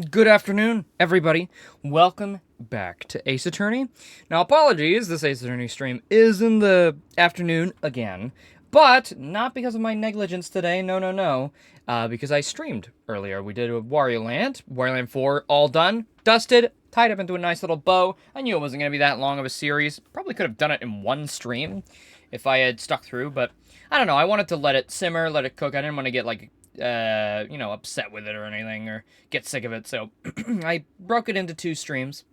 Good afternoon, everybody. Welcome back to Ace Attorney. Now, apologies, this Ace Attorney stream is in the afternoon again, but not because of my negligence today, no, because I streamed earlier. We did a Wario Land 4, all done, dusted, tied up into a nice little bow. I knew it wasn't going to be that long of a series. Probably could have done it in one stream if I had stuck through, but I don't know, I wanted to let it simmer, let it cook. I didn't want to get, upset with it or anything, or get sick of it, so I broke it into 2 streams.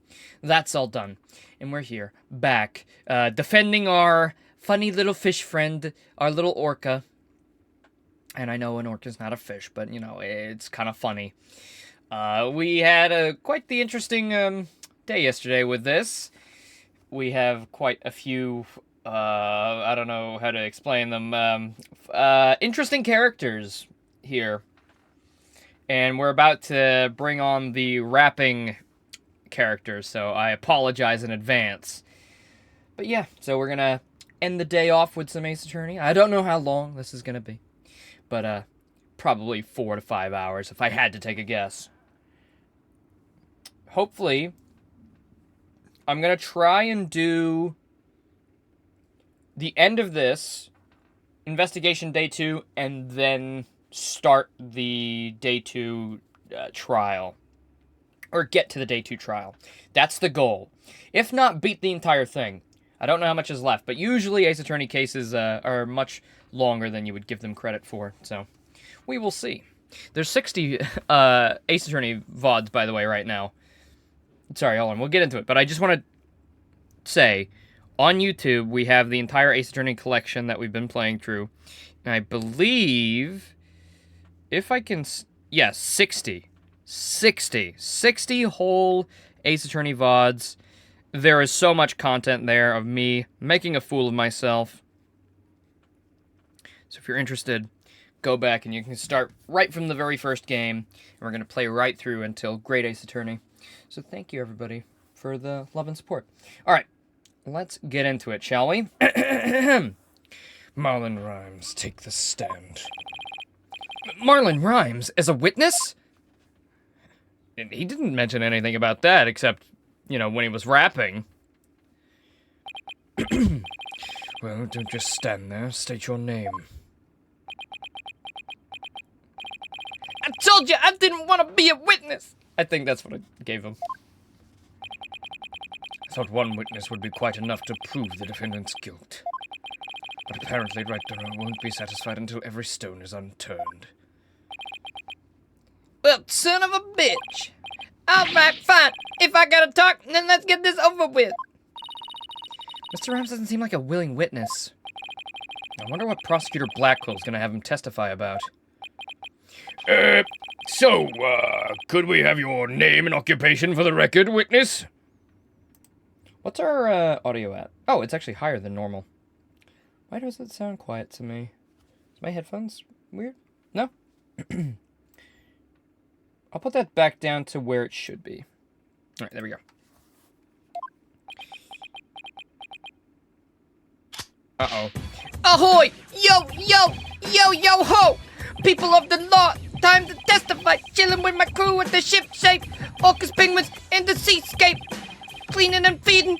That's all done. And we're here, back, defending our funny little fish friend, our little orca. And I know an orca's not a fish, but, it's kind of funny. We had quite the interesting day yesterday with this. We have quite a few, I don't know how to explain them, interesting characters here. And we're about to bring on the rapping characters, so I apologize in advance. But yeah, so we're gonna end the day off with some Ace Attorney. I don't know how long this is gonna be, but probably 4 to 5 hours if I had to take a guess. Hopefully, I'm gonna try and do the end of this, investigation day 2, and then start the day 2 trial. Or get to the day 2 trial. That's the goal. If not, beat the entire thing. I don't know how much is left, but usually Ace Attorney cases are much longer than you would give them credit for, so we will see. There's 60 Ace Attorney VODs, by the way, right now. Sorry, hold on, we'll get into it, but I just want to say, on YouTube, we have the entire Ace Attorney collection that we've been playing through, and I believe, if I can, yes, 60 whole Ace Attorney VODs. There is so much content there of me making a fool of myself. So if you're interested, go back and you can start right from the very first game. And we're going to play right through until Great Ace Attorney. So thank you, everybody, for the love and support. All right, let's get into it, shall we? Marlon Rhymes, take the stand. Marlon Rhymes as a witness? He didn't mention anything about that, except, when he was rapping. Well, don't just stand there. State your name. I told you I didn't want to be a witness! I think that's what I gave him. I thought one witness would be quite enough to prove the defendant's guilt. But apparently Right Donor won't be satisfied until every stone is unturned. Well, son of a bitch! Alright, fine. If I gotta talk, then let's get this over with. Mr. Rhymes doesn't seem like a willing witness. I wonder what Prosecutor Blackwell's gonna have him testify about. Could we have your name and occupation for the record, witness? What's our, audio at? Oh, it's actually higher than normal. Why does it sound quiet to me? Is my headphones weird? No? I'll put that back down to where it should be. All right, there we go. Uh-oh. Ahoy! Yo, yo, yo, yo, ho! People of the law, time to testify. Chilling with my crew at the ship shape. Orcas, penguins, in the seascape. Cleaning and feeding,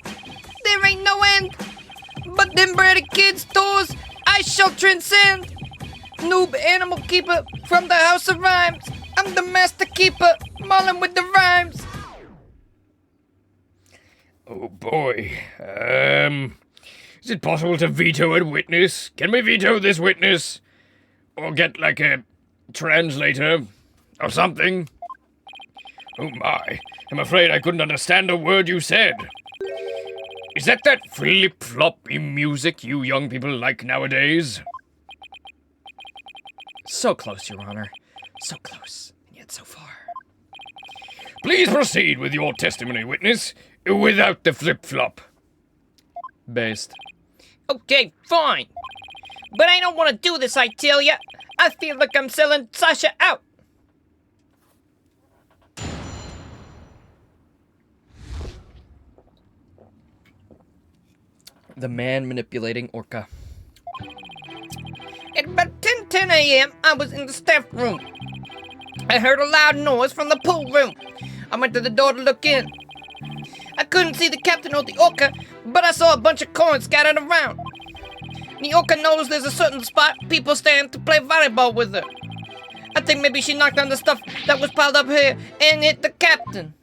there ain't no end. But them breaded kids' tours, I shall transcend. Noob animal keeper from the House of Rhymes. I'm the master keeper, Marlon with the rhymes. Oh boy, is it possible to veto a witness? Can we veto this witness? Or get like a translator or something? Oh my, I'm afraid I couldn't understand a word you said. Is that flip-floppy music you young people like nowadays? So close, Your Honor. So close, and yet so far. Please proceed with your testimony, witness, without the flip-flop. Based. Okay, fine. But I don't want to do this, I tell ya. I feel like I'm selling Sasha out. The man manipulating Orca. At about 10 a.m., I was in the staff room. I heard a loud noise from the pool room. I went to the door to look in. I couldn't see the captain or the orca, but I saw a bunch of coins scattered around. The orca knows there's a certain spot people stand to play volleyball with her. I think maybe she knocked on the stuff that was piled up here and hit the captain.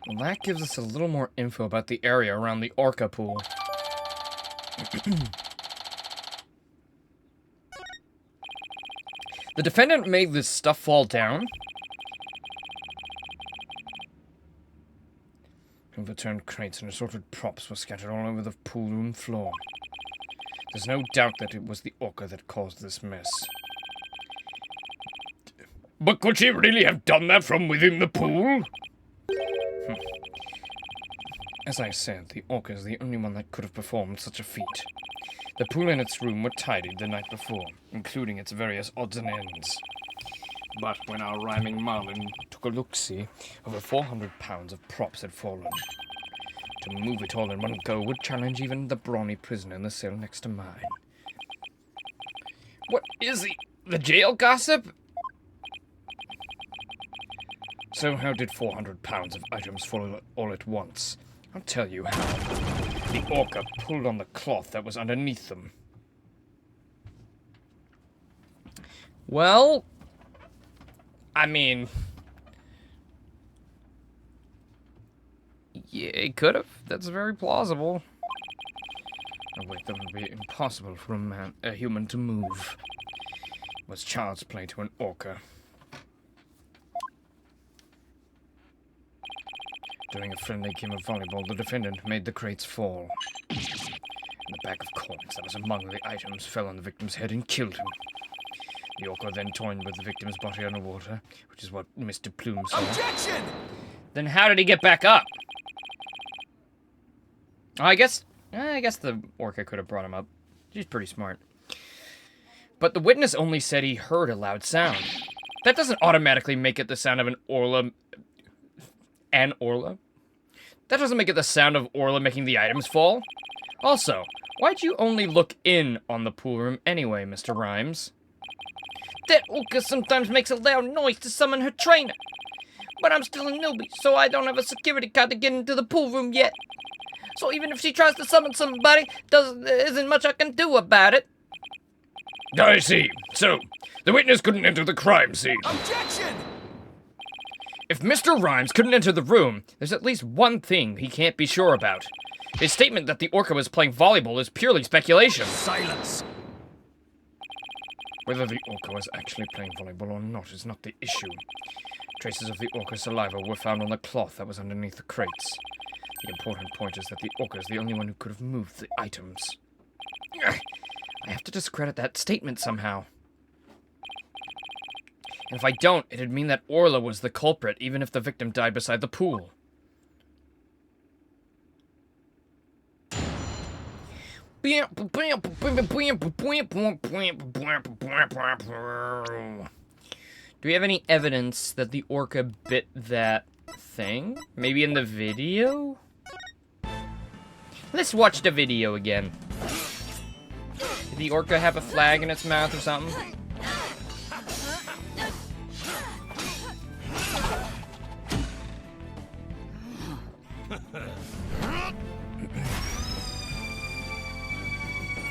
Well, that gives us a little more info about the area around the orca pool. The defendant made this stuff fall down. Overturned crates and assorted props were scattered all over the pool room floor. There's no doubt that it was the orca that caused this mess. But could she really have done that from within the pool? As I said, the orca is the only one that could have performed such a feat. The pool and its room were tidied the night before, including its various odds and ends. But when our rhyming Marlin took a look-see, over 400 pounds of props had fallen. To move it all in one go would challenge even the brawny prisoner in the cell next to mine. What is the jail gossip? So how did 400 pounds of items fall all at once? I'll tell you how. The orca pulled on the cloth that was underneath them. Well, I mean, yeah, it could have. That's very plausible. Oh wait, that would be impossible for a human to move. It was child's play to an orca. During a friendly game of volleyball, the defendant made the crates fall. And the bag of coins that was among the items fell on the victim's head and killed him. The orca then toyed with the victim's body underwater, which is what Mr. Plume saw. Objection! Then how did he get back up? Oh, I guess the orca could have brought him up. She's pretty smart. But the witness only said he heard a loud sound. That doesn't automatically make it the sound of an Orla. An Orla? That doesn't make it the sound of Orla making the items fall. Also, why'd you only look in on the pool room anyway, Mr. Rhymes? That orca sometimes makes a loud noise to summon her trainer. But I'm still a newbie, so I don't have a security card to get into the pool room yet. So even if she tries to summon somebody, there isn't much I can do about it. I see. So, the witness couldn't enter the crime scene. Objection! If Mr. Rhymes couldn't enter the room, there's at least one thing he can't be sure about. His statement that the orca was playing volleyball is purely speculation. Silence! Whether the orca was actually playing volleyball or not is not the issue. Traces of the orca's saliva were found on the cloth that was underneath the crates. The important point is that the orca is the only one who could have moved the items. I have to discredit that statement somehow. And if I don't, it'd mean that Orla was the culprit, even if the victim died beside the pool. Do we have any evidence that the orca bit that thing? Maybe in the video? Let's watch the video again. Did the orca have a flag in its mouth or something?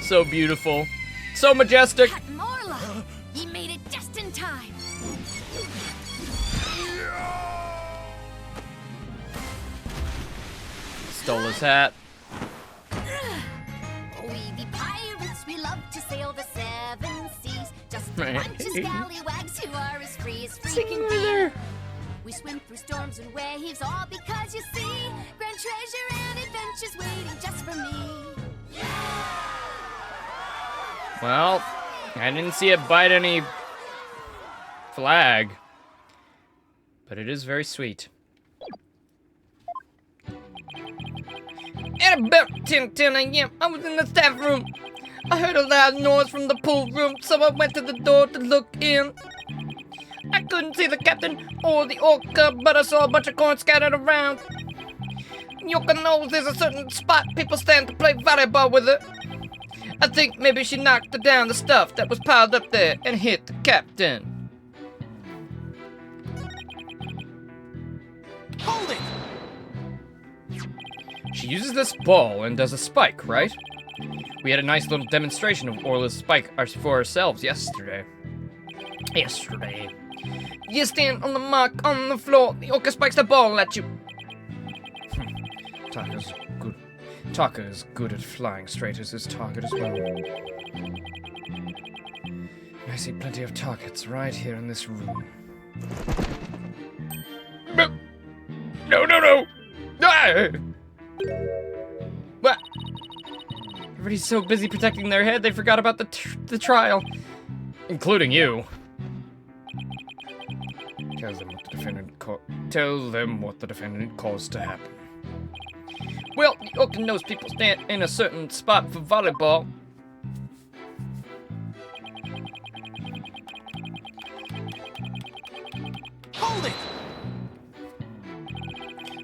So beautiful. So majestic. Captain Orla, he made it just in time. Stole his hat. We be pirates, we love to sail the seven seas. Just a bunch of scallywags who are as free as freaking deer. We swim through storms and waves, all because you see grand treasure and adventures waiting just for me. Well, I didn't see it bite any flag, but it is very sweet. At about 10 a.m., I was in the staff room. I heard a loud noise from the pool room, so I went to the door to look in. I couldn't see the captain or the orca, but I saw a bunch of coins scattered around. The orca knows there's a certain spot people stand to play volleyball with her. I think maybe she knocked down the stuff that was piled up there and hit the captain. Hold it! She uses this ball and does a spike, right? We had a nice little demonstration of Orla's spike for ourselves yesterday. You stand on the mark on the floor. The orca spikes the ball at you. Taka is good at flying straight as his target as well. I see plenty of targets right here in this room. No! Ah! What? Everybody's so busy protecting their head, they forgot about the trial. Including you. Tell them what the defendant caused to happen. Well, the orca knows people stand in a certain spot for volleyball. Hold it!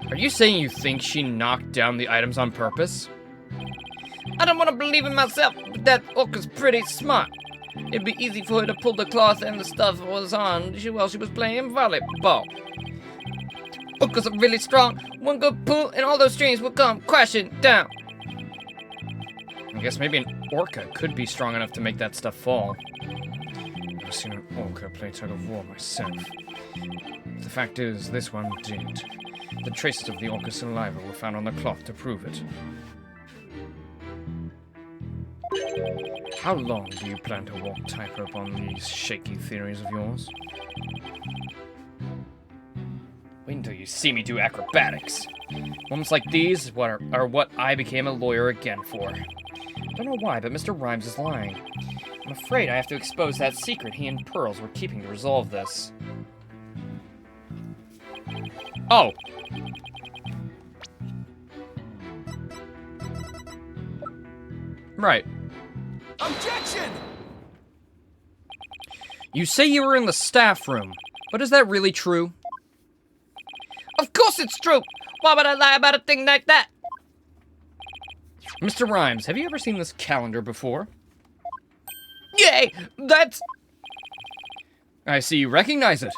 Are you saying you think she knocked down the items on purpose? I don't want to believe in myself, but that orca's pretty smart. It'd be easy for her to pull the cloth and the stuff was on while she was playing volleyball. Orcas are really strong. One good pull and all those strings will come crashing down. I guess maybe an orca could be strong enough to make that stuff fall. I've never seen an orca play tug of war myself. The fact is, this one did. The traces of the orca's saliva were found on the cloth to prove it. How long do you plan to walk tightrope on these shaky theories of yours? Wait until you see me do acrobatics. Moments like these are what I became a lawyer again for. I don't know why, but Mr. Rhymes is lying. I'm afraid I have to expose that secret he and Pearls were keeping to resolve this. Oh! Right. Objection! You say you were in the staff room, but is that really true? Of course it's true! Why would I lie about a thing like that? Mr. Rhymes, have you ever seen this calendar before? Yay! That's... I see you recognize it.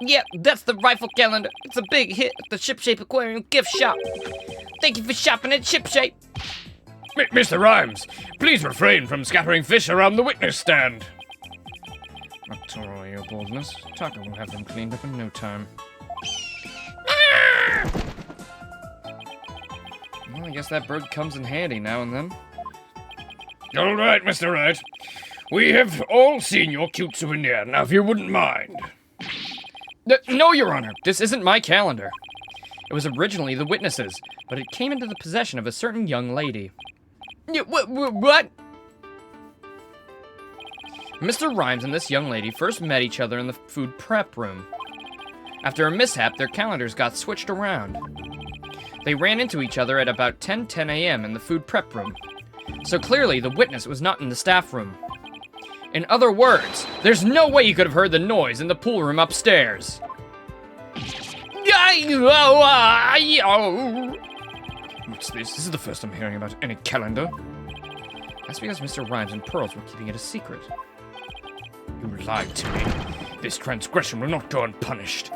Yep, that's the rifle calendar. It's a big hit at the Shipshape Aquarium gift shop. Thank you for shopping at Shipshape. Mr. Rhymes, please refrain from scattering fish around the witness stand. Not to all your boldness. Taka will have them cleaned up in no time. Well, I guess that bird comes in handy now and then. All right, Mr. Wright. We have all seen your cute souvenir. Now, if you wouldn't mind. No, Your Honor. This isn't my calendar. It was originally the witness's, but it came into the possession of a certain young lady. What? Mr. Rhymes and this young lady first met each other in the food prep room. After a mishap, their calendars got switched around. They ran into each other at about 10 a.m. in the food prep room. So clearly, the witness was not in the staff room. In other words, there's no way you could have heard the noise in the pool room upstairs. What's this? This is the first I'm hearing about any calendar. That's because Mr. Rhymes and Pearls were keeping it a secret. You lied to me. This transgression will not go unpunished.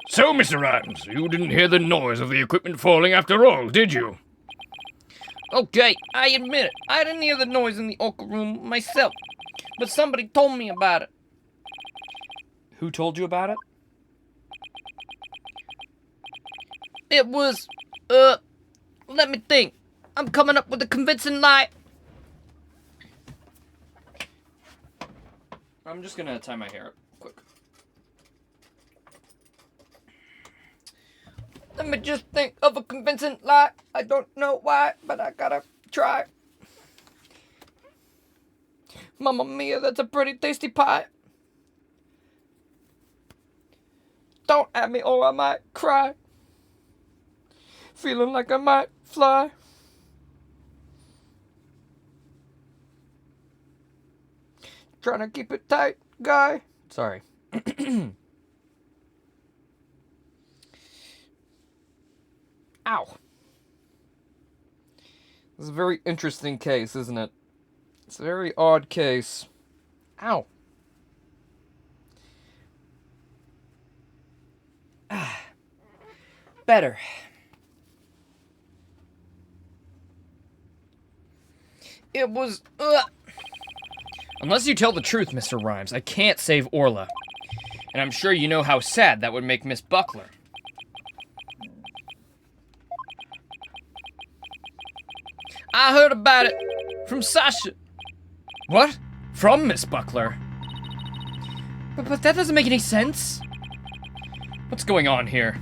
So, Mr. Rhymes, you didn't hear the noise of the equipment falling after all, did you? Okay, I admit it. I didn't hear the noise in the orca room myself, but somebody told me about it. Who told you about it? It was, let me think. I'm coming up with a convincing lie. I'm just gonna tie my hair up quick. Let me just think of a convincing lie. I don't know why, but I gotta try. Mamma mia, that's a pretty tasty pie. Don't at me or I might cry. Feeling like I might fly. Trying to keep it tight, guy. Sorry. Ow. This is a very interesting case, isn't it? It's a very odd case. Ow. Better. It was... Unless you tell the truth, Mr. Rhymes, I can't save Orla. And I'm sure you know how sad that would make Miss Buckler. I heard about it from Sasha. What? From Miss Buckler? But that doesn't make any sense. What's going on here?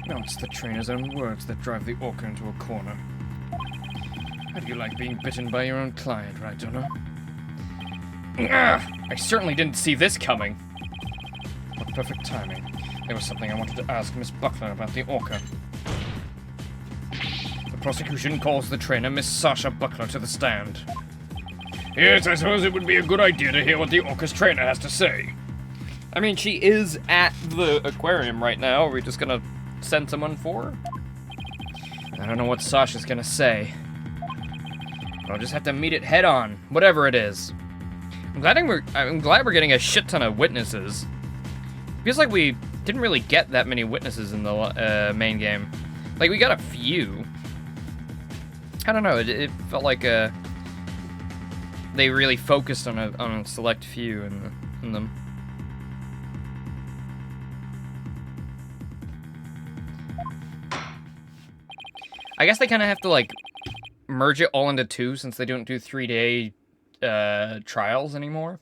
No, it's the trainer's own words that drive the orca into a corner. How do you like being bitten by your own client, right, Jonah? I certainly didn't see this coming. What perfect timing. There was something I wanted to ask Miss Buckler about the orca. The prosecution calls the trainer, Miss Sasha Buckler, to the stand. Yes, I suppose it would be a good idea to hear what the orca's trainer has to say. I mean, she is at the aquarium right now. Are we just gonna send someone for her? I don't know what Sasha's gonna say. But I'll just have to meet it head on, whatever it is. I'm glad we're getting a shit ton of witnesses. Feels like we didn't really get that many witnesses in the main game. Like, we got a few. I don't know, it felt like they really focused on a select few in them. I guess they kind of have to, like, merge it all into two since they don't do 3-day trials anymore.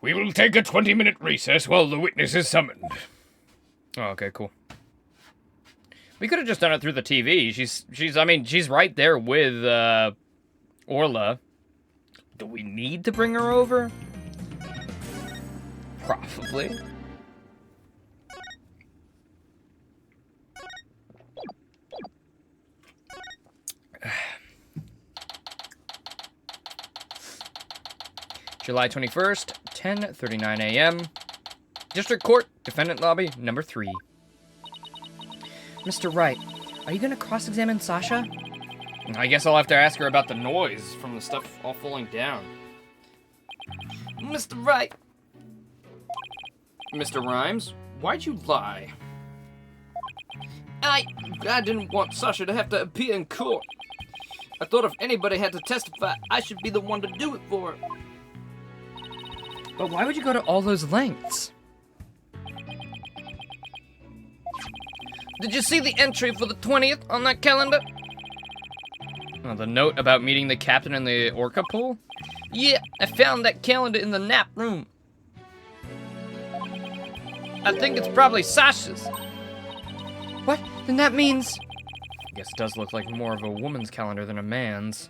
We will take a 20-minute recess while the witness is summoned. Oh, okay, cool. We could have just done it through the TV. She's right there with Orla. Do we need to bring her over? Probably. July 21st, 10:39 a.m. District Court, Defendant Lobby, number 3. Mr. Wright, are you gonna cross-examine Sasha? I guess I'll have to ask her about the noise from the stuff all falling down. Mr. Wright. Mr. Rhymes, why'd you lie? I didn't want Sasha to have to appear in court. I thought if anybody had to testify, I should be the one to do it for her. But why would you go to all those lengths? Did you see the entry for the 20th on that calendar? Oh, the note about meeting the captain in the orca pool? Yeah, I found that calendar in the nap room. I think it's probably Sasha's. What? Then that means... I guess it does look like more of a woman's calendar than a man's.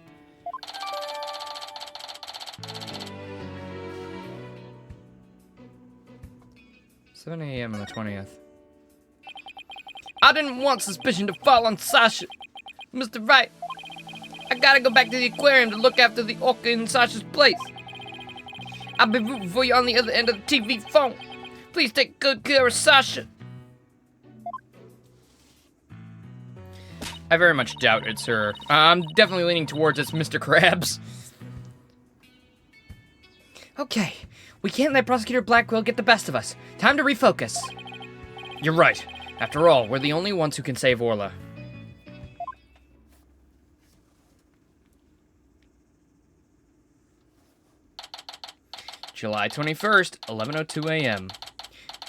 $7 a.m. on the 20th. I didn't want suspicion to fall on Sasha. Mr. Wright, I gotta go back to the aquarium to look after the orca in Sasha's place. I'll be rooting for you on the other end of the TV phone. Please take good care of Sasha. I very much doubt it's her. I'm definitely leaning towards it's Mr. Krabs. Okay, we can't let Prosecutor Blackwell get the best of us. Time to refocus. You're right. After all, we're the only ones who can save Orla. July 21st, 11:02 a.m.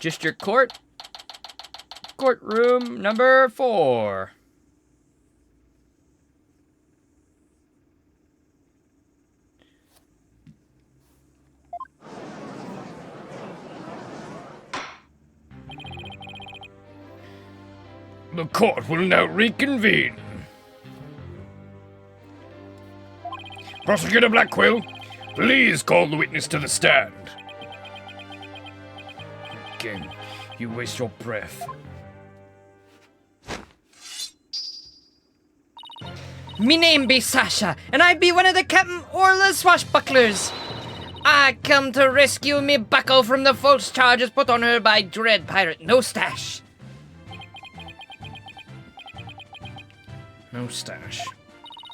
District Court. Courtroom number 4. The court will now reconvene. Prosecutor Blackwell, please call the witness to the stand. Again, you waste your breath. Me name be Sasha, and I be one of the Captain Orla swashbucklers. I come to rescue me bucko from the false charges put on her by Dread Pirate No Stash. No stash.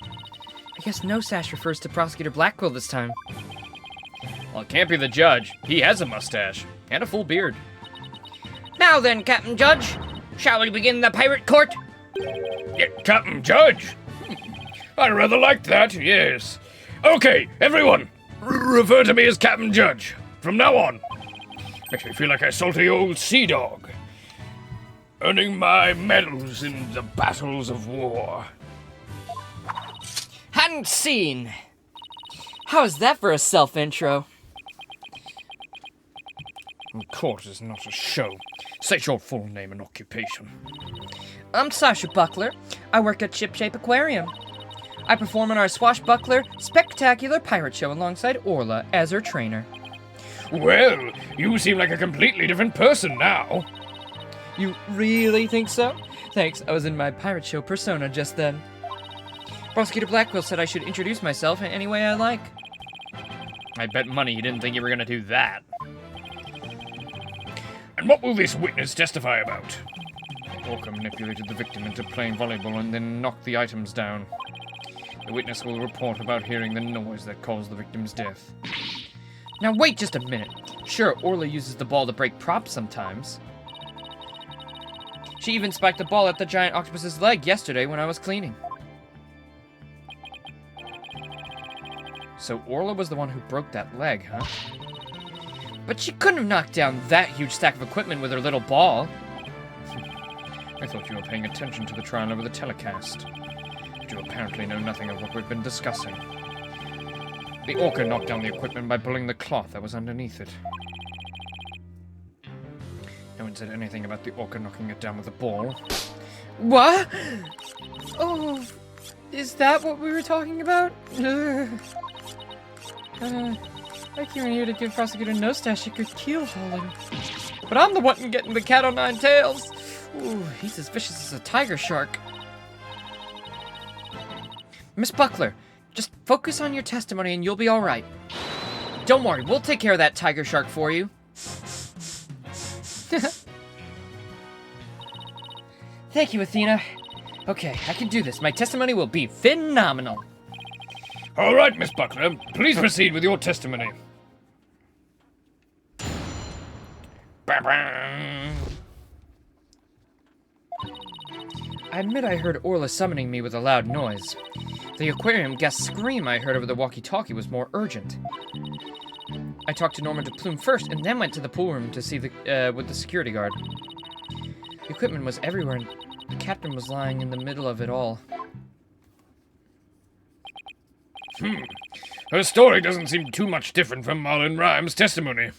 I guess no sash refers to Prosecutor Blackwell this time. Well, it can't be the judge. He has a mustache. And a full beard. Now then, Captain Judge, shall we begin the pirate court? Yeah, Captain Judge? I rather liked that, yes. Okay, everyone, refer to me as Captain Judge from now on. Makes me feel like a salty old sea dog, earning my medals in the battles of war. And scene. How's that for a self-intro? Court is not a show. State your full name and occupation. I'm Sasha Buckler. I work at Ship Shape Aquarium. I perform in our swashbuckler, spectacular pirate show alongside Orla as her trainer. Well, you seem like a completely different person now. You really think so? Thanks, I was in my pirate show persona just then. Prosecutor Blackwell said I should introduce myself in any way I like. I bet money you didn't think you were gonna do that. And what will this witness testify about? Orca manipulated the victim into playing volleyball and then knocked the items down. The witness will report about hearing the noise that caused the victim's death. Now wait just a minute. Sure, Orla uses the ball to break props sometimes. She even spiked the ball at the giant octopus's leg yesterday when I was cleaning. So Orla was the one who broke that leg, huh? But she couldn't have knocked down that huge stack of equipment with her little ball. I thought you were paying attention to the trial over the telecast. But you apparently know nothing of what we've been discussing. The Orca knocked down the equipment by pulling the cloth that was underneath it. No one said anything about the Orca knocking it down with a ball. What? Oh, is that what we were talking about? I came in here to give Prosecutor Nostash a good keel hauling. But I'm the one getting the cat o' nine tails. Ooh, he's as vicious as a tiger shark. Miss Buckler, just focus on your testimony and you'll be alright. Don't worry, we'll take care of that tiger shark for you. Thank you, Athena. Okay, I can do this. My testimony will be phenomenal. All right, Miss Buckler, please proceed with your testimony. Ba-bang. I admit I heard Orla summoning me with a loud noise. The aquarium guest scream I heard over the walkie-talkie was more urgent. I talked to Norman de Plume first and then went to the pool room to see with the security guard. The equipment was everywhere and the captain was lying in the middle of it all. Her story doesn't seem too much different from Marlon Rhymes' testimony.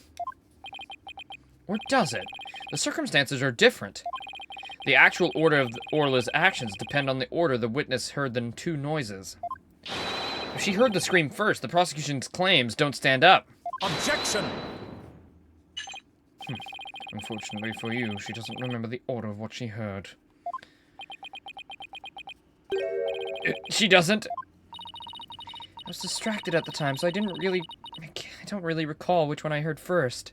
Or does it? The circumstances are different. The actual order of Orla's actions depend on the order the witness heard the two noises. If she heard the scream first, the prosecution's claims don't stand up. Objection! Unfortunately for you, she doesn't remember the order of what she heard. She doesn't? I was distracted at the time, so I don't really recall which one I heard first.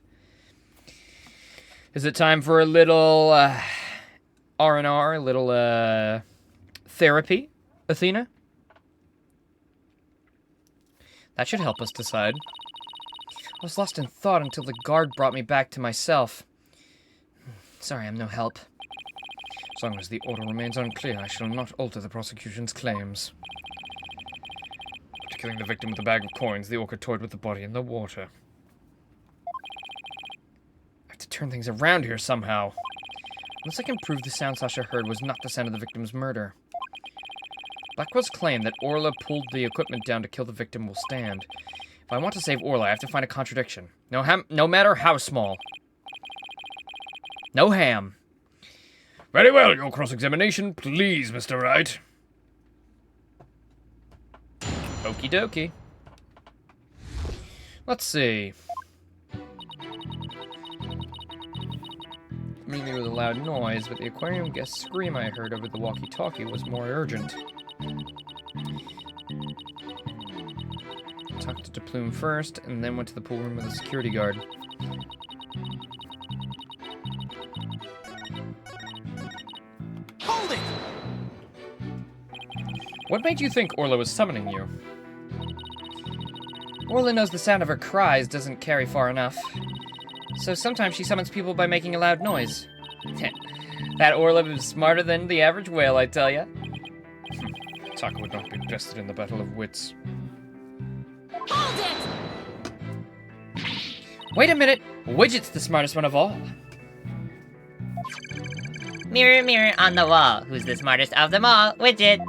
Is it time for a little, R&R, a little, therapy, Athena? That should help us decide. I was lost in thought until the guard brought me back to myself. Sorry, I'm no help. As long as the order remains unclear, I shall not alter the prosecution's claims. After killing the victim with a bag of coins, the orca toyed with the body in the water. I have to turn things around here somehow. Unless I can prove the sound Sasha heard was not the sound of the victim's murder. Blackwell's claim that Orla pulled the equipment down to kill the victim will stand. If I want to save Orla, I have to find a contradiction. No matter how small. No ham. Very well, your cross-examination, please, Mr. Wright. Okie dokie. Let's see. Mainly with a loud noise, but the aquarium guest scream I heard over the walkie-talkie was more urgent. Talked to Plume first, and then went to the pool room with a security guard. Hold it! What made you think Orla was summoning you? Orla knows the sound of her cries doesn't carry far enough. So sometimes she summons people by making a loud noise. That Orla is smarter than the average whale, I tell ya. Taka would not be interested in the battle of wits. Hold it! Wait a minute! Widget's the smartest one of all. Mirror, mirror on the wall, who's the smartest of them all? Widget!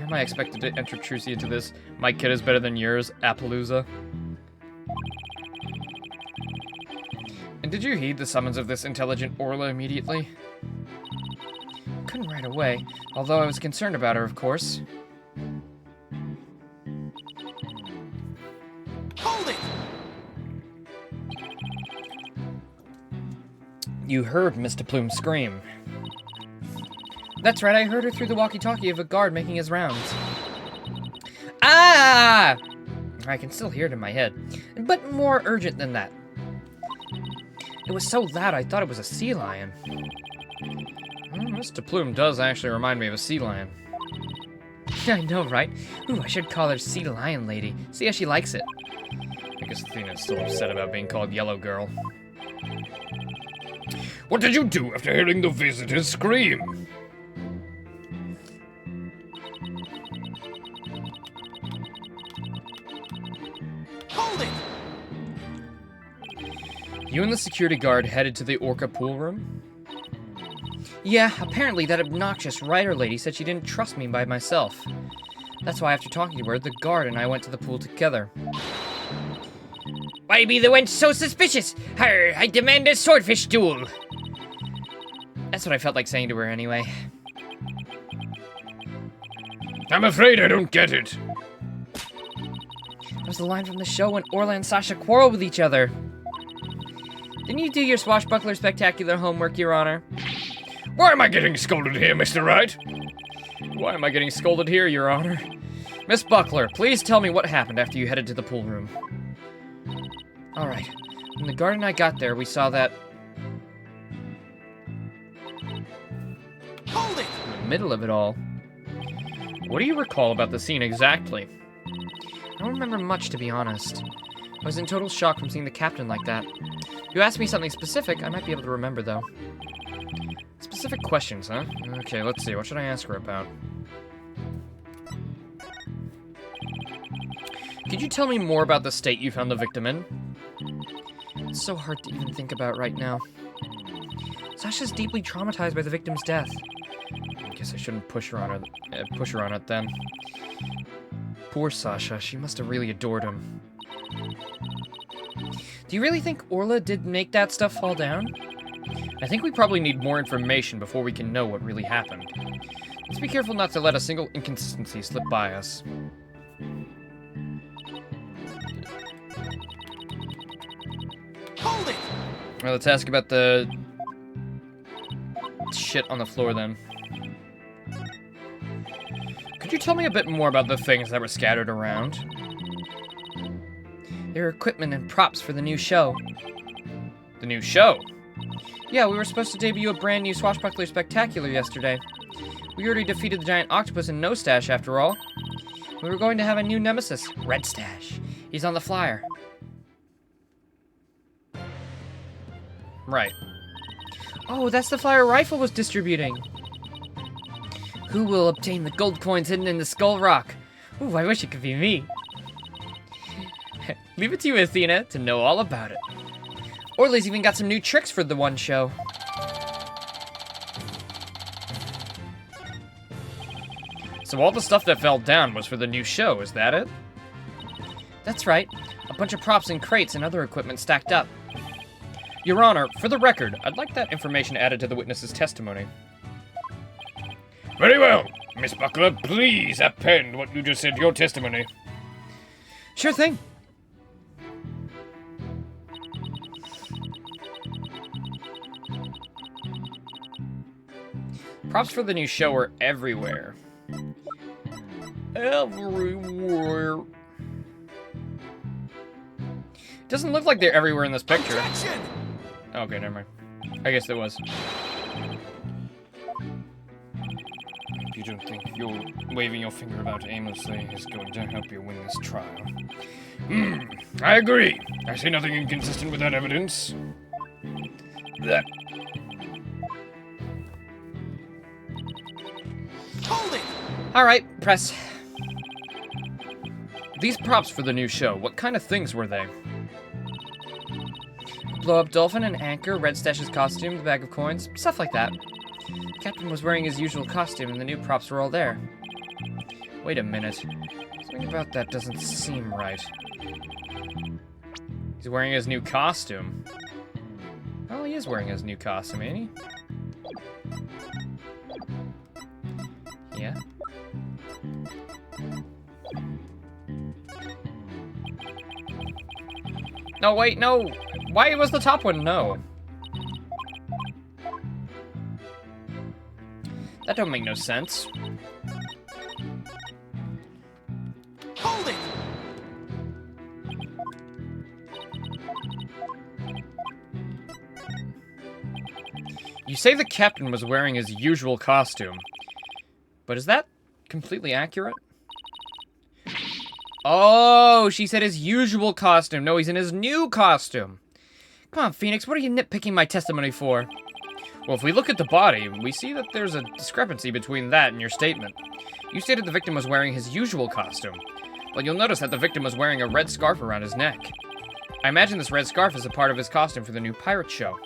Am I expected to introduce you to this? My kid is better than yours, Appaloosa. And did you heed the summons of this intelligent Orla immediately? Couldn't right away, although I was concerned about her, of course. Hold it! You heard Mr. Plume scream. That's right, I heard her through the walkie-talkie of a guard making his rounds. Ah! I can still hear it in my head, but more urgent than that. It was so loud I thought it was a sea lion. Mr. Plume does actually remind me of a sea lion. I know, right? Ooh, I should call her Sea Lion Lady. See how she likes it. I guess Athena's still upset about being called Yellow Girl. What did you do after hearing the visitors scream? Hold it! You and the security guard headed to the Orca pool room? Yeah, apparently that obnoxious writer lady said she didn't trust me by myself. That's why after talking to her, the guard and I went to the pool together. Why be the wench so suspicious? Her, I demand a swordfish duel! That's what I felt like saying to her anyway. I'm afraid I don't get it. That was the line from the show when Orla and Sasha quarreled with each other. Didn't you do your swashbuckler spectacular homework, Your Honor? Why am I getting scolded here, Mr. Wright? Why am I getting scolded here, Your Honor? Miss Buckler, please tell me what happened after you headed to the pool room. Alright. When the guard and I got there, we saw that... Hold it! in the middle of it all... What do you recall about the scene exactly? I don't remember much, to be honest. I was in total shock from seeing the captain like that. If you ask me something specific, I might be able to remember, though. Specific questions, huh? Okay, let's see. What should I ask her about? Could you tell me more about the state you found the victim in? It's so hard to even think about right now. Sasha's deeply traumatized by the victim's death. I guess I shouldn't push her on it then. Poor Sasha. She must have really adored him. Do you really think Orla did make that stuff fall down? I think we probably need more information before we can know what really happened. Let's be careful not to let a single inconsistency slip by us. Hold it! Well, let's ask about the shit on the floor then. Could you tell me a bit more about the things that were scattered around? They were equipment and props for the new show. The new show? Yeah, we were supposed to debut a brand new Swashbuckler Spectacular yesterday. We already defeated the giant octopus in No Stash, after all. We were going to have a new nemesis, Red Stash. He's on the flyer. Right. Oh, that's the flyer Rifle was distributing. Who will obtain the gold coins hidden in the Skull Rock? Ooh, I wish it could be me. Leave it to you, Athena, to know all about it. Orla's even got some new tricks for the one show. So all the stuff that fell down was for the new show, is that it? That's right. A bunch of props and crates and other equipment stacked up. Your Honor, for the record, I'd like that information added to the witness's testimony. Very well. Miss Buckler, please append what you just said to your testimony. Sure thing. Props for the new show are everywhere. Everywhere. Doesn't look like they're everywhere in this picture. Objection! Okay, never mind. I guess there was. don't think your waving your finger about aimlessly is going to help you win this trial. I agree. I see nothing inconsistent with that evidence. That. Hold it! Alright, press. These props for the new show, what kind of things were they? Blow-up dolphin, an anchor, Red Stash's costume, the bag of coins, stuff like that. The captain was wearing his usual costume and the new props were all there. Wait a minute. Something about that doesn't seem right. He's wearing his new costume. Oh, he is wearing his new costume, ain't he? Yeah. No, wait, no! Why was the top one no? That don't make no sense. Hold it! You say the captain was wearing his usual costume, but is that completely accurate? Oh, she said his usual costume. No, he's in his new costume. Come on, Phoenix, what are you nitpicking my testimony for? Well, if we look at the body, we see that there's a discrepancy between that and your statement. You stated the victim was wearing his usual costume, but you'll notice that the victim was wearing a red scarf around his neck. I imagine this red scarf is a part of his costume for the new pirate show.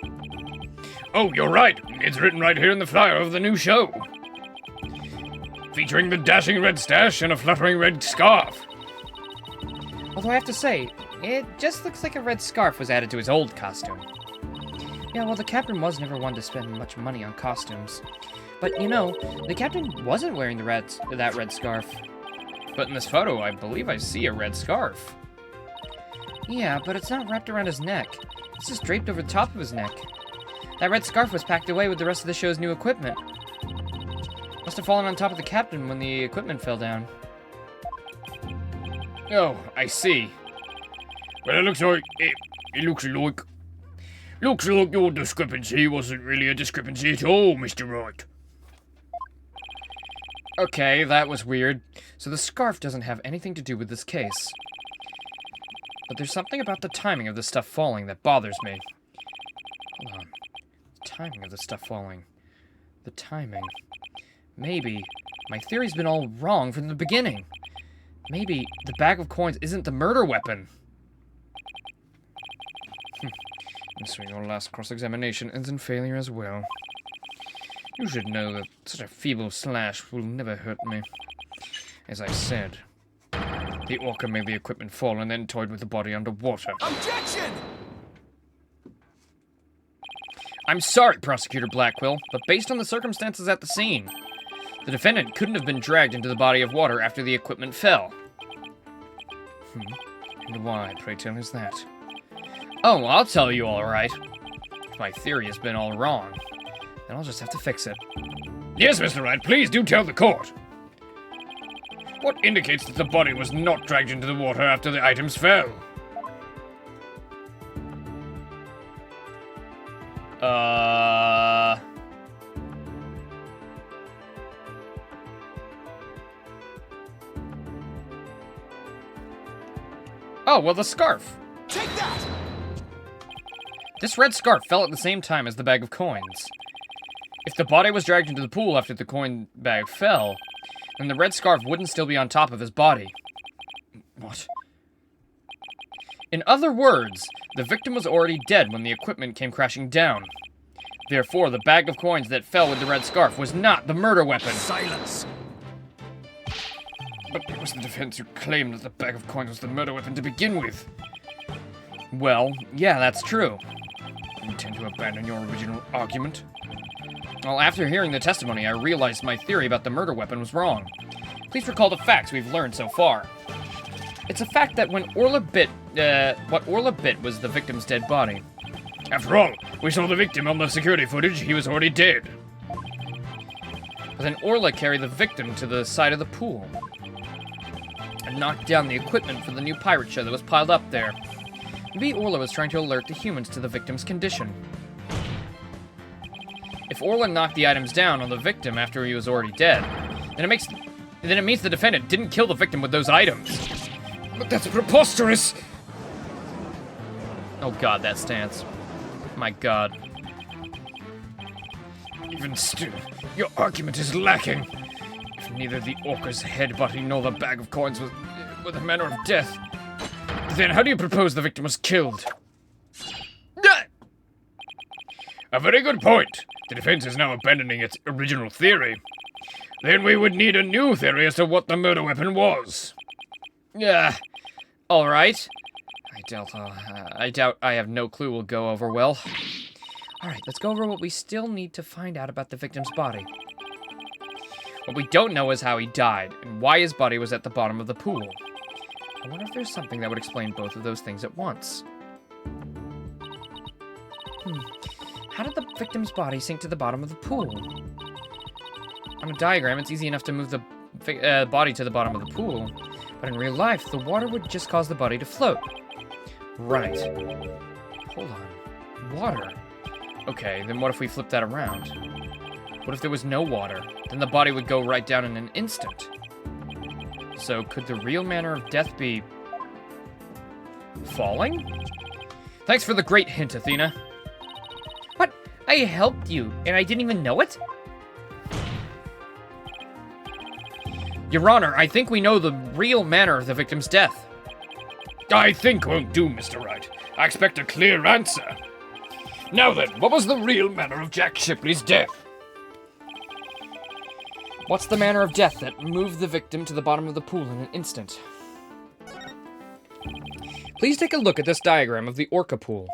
Oh, you're right. It's written right here in the flyer of the new show. Featuring the dashing red stash and a fluttering red scarf. Although I have to say, it just looks like a red scarf was added to his old costume. Yeah, well, the captain was never one to spend much money on costumes. But, you know, the captain wasn't wearing that red scarf. But in this photo, I believe I see a red scarf. Yeah, but it's not wrapped around his neck. It's just draped over the top of his neck. That red scarf was packed away with the rest of the show's new equipment. Must have fallen on top of the captain when the equipment fell down. Oh, I see. Well, it looks like your discrepancy wasn't really a discrepancy at all, Mr. Wright. Okay, that was weird. So the scarf doesn't have anything to do with this case. But there's something about the timing of the stuff falling that bothers me. Hold on. The timing of the stuff falling. The timing. Maybe my theory's been all wrong from the beginning. Maybe the bag of coins isn't the murder weapon. And so your last cross-examination ends in failure as well. You should know that such a feeble slash will never hurt me. As I said, the orca made the equipment fall and then toyed with the body underwater. Objection! I'm sorry, Prosecutor Blackwell, but based on the circumstances at the scene, the defendant couldn't have been dragged into the body of water after the equipment fell. And why, pray tell, is that? Oh, I'll tell you all right. If my theory has been all wrong, then I'll just have to fix it. Yes, Mr. Wright, please do tell the court. What indicates that the body was not dragged into the water after the items fell? Oh, well, the scarf. Take that! This red scarf fell at the same time as the bag of coins. If the body was dragged into the pool after the coin bag fell, then the red scarf wouldn't still be on top of his body. What? In other words, the victim was already dead when the equipment came crashing down. Therefore, the bag of coins that fell with the red scarf was not the murder weapon. Silence! But it was the defense who claimed that the bag of coins was the murder weapon to begin with. Well, yeah, that's true. You intend to abandon your original argument? Well, after hearing the testimony, I realized my theory about the murder weapon was wrong. Please recall the facts we've learned so far. It's a fact that when Orla bit, what Orla bit was the victim's dead body. After all, we saw the victim on the security footage. He was already dead. But then Orla carried the victim to the side of the pool and knocked down the equipment for the new pirate show that was piled up there. Maybe Orla was trying to alert the humans to the victim's condition. If Orla knocked the items down on the victim after he was already dead, then it means the defendant didn't kill the victim with those items. But that's preposterous! Oh god, that stance. My god. Even still, your argument is lacking. If neither the orca's head body nor the bag of coins were the manner of death, then how do you propose the victim was killed? A very good point. The defense is now abandoning its original theory. Then we would need a new theory as to what the murder weapon was. Yeah. Alright. I doubt I have no clue will go over well. Alright, let's go over what we still need to find out about the victim's body. What we don't know is how he died, and why his body was at the bottom of the pool. I wonder if there's something that would explain both of those things at once. How did the victim's body sink to the bottom of the pool? On a diagram, it's easy enough to move the body to the bottom of the pool, but in real life, the water would just cause the body to float. Right. Hold on. Water. Okay, then what if we flip that around? What if there was no water? Then the body would go right down in an instant. So could the real manner of death be... falling? Thanks for the great hint, Athena. What? I helped you, and I didn't even know it? Your Honor, I think we know the real manner of the victim's death. I think won't do, Mr. Wright. I expect a clear answer. Now then, what was the real manner of Jack Shipley's death? What's the manner of death that moved the victim to the bottom of the pool in an instant? Please take a look at this diagram of the Orca pool.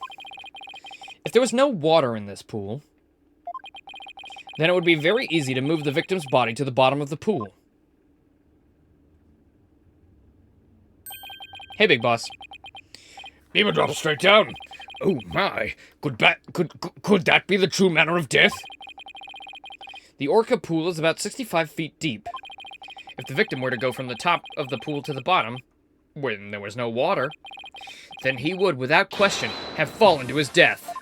If there was no water in this pool, then it would be very easy to move the victim's body to the bottom of the pool. Hey, Big Boss. Beaver drops straight down. Oh my, could that be the true manner of death? The Orca pool is about 65 feet deep. If the victim were to go from the top of the pool to the bottom, when there was no water, then he would, without question, have fallen to his death.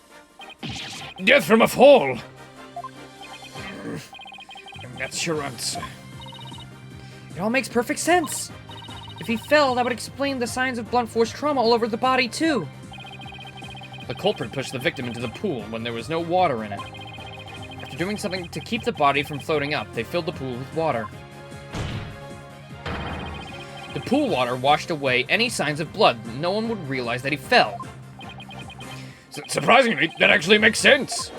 Death from a fall! And that's your answer. It all makes perfect sense. If he fell, that would explain the signs of blunt force trauma all over the body, too. The culprit pushed the victim into the pool when there was no water in it. After doing something to keep the body from floating up, they filled the pool with water. The pool water washed away any signs of blood. No one would realize that he fell. Surprisingly, that actually makes sense.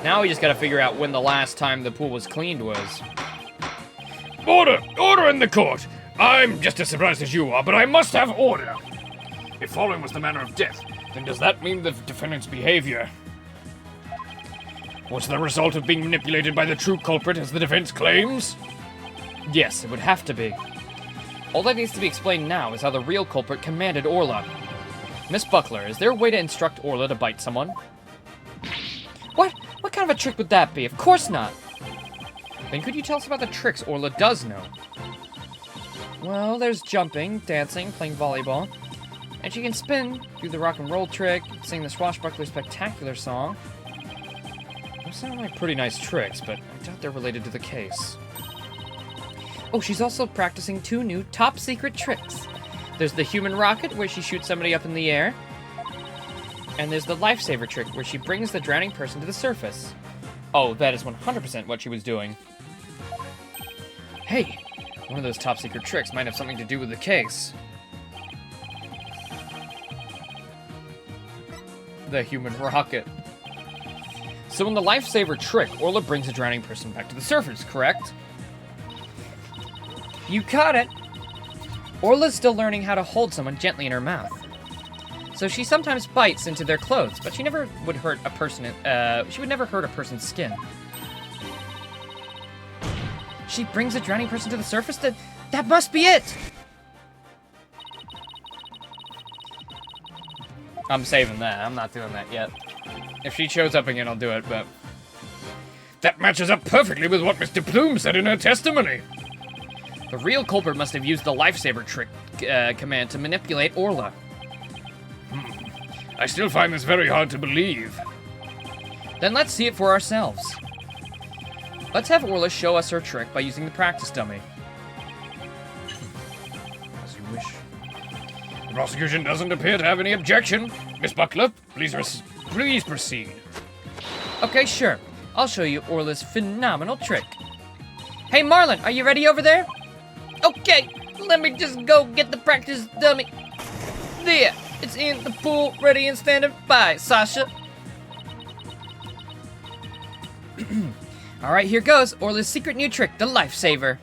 Now we just gotta figure out when the last time the pool was cleaned was. Order! Order in the court! I'm just as surprised as you are, but I must have order. If falling was the manner of death, then does that mean the defendant's behavior was the result of being manipulated by the true culprit, as the defense claims? Yes, it would have to be. All that needs to be explained now is how the real culprit commanded Orla. Miss Buckler, is there a way to instruct Orla to bite someone? What? What kind of a trick would that be? Of course not! Then could you tell us about the tricks Orla does know? Well, there's jumping, dancing, playing volleyball. And she can spin, do the rock and roll trick, sing the Swashbuckler Spectacular song. Those sound like pretty nice tricks, but I doubt they're related to the case. Oh, she's also practicing 2 new top-secret tricks. There's the human rocket, where she shoots somebody up in the air. And there's the lifesaver trick, where she brings the drowning person to the surface. Oh, that is 100% what she was doing. Hey, one of those top-secret tricks might have something to do with the case. The human rocket. So in the lifesaver trick, Orla brings a drowning person back to the surface, correct? You got it! Orla's still learning how to hold someone gently in her mouth. So she sometimes bites into their clothes, but she never would hurt a person. She would never hurt a person's skin. She brings a drowning person to the surface. That must be it. I'm saving that. I'm not doing that yet. If she shows up again, I'll do it. But that matches up perfectly with what Mr. Plume said in her testimony. The real culprit must have used the lifesaver trick command to manipulate Orla. I still find this very hard to believe. Then let's see it for ourselves. Let's have Orla show us her trick by using the practice dummy. As you wish. The prosecution doesn't appear to have any objection. Miss Buckler, please proceed. Okay, sure. I'll show you Orla's phenomenal trick. Hey, Marlon, are you ready over there? Okay, let me just go get the practice dummy. There, it's in the pool, ready and standing by, Sasha. All right, here goes. Orla's secret new trick, the lifesaver.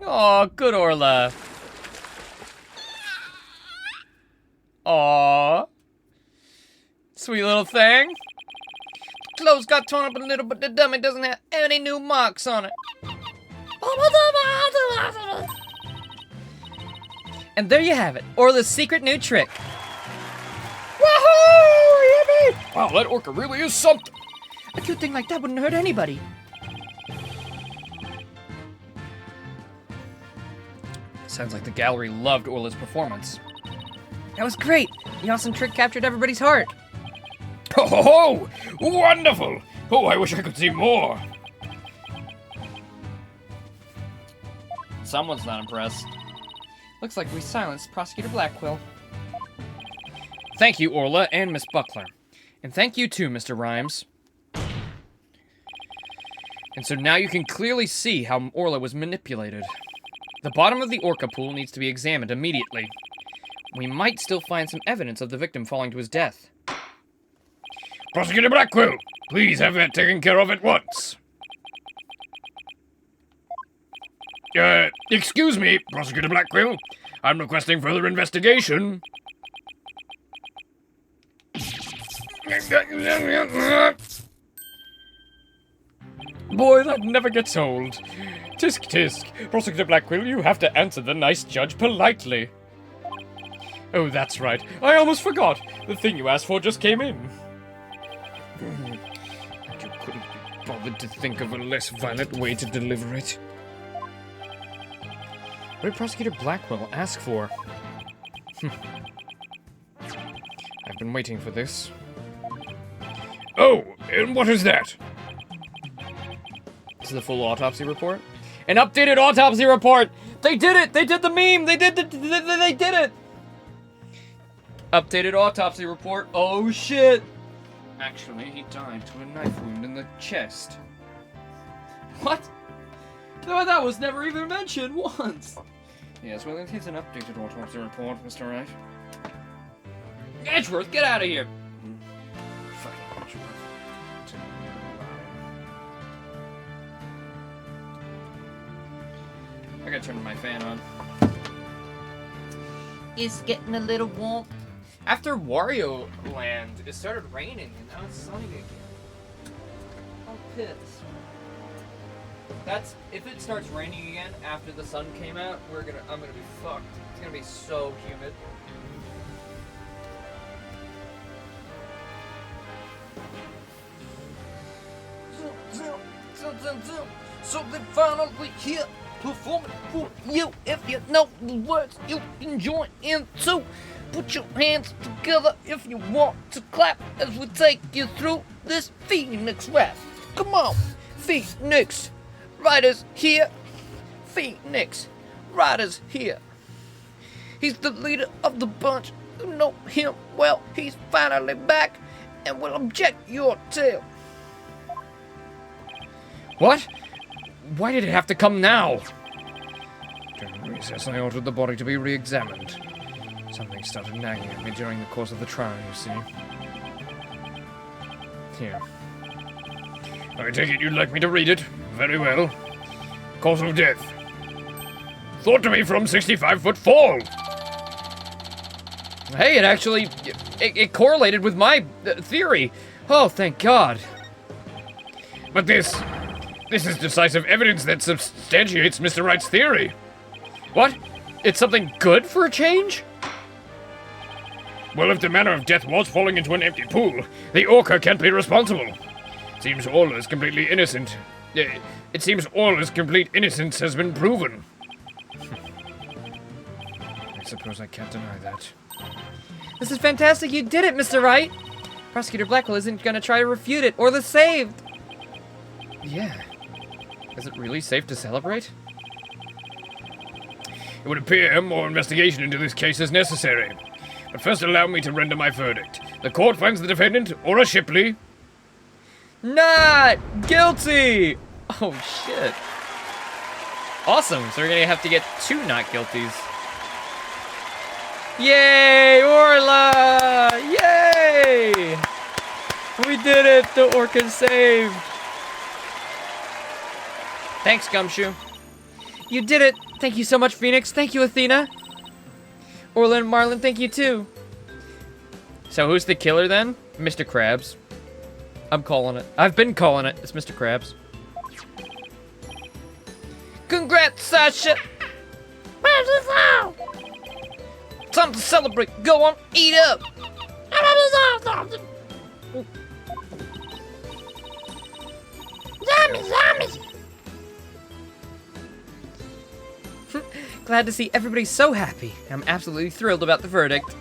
Aw, good Orla. Aw. Sweet little thing. Clothes got torn up a little, but the dummy doesn't have any new marks on it. And there you have it, Orla's secret new trick. Woohoo! Yippee! Wow, that orca really is something. A cute thing like that wouldn't hurt anybody. Sounds like the gallery loved Orla's performance. That was great. The awesome trick captured everybody's heart. Oh, wonderful. Oh, I wish I could see more. Someone's not impressed. Looks like we silenced Prosecutor Blackquill. Thank you, Orla and Miss Buckler. And thank you too, Mr. Rhymes. And so now you can clearly see how Orla was manipulated. The bottom of the orca pool needs to be examined immediately. We might still find some evidence of the victim falling to his death. Prosecutor Blackquill, please have that taken care of at once. Excuse me, Prosecutor Blackquill. I'm requesting further investigation. Boy, that never gets old. Tisk tisk. Prosecutor Blackquill, you have to answer the nice judge politely. Oh, that's right. I almost forgot. The thing you asked for just came in. And you couldn't be bothered to think of a less violent way to deliver it. What did Prosecutor Blackquill ask for? I've been waiting for this. Oh, and what is that? This is the full autopsy report. An updated autopsy report! They did it! They did the meme! They did it! Updated autopsy report. Oh shit! Actually, he died to a knife wound in the chest. What? No, that was never even mentioned once. Yes, well, it is an updated autopsy report, Mr. Wright. Edgeworth, get out of here! Fucking Edgeworth. I gotta turn my fan on. It's getting a little warm. After Wario Land, it started raining and now it's sunny again. I'm pissed. That's if it starts raining again after the sun came out, I'm gonna be fucked. It's gonna be so humid. So they finally here performing for you. If you know the words, you can join in too. Put your hands together if you want to clap as we take you through this Phoenix rap. Come on, Phoenix, riders here. Phoenix, riders here. He's the leader of the bunch. You know him well. He's finally back and will object your tail. What? Why did it have to come now? During recess, I ordered the body to be re-examined. Something started nagging at me during the course of the trial, you see. Here. I take it you'd like me to read it? Very well. Cause of death. Thought to be from 65-foot fall. Hey, it actually it correlated with my theory. Oh, thank God. But this is decisive evidence that substantiates Mr. Wright's theory. What? It's something good for a change? Well, if the manner of death was falling into an empty pool, the orca can't be responsible. Seems Orla's completely innocent. It seems Orla's complete innocence has been proven. I suppose I can't deny that. This is fantastic. You did it, Mr. Wright. Prosecutor Blackwell isn't going to try to refute it. Orla's saved. Yeah. Is it really safe to celebrate? It would appear more investigation into this case is necessary. But first allow me to render my verdict. The court finds the defendant, Orla Shipley, Not guilty. Oh, shit. Awesome. So we're going to have to get 2 not guilties. Yay, Orla! Yay! We did it! The ORCAS saved! Thanks, Gumshoe. You did it! Thank you so much, Phoenix. Thank you, Athena. Orla and Marlin, thank you too. So who's the killer then? Mr. Krabs. I'm calling it. I've been calling it. It's Mr. Krabs. Congrats, Sasha! Time to celebrate. Go on, eat up. Glad to see everybody so happy. I'm absolutely thrilled about the verdict.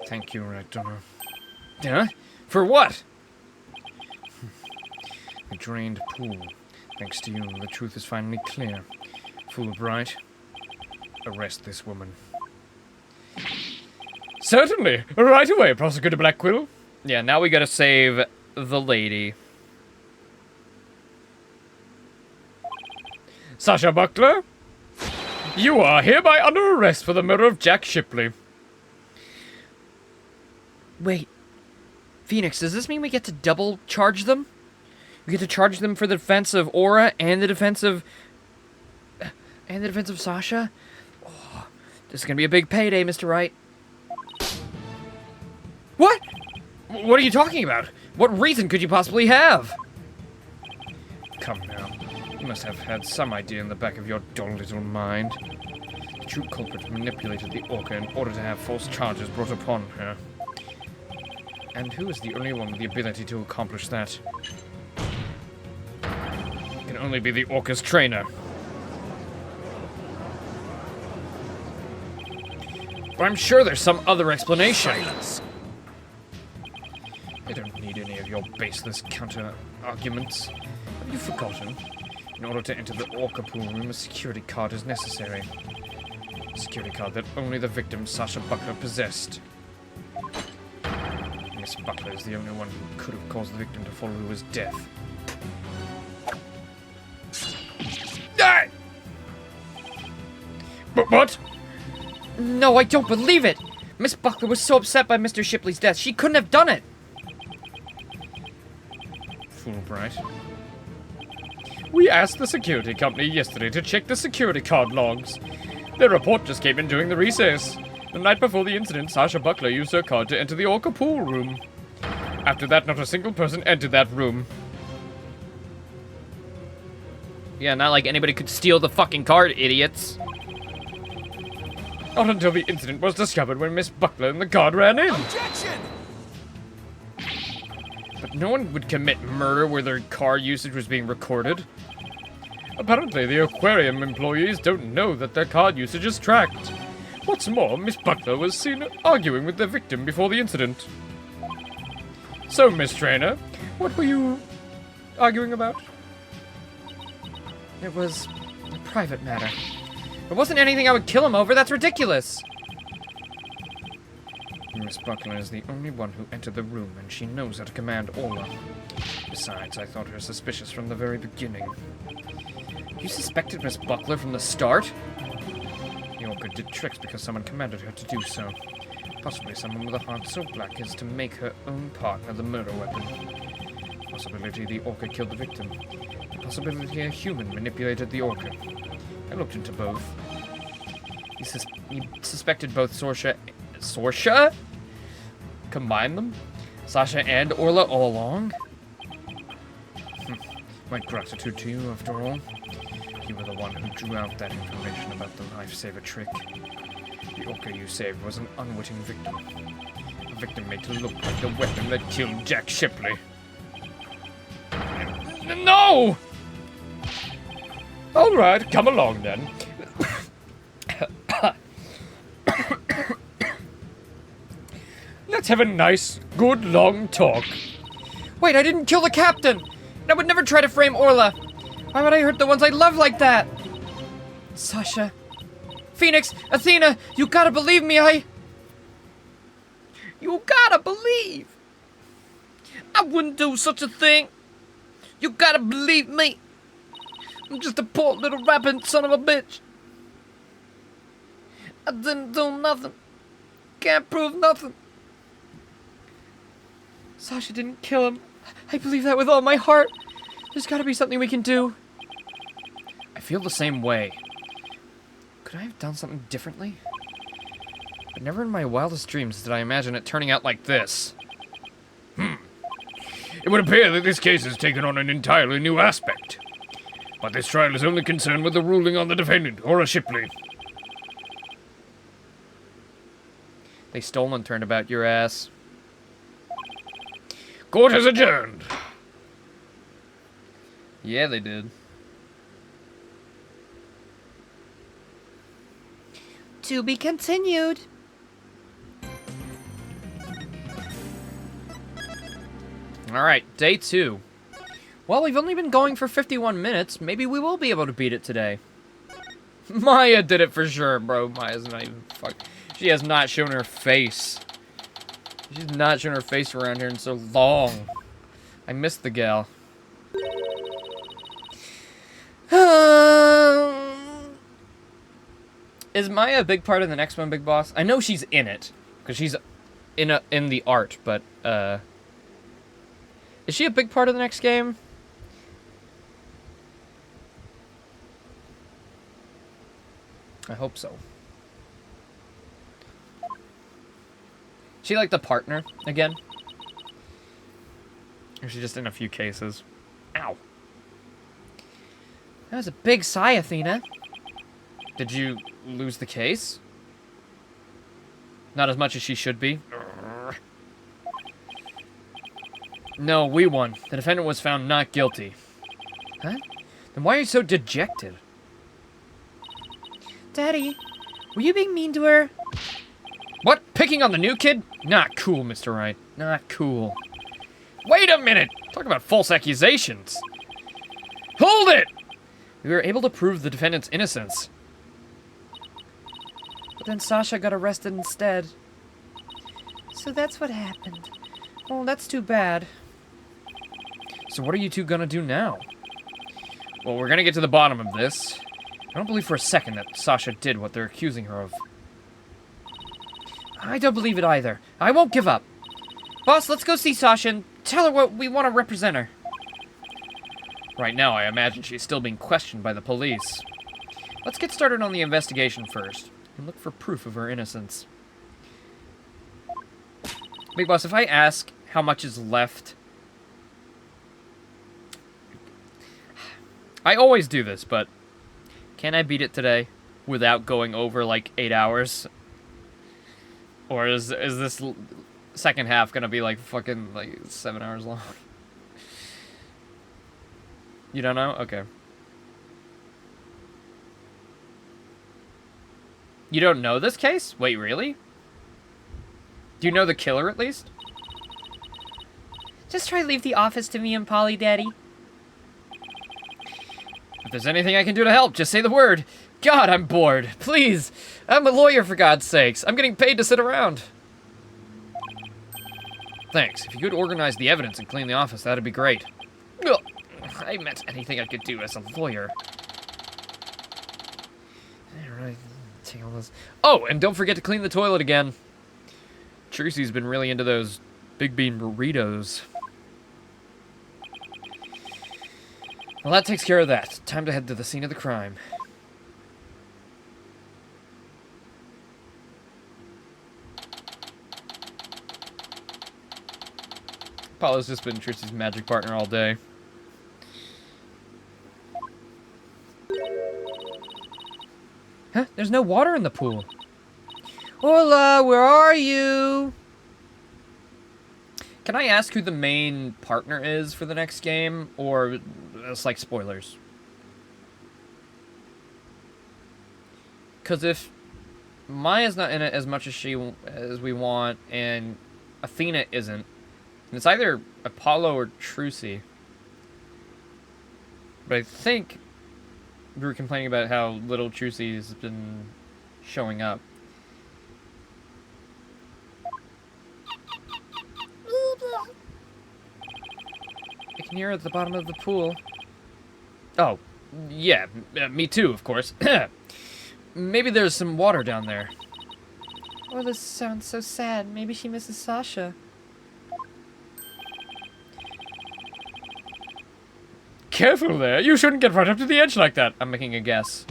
Thank you, Rector. Huh? For what? The drained pool. Thanks to you, the truth is finally clear. Fulbright, arrest this woman. Certainly! Right away, Prosecutor Blackwell. Yeah, now we gotta save the lady. Sasha Buckler, you are hereby under arrest for the murder of Jack Shipley. Wait. Phoenix, does this mean we get to double charge them? We get to charge them for the defense of Aura and the defense of... Sasha? Oh, this is gonna be a big payday, Mr. Wright. What? What are you talking about? What reason could you possibly have? Come now. You must have had some idea in the back of your dull little mind. The true culprit manipulated the Orca in order to have false charges brought upon her. And who is the only one with the ability to accomplish that? It can only be the Orca's trainer. But I'm sure there's some other explanation. Silence. I don't need any of your baseless counter-arguments. Have you forgotten? In order to enter the Orca pool room, a security card is necessary. A security card that only the victim, Sasha Buckler, possessed. Miss Buckler is the only one who could have caused the victim to fall to his death. Ah! But what? No, I don't believe it! Miss Buckler was so upset by Mr. Shipley's death, she couldn't have done it! Fulbright. We asked the security company yesterday to check the security card logs. Their report just came in during the recess. The night before the incident, Sasha Buckler used her card to enter the Orca pool room. After that, not a single person entered that room. Yeah, not like anybody could steal the fucking card, idiots. Not until the incident was discovered when Miss Buckler and the guard ran in. Objection! But no one would commit murder where their card usage was being recorded. Apparently, the aquarium employees don't know that their card usage is tracked. What's more, Miss Buckler was seen arguing with the victim before the incident. So, Miss Trainer, what were you arguing about? It was a private matter. It wasn't anything I would kill him over, that's ridiculous! Miss Buckler is the only one who entered the room, and she knows how to command Orla. Besides, I thought her suspicious from the very beginning. You suspected Miss Buckler from the start? The Orca did tricks because someone commanded her to do so. Possibly someone with a heart so black as to make her own partner the murder weapon. Possibility the Orca killed the victim. Possibility a human manipulated the Orca. I looked into both. You suspected both Sorsha? Combine them? Sasha and Orla all along? My gratitude to you, after all. You were the one who drew out that information about the lifesaver trick. The Orca you saved was an unwitting victim. A victim made to look like the weapon that killed Jack Shipley. No! Alright, come along then. Let's have a nice, good, long talk. Wait, I didn't kill the captain! I would never try to frame Orla. Why would I hurt the ones I love like that? Sasha. Phoenix, Athena, you gotta believe me, You gotta believe! I wouldn't do such a thing. You gotta believe me. I'm just a poor little rapping son of a bitch. I didn't do nothing. Can't prove nothing. Sasha didn't kill him. I believe that with all my heart. There's gotta be something we can do. I feel the same way. Could I have done something differently? But never in my wildest dreams did I imagine it turning out like this. It would appear that this case has taken on an entirely new aspect. But this trial is only concerned with the ruling on the defendant, Ora Shipley. They stole and turned about your ass. Court has adjourned. Yeah, they did. To be continued. Alright, day 2. Well, we've only been going for 51 minutes. Maybe we will be able to beat it today. Maya did it for sure, bro. Maya's not even She has not shown her face. She's not shown her face around here in so long. I missed the gal. Is Maya a big part of the next one, Big Boss? I know she's in it, because she's in the art, but, is she a big part of the next game? I hope so. She like the partner again? Or is she just in a few cases? Ow. That was a big sigh, Athena. Did you lose the case? Not as much as she should be. No, we won. The defendant was found not guilty. Huh? Then why are you so dejected? Daddy, were you being mean to her? What? Picking on the new kid? Not cool, Mr. Wright. Not cool. Wait a minute! Talk about false accusations. Hold it! We were able to prove the defendant's innocence. But then Sasha got arrested instead. So that's what happened. Oh, that's too bad. So what are you two gonna do now? Well, we're gonna get to the bottom of this. I don't believe for a second that Sasha did what they're accusing her of. I don't believe it either. I won't give up. Boss, let's go see Sasha and tell her what we want to represent her. Right now, I imagine she's still being questioned by the police. Let's get started on the investigation first, and look for proof of her innocence. Big Boss, if I ask how much is left... I always do this, but... Can I beat it today without going over, like, 8 hours? Or is this second half gonna be, like, fucking, like, 7 hours long? You don't know? Okay. You don't know this case? Wait, really? Do you know the killer, at least? Just try to leave the office to me and Polly, Daddy. If there's anything I can do to help, just say the word. God, I'm bored. Please. I'm a lawyer, for God's sakes. I'm getting paid to sit around. Thanks. If you could organize the evidence and clean the office, that'd be great. Ugh. I meant anything I could do as a lawyer. Alright, take all this. Oh, and don't forget to clean the toilet again. Tracy's been really into those big bean burritos. Well, that takes care of that. Time to head to the scene of the crime. Apollo's just been Tracy's magic partner all day. Huh? There's no water in the pool. Hola, where are you? Can I ask who the main partner is for the next game, or it's like spoilers? Because if Maya's not in it as much as we want, and Athena isn't, it's either Apollo or Trucy. But I think we were complaining about how little Trucy's been showing up. I can hear her at the bottom of the pool. Oh, yeah, me too, of course. Maybe there's some water down there. Oh, this sounds so sad. Maybe she misses Sasha. Careful there. You shouldn't get right up to the edge like that. I'm making a guess.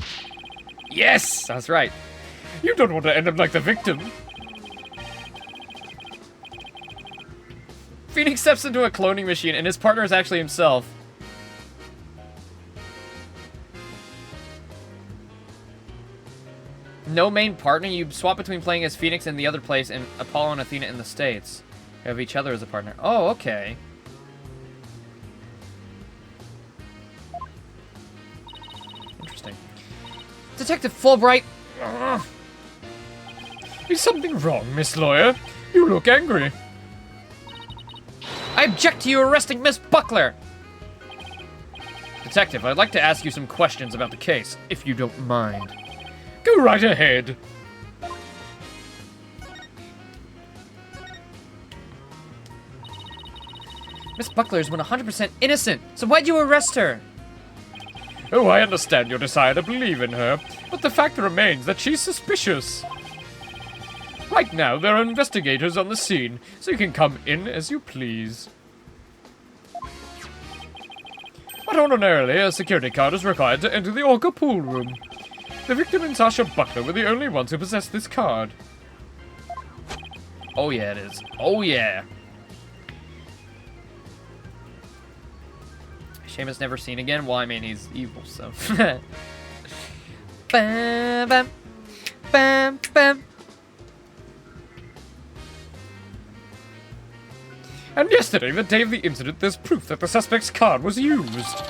Yes! That's right. You don't want to end up like the victim. Phoenix steps into a cloning machine, and his partner is actually himself. No main partner? You swap between playing as Phoenix in the other place and Apollo and Athena in the States. You have each other as a partner. Oh, okay. Interesting. Detective Fulbright! Ugh. Is something wrong, Miss Lawyer? You look angry. I object to you arresting Miss Buckler! Detective, I'd like to ask you some questions about the case, if you don't mind. Go right ahead. Miss Buckler is 100% innocent, so why'd you arrest her? Oh, I understand your desire to believe in her, but the fact remains that she's suspicious. Right now, there are investigators on the scene, so you can come in as you please. But ordinarily, a security card is required to enter the Orca pool room. The victim and Sasha Buckler were the only ones who possessed this card. Oh yeah, it is. Oh yeah. Seamus never seen again? Well, I mean, he's evil, so. Bam, bam, bam, bam. And yesterday, the day of the incident, there's proof that the suspect's card was used.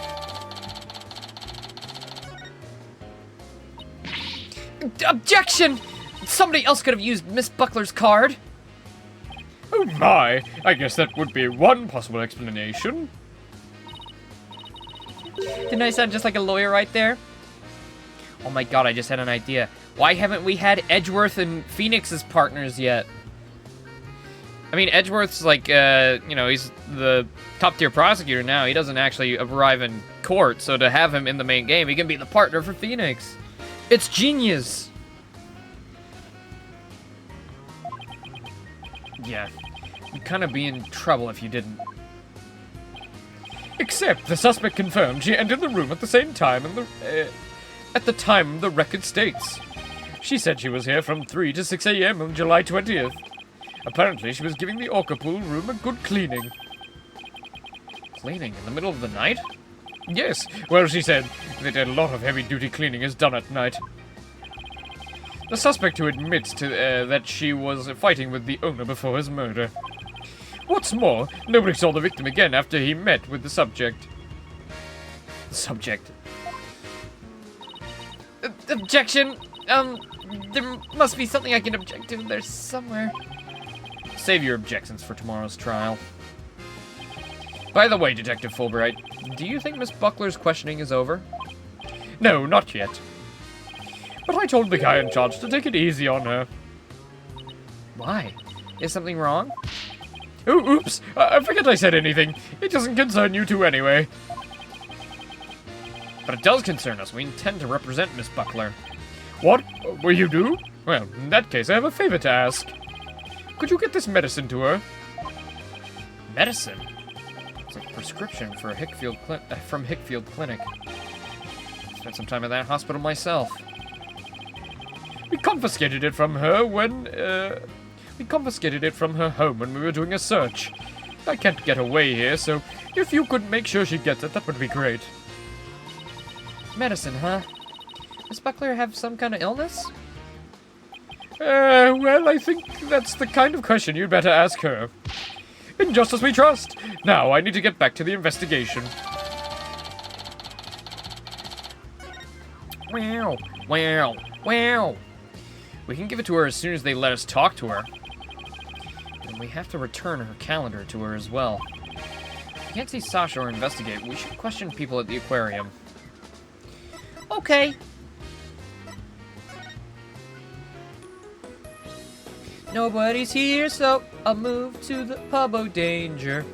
Objection! Somebody else could have used Miss Buckler's card. Oh my, I guess that would be one possible explanation. Didn't I sound just like a lawyer right there? Oh my god, I just had an idea. Why haven't we had Edgeworth and Phoenix as partners yet? I mean, Edgeworth's like, you know, he's the top-tier prosecutor now. He doesn't actually arrive in court, so to have him in the main game, he can be the partner for Phoenix. It's genius! Yeah, you'd kind of be in trouble if you didn't. Except the suspect confirmed she entered the room at the same time at the time the record states. She said she was here from 3 to 6 a.m. on July 20th. Apparently, she was giving the Orca pool room a good cleaning. Cleaning in the middle of the night? Yes, well, she said that a lot of heavy-duty cleaning is done at night. The suspect who admits to that she was fighting with the owner before his murder. What's more, nobody saw the victim again after he met with the subject. Subject. Objection! There must be something I can object to there somewhere. Save your objections for tomorrow's trial. By the way, Detective Fulbright, do you think Miss Buckler's questioning is over? No, not yet. But I told the guy in charge to take it easy on her. Why? Is something wrong? Oh, oops, I forget I said anything. It doesn't concern you two anyway. But it does concern us. We intend to represent Miss Buckler. What? Will you do? Well, in that case, I have a favor to ask. Could you get this medicine to her? Medicine? It's like a prescription for from Hickfield Clinic. Spent some time at that hospital myself. We confiscated it from her when, we confiscated it from her home when we were doing a search. I can't get away here, so if you could make sure she gets it, that would be great. Medicine, huh? Miss Buckler have some kind of illness? Well, I think that's the kind of question you'd better ask her. In justice we trust. Now I need to get back to the investigation. Wow, wow, wow. We can give it to her as soon as they let us talk to her. And we have to return her calendar to her as well. If we can't see Sasha or investigate, we should question people at the aquarium. Okay. Nobody's here, so I'll move to the pub of danger.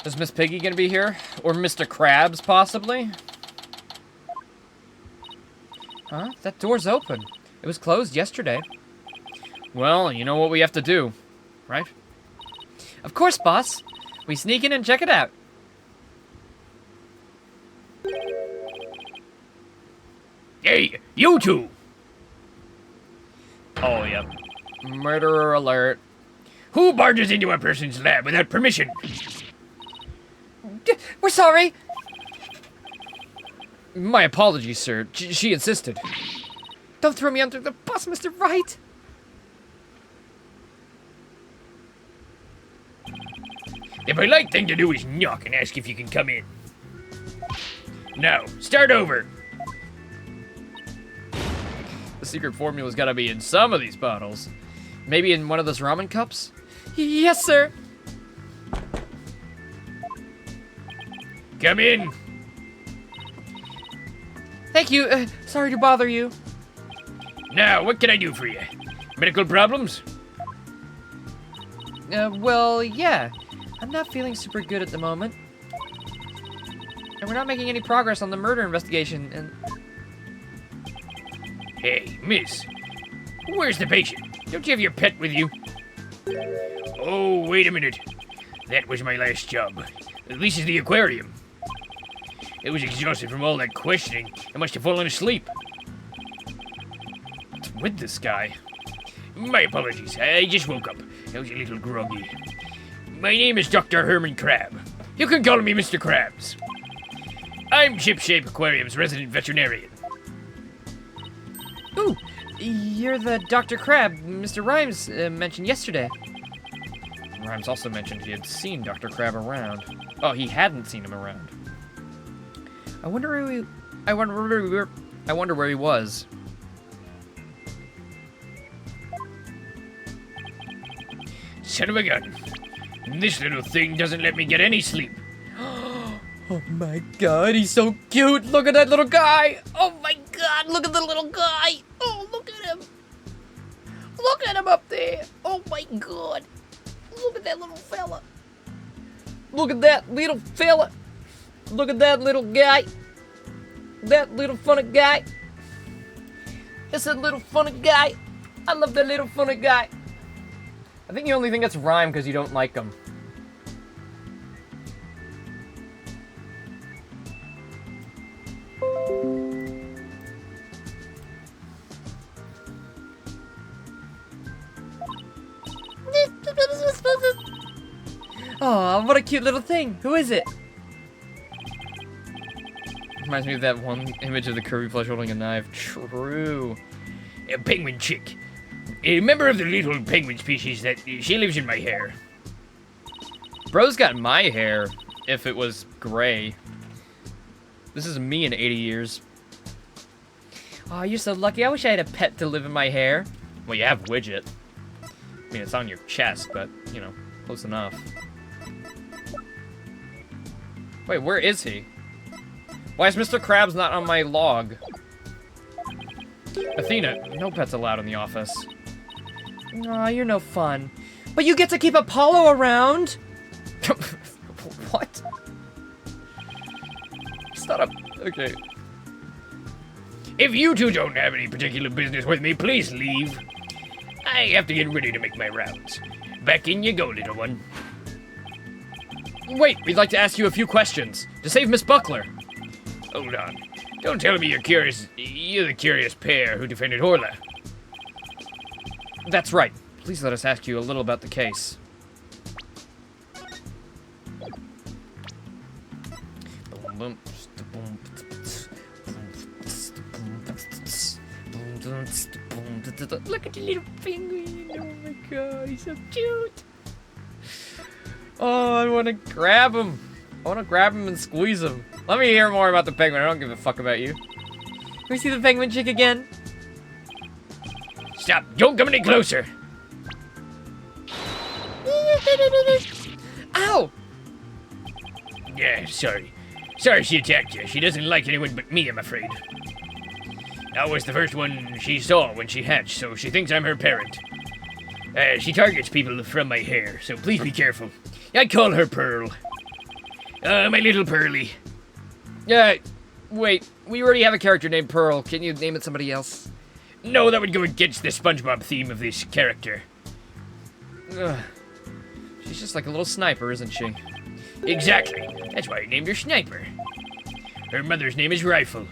Is Miss Piggy gonna be here? Or Mr. Krabs, possibly? Huh? That door's open. It was closed yesterday. Well, you know what we have to do, right? Of course, boss. We sneak in and check it out. Hey, you two! Oh, yep. Murderer alert. Who barges into a person's lab without permission? We're sorry. My apologies, sir. She insisted. Don't throw me under the bus, Mr. Wright. The polite thing to do is knock and ask if you can come in. Now, start over. The secret formula's gotta be in some of these bottles. Maybe in one of those ramen cups? Yes, sir. Come in. Thank you. Sorry to bother you. Now, what can I do for you? Medical problems? Well, yeah. I'm not feeling super good at the moment. And we're not making any progress on the murder investigation, and... Hey, miss. Where's the patient? Don't you have your pet with you? Oh, wait a minute. That was my last job. This is the aquarium. I was exhausted from all that questioning. I must have fallen asleep. What's with this guy? My apologies. I just woke up. I was a little groggy. My name is Dr. Herman Crab. You can call me Mr. Krabs. I'm Shipshape Aquarium's resident veterinarian. Ooh, you're the Dr. Crab Mr. Rhymes mentioned yesterday. Rhymes also mentioned he had seen Dr. Crab around. Oh, he hadn't seen him around. I wonder where he was. Son of a gun. This little thing doesn't let me get any sleep. Oh my god, he's so cute. Look at that little guy. Oh my god, look at the little guy. Oh, look at him. Look at him up there. Oh my god. Look at that little fella. Look at that little fella. Look at that little guy. That little funny guy. It's a little funny guy. I love that little funny guy. I think you only think that's rhyme because you don't like him. Oh, what a cute little thing. Who is it? Reminds me of that one image of the curvy flesh holding a knife. True. A penguin chick. A member of the little penguin species that she lives in my hair. Bro's got my hair, if it was gray. This is me in 80 years. Oh, you're so lucky. I wish I had a pet to live in my hair. Well, you have Widget. I mean, it's on your chest, but, you know, close enough. Wait, where is he? Why is Mr. Krabs not on my log? Athena, no pets allowed in the office. Aw, you're no fun. But you get to keep Apollo around. What? Stop up. Okay. If you two don't have any particular business with me, please leave. I have to get ready to make my rounds. Back in you go, little one. Wait, we'd like to ask you a few questions to save Miss Buckler. Hold on. Don't tell me you're curious. You're the curious pair who defended Horla. That's right. Please let us ask you a little about the case. Look at the little penguin. Oh my god, he's so cute. Oh, I want to grab him. I want to grab him and squeeze him. Let me hear more about the penguin. I don't give a fuck about you. Can we see the penguin chick again? Stop! Don't come any closer! Ow! Yeah, sorry. Sorry she attacked you. She doesn't like anyone but me, I'm afraid. I was the first one she saw when she hatched, so she thinks I'm her parent. She targets people from my hair, so please be careful. I call her Pearl. My little Pearly. Yeah, wait. We already have a character named Pearl. Can you name it somebody else? No, that would go against the SpongeBob theme of this character. Ugh. She's just like a little sniper, isn't she? Exactly. That's why I named her Sniper. Her mother's name is Rifle.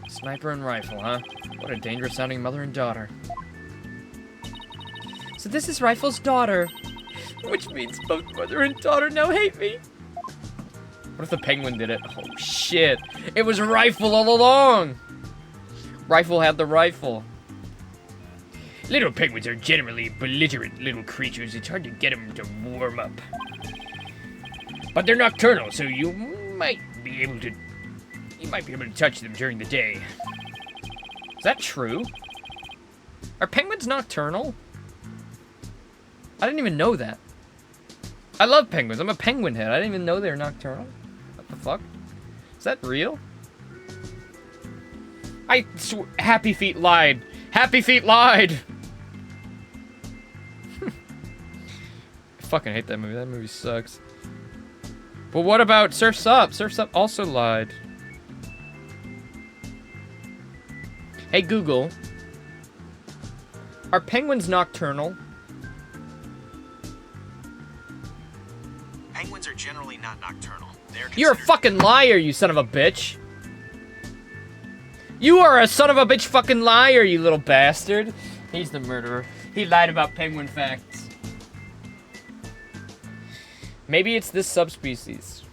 Sniper and rifle, huh? What a dangerous sounding mother and daughter. So this is Rifle's daughter. Which means both mother and daughter now hate me. What if the penguin did it? Oh shit. It was Rifle all along. Rifle had the rifle. Little penguins are generally belligerent little creatures. It's hard to get them to warm up. But they're nocturnal, so you might be able to touch them during the day. Is that true? Are penguins nocturnal? I didn't even know that. I love penguins. I'm a penguin head. I didn't even know they were nocturnal. What the fuck? Is that real? Happy Feet lied. Happy Feet lied! I fucking hate that movie. That movie sucks. But what about Surf's Up? Surf's Up also lied. Hey Google, are penguins nocturnal? Penguins are generally not nocturnal. You're a fucking liar, you son of a bitch. You are a son of a bitch fucking liar, you little bastard. He's the murderer. He lied about penguin facts. Maybe it's this subspecies.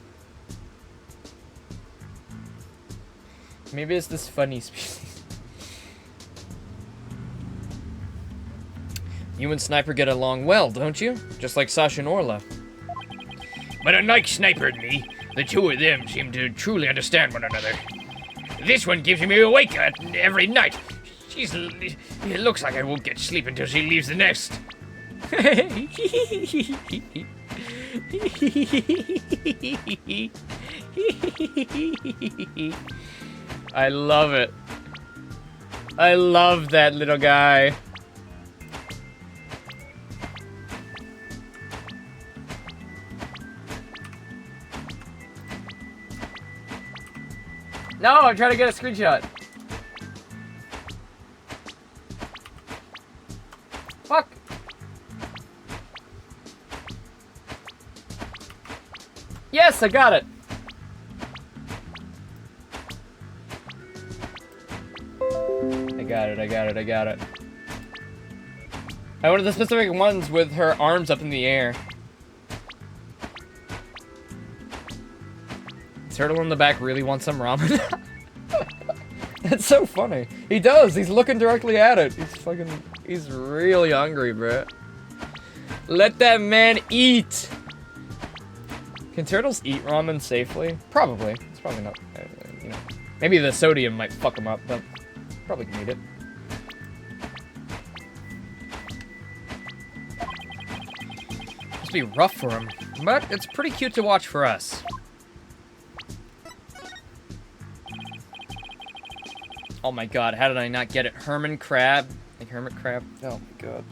Maybe it's this funny species. You and Sniper get along well, don't you? Just like Sasha and Orla. But unlike Sniper and me, the two of them seem to truly understand one another. This one gives me awake every night. It looks like I won't get sleep until she leaves the nest. I love it. I love that little guy. No, I'm trying to get a screenshot. Fuck. Yes, I got it. I got it. I wanted the specific ones with her arms up in the air. Turtle in the back really wants some ramen. That's so funny. He does. He's looking directly at it. He's really hungry, bro. Let that man eat. Can turtles eat ramen safely? Probably. It's probably not, you know. Maybe the sodium might fuck them up, but probably can eat it. Must be rough for him, but it's pretty cute to watch for us. Oh my god, how did I not get it? Hermit crab? Like hermit crab? Oh my god.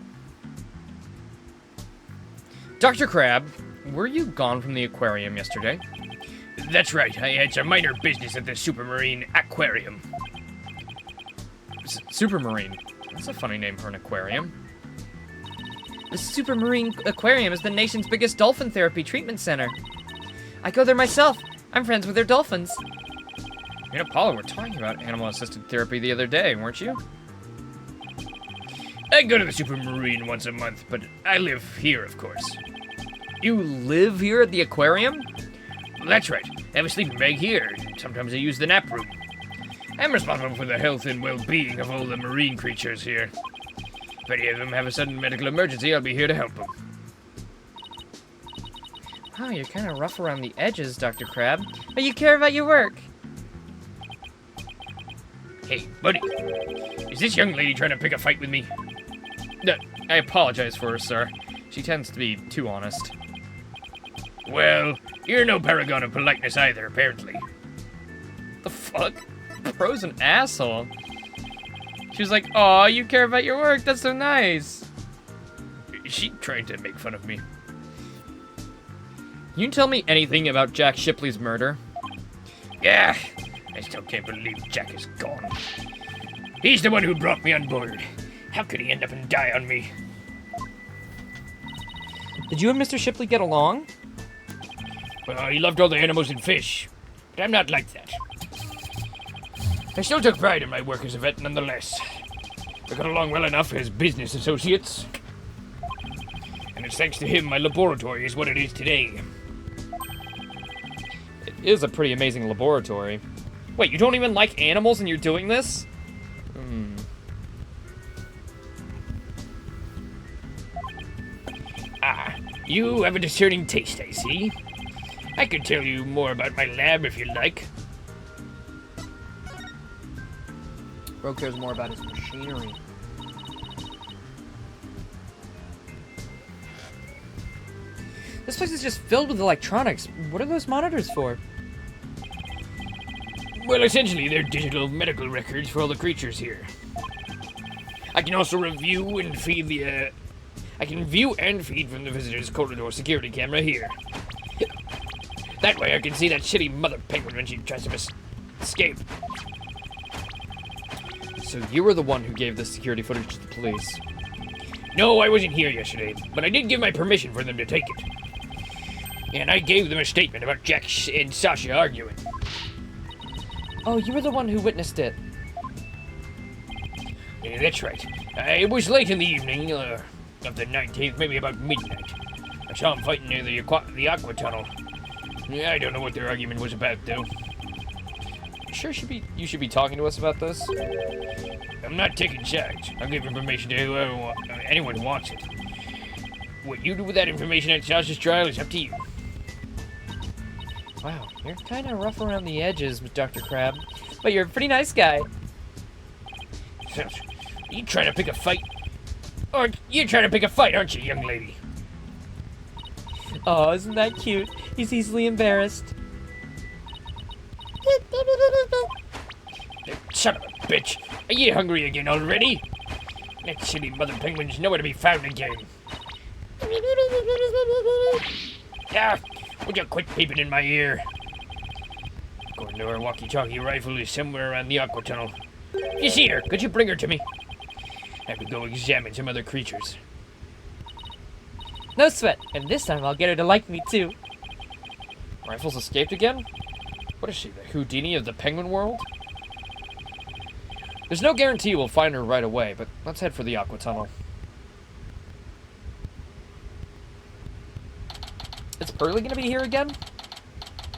Dr. Crab, were you gone from the aquarium yesterday? That's right, I had some minor business at the Supermarine Aquarium. Supermarine? That's a funny name for an aquarium. The Supermarine Aquarium is the nation's biggest dolphin therapy treatment center. I go there myself. I'm friends with their dolphins. Me and Apollo were talking about animal-assisted therapy the other day, weren't you? I go to the Supermarine once a month, but I live here, of course. You live here at the aquarium? That's right. I have a sleeping bag here. Sometimes I use the nap room. I'm responsible for the health and well-being of all the marine creatures here. If any of them have a sudden medical emergency, I'll be here to help them. Wow, you're kind of rough around the edges, Dr. Crab. But you care about your work. Hey, buddy. Is this young lady trying to pick a fight with me? No, I apologize for her, sir. She tends to be too honest. Well, you're no paragon of politeness either, apparently. The fuck? Bro's an asshole. She was like, "Aw, you care about your work. That's so nice." Is she trying to make fun of me? Can you tell me anything about Jack Shipley's murder? Yeah, I still can't believe Jack is gone. He's the one who brought me on board. How could he end up and die on me? Did you and Mr. Shipley get along? Well, he loved all the animals and fish, but I'm not like that. I still took pride in my work as a vet nonetheless. We got along well enough as business associates. And it's thanks to him my laboratory is what it is today. It is a pretty amazing laboratory. Wait, you don't even like animals and you're doing this? Ah, you have a discerning taste, I see. I could tell you more about my lab if you like. Bro cares more about his machinery. This place is just filled with electronics. What are those monitors for? Well, essentially, they're digital medical records for all the creatures here. I can also review and feed the, I can view and feed from the visitor's corridor security camera here. That way I can see that shitty mother penguin when she tries to escape. So you were the one who gave this security footage to the police? No, I wasn't here yesterday, but I did give my permission for them to take it. And I gave them a statement about Jack and Sasha arguing. Oh, you were the one who witnessed it. Yeah, that's right. It was late in the evening of the 19th, maybe about midnight. I saw them fighting near the aqua tunnel. Yeah, I don't know what their argument was about, though. Sure, you should be talking to us about this. I'm not taking sides. I'll give information to whoever, anyone who wants it. What you do with that information at Sasha's trial is up to you. Wow, you're kind of rough around the edges, Dr. Crab. But you're a pretty nice guy. Are you trying to pick a fight? Or you're trying to pick a fight, aren't you, young lady? Oh, isn't that cute? He's easily embarrassed. Son of a bitch. Are you hungry again already? That silly mother penguin's nowhere to be found again. Ah, would you quit peeping in my ear? According to her walkie-talkie rifle is somewhere around the aqua tunnel. You see her? Could you bring her to me? I could go examine some other creatures. No sweat, and this time I'll get her to like me too. Rifles escaped again? What is she, the Houdini of the penguin world? There's no guarantee we'll find her right away, but let's head for the aqua tunnel. Is Pearly gonna be here again?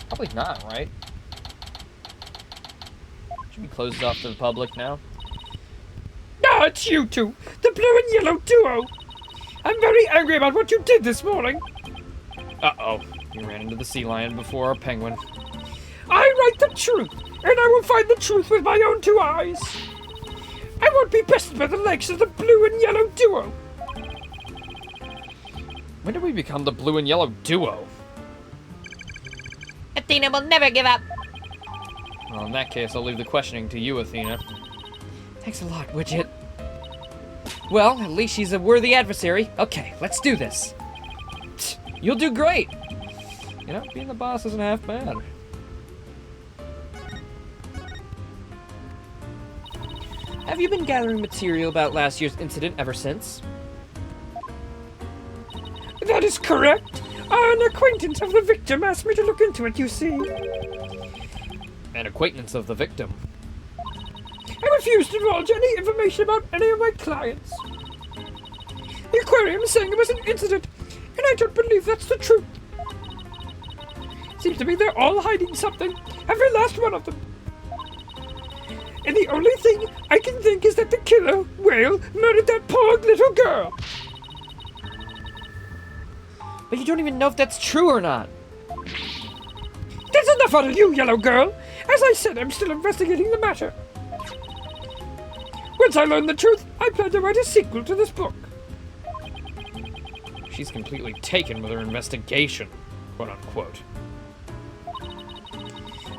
Probably not, right? Should be closed off to the public now. Ah, it's you two, the blue and yellow duo. I'm very angry about what you did this morning. Uh-oh. You ran into the sea lion before our penguin. I write the truth, and I will find the truth with my own two eyes. I won't be bested by the legs of the blue and yellow duo. When did we become the blue and yellow duo? Athena will never give up. Well, in that case, I'll leave the questioning to you, Athena. Thanks a lot, Widget. Well, at least she's a worthy adversary. Okay, let's do this. You'll do great. You know, being the boss isn't half bad. Have you been gathering material about last year's incident ever since? That is correct. An acquaintance of the victim asked me to look into it, you see. An acquaintance of the victim. I refused to divulge any information about any of my clients. The aquarium is saying it was an incident, and I don't believe that's the truth. Seems to me they're all hiding something, every last one of them. And the only thing I can think is that the killer whale murdered that poor little girl. But you don't even know if that's true or not. That's enough out of you, yellow girl. As I said, I'm still investigating the matter. Once I learn the truth, I plan to write a sequel to this book. She's completely taken with her investigation, quote unquote.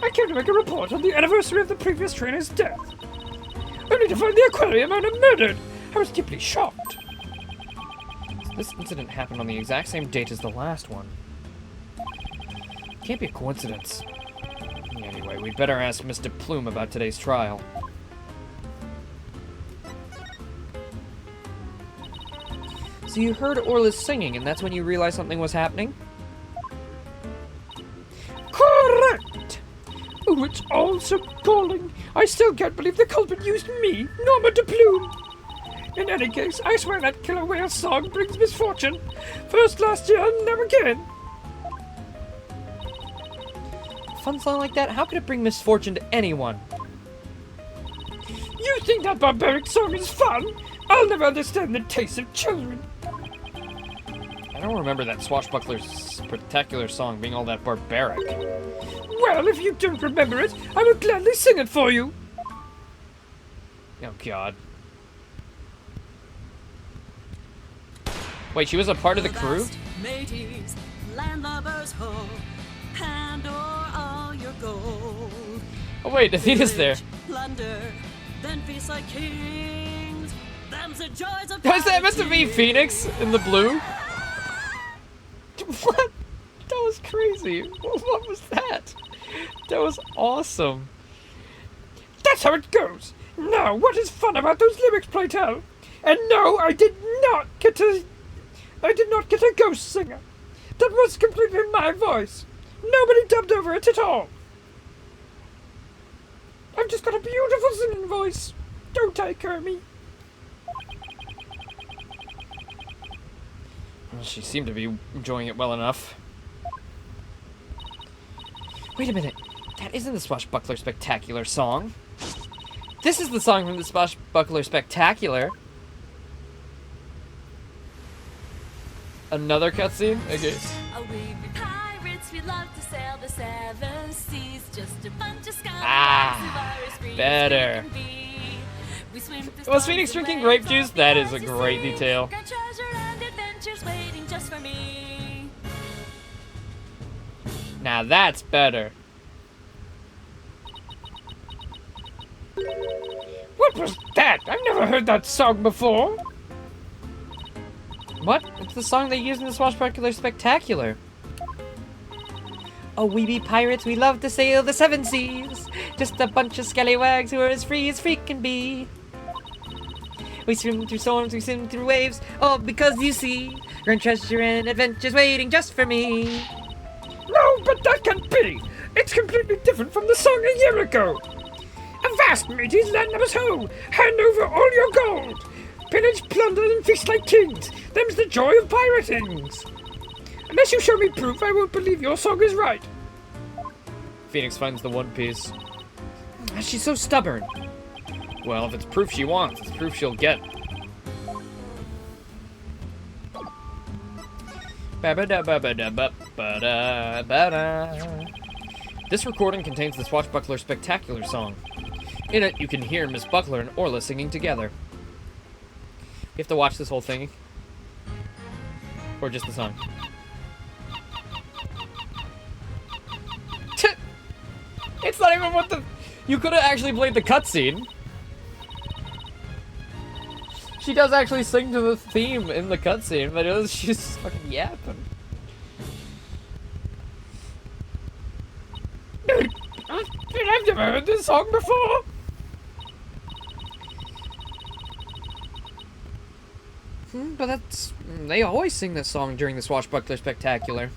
I came to make a report on the anniversary of the previous trainer's death. Only to find the aquarium owner murdered. I was deeply shocked. So this incident happened on the exact same date as the last one. Can't be a coincidence. Anyway, we'd better ask Mr. Plume about today's trial. So you heard Orla's singing, and that's when you realized something was happening? Correct! Oh, it's all so galling. I still can't believe the culprit used me, Norma de Plume. In any case, I swear that killer whale song brings misfortune. First last year, never again. A fun song like that? How could it bring misfortune to anyone? You think that barbaric song is fun? I'll never understand the taste of children. I don't remember that swashbuckler's spectacular song being all that barbaric. Well, if you don't remember it, I will gladly sing it for you. Oh, God. Wait, she was a part of the crew? Mateys, landlubbers, ho, hand o'er all your gold. Oh, wait, Athena's there. Plunder, then feast like kings. Them's the joys of Was that meant to be poverty. Phoenix in the blue? What? That was crazy. What was that? That was awesome. That's how it goes. Now, what is fun about those lyrics, pray tell? And no, I did not get a ghost singer. That was completely my voice. Nobody dubbed over it at all. I've just got a beautiful singing voice. Don't I, Kermie? Well, she seemed to be enjoying it well enough. Wait a minute. That isn't the Swashbuckler Spectacular song. This is the song from the Swashbuckler Spectacular. Another cutscene? Okay. Oh, we be pirates, we love to sail the seven seas. Just a bunch of scumbags Ah, who are as free as better. we can be. We swim through Was storms Phoenix and drinking waves, grape juice? all That is a because you great see, detail. got treasure and adventures waiting just for me. Now that's better. What was that? I've never heard that song before. What? It's the song they used in the Swashbuckler Spectacular. Oh, we be pirates, we love to sail the seven seas. Just a bunch of scallywags who are as free can be. We swim through storms, we swim through waves, all because you see, grand treasure and adventures waiting just for me. No, but that can't be. It's completely different from the song a year ago. Avast, mateys, landlubbers, ho! Hand over all your gold! Pillage, plunder, and feast like kings! Them's the joy of piratings! Unless you show me proof, I won't believe your song is right. Phoenix finds the One Piece. She's so stubborn. Well, if it's proof she wants, it's proof she'll get. This recording contains the Swashbuckler Spectacular song. In it, you can hear Miss Buckler and Orla singing together. You have to watch this whole thing? Or just the song? It's not even what the... You could have actually played the cutscene. She does actually sing to the theme in the cutscene, but she's just fucking yapping. I've never heard this song before. But that's... They always sing this song during the Swashbuckler Spectacular.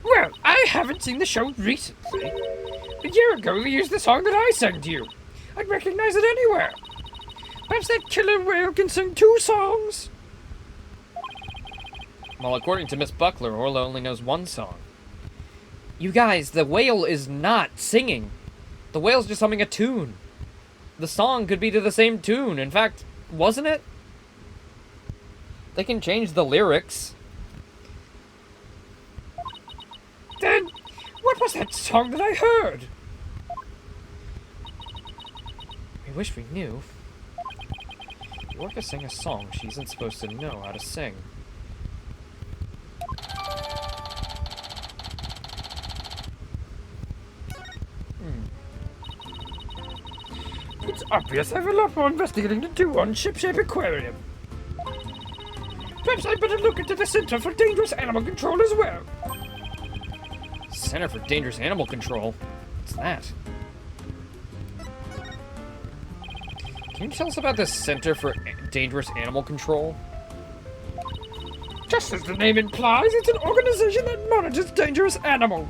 Well, I haven't seen the show recently. A year ago, they used the song that I sang to you. I'd recognize it anywhere. Perhaps that killer whale can sing 2 songs. Well, according to Miss Buckler, Orla only knows one song. You guys, the whale is not singing. The whale's just humming a tune. The song could be to the same tune. In fact, wasn't it? They can change the lyrics. Then, what was that song that I heard? I wish we knew. The orca sang a song she isn't supposed to know how to sing. It's obvious I have a lot more investigating to do on Shipshape Aquarium. Perhaps I better look into the Center for Dangerous Animal Control as well. Center for Dangerous Animal Control? What's that? Can you tell us about the Center for Dangerous Animal Control? Just as the name implies, it's an organization that monitors dangerous animals.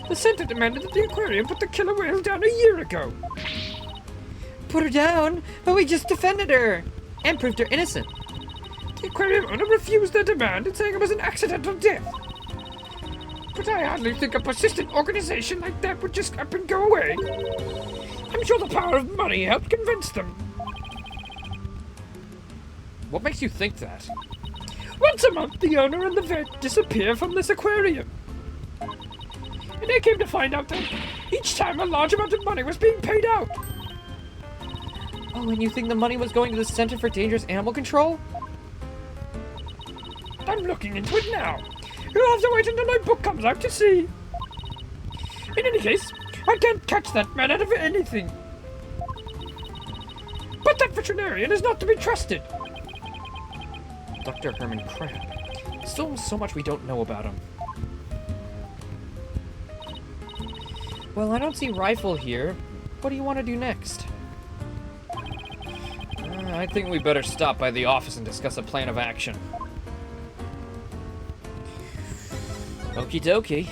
The center demanded that the aquarium put the killer whales down a year ago. Put her down, but we just defended her and proved her innocent. The aquarium owner refused their demand, saying it was an accidental death. But I hardly think a persistent organization like that would just up and go away. I'm sure the power of money helped convince them. What makes you think that? Once a month, the owner and the vet disappear from this aquarium. And I came to find out that each time a large amount of money was being paid out. Oh, and you think the money was going to the Center for Dangerous Animal Control? I'm looking into it now. You'll have to wait until my book comes out to see. In any case, I can't catch that man out of anything. But that veterinarian is not to be trusted. Dr. Herman Crab. Still so much we don't know about him. Well, I don't see Rifle here. What do you want to do next? I think we better stop by the office and discuss a plan of action. Okie dokie.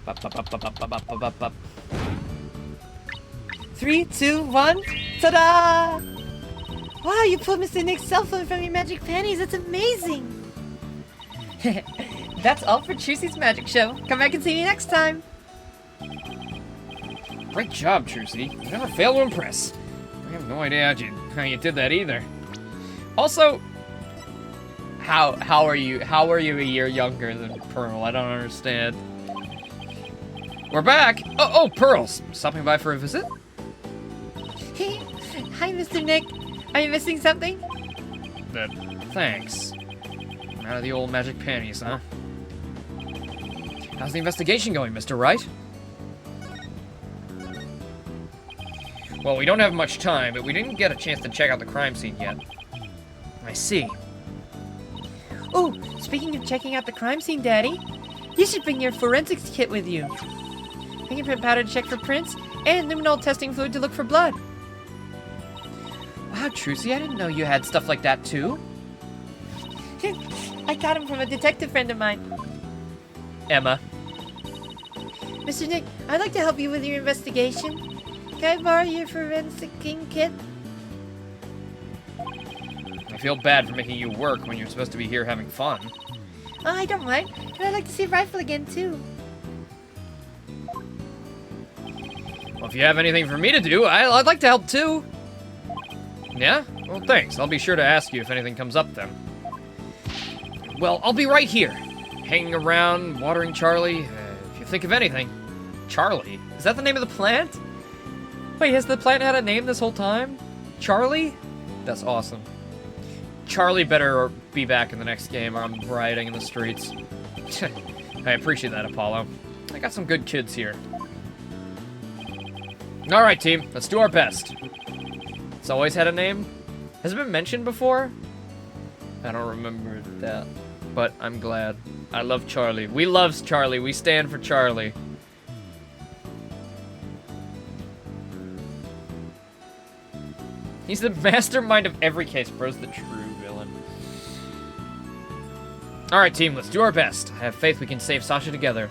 Bop. 3, 2, 1, ta-da! Wow, you pulled Mr. Nick's cell phone from your magic panties. That's amazing. That's all for Trucy's magic show. Come back and see me next time. Great job, Trucy. You never fail to impress. I have no idea how you did that either. Also, how are you a year younger than Pearl? I don't understand. We're back. Oh, Pearl's stopping by for a visit. Hey, hi, Mr. Nick. Are you missing something? Thanks. I'm out of the old magic panties, huh? How's the investigation going, Mr. Wright? Well, we don't have much time, but we didn't get a chance to check out the crime scene yet. I see. Oh, speaking of checking out the crime scene, Daddy, you should bring your forensics kit with you. Fingerprint powder to check for prints, and luminol testing fluid to look for blood. Wow, Trucy, I didn't know you had stuff like that too. I got him from a detective friend of mine. Emma. Mr. Nick, I'd like to help you with your investigation. Can I borrow your forensic kit? I feel bad for making you work when you're supposed to be here having fun. Oh, I don't mind. And I'd like to see Rifle again, too. Well, if you have anything for me to do, I'd like to help too. Yeah? Well, thanks. I'll be sure to ask you if anything comes up then. Well, I'll be right here. Hanging around, watering Charlie. If you think of anything. Charlie? Is that the name of the plant? Wait, has the plant had a name this whole time? Charlie? That's awesome. Charlie better be back in the next game or I'm rioting in the streets. I appreciate that, Apollo. I got some good kids here. Alright, team. Let's do our best. It's always had a name? Has it been mentioned before? I don't remember that. But I'm glad. I love Charlie. We love Charlie. We stand for Charlie. He's the mastermind of every case. Bro's the true villain. Alright, team. Let's do our best. I have faith we can save Sasha together.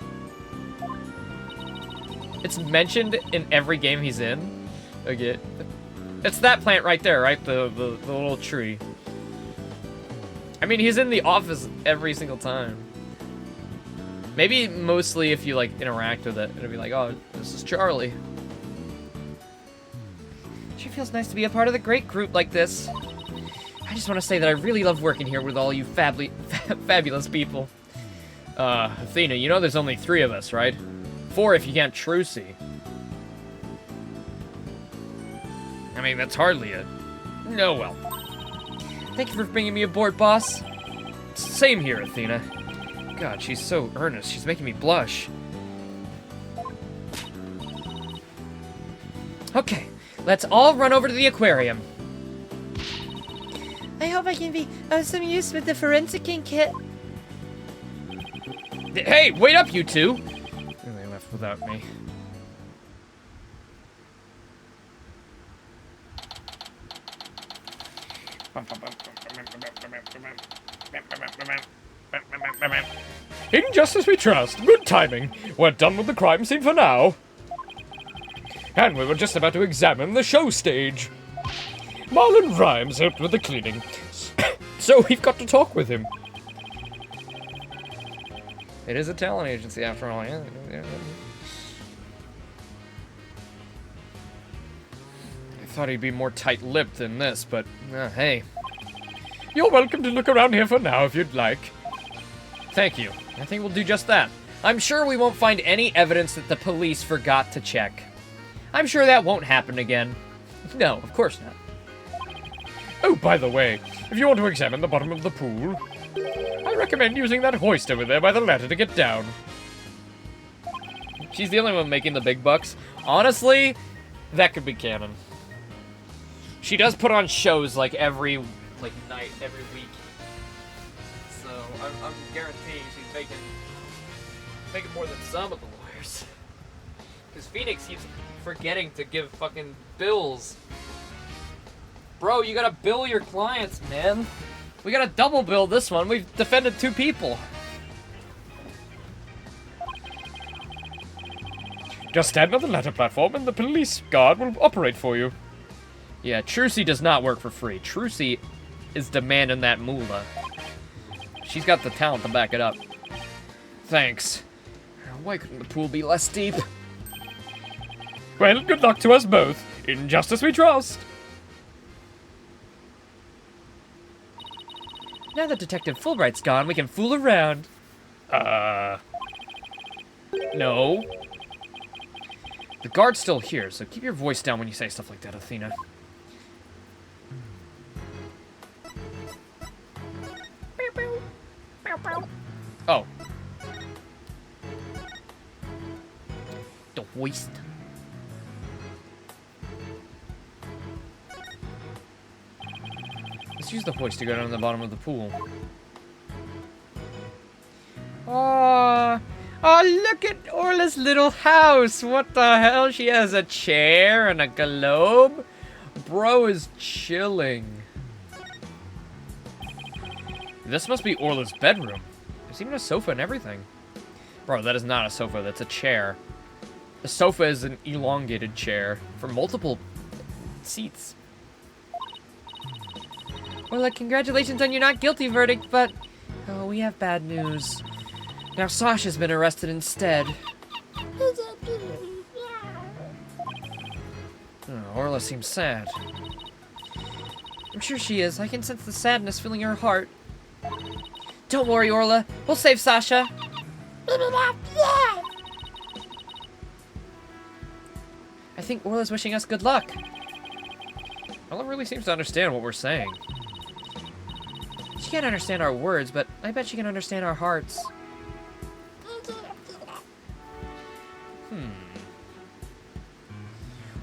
It's mentioned in every game he's in. Okay. It's that plant right there, right? The little tree. I mean, he's in the office every single time. Maybe mostly if you, like, interact with it. It'll be like, oh, this is Charlie. Sure feels nice to be a part of the great group like this. I just want to say that I really love working here with all you fabulous people. Athena, you know there's only 3 of us, right? 4 if you count Trucy. I mean, that's hardly it. No, well. Thank you for bringing me aboard, boss. Same here, Athena. God, she's so earnest. She's making me blush. Okay, let's all run over to the aquarium. I hope I can be of some use with the forensicing kit. Hey, wait up, you two! They left without me. In Justice We Trust. Good timing. We're done with the crime scene for now. And we were just about to examine the show stage. Marlon Rhymes helped with the cleaning. So we've got to talk with him. It is a talent agency after all, yeah. I thought he'd be more tight-lipped than this, but hey. You're welcome to look around here for now if you'd like. Thank you. I think we'll do just that. I'm sure we won't find any evidence that the police forgot to check. I'm sure that won't happen again. No, of course not. Oh, by the way, if you want to examine the bottom of the pool, I recommend using that hoist over there by the ladder to get down. She's the only one making the big bucks. Honestly, that could be canon. She does put on shows like every night, every week. So I'm guaranteeing she's making more than some of the lawyers. Because Phoenix keeps forgetting to give fucking bills. Bro, you gotta bill your clients, man. We gotta double bill this one. We've defended 2 people. Just stand on the ladder platform and the police guard will operate for you. Yeah, Trucy does not work for free. Trucy is demanding that moolah. She's got the talent to back it up. Thanks. Why couldn't the pool be less deep? Well, good luck to us both. In Justice We Trust. Now that Detective Fulbright's gone, we can fool around. No. The guard's still here, so keep your voice down when you say stuff like that, Athena. Oh. The hoist. Let's use the hoist to go down to the bottom of the pool. Oh, look at Orla's little house. What the hell? She has a chair and a globe. Bro is chilling. This must be Orla's bedroom. There's even a sofa and everything. Bro, that is not a sofa. That's a chair. A sofa is an elongated chair for multiple seats. Orla, congratulations on your not guilty verdict, but oh, we have bad news. Now Sasha's been arrested instead. Oh, Orla seems sad. I'm sure she is. I can sense the sadness filling her heart. Don't worry, Orla. We'll save Sasha. I think Orla's wishing us good luck. Orla really seems to understand what we're saying. She can't understand our words, but I bet she can understand our hearts.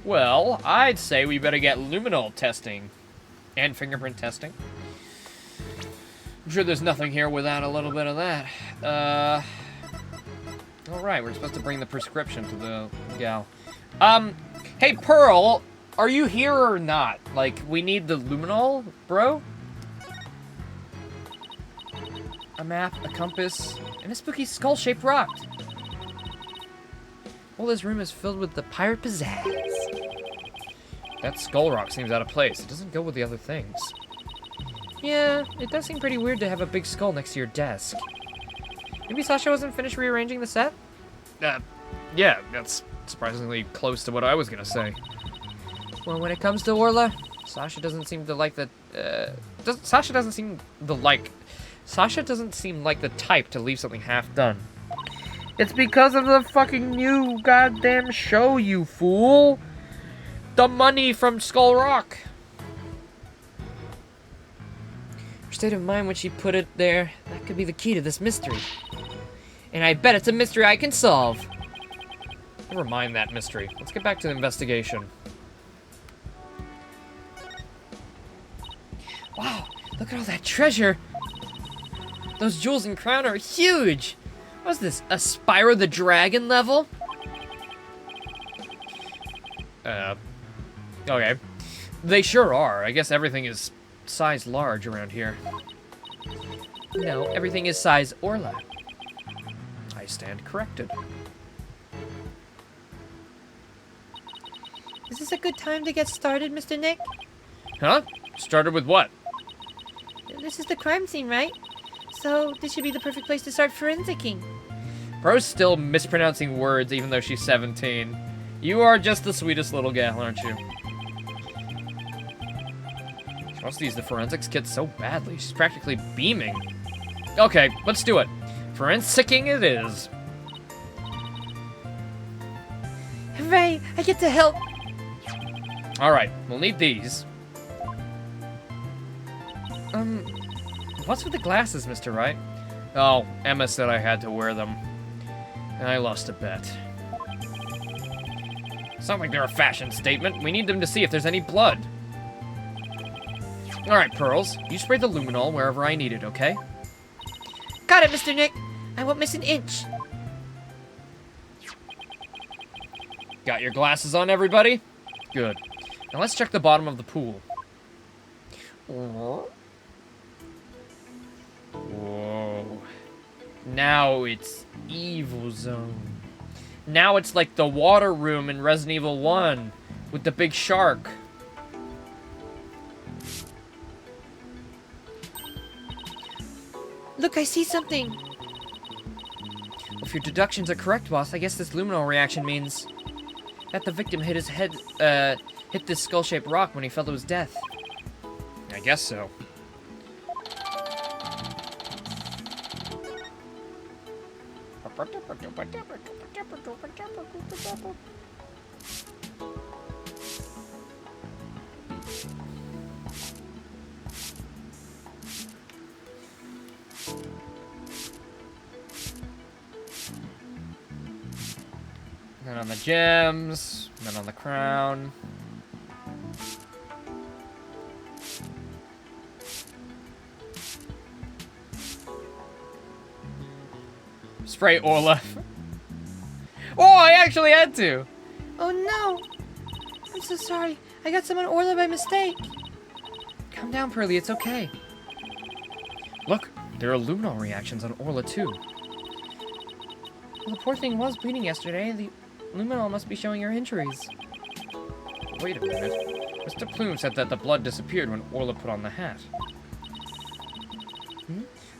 Well, I'd say we better get luminol testing. And fingerprint testing. I'm sure there's nothing here without a little bit of that. Alright, we're supposed to bring the prescription to the gal. Hey Pearl, are you here or not? Like, we need the luminol, bro? A map, a compass, and a spooky skull-shaped rock. Orla's room is filled with the pirate pizzazz. That skull rock seems out of place. It doesn't go with the other things. Yeah, it does seem pretty weird to have a big skull next to your desk. Maybe Sasha wasn't finished rearranging the set? Yeah, that's surprisingly close to what I was gonna say. Well, when it comes to Orla, Sasha doesn't seem to like the, Sasha doesn't seem like the type to leave something half done. It's because of the fucking new goddamn show, you fool! The money from Skull Rock! Her state of mind when she put it there, that could be the key to this mystery. And I bet it's a mystery I can solve. Never mind that mystery. Let's get back to the investigation. Wow, look at all that treasure! Those jewels and crown are huge! What's this, a Spyro the Dragon level? Okay. They sure are. I guess everything is size large around here. No, everything is size Orla. I stand corrected. Is this a good time to get started, Mr. Nick? Huh? Started with what? This is the crime scene, right? So, this should be the perfect place to start forensicking. Bro's still mispronouncing words even though she's 17. You are just the sweetest little gal, aren't you? She wants to use the forensics kit so badly. She's practically beaming. Okay, let's do it. Forensicking it is. Hooray! I get to help! Alright, we'll need these. What's with the glasses, Mr. Wright? Oh, Emma said I had to wear them. And I lost a bet. It's not like they're a fashion statement. We need them to see if there's any blood. Alright, Pearls. You spray the luminol wherever I need it, okay? Got it, Mr. Nick! I won't miss an inch! Got your glasses on, everybody? Good. Now let's check the bottom of the pool. Whoa. Now it's Evil Zone. Now it's like the water room in Resident Evil 1 with the big shark. Look, I see something! Well, if your deductions are correct, boss, I guess this luminol reaction means that the victim hit his head, hit this skull-shaped rock when he fell to his death. I guess so. Then on the gems, then on the crown. Spray Orla. Oh, I actually had to. Oh no! I'm so sorry. I got some on Orla by mistake. Calm down, Pearly, it's okay. Look, there are luminol reactions on Orla too. Well, the poor thing was bleeding yesterday. The luminol must be showing her injuries. Wait a minute. Mr. Plume said that the blood disappeared when Orla put on the hat.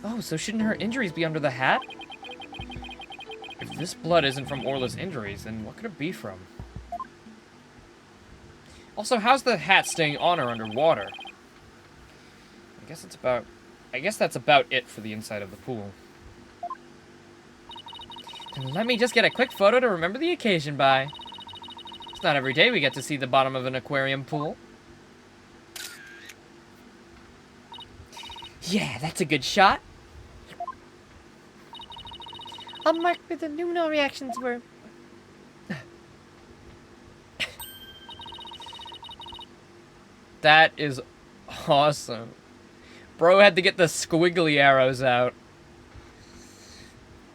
Oh, so shouldn't her injuries be under the hat? If this blood isn't from Orla's injuries, then what could it be from? Also, how's the hat staying on her underwater? I guess that's about it for the inside of the pool. Then let me just get a quick photo to remember the occasion by. It's not every day we get to see the bottom of an aquarium pool. Yeah, that's a good shot. I'll mark where the luminol reactions were. That is awesome. Bro had to get the squiggly arrows out.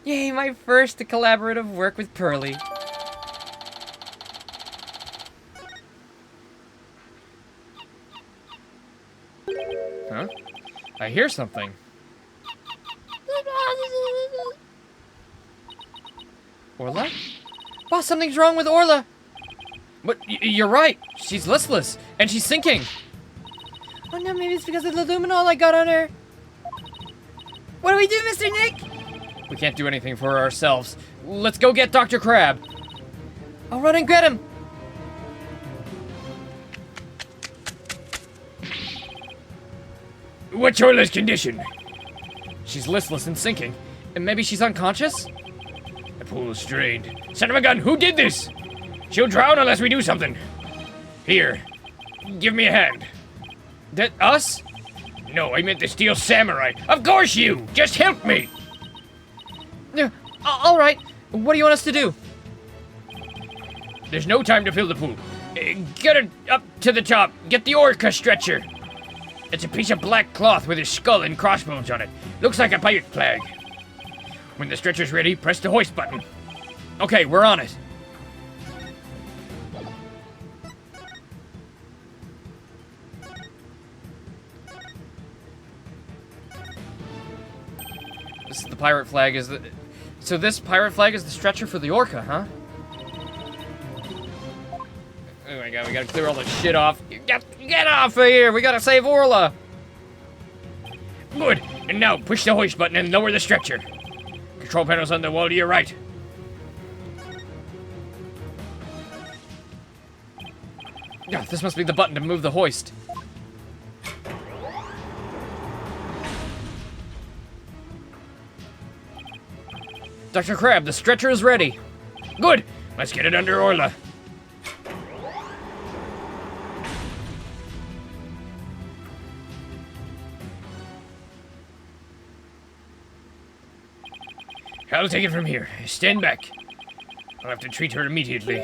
Yay, my first collaborative work with Pearly. Huh? I hear something. Orla? Boss, something's wrong with Orla! But you're right. She's listless, and she's sinking. Oh no, maybe it's because of the luminol I got on her. What do we do, Mr. Nick? We can't do anything for ourselves. Let's go get Dr. Crab. I'll run and get him. What's Orla's condition? She's listless and sinking. And maybe she's unconscious? The pool's strained. Son of a gun, who did this? She'll drown unless we do something. Here, give me a hand. That us? No, I meant the Steel Samurai. Of course you! Just help me! Yeah, all right. What do you want us to do? There's no time to fill the pool. Get it up to the top. Get the ORCAS stretcher. It's a piece of black cloth with his skull and crossbones on it. Looks like a pirate flag. When the stretcher's ready, press the hoist button. Okay, we're on it. This is the pirate flag, is the... So this pirate flag is the stretcher for the Orca, huh? Oh my god, we gotta clear all this shit off. Get off of here! We gotta save Orla! Good. And now push the hoist button and lower the stretcher. Control panel's on the wall to your right. Yeah, this must be the button to move the hoist. Dr. Crab, the stretcher is ready. Good. Let's get it under Orla. I'll take it from here. Stand back. I'll have to treat her immediately.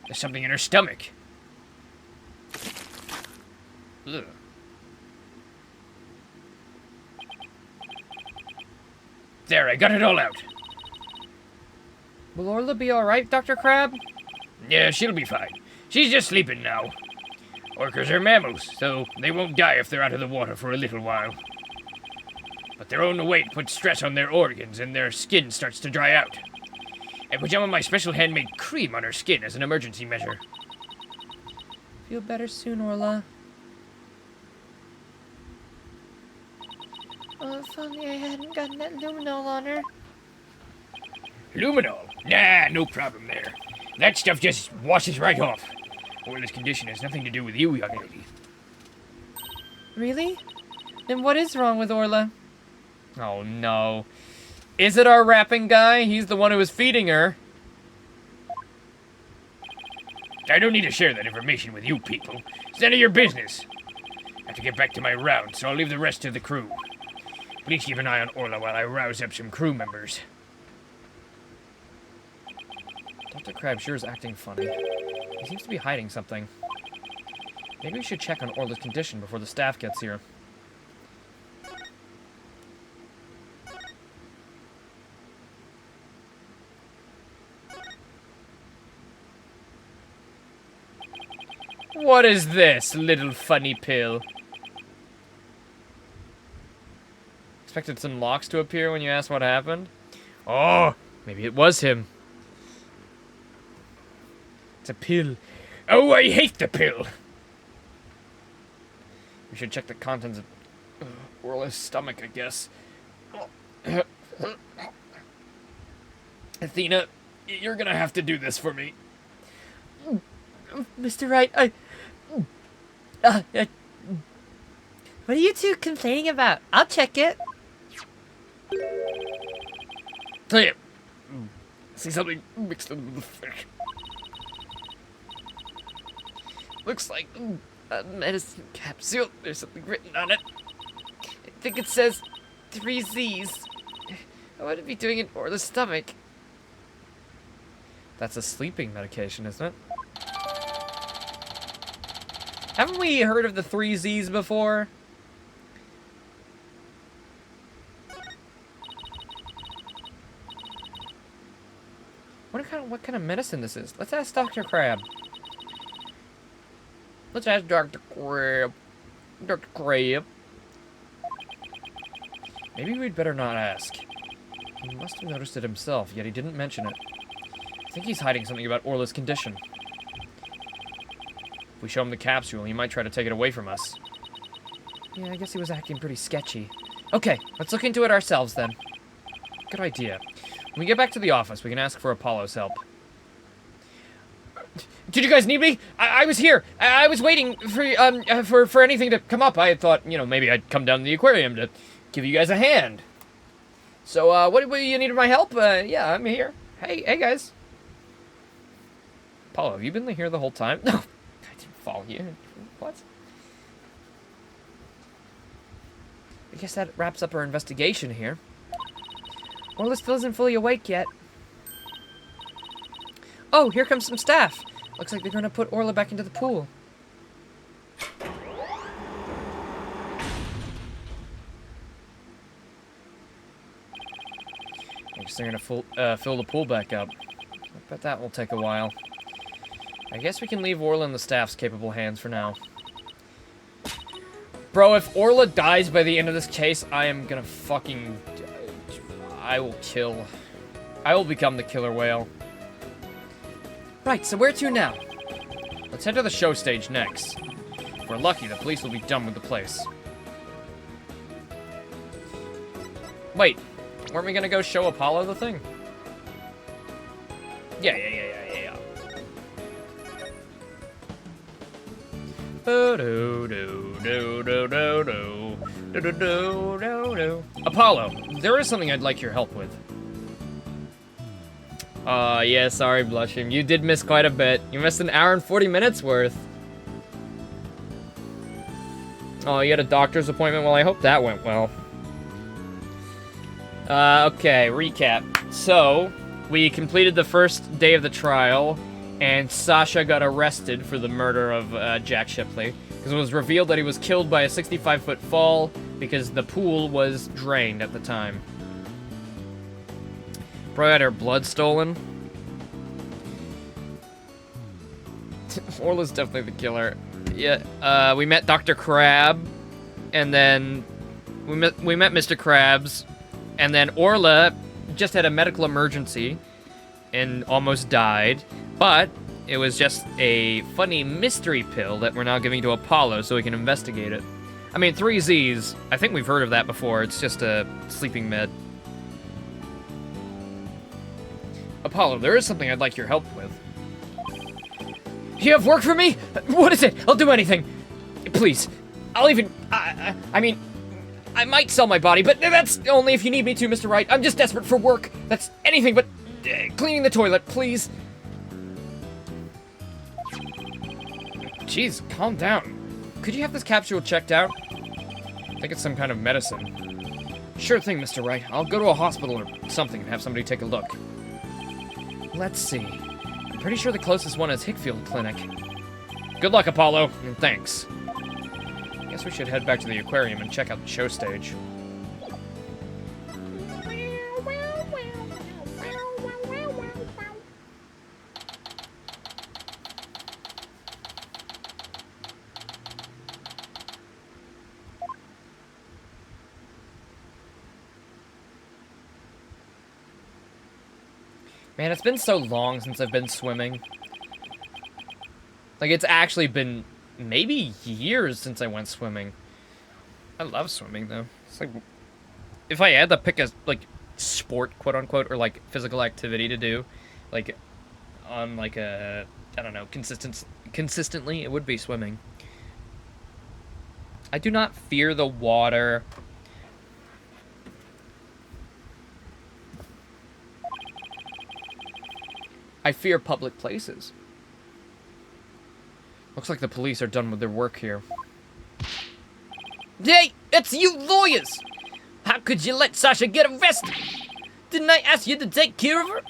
There's something in her stomach. Ugh. There, I got it all out. Will Orla be alright, Dr. Crab? Yeah, she'll be fine. She's just sleeping now. Orcas are mammals, so they won't die if they're out of the water for a little while. But their own weight puts stress on their organs and their skin starts to dry out. I put some of my special handmade cream on her skin as an emergency measure. Feel better soon, Orla. Oh, if only I hadn't gotten that luminol on her. Luminol? Nah, no problem there. That stuff just washes right off. Orla's condition has nothing to do with you, young lady. Really? Then what is wrong with Orla? Oh no. Is it our rapping guy? He's the one who was feeding her. I don't need to share that information with you people. It's none of your business. I have to get back to my round, so I'll leave the rest to the crew. Please keep an eye on Orla while I rouse up some crew members. Dr. Crab sure is acting funny. He seems to be hiding something. Maybe we should check on Orla's condition before the staff gets here. What is this, little funny pill? Expected some locks to appear when you asked what happened? Oh, maybe it was him. It's a pill. Oh, I hate the pill! We should check the contents of Orla's stomach, I guess. Athena, you're gonna have to do this for me. Mr. Wright, what are you two complaining about? I'll check it. Tell you, see something mixed in with the fish. Looks like a medicine capsule. There's something written on it. I think it says 3 Z's. What would it be doing in Orla's stomach? That's a sleeping medication, isn't it? Haven't we heard of the 3 Z's before? What kind of medicine this is? Let's ask Dr. Crab. Let's ask Dr. Crab. Dr. Crab. Maybe we'd better not ask. He must have noticed it himself, yet he didn't mention it. I think he's hiding something about Orla's condition. If we show him the capsule, he might try to take it away from us. Yeah, I guess he was acting pretty sketchy. Okay, let's look into it ourselves then. Good idea. When we get back to the office, we can ask for Apollo's help. Did you guys need me? I was here. I was waiting for anything to come up. I thought, you know, maybe I'd come down to the aquarium to give you guys a hand. So, what you needed my help? Yeah, I'm here. Hey guys. Apollo, have you been here the whole time? No, I didn't follow you. What? I guess that wraps up our investigation here. Orla still isn't fully awake yet. Oh, here comes some staff. Looks like they're gonna put Orla back into the pool. I guess they're gonna fill the pool back up. I bet that will take a while. I guess we can leave Orla in the staff's capable hands for now. Bro, if Orla dies by the end of this case, I am gonna fucking... I will kill. I will become the killer whale. Right, so where to now? Let's head to the show stage next. If we're lucky, the police will be done with the place. Wait, weren't we gonna go show Apollo the thing? Yeah. Apollo, there is something I'd like your help with. Yeah, sorry, Blushing. You did miss quite a bit. You missed an hour and 40 minutes worth. Oh, you had a doctor's appointment? Well, I hope that went well. Okay, recap. So, we completed the first day of the trial, and Sasha got arrested for the murder of Jack Shipley, because it was revealed that he was killed by a 65-foot fall because the pool was drained at the time. Probably had her blood stolen. Orla's definitely the killer. Yeah, we met Dr. Crab, and then we met Mr. Krabs, and then Orla just had a medical emergency and almost died, but it was just a funny mystery pill that we're now giving to Apollo so he can investigate it. I mean, 3Zs, I think we've heard of that before. It's just a sleeping med. Apollo, there is something I'd like your help with. You have work for me? What is it? I'll do anything. Please. I'll even... I mean, I might sell my body, but that's only if you need me to, Mr. Wright. I'm just desperate for work. That's anything but cleaning the toilet, please. Jeez, calm down. Could you have this capsule checked out? I think it's some kind of medicine. Sure thing, Mr. Wright. I'll go to a hospital or something and have somebody take a look. Let's see. I'm pretty sure the closest one is Hickfield Clinic. Good luck, Apollo, and thanks. Guess we should head back to the aquarium and check out the show stage. Man, it's been so long since I've been swimming. Like, it's actually been maybe years since I went swimming. I love swimming, though. It's like, if I had to pick a, like, sport, quote-unquote, or, like, physical activity to do, like, on, like, a, I don't know, consistently, it would be swimming. I do not fear the water. I fear public places. Looks like the police are done with their work here. Hey, it's you lawyers! How could you let Sasha get arrested? Didn't I ask you to take care of her?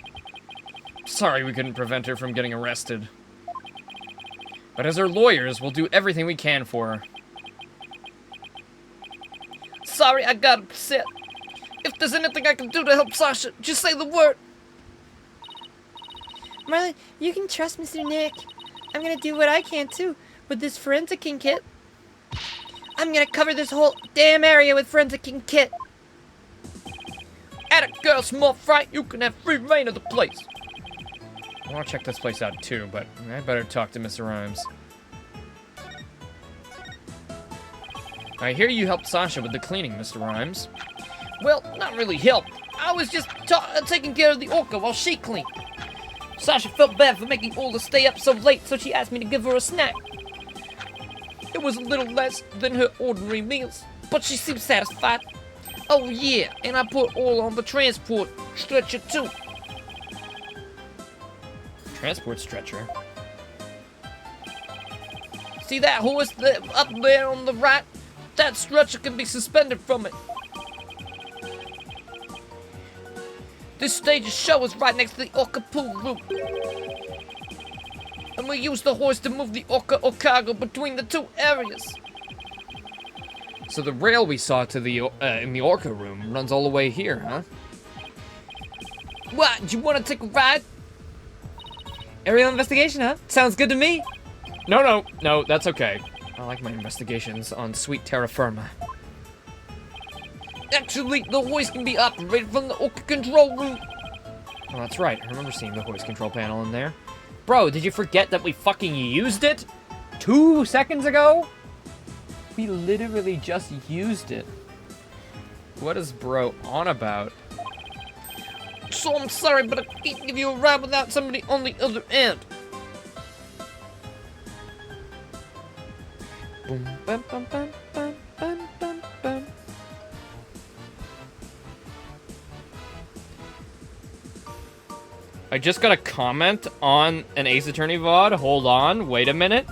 Sorry we couldn't prevent her from getting arrested. But as her lawyers, we'll do everything we can for her. Sorry, I got upset. If there's anything I can do to help Sasha, just say the word. Marlon, you can trust Mr. Nick. I'm gonna do what I can too with this forensicking kit. I'm gonna cover this whole damn area with forensicking kit. Atta girl, small fry, you can have free reign of the place. I want to check this place out too, but I better talk to Mr. Rhymes. I hear you helped Sasha with the cleaning, Mr. Rhymes. Well, not really helped. I was just taking care of the orca while she cleaned. Sasha felt bad for making Orla stay up so late, so she asked me to give her a snack. It was a little less than her ordinary meals, but she seemed satisfied. Oh yeah, and I put Orla on the transport stretcher too. Transport stretcher? See that horse up there on the right? That stretcher can be suspended from it. This stage's show is right next to the orca pool room. And we use the horse to move the orca or cargo between the two areas. So the rail we saw to the in the orca room runs all the way here, huh? What, do you want to take a ride? Aerial investigation, huh? Sounds good to me. No, that's okay. I like my investigations on sweet terra firma. Actually, the hoist can be operated from the orca control room. Oh, that's right. I remember seeing the hoist control panel in there. Bro, did you forget that we fucking used it? 2 seconds ago? We literally just used it. What is bro on about? So I'm sorry, but I can't give you a ride without somebody on the other end. Boom, bum, bum, bum, bum, bum, bum, bum. I just got a comment on an Ace Attorney VOD. Hold on, wait a minute.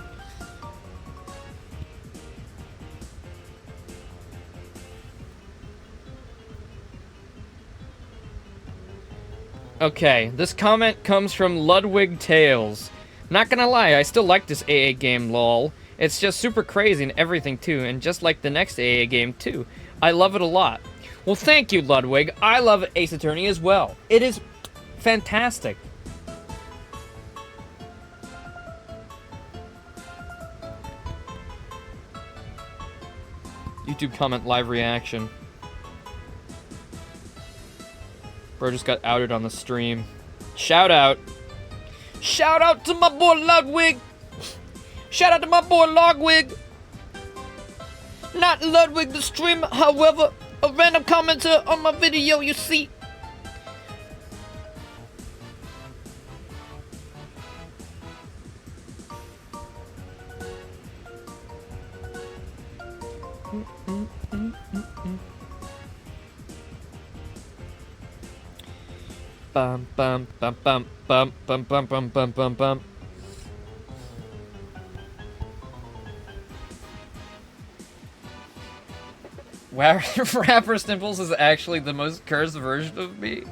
Okay, this comment comes from Ludwig Tales. Not gonna lie, I still like this AA game, lol. It's just super crazy and everything too, and just like the next AA game too. I love it a lot. Well, thank you, Ludwig. I love Ace Attorney as well. It is fantastic. YouTube comment live reaction. Bro just got outed on the stream. Shout out. Shout out to my boy Ludwig. Shout out to my boy Logwig. Not Ludwig the streamer, however, a random commenter on my video, you see. Bum bum bum bum bum bum bum bum bum bum bum. Wow, Rapper Stimples is actually the most cursed version of me.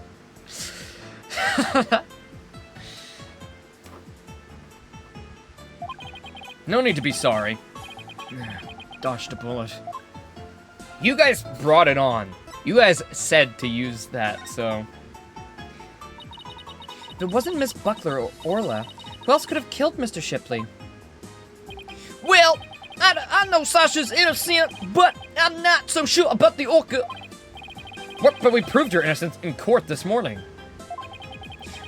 No need to be sorry. Dodged a bullet. You guys brought it on. You guys said to use that, so... If it wasn't Miss Buckler or Orla, who else could have killed Mr. Shipley? Well, I know Sasha's innocent, but I'm not so sure about the orca. What? But we proved her innocence in court this morning.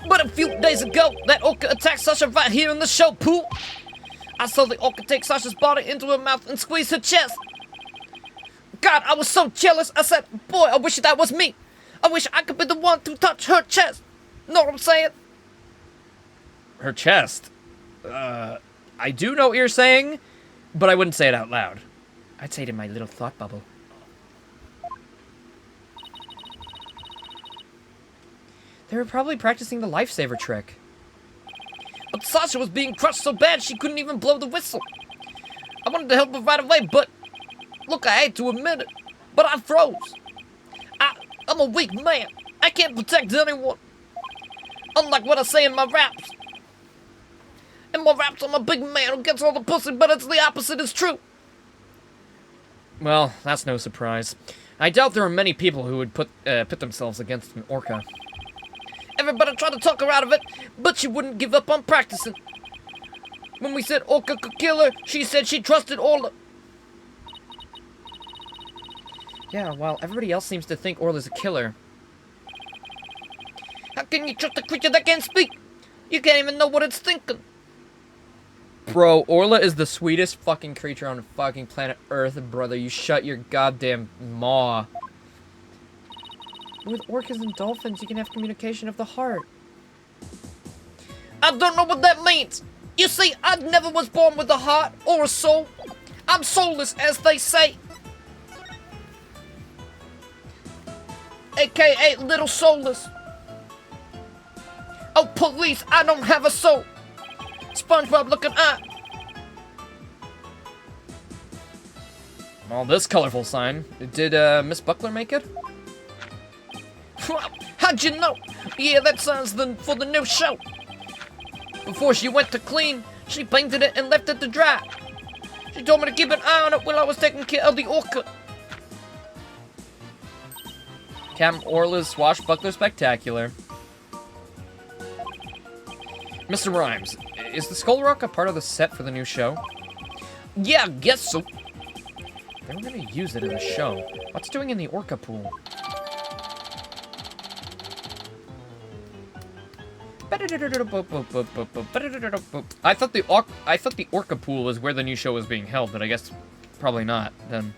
But a few days ago, that orca attacked Sasha right here in the show pool. I saw the orca take Sasha's body into her mouth and squeeze her chest. God, I was so jealous. I said, boy, I wish that was me. I wish I could be the one to touch her chest. Know what I'm saying? Her chest? I do know what you're saying, but I wouldn't say it out loud. I'd say it in my little thought bubble. They were probably practicing the lifesaver trick. But Sasha was being crushed so bad she couldn't even blow the whistle. I wanted to help her right away, but... Look, I hate to admit it, but I froze. I'm a weak man. I can't protect anyone. Unlike what I say in my raps. In my raps, I'm a big man who gets all the pussy, but it's the opposite is true. Well, that's no surprise. I doubt there are many people who would put themselves against an orca. Everybody tried to talk her out of it, but she wouldn't give up on practicing. When we said orca could kill her, she said she trusted Orla. Yeah, while everybody else seems to think Orla's a killer. How can you trust a creature that can't speak? You can't even know what it's thinking. Bro, Orla is the sweetest fucking creature on fucking planet Earth, brother. You shut your goddamn maw. With orcas and dolphins, you can have communication of the heart. I don't know what that means. You see, I never was born with a heart or a soul. I'm soulless, as they say. AKA little soulless. Oh, police, I don't have a soul. SpongeBob looking at. Well, this colorful sign. Did Miss Buckler make it? How'd you know? Yeah, that sign's for the new show. Before she went to clean, she painted it and left it to dry. She told me to keep an eye on it while I was taking care of the orca. Captain Orla's Swashbuckler Spectacular. Mr. Rhymes, is the Skull Rock a part of the set for the new show? Yeah, I guess so. They were gonna use it in the show. What's it doing in the Orca pool? I thought the Orca pool was where the new show was being held, but I guess probably not then.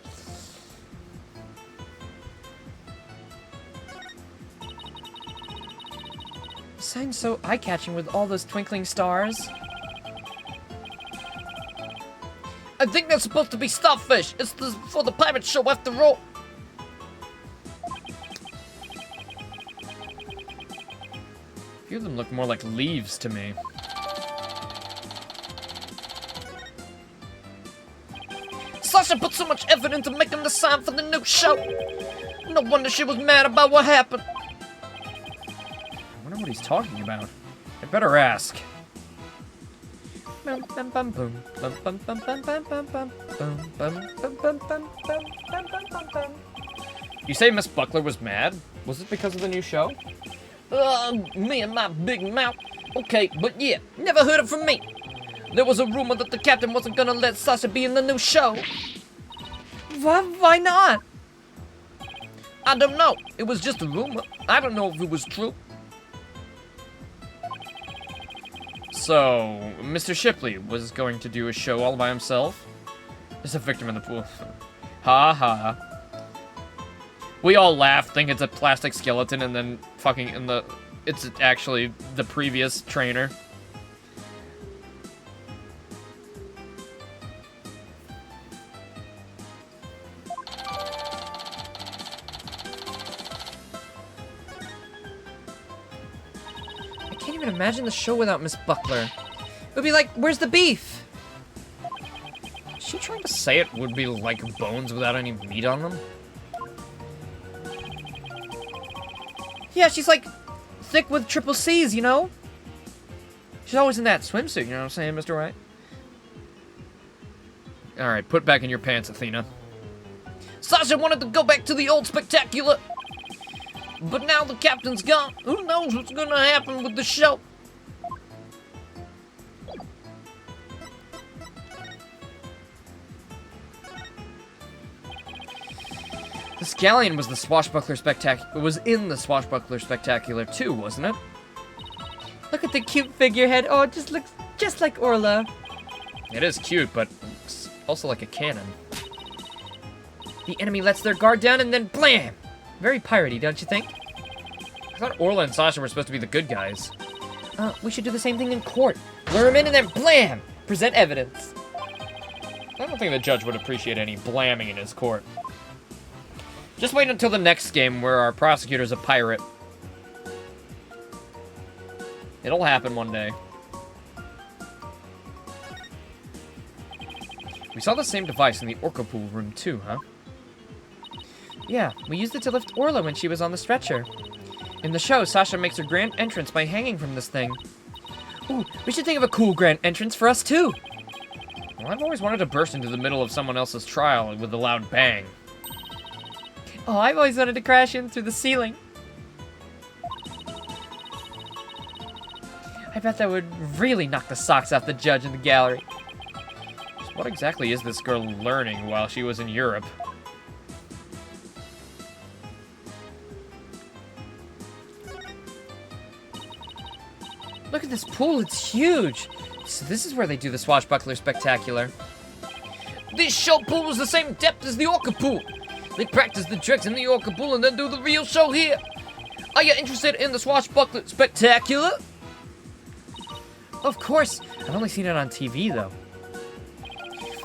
Sign's so eye-catching with all those twinkling stars. I think that's supposed to be starfish. It's for the pirate show after all. A few of them look more like leaves to me. Sasha put so much effort into making the sign for the new show. No wonder she was mad about what happened. I wonder what he's talking about. I better ask. You say Miss Buckler was mad? Was it because of the new show? Me and my big mouth. Okay, but yeah, never heard it from me. There was a rumor that the captain wasn't gonna let Sasha be in the new show. Why not? I don't know. It was just a rumor. I don't know if it was true. So, Mr. Shipley was going to do a show all by himself? As a victim in the pool. Ha ha. We all laugh, think it's a plastic skeleton, and then fucking it's actually the previous trainer. I can't even imagine the show without Miss Buckler. It would be like, where's the beef? Is she trying to say it would be like bones without any meat on them? Yeah, she's like thick with triple C's, you know? She's always in that swimsuit, you know what I'm saying, Mr. White? Alright, put back in your pants, Athena. Sasha wanted to go back to the old spectacular. But now the captain's gone. Who knows what's gonna happen with the show? This galleon was the Swashbuckler Spectacular. Was in the Swashbuckler Spectacular too, wasn't it? Look at the cute figurehead. Oh, it just looks just like Orla. It is cute, but it's also like a cannon. The enemy lets their guard down and then blam! Very piratey, don't you think? I thought Orla and Sasha were supposed to be the good guys. We should do the same thing in court. Lure him in and then blam! Present evidence. I don't think the judge would appreciate any blamming in his court. Just wait until the next game where our prosecutor's a pirate. It'll happen one day. We saw the same device in the Orca pool room too, huh? Yeah, we used it to lift Orla when she was on the stretcher. In the show, Sasha makes her grand entrance by hanging from this thing. Ooh, we should think of a cool grand entrance for us too. Well, I've always wanted to burst into the middle of someone else's trial with a loud bang. Oh, I've always wanted to crash in through the ceiling. I bet that would really knock the socks off the judge in the gallery. So what exactly is this girl learning while she was in Europe? Look at this pool, it's huge. So this is where they do the swashbuckler spectacular. This show pool was the same depth as the orca pool. They practice the tricks in the orca pool and then do the real show here. Are you interested in the swashbuckler spectacular? Of course. I've only seen it on TV, though.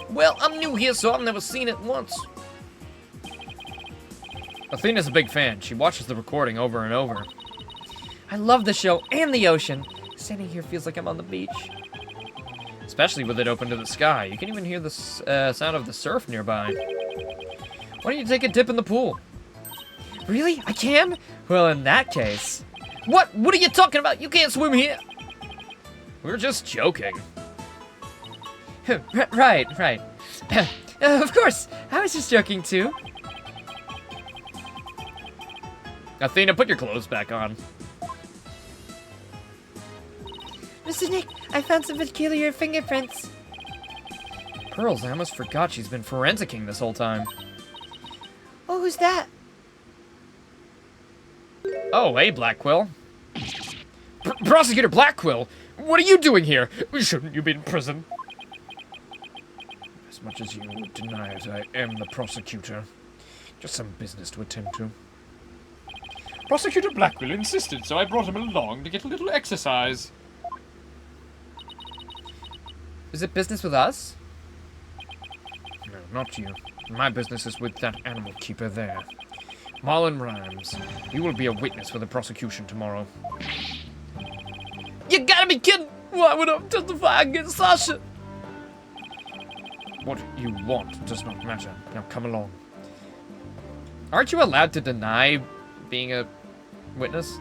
Well, I'm new here, so I've never seen it once. Athena's a big fan. She watches the recording over and over. I love the show and the ocean. Standing here feels like I'm on the beach. Especially with it open to the sky. You can even hear the sound of the surf nearby. Why don't you take a dip in the pool? Really? I can? Well, in that case... What? What are you talking about? You can't swim here! We're just joking. Right. Of course, I was just joking too. Athena, put your clothes back on. Mr. Nick, I found some peculiar fingerprints. Pearls, I almost forgot she's been forensicking this whole time. Oh, who's that? Oh, hey, Blackquill. Prosecutor Blackquill, what are you doing here? Shouldn't you be in prison? As much as you would deny it, I am the prosecutor. Just some business to attend to. Prosecutor Blackquill insisted, so I brought him along to get a little exercise. Is it business with us? No, not you. My business is with that animal keeper there. Marlon Rhymes. You will be a witness for the prosecution tomorrow. You gotta be kidding! Why would I testify against Sasha? What you want does not matter. Now come along. Aren't you allowed to deny being a witness?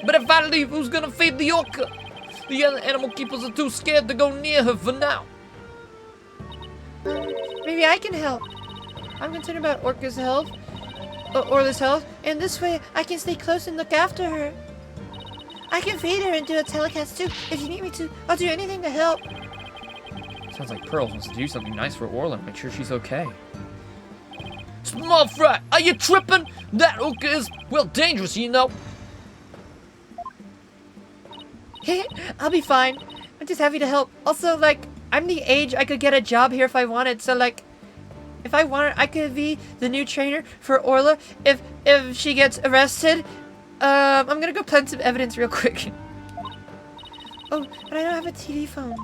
But if I leave, who's gonna feed the orca? The other animal keepers are too scared to go near her for now. Maybe I can help. I'm concerned about Orca's health, Orla's health, and this way I can stay close and look after her. I can feed her and do a telecast too. If you need me to, I'll do anything to help. Sounds like Pearls wants to do something nice for Orla and make sure she's okay. Small fry, are you tripping? That orca is, well, dangerous, you know. I'll be fine. I'm just happy to help. Also, like, I'm the age I could get a job here if I wanted. So, like, if I wanted, I could be the new trainer for Orla. If she gets arrested, I'm gonna go plant some evidence real quick. Oh, but I don't have a TV phone.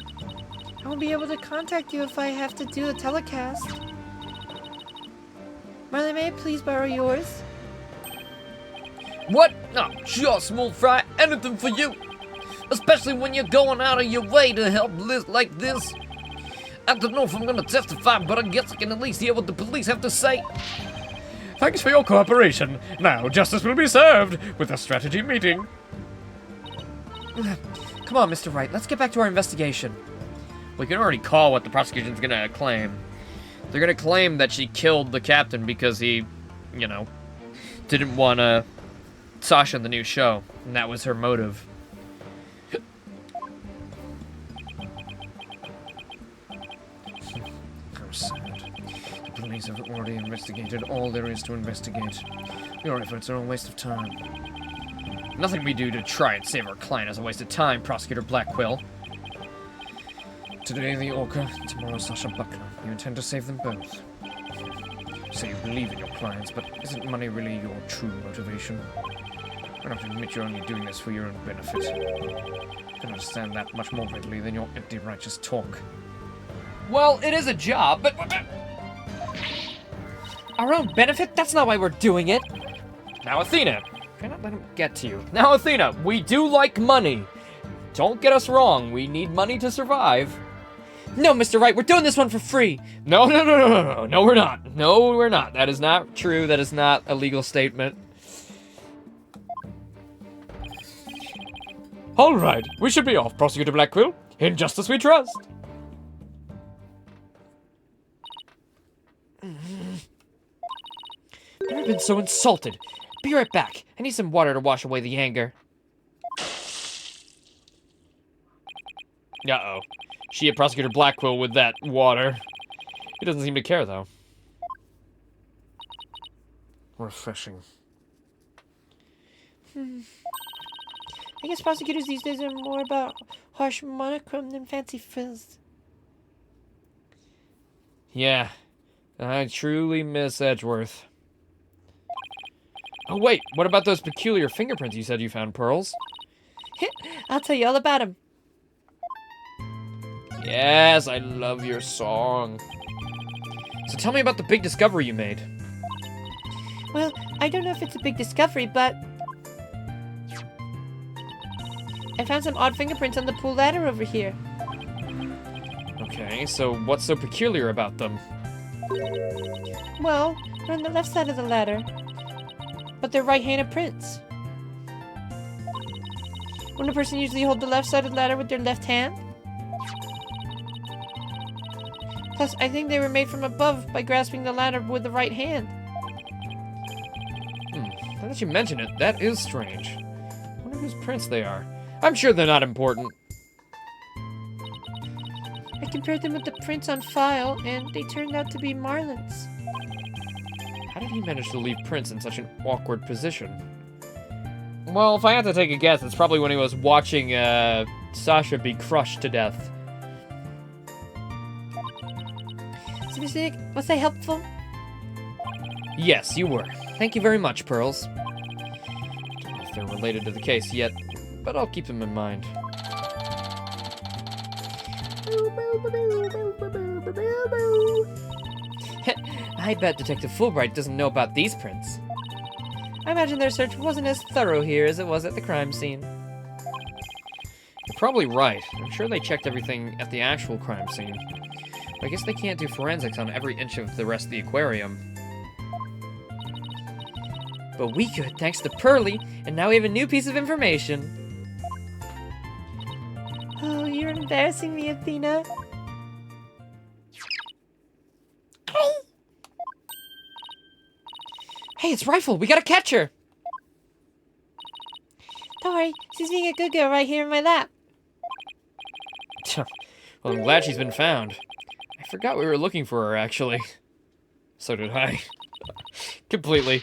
I won't be able to contact you if I have to do a telecast. Marley, may I please borrow yours? What? No, sure, small fry, anything for you. Especially when you're going out of your way to help lists like this. I don't know if I'm gonna testify, but I guess I can at least hear what the police have to say. Thanks for your cooperation. Now justice will be served with a strategy meeting. Come on, Mr. Wright, let's get back to our investigation. We can already call what the prosecution's gonna claim. They're gonna claim that she killed the captain because he, you know, didn't want Sasha in the new show, and that was her motive. How sad. The police have already investigated all there is to investigate. Your efforts are a waste of time. Nothing we do to try and save our client is a waste of time, Prosecutor Blackquill. Today the Orca, tomorrow Sasha Buckler. You intend to save them both. You say you believe in your clients, but isn't money really your true motivation? Why not admit you're only doing this for your own benefit? I can understand that much more readily than your empty righteous talk. Well, it is a job, but... Our own benefit? That's not why we're doing it! Now, Athena! Cannot let him get to you. Now, Athena, we do like money. Don't get us wrong, we need money to survive. No, Mr. Wright, we're doing this one for free. No, we're not. No, we're not. That is not true. That is not a legal statement. All right, we should be off, Prosecutor Blackquill. In justice we trust. I've been so insulted. Be right back. I need some water to wash away the anger. Uh-oh. She hit Prosecutor Blackquill with that water. He doesn't seem to care, though. Refreshing. I guess prosecutors these days are more about harsh monochrome than fancy frills. Yeah, I truly miss Edgeworth. Oh wait, what about those peculiar fingerprints you said you found, Pearls? I'll tell you all about them. Yes, I love your song. So tell me about the big discovery you made. Well, I don't know if it's a big discovery, but I found some odd fingerprints on the pool ladder over here. Okay, so what's so peculiar about them? Well, they're on the left side of the ladder, but they're right-handed prints. Wouldn't a person usually hold the left side of the ladder with their left hand? Plus, I think they were made from above by grasping the ladder with the right hand. Now that you mention it, that is strange. I wonder whose prints they are. I'm sure they're not important. I compared them with the prints on file, and they turned out to be Marlin's. How did he manage to leave prints in such an awkward position? Well, if I had to take a guess, it's probably when he was watching Sasha be crushed to death. Seriously, was I helpful? Yes, you were. Thank you very much, Pearls. Don't know if they're related to the case yet, but I'll keep them in mind. I bet Detective Fulbright doesn't know about these prints. I imagine their search wasn't as thorough here as it was at the crime scene. You're probably right. I'm sure they checked everything at the actual crime scene. But I guess they can't do forensics on every inch of the rest of the aquarium. But we could, thanks to Pearly, and now we have a new piece of information. Oh, you're embarrassing me, Athena. Hey, it's Rifle! We gotta catch her! Don't worry, she's being a good girl right here in my lap. Well, I'm glad she's been found. I forgot we were looking for her, actually. So did I. Completely.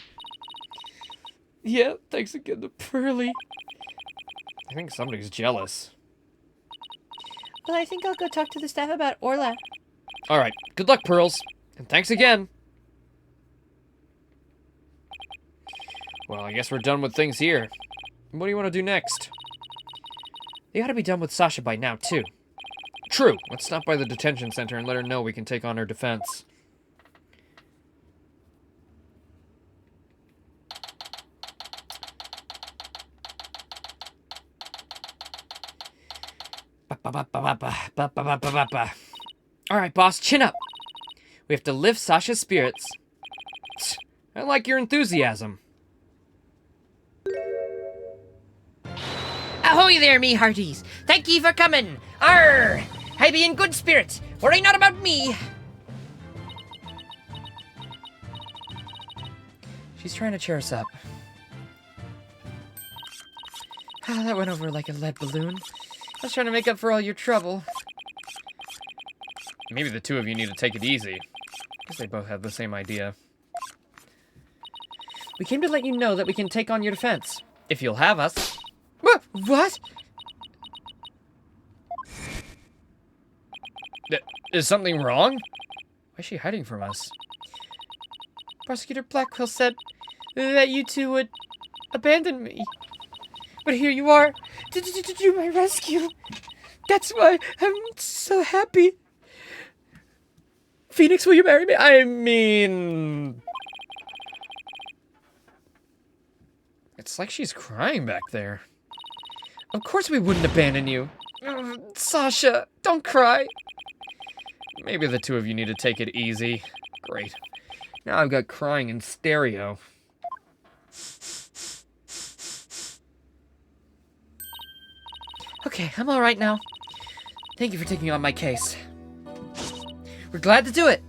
Yeah, thanks again to Pearly. I think somebody's jealous. Well, I think I'll go talk to the staff about Orla. Alright, good luck, Pearls. And thanks again. Well, I guess we're done with things here. What do you want to do next? They ought to be done with Sasha by now, too. True. Let's stop by the detention center and let her know we can take on her defense. Alright, boss, chin up. We have to lift Sasha's spirits. I like your enthusiasm. Ahoy there, me hearties! Thank ye for coming! Arr! I be in good spirits. Worry not about me. She's trying to cheer us up. Ah, that went over like a lead balloon. I was trying to make up for all your trouble. Maybe the two of you need to take it easy. Guess they both have the same idea. We came to let you know that we can take on your defense. If you'll have us. What? Is something wrong? Why is she hiding from us? Prosecutor Blackwell said that you two would abandon me. But here you are to do my rescue. That's why I'm so happy. Phoenix, will you marry me? I mean... It's like she's crying back there. Of course we wouldn't abandon you. Sasha, don't cry. Maybe the two of you need to take it easy. Great. Now I've got crying in stereo. Okay, I'm all right now. Thank you for taking on my case. We're glad to do it.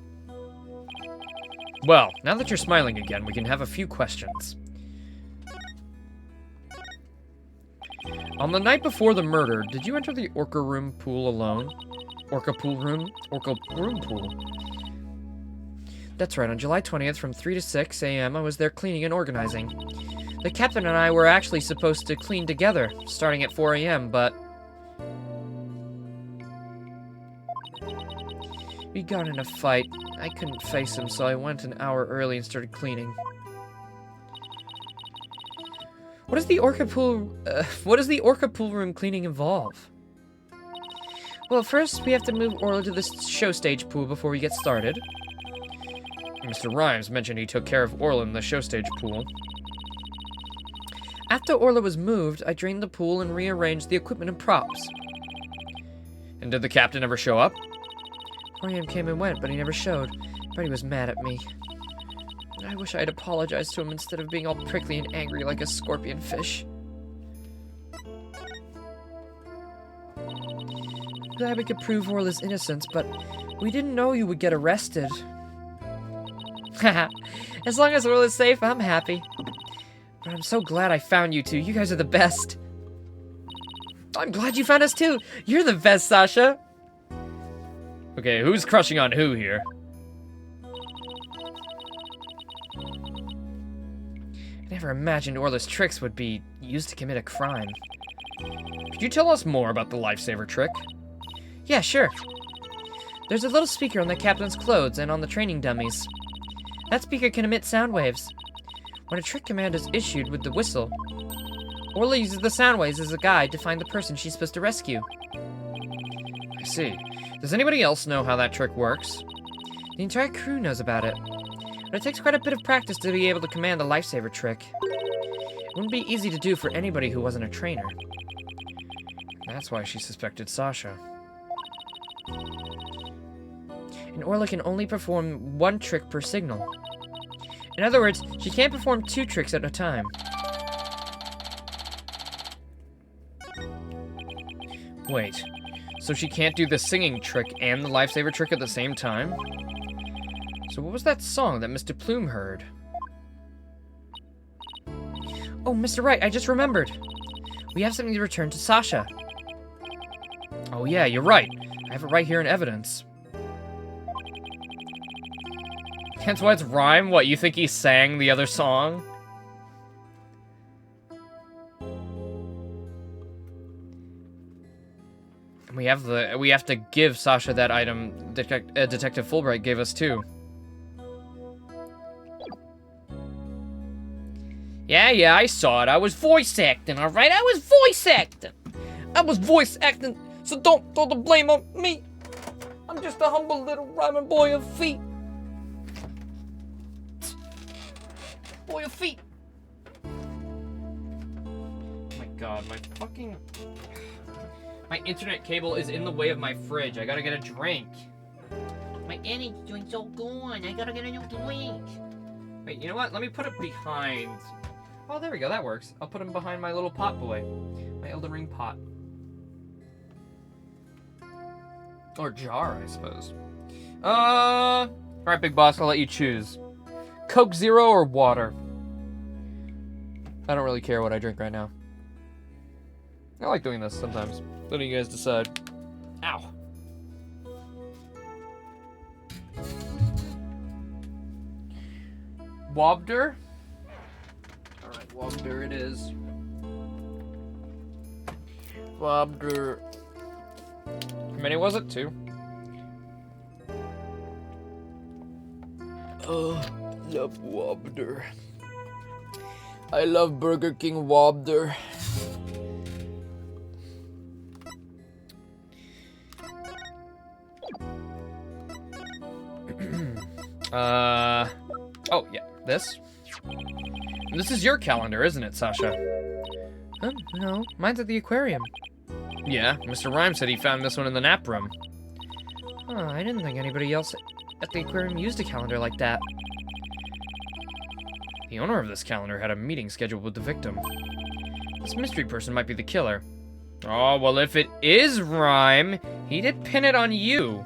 Well, now that you're smiling again, we can have a few questions. On the night before the murder, did you enter the Orca room pool alone? Orca pool room? Orca room pool. That's right, on July 20th from 3 to 6 a.m. I was there cleaning and organizing. The captain and I were actually supposed to clean together, starting at 4 a.m., but... we got in a fight. I couldn't face him, so I went an hour early and started cleaning. What does the orca pool room cleaning involve? Well, first we have to move Orla to the show stage pool before we get started. Mr. Rhymes mentioned he took care of Orla in the show stage pool. After Orla was moved, I drained the pool and rearranged the equipment and props. And did the captain ever show up? 4 a.m. came and went, but he never showed. But he was mad at me. I wish I had apologized to him instead of being all prickly and angry like a scorpion fish. Glad we could prove Orla's innocence, but we didn't know you would get arrested. Haha, as long as Orla's safe, I'm happy. But I'm so glad I found you two. You guys are the best. I'm glad you found us too. You're the best, Sasha. Okay, who's crushing on who here? I never imagined Orla's tricks would be used to commit a crime. Could you tell us more about the lifesaver trick? Yeah, sure. There's a little speaker on the captain's clothes and on the training dummies. That speaker can emit sound waves. When a trick command is issued with the whistle, Orla uses the sound waves as a guide to find the person she's supposed to rescue. I see. Does anybody else know how that trick works? The entire crew knows about it, but it takes quite a bit of practice to be able to command the lifesaver trick. It wouldn't be easy to do for anybody who wasn't a trainer. That's why she suspected Sasha. And Orla can only perform one trick per signal. In other words, she can't perform 2 tricks at a time. Wait, so she can't do the singing trick and the lifesaver trick at the same time? So what was that song that Mr. Plume heard? Oh, Mr. Wright, I just remembered. We have something to return to Sasha. Oh yeah, you're right. I have it right here in evidence. That's why it's rhyme? What, you think he sang the other song? We have to give Sasha that item Detective Fulbright gave us too. Yeah, I saw it. I was voice acting, alright? I was voice acting. I was voice acting, so don't throw the blame on me. I'm just a humble little rhyming boy of feet. Boy of feet. Oh my god, my internet cable is in the way of my fridge. I gotta get a drink. My energy drink's all gone. I gotta get a new drink. Wait, you know what? Let me put it behind. Oh, there we go. That works. I'll put him behind my little pot boy. My Elden Ring pot. Or jar, I suppose. Alright, Big Boss, I'll let you choose. Coke Zero or water? I don't really care what I drink right now. I like doing this sometimes. Letting you guys decide. Ow. Wobder? Alright, Wobder it is. Wobder. How many was it? 2? Oh, love Wobder. I love Burger King Wobder. Oh, yeah, this. This is your calendar, isn't it, Sasha? No, mine's at the aquarium. Yeah, Mr. Rhyme said he found this one in the nap room. Oh, I didn't think anybody else at the aquarium used a calendar like that. The owner of this calendar had a meeting scheduled with the victim. This mystery person might be the killer. Oh, well, if it is Rhyme, he did pin it on you.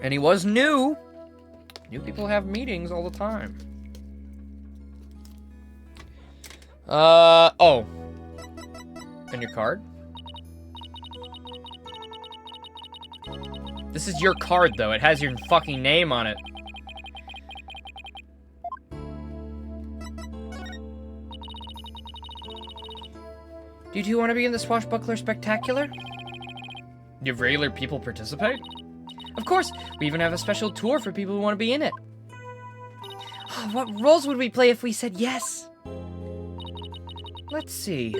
And he was new. New people have meetings all the time. Oh. And your card? This is your card, though. It has your fucking name on it. Do you two want to be in the Swashbuckler Spectacular? Do regular people participate? Of course, we even have a special tour for people who want to be in it. Oh, what roles would we play if we said yes? Let's see.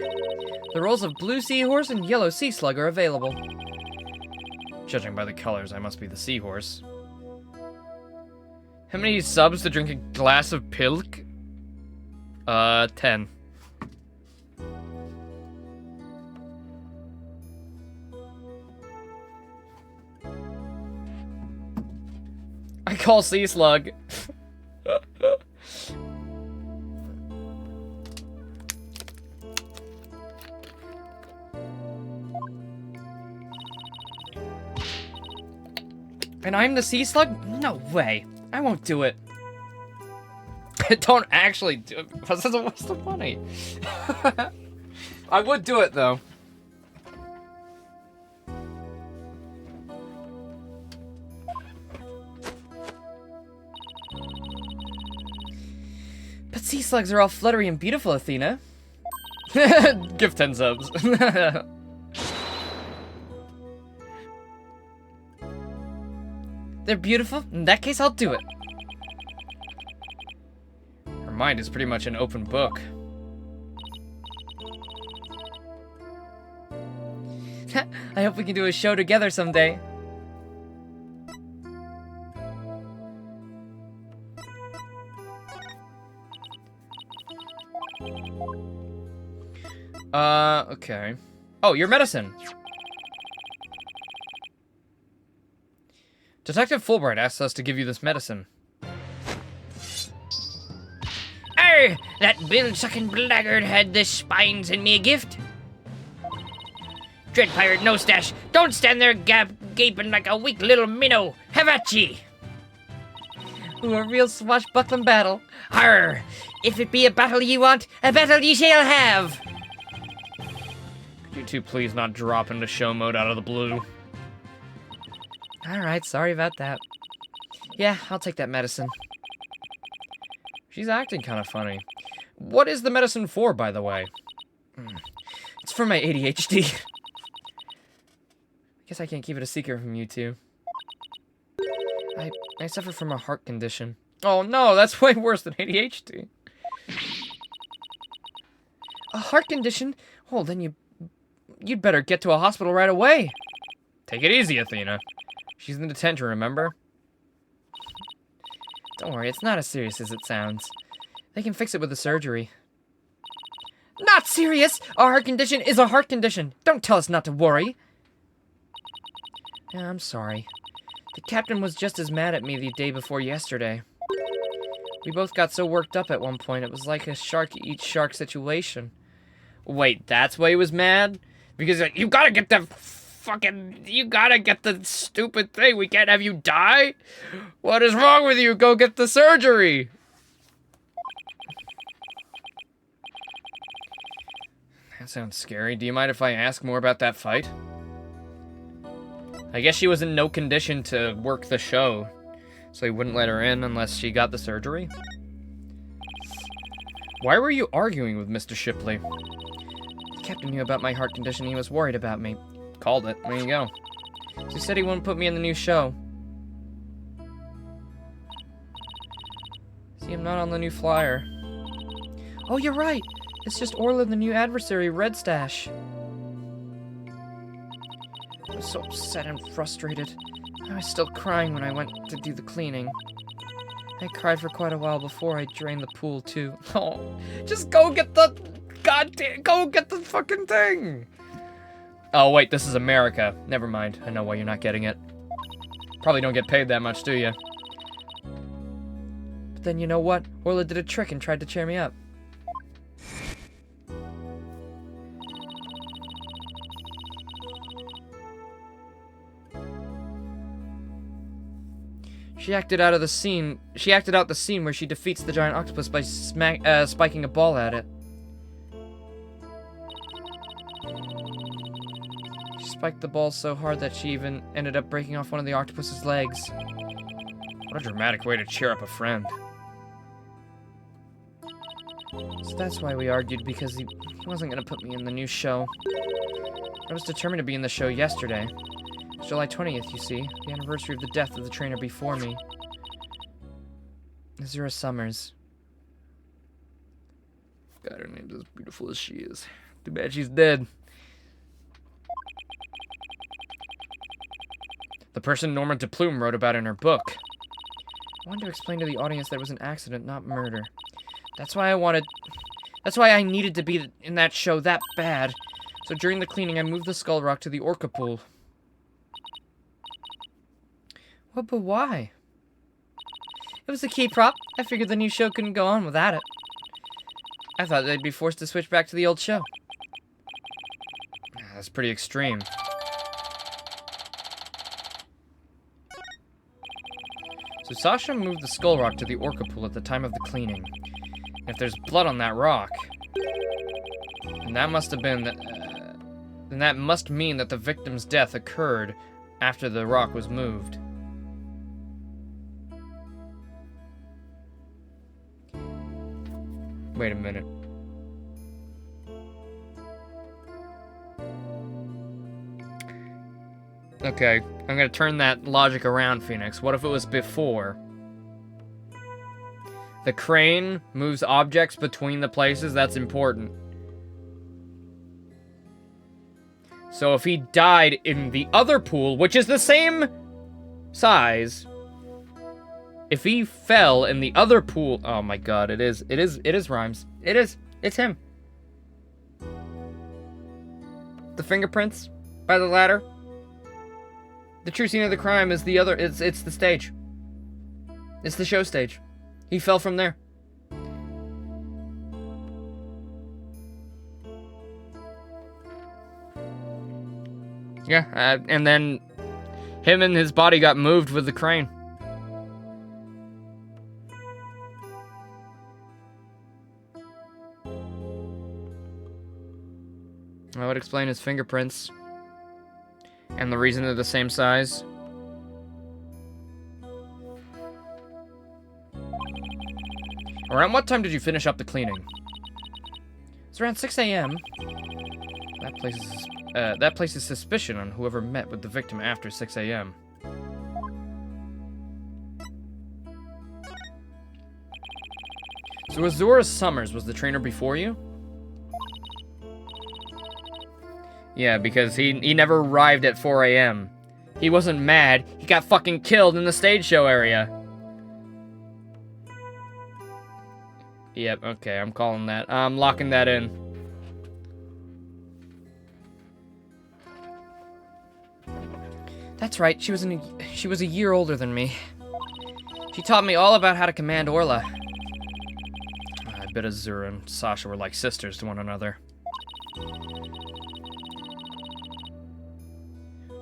The roles of Blue Seahorse and Yellow Sea Slug are available. Judging by the colors, I must be the seahorse. How many subs to drink a glass of pilk? 10. I call Sea Slug. And I'm the Sea Slug? No way. I won't do it. Don't actually do it because it's a waste of money. I would do it though. But sea slugs are all fluttery and beautiful, Athena. Give 10 subs. They're beautiful? In that case, I'll do it. Her mind is pretty much an open book. I hope we can do a show together someday. Okay. Oh, your medicine. Detective Fulbright asked us to give you this medicine. Arr! That bill-sucking blackguard had the spines in me a gift. Dread Pirate No Stash, don't stand there gaping like a weak little minnow. Have at ye! Ooh, a real swashbuckling battle. Arr! If it be a battle ye want, a battle ye shall have! Could you two please not drop into show mode out of the blue? Alright, sorry about that. Yeah, I'll take that medicine. She's acting kind of funny. What is the medicine for, by the way? It's for my ADHD. I guess I can't keep it a secret from you two. I suffer from a heart condition. Oh no, that's way worse than ADHD. A heart condition? Well, then you'd better get to a hospital right away. Take it easy, Athena. She's in detention, remember? Don't worry, it's not as serious as it sounds. They can fix it with the surgery. Not serious! A heart condition is a heart condition. Don't tell us not to worry. Yeah, I'm sorry. The captain was just as mad at me the day before yesterday. We both got so worked up at one point, it was like a shark eats shark situation. Wait, that's why he was mad? Because you gotta get the you gotta get the stupid thing. We can't have you die. What is wrong with you? Go get the surgery. That sounds scary. Do you mind if I ask more about that fight? I guess she was in no condition to work the show, so he wouldn't let her in unless she got the surgery. Why were you arguing with Mr. Shipley? The captain knew about my heart condition. He was worried about me. Called it. There you go. So he said he wouldn't put me in the new show. See, I'm not on the new flyer. Oh, you're right. It's just Orla, the new adversary, Red Stash. I was so upset and frustrated. I was still crying when I went to do the cleaning. I cried for quite a while before I drained the pool, too. Oh, just go get the go get the fucking thing. Oh, wait, this is America. Never mind. I know why you're not getting it. Probably don't get paid that much, do you? But then you know what? Orla did a trick and tried to cheer me up. She acted out the scene where she defeats the giant octopus by spiking a ball at it. She spiked the ball so hard that she even ended up breaking off one of the octopus's legs. What a dramatic way to cheer up a friend. So that's why we argued, because he wasn't gonna put me in the new show. I was determined to be in the show yesterday. It's July 20th, you see, the anniversary of the death of the trainer before me. Azura Summers. God, her name's as beautiful as she is. Too bad she's dead. The person Norma de Plume wrote about in her book. I wanted to explain to the audience that it was an accident, not murder. That's why I needed to be in that show that bad. So during the cleaning, I moved the skull rock to the orca pool. What, but why? It was a key prop. I figured the new show couldn't go on without it. I thought they'd be forced to switch back to the old show. That's pretty extreme. So Sasha moved the skull rock to the orca pool at the time of the cleaning. And if there's blood on that rock, then that must have been then that must mean that the victim's death occurred after the rock was moved. Wait a minute. Okay, I'm gonna turn that logic around, Phoenix. What if it was before? The crane moves objects between the places, that's important. So if he died in the other pool, which is the same size, if he fell in the other pool, oh my god, it is Rhymes. It's him. The fingerprints by the ladder. The true scene of the crime is the other, it's the stage. It's the show stage. He fell from there. Yeah, and then him and his body got moved with the crane. I would explain his fingerprints. And the reason they're the same size. Around what time did you finish up the cleaning? It's around 6 a.m. That places suspicion on whoever met with the victim after 6 a.m. So Azura Summers was the trainer before you? Yeah, because he never arrived at 4 a.m. He wasn't mad. He got fucking killed in the stage show area. Yep, okay, I'm calling that. I'm locking that in. That's right, she was a year older than me. She taught me all about how to command Orla. I bet Azura and Sasha were like sisters to one another.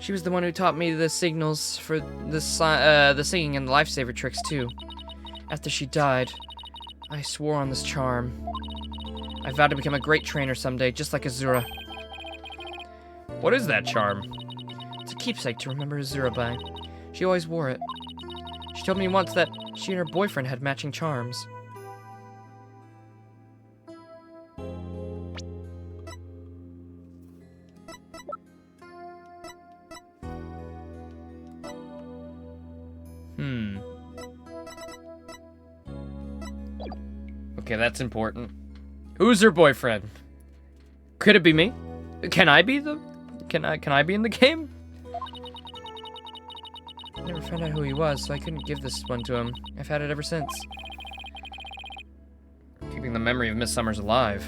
She was the one who taught me the signals for the singing and the lifesaver tricks, too. After she died, I swore on this charm. I vowed to become a great trainer someday, just like Azura. What is that charm? It's a keepsake to remember Azura by. She always wore it. She told me once that she and her boyfriend had matching charms. Okay, that's important. Who's her boyfriend? Could it be me? Can I be Can I be in the game? I never found out who he was, so I couldn't give this one to him. I've had it ever since. Keeping the memory of Miss Summers alive.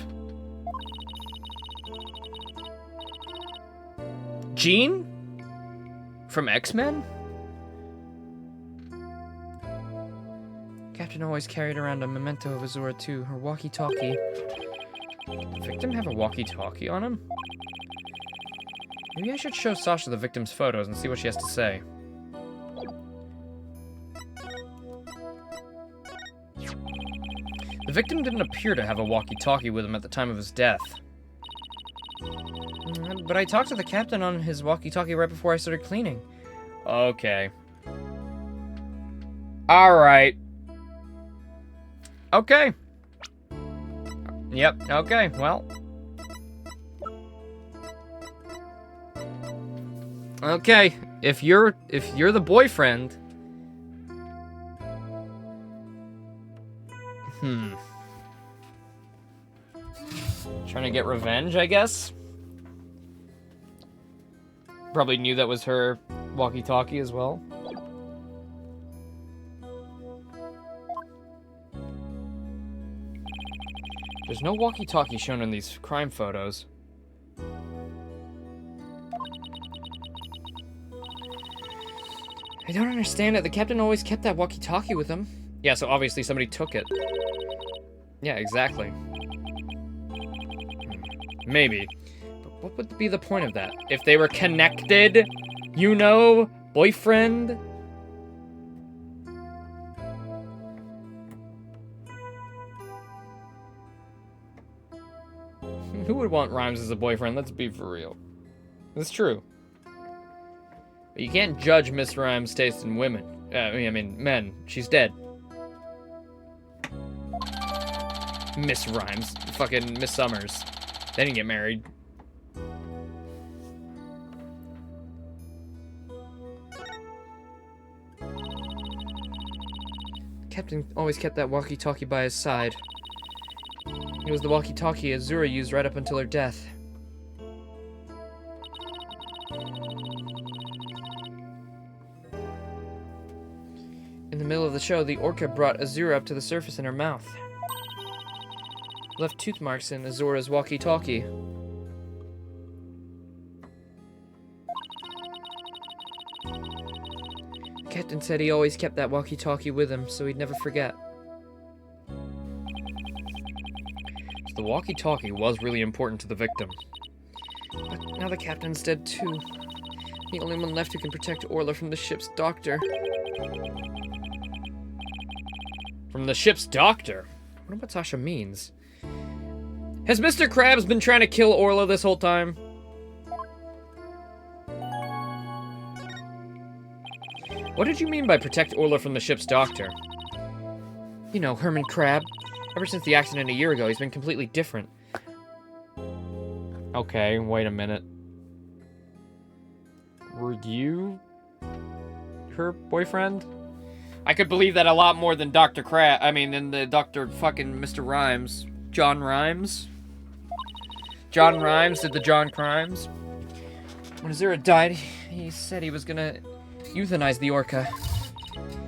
Jean? From X-Men? Captain always carried around a memento of Azura too, her walkie-talkie. Did the victim have a walkie-talkie on him? Maybe I should show Sasha the victim's photos and see what she has to say. victim didn't appear to have a walkie-talkie with him at the time of his death. But I talked to the captain on his walkie-talkie right before I started cleaning. Okay. Alright. Okay. Yep, okay, well. Okay, if you're the boyfriend. Trying to get revenge, I guess. Probably knew that was her walkie-talkie as well. There's no walkie-talkie shown in these crime photos. I don't understand it. The captain always kept that walkie-talkie with him. Yeah, so obviously somebody took it. Yeah, exactly. Maybe. But what would be the point of that? If they were connected, you know, boyfriend? Who would want Rhymes as a boyfriend? Let's be for real. It's true. But you can't judge Miss Rhymes' taste in women. I mean, men. She's dead. Miss Rhymes. Fucking Miss Summers. They didn't get married. Captain always kept that walkie-talkie by his side. It was the walkie-talkie Azura used right up until her death. In the middle of the show, the orca brought Azura up to the surface in her mouth. Left tooth marks in Azura's walkie-talkie. Captain said he always kept that walkie-talkie with him, so he'd never forget. So the walkie-talkie was really important to the victim. But now the captain's dead too. The only one left who can protect Orla from the ship's doctor. From the ship's doctor? I wonder what Tasha means. Has Mr. Krabs been trying to kill Orla this whole time? What did you mean by protect Orla from the ship's doctor? You know, Herman Crab. Ever since the accident a year ago, he's been completely different. Okay, wait a minute. Were you her boyfriend? I could believe that a lot more than Dr. Crab. I mean, than the Dr. fucking Mr. Rhymes. John Rhymes? John Rhymes did the John Crimes. When Azura died, he said he was gonna euthanize the orca.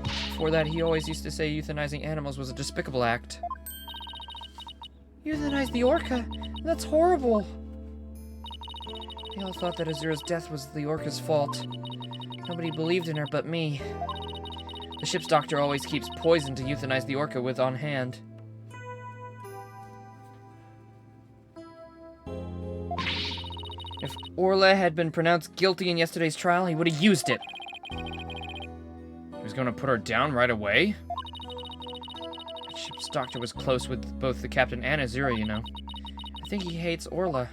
Before that, he always used to say euthanizing animals was a despicable act. Euthanize the orca? That's horrible. They all thought that Azura's death was the orca's fault. Nobody believed in her but me. The ship's doctor always keeps poison to euthanize the orca with on hand. If Orla had been pronounced guilty in yesterday's trial, he would have used it. He was going to put her down right away? The ship's doctor was close with both the captain and Azura, you know. I think he hates Orla.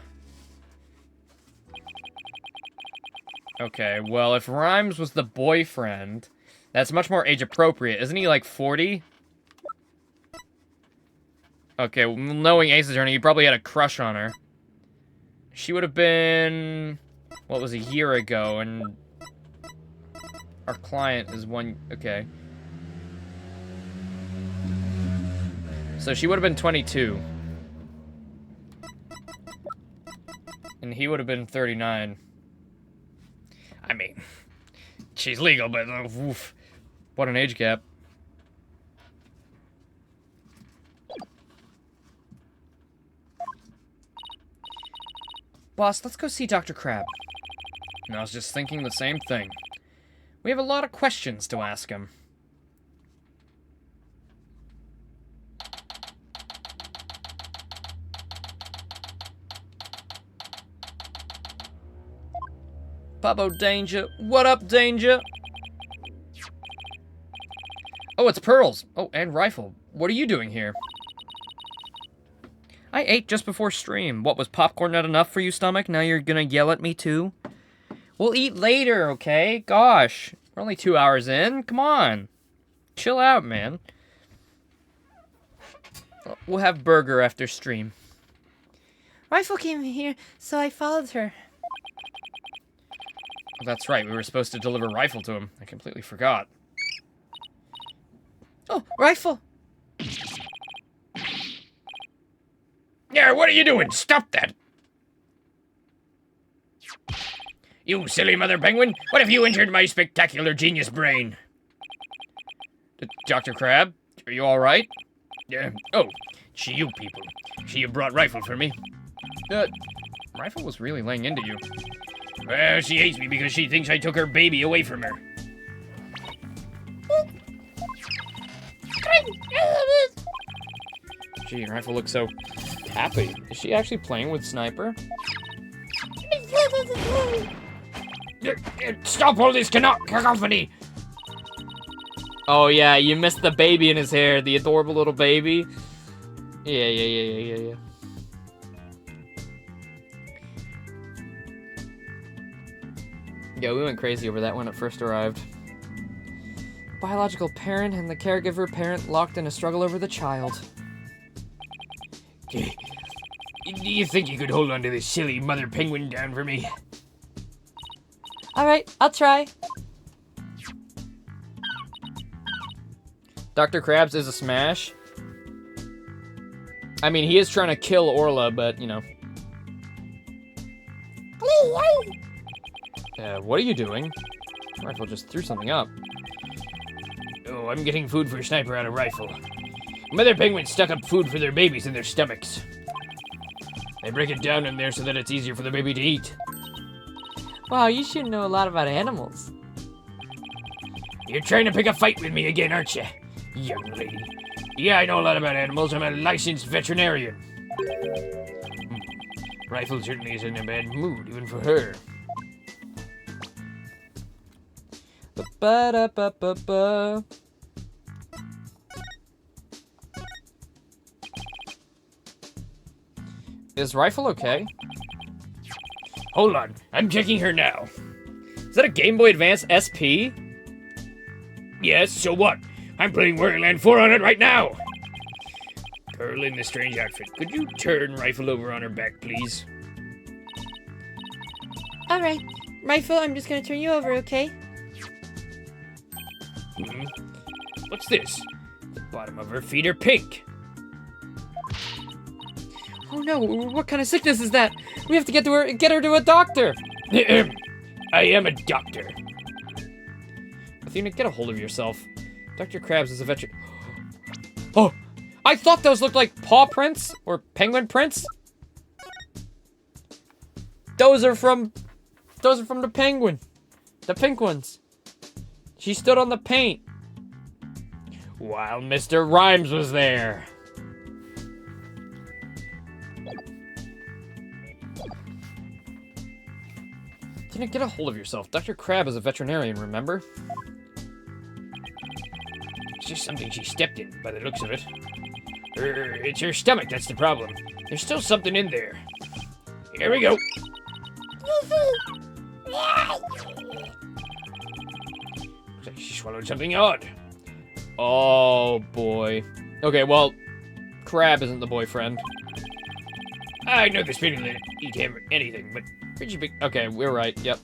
Okay, well, if Rhymes was the boyfriend, that's much more age-appropriate. Isn't he, like, 40? Okay, well, knowing Ace Attorney, he probably had a crush on her. She would have been... what was a year ago, and... our client is one... okay. So she would have been 22. And he would have been 39. I mean, she's legal, but oof, what an age gap. Boss, let's go see Dr. Crab. I was just thinking the same thing. We have a lot of questions to ask him. Bubbo Danger. What up, Danger? Oh, it's Pearls. Oh, and Rifle. What are you doing here? I ate just before stream. What, was popcorn not enough for you, stomach? Now you're gonna yell at me too? We'll eat later, okay? Gosh, we're only 2 hours in. Come on. Chill out, man. We'll have burger after stream. Rifle came here, so I followed her. Oh, that's right, we were supposed to deliver Rifle to him. I completely forgot. Oh, Rifle! Yeah, what are you doing? Stop that! You silly mother penguin! What have you injured my spectacular genius brain? Dr. Crab, are you alright? Oh, she you people. She brought Rifle for me. Rifle was really laying into you. Well, she hates me because she thinks I took her baby away from her. Gee, Rifle looks so happy. Is she actually playing with Sniper? Stop all this cacophony! Oh yeah, you missed the baby in his hair, the adorable little baby. Yeah. Yeah, we went crazy over that when it first arrived. Biological parent and the caregiver parent locked in a struggle over the child. Do you think you could hold on to this silly mother penguin down for me? Alright, I'll try. Dr. Krabs is a smash. I mean, he is trying to kill Orla, but, you know. What are you doing? Rifle just threw something up. Oh, I'm getting food for Sniper out of Rifle. Mother penguins stuck up food for their babies in their stomachs. They break it down in there so that it's easier for the baby to eat. Wow, you should know a lot about animals. You're trying to pick a fight with me again, aren't you, young lady? Yeah, I know a lot about animals. I'm a licensed veterinarian. Rifle certainly is in a bad mood, even for her. Ba-da-ba-ba-ba. Is Rifle okay? Hold on, I'm checking her now. Is that a Game Boy Advance SP? Yes, so what? I'm playing Wario Land 4 on it right now! Girl in the strange outfit, could you turn Rifle over on her back, please? Alright, Rifle, I'm just gonna turn you over, okay? What's this? The bottom of her feet are pink. Oh no, what kind of sickness is that? We have to get her to a doctor! I am a doctor. Athena, get a hold of yourself. Dr. Krabs is a veteran. Oh! I thought those looked like paw prints or penguin prints. Those are from the penguin. The pink ones. She stood on the paint. While Mr. Rhymes was there. Athena, get a hold of yourself. Dr. Crab is a veterinarian, remember? It's just something she stepped in, by the looks of it. It's her stomach that's the problem. There's still something in there. Here we go. Looks like she swallowed something odd. Oh, boy. Okay, well, Crab isn't the boyfriend. I know this baby didn't eat him or anything, but Pretty big. Okay, we're right. Yep.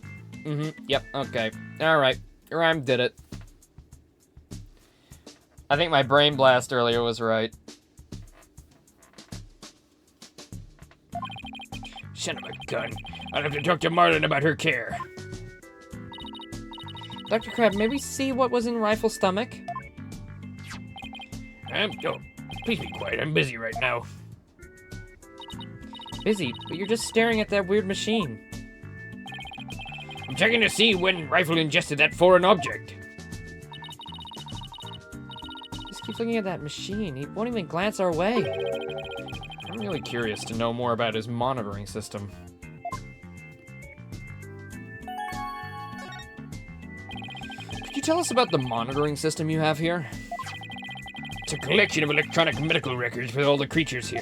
Yep. Okay. All right. Rhyme did it. I think my brain blast earlier was right. son of a gun. I'll have to talk to Marlin about her care. Dr. Crab, may we see what was in Rifle's stomach? Oh, please be quiet. I'm busy right now. Busy, but you're just staring at that weird machine. I'm checking to see when Rifle ingested that foreign object. Just keep looking at that machine. He won't even glance our way. I'm really curious to know more about his monitoring system. Could you tell us about the monitoring system you have here? It's a collection of electronic medical records for all the creatures here.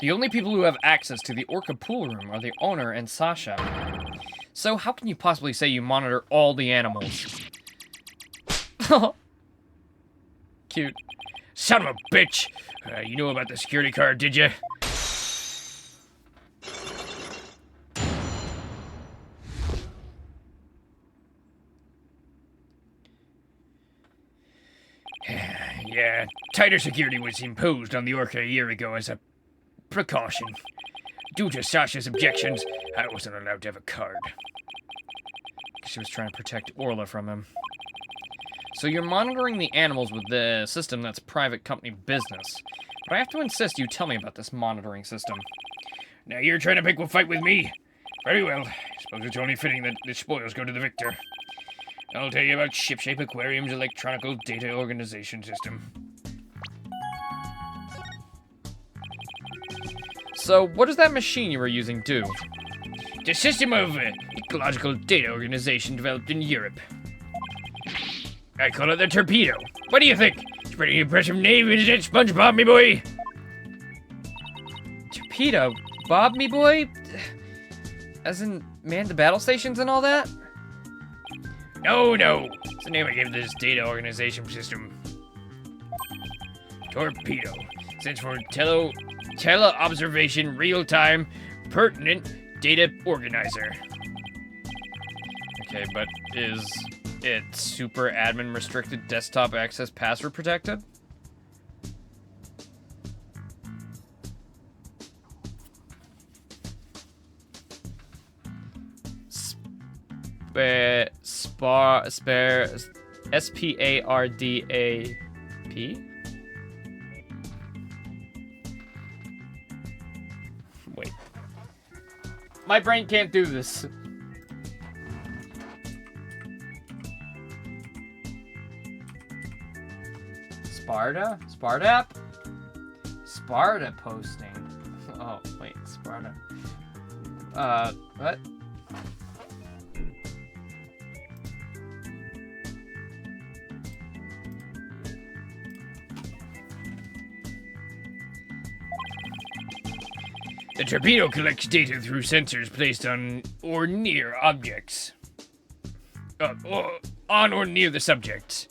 The only people who have access to the Orca pool room are the owner and Sasha. So how can you possibly say you monitor all the animals? Cute. Son of a bitch! You know about the security card, did you? Yeah, tighter security was imposed on the Orca a year ago as a precaution. Due to Sasha's objections, I wasn't allowed to have a card. She was trying to protect Orla from him. So you're monitoring the animals with the system that's private company business. But I have to insist you tell me about this monitoring system. Now you're trying to pick a fight with me? Very well. Suppose it's only fitting that the spoils go to the victor. I'll tell you about Shipshape Aquarium's electronical data organization system. So what does that machine you were using do? It's a system of ecological data organization developed in Europe. I call it the Torpedo. What do you think? It's a pretty impressive name, isn't it, SpongeBob, me boy? Torpedo? Bob, me boy? As in, man the battle stations and all that? No. It's the name I gave this data organization system. Torpedo. Stands for Tele-Observation Real-Time Pertinent Data Organizer. Okay, but is it super admin restricted desktop access password protected? S-P-A-R-D-A-P? Wait. My brain can't do this. Sparta? Sparta posting. Oh, wait, Sparta. What? The torpedo collects data through sensors placed on or near objects. On or near the subjects.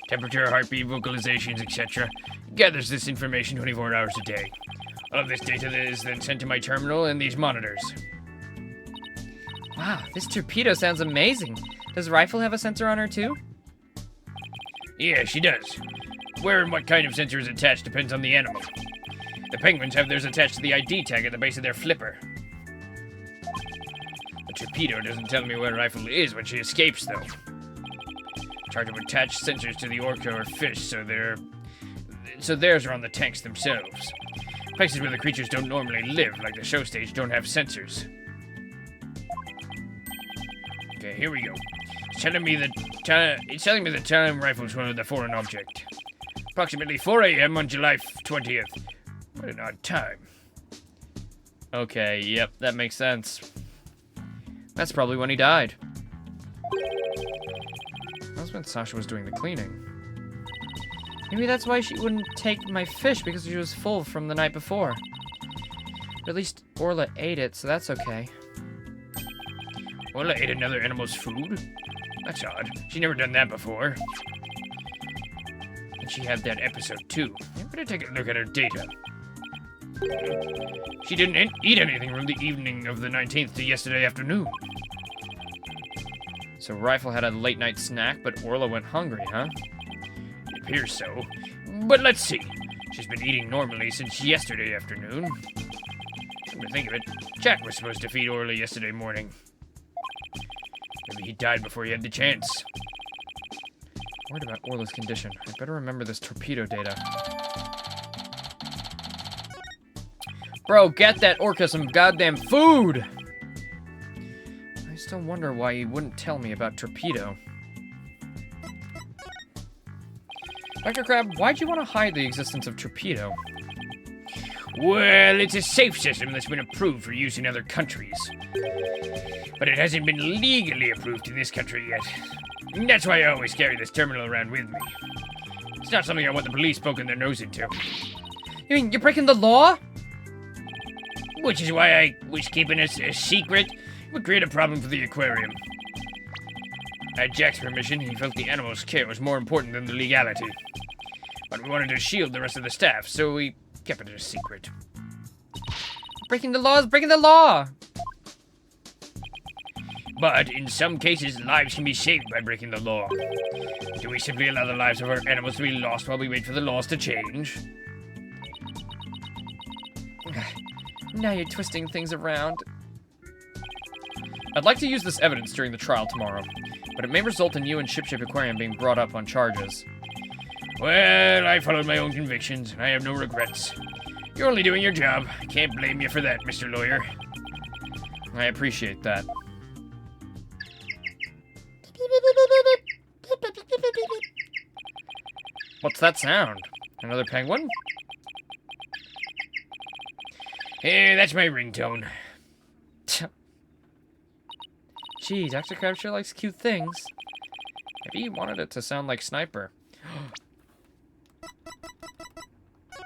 Temperature, heartbeat, vocalizations, etc. Gathers this information 24 hours a day. All of this data is then sent to my terminal and these monitors. Wow, this torpedo sounds amazing. Does Rifle have a sensor on her too? Yeah, she does. Where and what kind of sensor is attached depends on the animal. The penguins have theirs attached to the ID tag at the base of their flipper. The torpedo doesn't tell me where Rifle is when she escapes, though. Charge to attach sensors to the orca or fish, so theirs are on the tanks themselves. Places where the creatures don't normally live, like the show stage, don't have sensors. Okay, here we go. It's telling me the time Rifle's one of the foreign object. Approximately 4 a.m. on July 20th. What an odd time. Okay, yep, that makes sense. That's probably when he died. That was when Sasha was doing the cleaning. Maybe that's why she wouldn't take my fish, because she was full from the night before. But at least Orla ate it, so that's okay. Orla ate another animal's food? That's odd. She's never done that before. And she had that episode too. I better take a look at her data. She didn't eat anything from the evening of the 19th to yesterday afternoon. So Rifle had a late night snack, but Orla went hungry, huh? It appears so. But let's see. She's been eating normally since yesterday afternoon. Come to think of it, Jack was supposed to feed Orla yesterday morning. Maybe he died before he had the chance. Worried about Orla's condition. I better remember this torpedo data. Bro, get that orca some goddamn food! I still wonder why he wouldn't tell me about Torpedo. Dr. Crab, why'd you want to hide the existence of Torpedo? Well, it's a safe system that's been approved for use in other countries. But it hasn't been legally approved in this country yet. And that's why I always carry this terminal around with me. It's not something I want the police poking their nose into. You mean you're breaking the law? Which is why I was keeping it a secret. It would create a problem for the aquarium. At Jack's permission, he felt the animals' care was more important than the legality. But we wanted to shield the rest of the staff, so we kept it a secret. Breaking the law is breaking the law. But in some cases, lives can be saved by breaking the law. Do we simply allow the lives of our animals to be lost while we wait for the laws to change? Now you're twisting things around. I'd like to use this evidence during the trial tomorrow, but it may result in you and Ship Aquarium being brought up on charges. Well, I followed my own convictions, and I have no regrets. You're only doing your job. I can't blame you for that, Mr. Lawyer. I appreciate that. What's that sound? Another penguin? Hey, that's my ringtone. Gee, Dr. Crab sure likes cute things. Maybe he wanted it to sound like Sniper.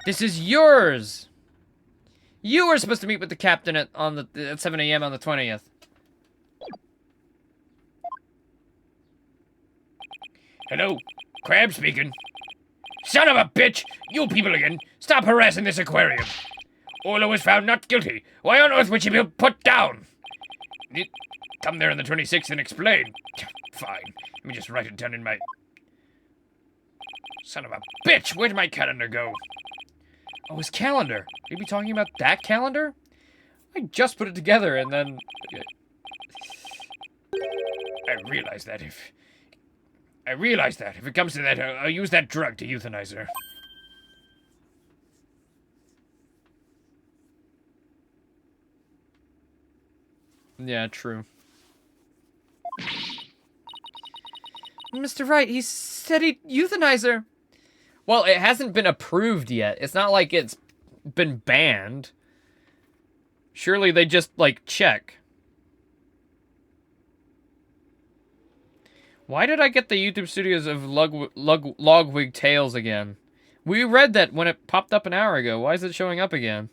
This is yours! You were supposed to meet with the captain at 7 a.m. on the 20th. Hello, Crab speaking. Son of a bitch! You people again! Stop harassing this aquarium! Orla was found not guilty. Why on earth would she be put down? Come there on the 26th and explain. Fine. Let me just write it down in my... Son of a bitch! Where'd my calendar go? Oh, his calendar. Are you be talking about that calendar? I just put it together and then... I realize that if it comes to that, I'll use that drug to euthanize her. Yeah, true. Mr. Wright, he said he'd euthanize her. Well, it hasn't been approved yet. It's not like it's been banned. Surely they just, like, check. Why did I get the YouTube studios of Logwig Tales again? We read that when it popped up an hour ago. Why is it showing up again?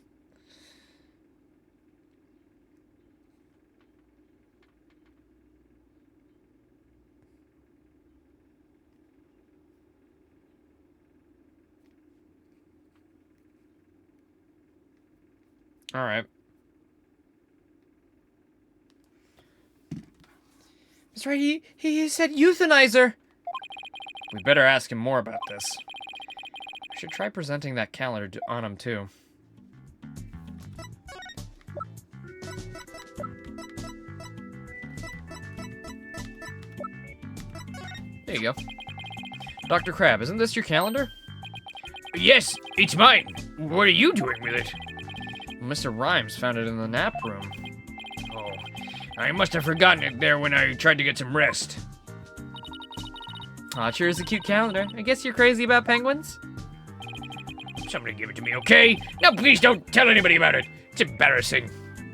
All right. Mr. Wright, he said euthanize her. We better ask him more about this. I should try presenting that calendar on him, too. There you go. Dr. Crab, isn't this your calendar? Yes, it's mine. What are you doing with it? Mr. Rhymes found it in the nap room. Oh, I must have forgotten it there when I tried to get some rest. Aw, sure is a cute calendar. I guess you're crazy about penguins? Somebody give it to me, okay? No, please don't tell anybody about it. It's embarrassing.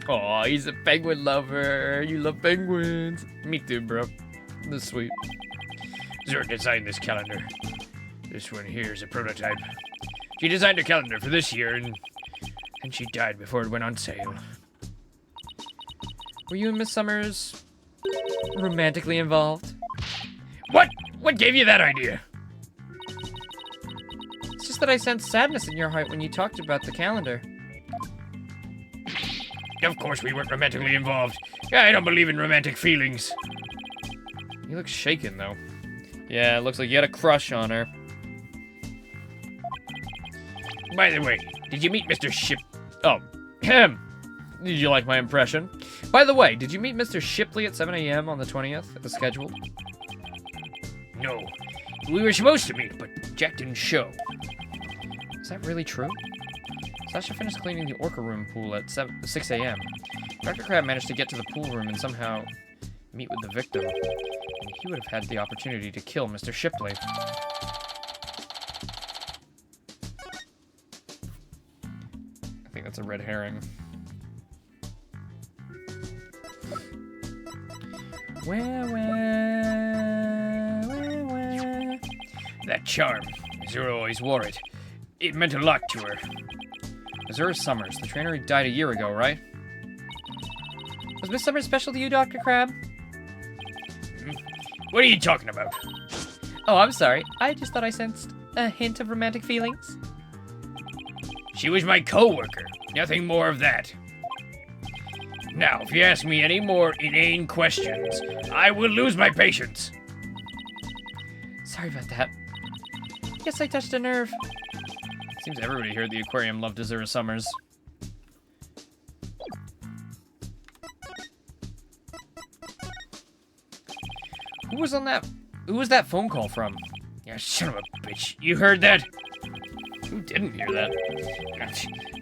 Aw, he's a penguin lover. You love penguins. Me too, bro. This is sweet. Zurt designed this calendar. This one here is a prototype. She designed a calendar for this year, and she died before it went on sale. Were you and Miss Summers romantically involved? What? What gave you that idea? It's just that I sensed sadness in your heart when you talked about the calendar. Of course we weren't romantically involved. I don't believe in romantic feelings. You look shaken, though. Yeah, it looks like you had a crush on her. By the way, did you meet Mr. Ship? Oh, did you like my impression? By the way, did you meet Mr. Shipley at 7 a.m. on the 20th, as scheduled? No. We were supposed to meet, but Jack didn't show. Is that really true? Sasha finished cleaning the Orca room pool at 6 a.m. Dr. Crab managed to get to the pool room and somehow meet with the victim. And he would have had the opportunity to kill Mr. Shipley. I think that's a red herring. That charm, Zero always wore it. It meant a lot to her. Azura Summers, the trainer who died a year ago, right? Was Miss Summers special to you, Dr. Crab? What are you talking about? Oh, I'm sorry. I just thought I sensed a hint of romantic feelings. She was my co-worker. Nothing more of that. Now, if you ask me any more inane questions, I will lose my patience. Sorry about that. Guess I touched a nerve. Seems everybody here at the aquarium loved Azura Summers. Who was that phone call from? Yeah, son of a bitch. You heard that? Who didn't hear that?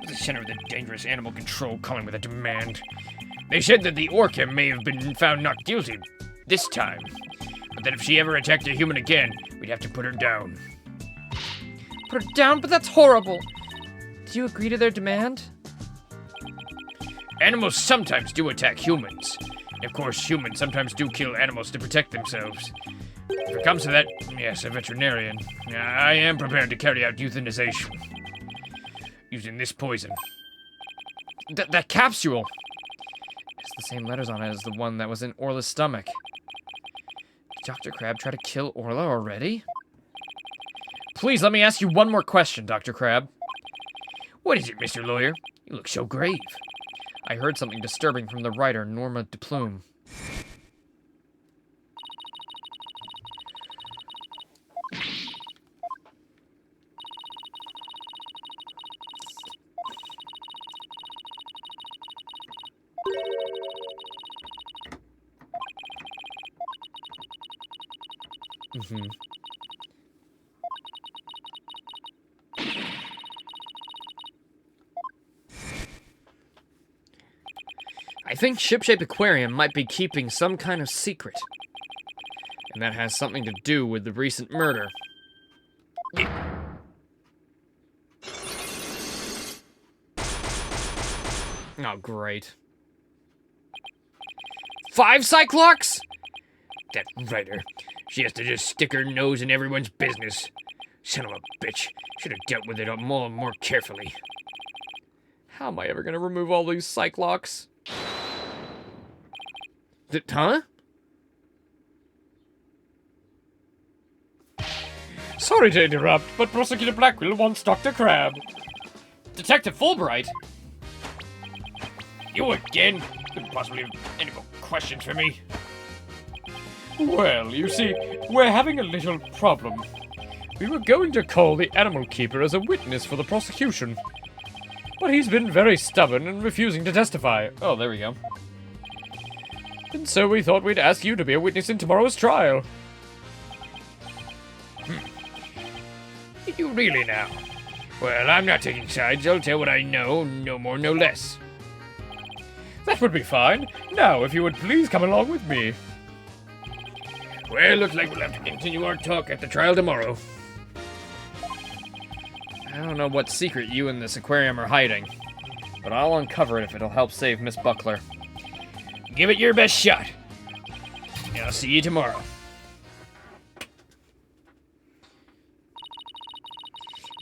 The center of the dangerous animal control calling with a demand. They said that the orca may have been found not guilty this time, but that if she ever attacked a human again, we'd have to put her down. Put her down? But that's horrible! Did you agree to their demand? Animals sometimes do attack humans. And of course, humans sometimes do kill animals to protect themselves. If it comes to that, yes, a veterinarian. I am prepared to carry out euthanization. Using this poison. That capsule! It's the same letters on it as the one that was in Orla's stomach. Did Dr. Crab try to kill Orla already? Please, let me ask you one more question, Dr. Crab. What is it, Mr. Lawyer? You look so grave. I heard something disturbing from the writer, Norma de Plume. I think Shipshape Aquarium might be keeping some kind of secret. And that has something to do with the recent murder. Oh, great. 5 Cyclops? That writer. She has to just stick her nose in everyone's business. Son of a bitch. Should have dealt with it more carefully. How am I ever gonna remove all these Cyclops? Huh? Sorry to interrupt, but Prosecutor Blackwell wants Dr. Crab. Detective Fulbright? You again? Couldn't possibly have any more questions for me. Well, you see, we're having a little problem. We were going to call the animal keeper as a witness for the prosecution, but he's been very stubborn and refusing to testify. Oh, there we go. And so we thought we'd ask you to be a witness in tomorrow's trial. You really now? Well, I'm not taking sides. I'll tell what I know, no more, no less. That would be fine. Now, if you would please come along with me. Well, looks like we'll have to continue our talk at the trial tomorrow. I don't know what secret you and this aquarium are hiding, but I'll uncover it if it'll help save Miss Buckler. Give it your best shot. And I'll see you tomorrow.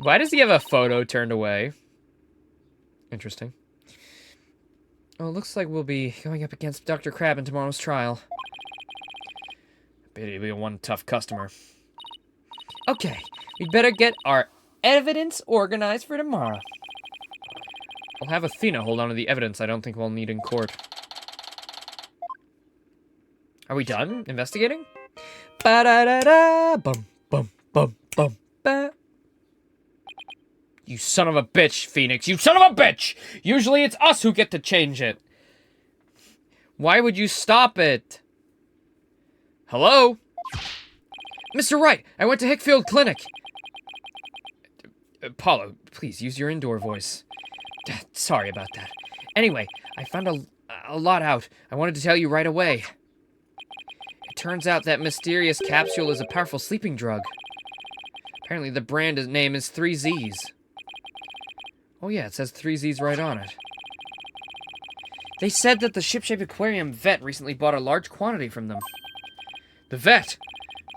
Why does he have a photo turned away? Interesting. Oh, looks like we'll be going up against Dr. Crab in tomorrow's trial. Bet he'll be one tough customer. Okay, we better get our evidence organized for tomorrow. I'll have Athena hold on to the evidence I don't think we'll need in court. Are we done investigating? Ba-da-da-da, bum, bum, bum, bum, ba. You son of a bitch, Phoenix. You son of a bitch! Usually it's us who get to change it. Why would you stop it? Hello? Mr. Wright, I went to Hickfield Clinic. Paulo, please use your indoor voice. Sorry about that. Anyway, I found a lot out. I wanted to tell you right away. It turns out that mysterious capsule is a powerful sleeping drug. Apparently the brand name is 3Zs. Oh yeah, it says 3Zs right on it. They said that the Shipshape Aquarium vet recently bought a large quantity from them. The vet?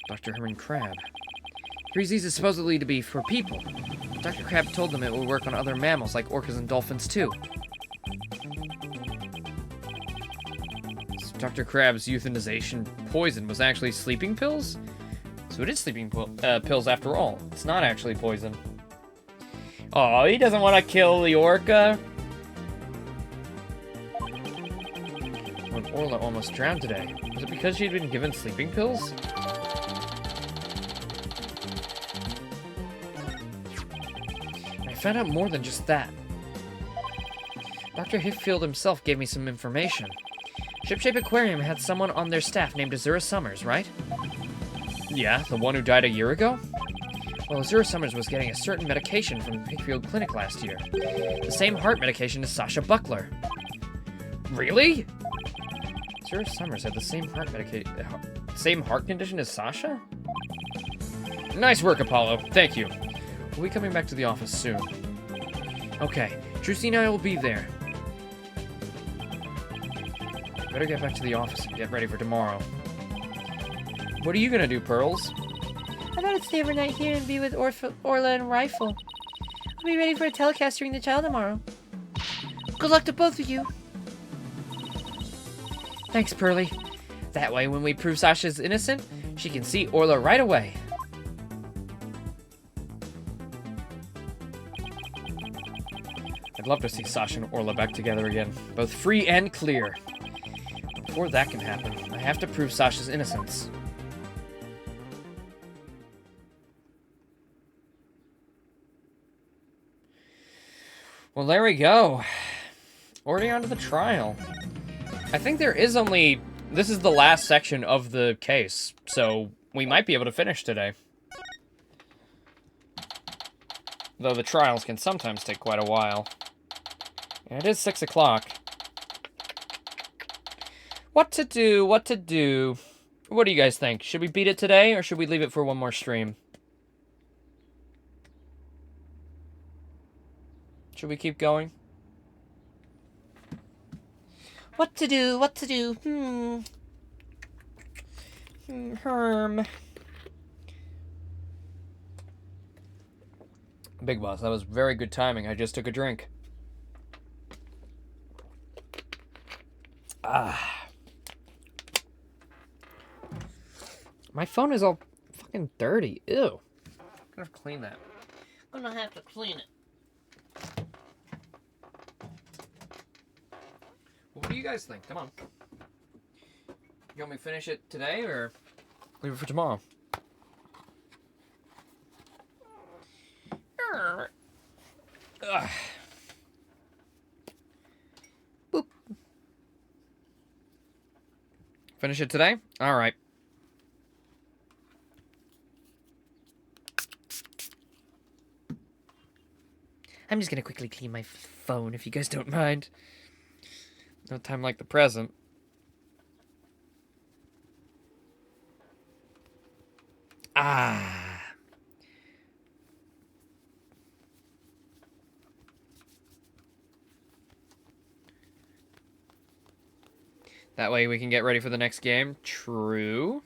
Dr. Herman Crab. 3Zs is supposedly to be for people. Dr. Crab told them it would work on other mammals like orcas and dolphins too. So Dr. Crab's euthanization poison was actually sleeping pills? So it is sleeping pills after all. It's not actually poison. Oh, he doesn't want to kill the orca. When Orla almost drowned today, was it because she'd been given sleeping pills? I found out more than just that. Dr. Hickfield himself gave me some information. Shipshape Aquarium had someone on their staff named Azura Summers, right? Yeah, the one who died a year ago? Well, Azura Summers was getting a certain medication from the Hickfield Clinic last year. The same heart medication as Sasha Buckler. Really? Azura Summers had the same heart condition as Sasha? Nice work, Apollo. Thank you. We'll be coming back to the office soon. Okay, Trucy and I will be there. Better get back to the office and get ready for tomorrow. What are you gonna do, Pearls? I thought I'd stay overnight here and be with Orla and Rifle. I'll be ready for a telecast during the trial tomorrow. Good luck to both of you. Thanks, Pearly. That way, when we prove Sasha's innocent, she can see Orla right away. I'd love to see Sasha and Orla back together again, both free and clear. Before that can happen, I have to prove Sasha's innocence. Well, there we go. Already onto the trial. I think there is only... This is the last section of the case, so we might be able to finish today. Though the trials can sometimes take quite a while. And it is 6 o'clock. What to do? What to do? What do you guys think? Should we beat it today, or should we leave it for one more stream? Should we keep going? What to do? What to do? Herm. Big Boss, that was very good timing. I just took a drink. My phone is all fucking dirty. Ew. I'm gonna have to clean that. I'm gonna have to clean it. What do you guys think? Come on. You want me to finish it today, or leave it for tomorrow? Ugh. Boop. Finish it today? Alright. I'm just gonna quickly clean my phone if you guys don't mind. No time like the present. That way we can get ready for the next game. True.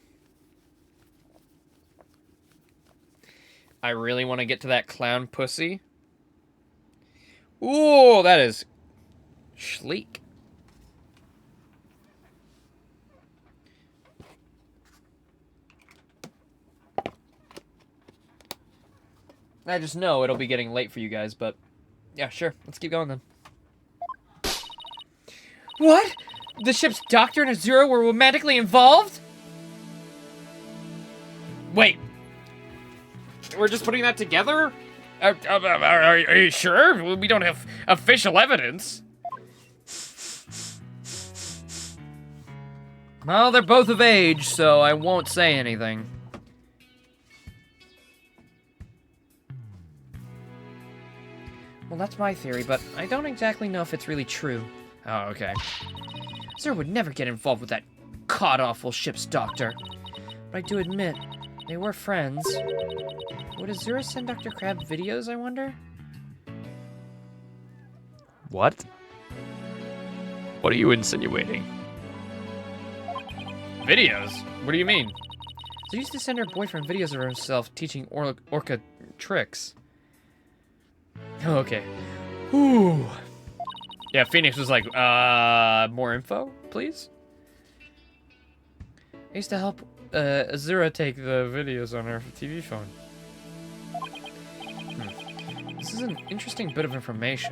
I really want to get to that clown pussy. Ooh, that is sleek. I just know it'll be getting late for you guys, but yeah, sure. Let's keep going then. What? The ship's doctor and Azura were romantically involved? Wait. We're just putting that together? Are you sure? We don't have official evidence. Well, they're both of age, so I won't say anything. Well, that's my theory, but I don't exactly know if it's really true. Oh, okay. Azura would never get involved with that god-awful ship's doctor. But I do admit, they were friends. Would Azura send Dr. Crab videos, I wonder? What? What are you insinuating? Videos? What do you mean? She used to send her boyfriend videos of herself teaching orca tricks. Oh, okay. Ooh. Yeah, Phoenix was like, more info, please? I used to help Azura take the videos on her TV phone. This is an interesting bit of information.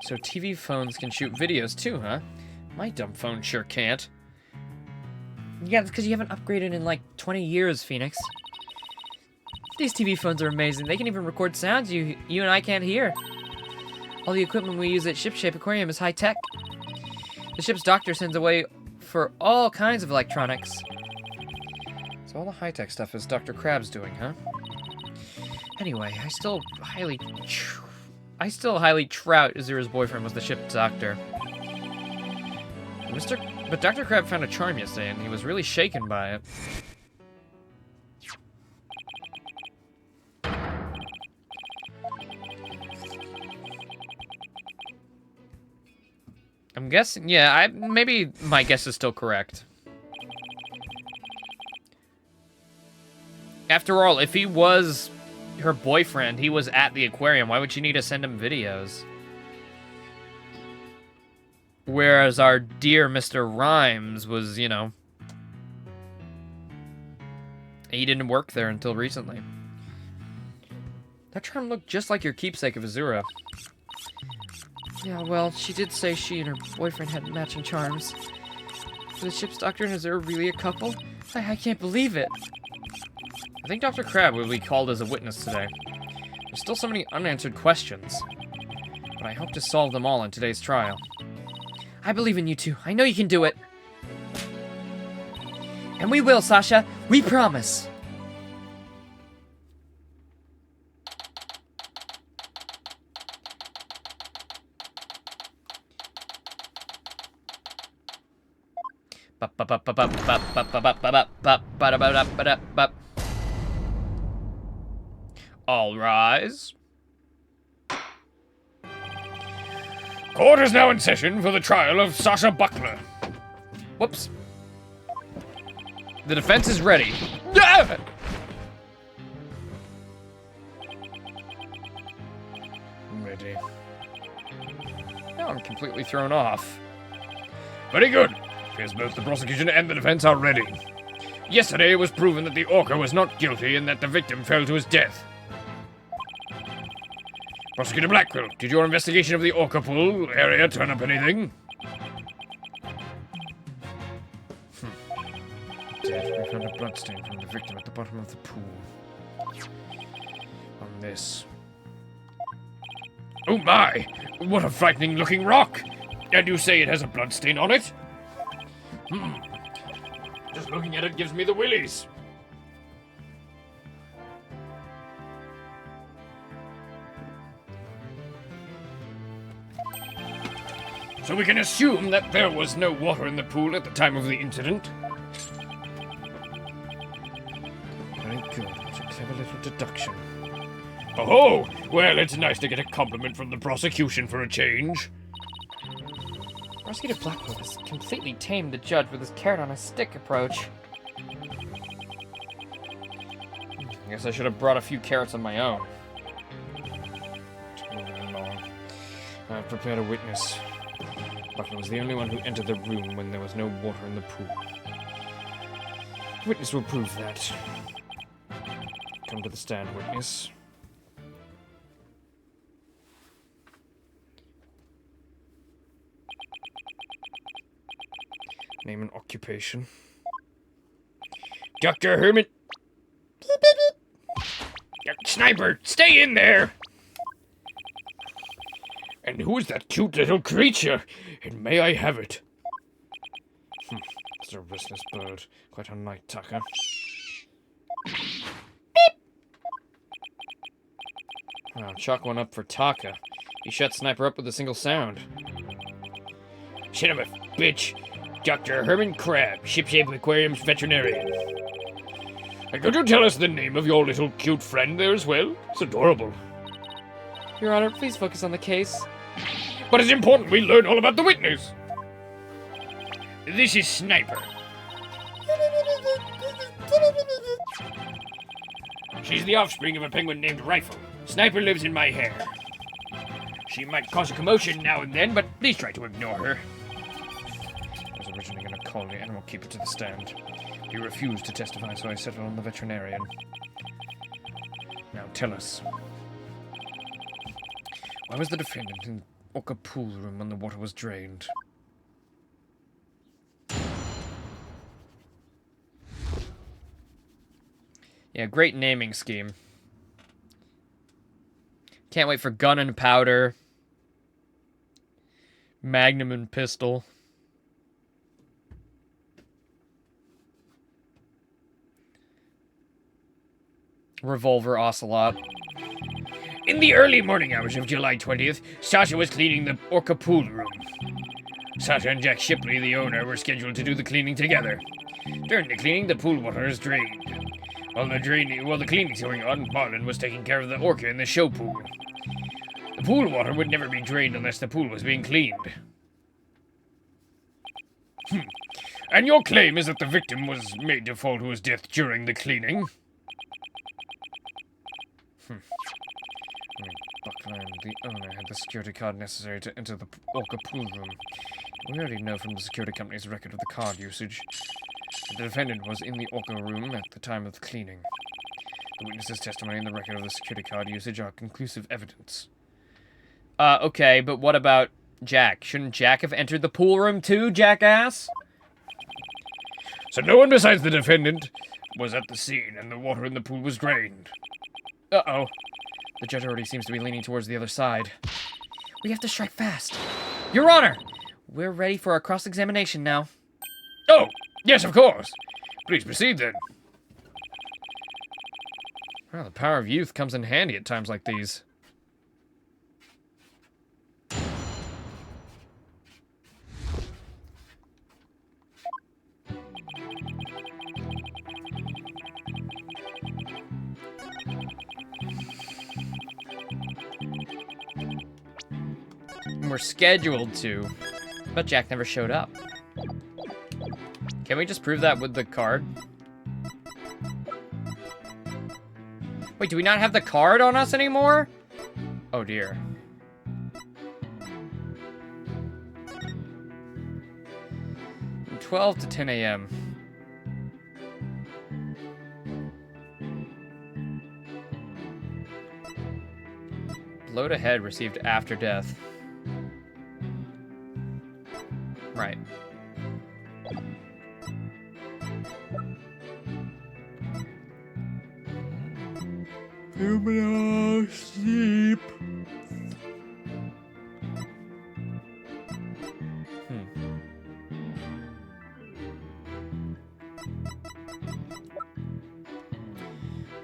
So TV phones can shoot videos too, huh? My dumb phone sure can't. Yeah, that's because you haven't upgraded in like 20 years, Phoenix. These TV phones are amazing. They can even record sounds you and I can't hear. All the equipment we use at Shipshape Aquarium is high-tech. The ship's doctor sends away for all kinds of electronics. So all the high-tech stuff is Dr. Crab's doing, huh? Anyway, I still highly trout Azura's boyfriend was the ship's doctor. But Dr. Crab found a charm yesterday, and he was really shaken by it. I'm guessing, yeah, maybe my guess is still correct. After all, if he was her boyfriend, he was at the aquarium, why would she need to send him videos? Whereas our dear Mr. Rhymes was, you know, he didn't work there until recently. That charm looked just like your keepsake of Azura. Yeah, well, she did say she and her boyfriend had matching charms. The ship's doctor and Azura really a couple? I can't believe it. I think Dr. Crab will be called as a witness today. There's still so many unanswered questions, but I hope to solve them all in today's trial. I believe in you two. I know you can do it. And we will, Sasha. We promise. All rise. Court is now in session for the trial of Sasha Buckler. Whoops. The defense is ready. Ready. Now I'm completely thrown off. Very good. Appears both the prosecution and the defense are ready. Yesterday it was proven that the orca was not guilty and that the victim fell to his death. Prosecutor Blackwell, did your investigation of the orca pool area turn up anything? Dead. We found a bloodstain from the victim at the bottom of the pool. On this. Oh my! What a frightening looking rock! And you say it has a bloodstain on it? Just looking at it gives me the willies. So we can assume that there was no water in the pool at the time of the incident. Very good. It's a clever little deduction. Oh, well, it's nice to get a compliment from the prosecution for a change. Prosecutor Blackwood has completely tamed the judge with his carrot on a stick approach. I guess I should have brought a few carrots of my own. Moving along. I've prepared a witness. Buckler was the only one who entered the room when there was no water in the pool. Witness will prove that. Come to the stand, witness. Name and occupation. Dr. Herman. Sniper, stay in there! And who is that cute little creature? And may I have it? It's a restless bird. Quite a night tucker. I'll chalk one up for Taka. He shut Sniper up with a single sound. Shut up, bitch. Dr. Herman Crab, Shipshape Aquarium's veterinarian. And could you tell us the name of your little cute friend there as well? It's adorable. Your Honor, please focus on the case. But it's important we learn all about the witness. This is Sniper. She's the offspring of a penguin named Rifle. Sniper lives in my hair. She might cause a commotion now and then, but please try to ignore her. I was originally going to call the animal keeper to the stand. He refused to testify, so I settled on the veterinarian. Now tell us. Why was the defendant in the Orca pool room when the water was drained? Yeah, great naming scheme. Can't wait for gun and powder. Magnum and pistol. Revolver ocelot. In the early morning hours of July 20th, Sasha was cleaning the Orca pool room. Sasha and Jack Shipley, the owner, were scheduled to do the cleaning together. During the cleaning, the pool water is drained. While the cleaning's going on, Marlin was taking care of the orca in the show pool. The pool water would never be drained unless the pool was being cleaned. And your claim is that the victim was made to fall to his death during the cleaning? Buckland, the owner, had the security card necessary to enter the Orca pool room. We already know from the security company's record of the card usage that the defendant was in the Orca room at the time of the cleaning. The witness's testimony and the record of the security card usage are conclusive evidence. Okay, but what about Jack? Shouldn't Jack have entered the pool room too, jackass? So no one besides the defendant was at the scene and the water in the pool was drained. Uh-oh. The judge already seems to be leaning towards the other side. We have to strike fast. Your Honor! We're ready for our cross-examination now. Oh, yes, of course. Please proceed then. Well, the power of youth comes in handy at times like these. We're scheduled to, but Jack never showed up. Can we just prove that with the card? Wait, do we not have the card on us anymore? Oh dear. From 12 to 10 a.m. Blow to head received after death. Right. Sleep.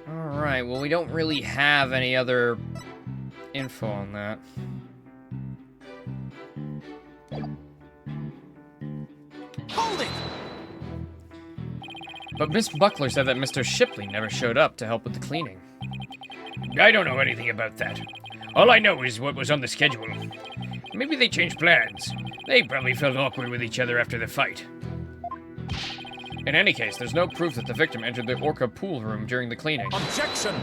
Alright, well, we don't really have any other info on that. Hold it! But Miss Buckler said that Mr. Shipley never showed up to help with the cleaning. I don't know anything about that. All I know is what was on the schedule. Maybe they changed plans. They probably felt awkward with each other after the fight. In any case, there's no proof that the victim entered the Orca pool room during the cleaning. Objection!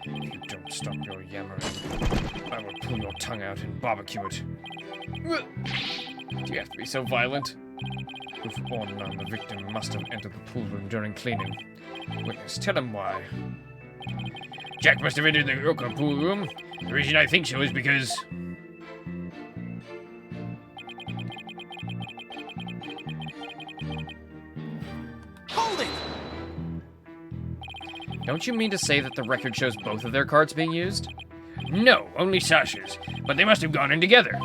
If you don't stop your yammering, I will pull your tongue out and barbecue it. Do you have to be so violent? Proof or none, the victim must have entered the pool room during cleaning. Witness, tell him why. Jack must have entered the Orca pool room. The reason I think so is because... Hold it! Don't you mean to say that the record shows both of their cards being used? No, only Sasha's. But they must have gone in together.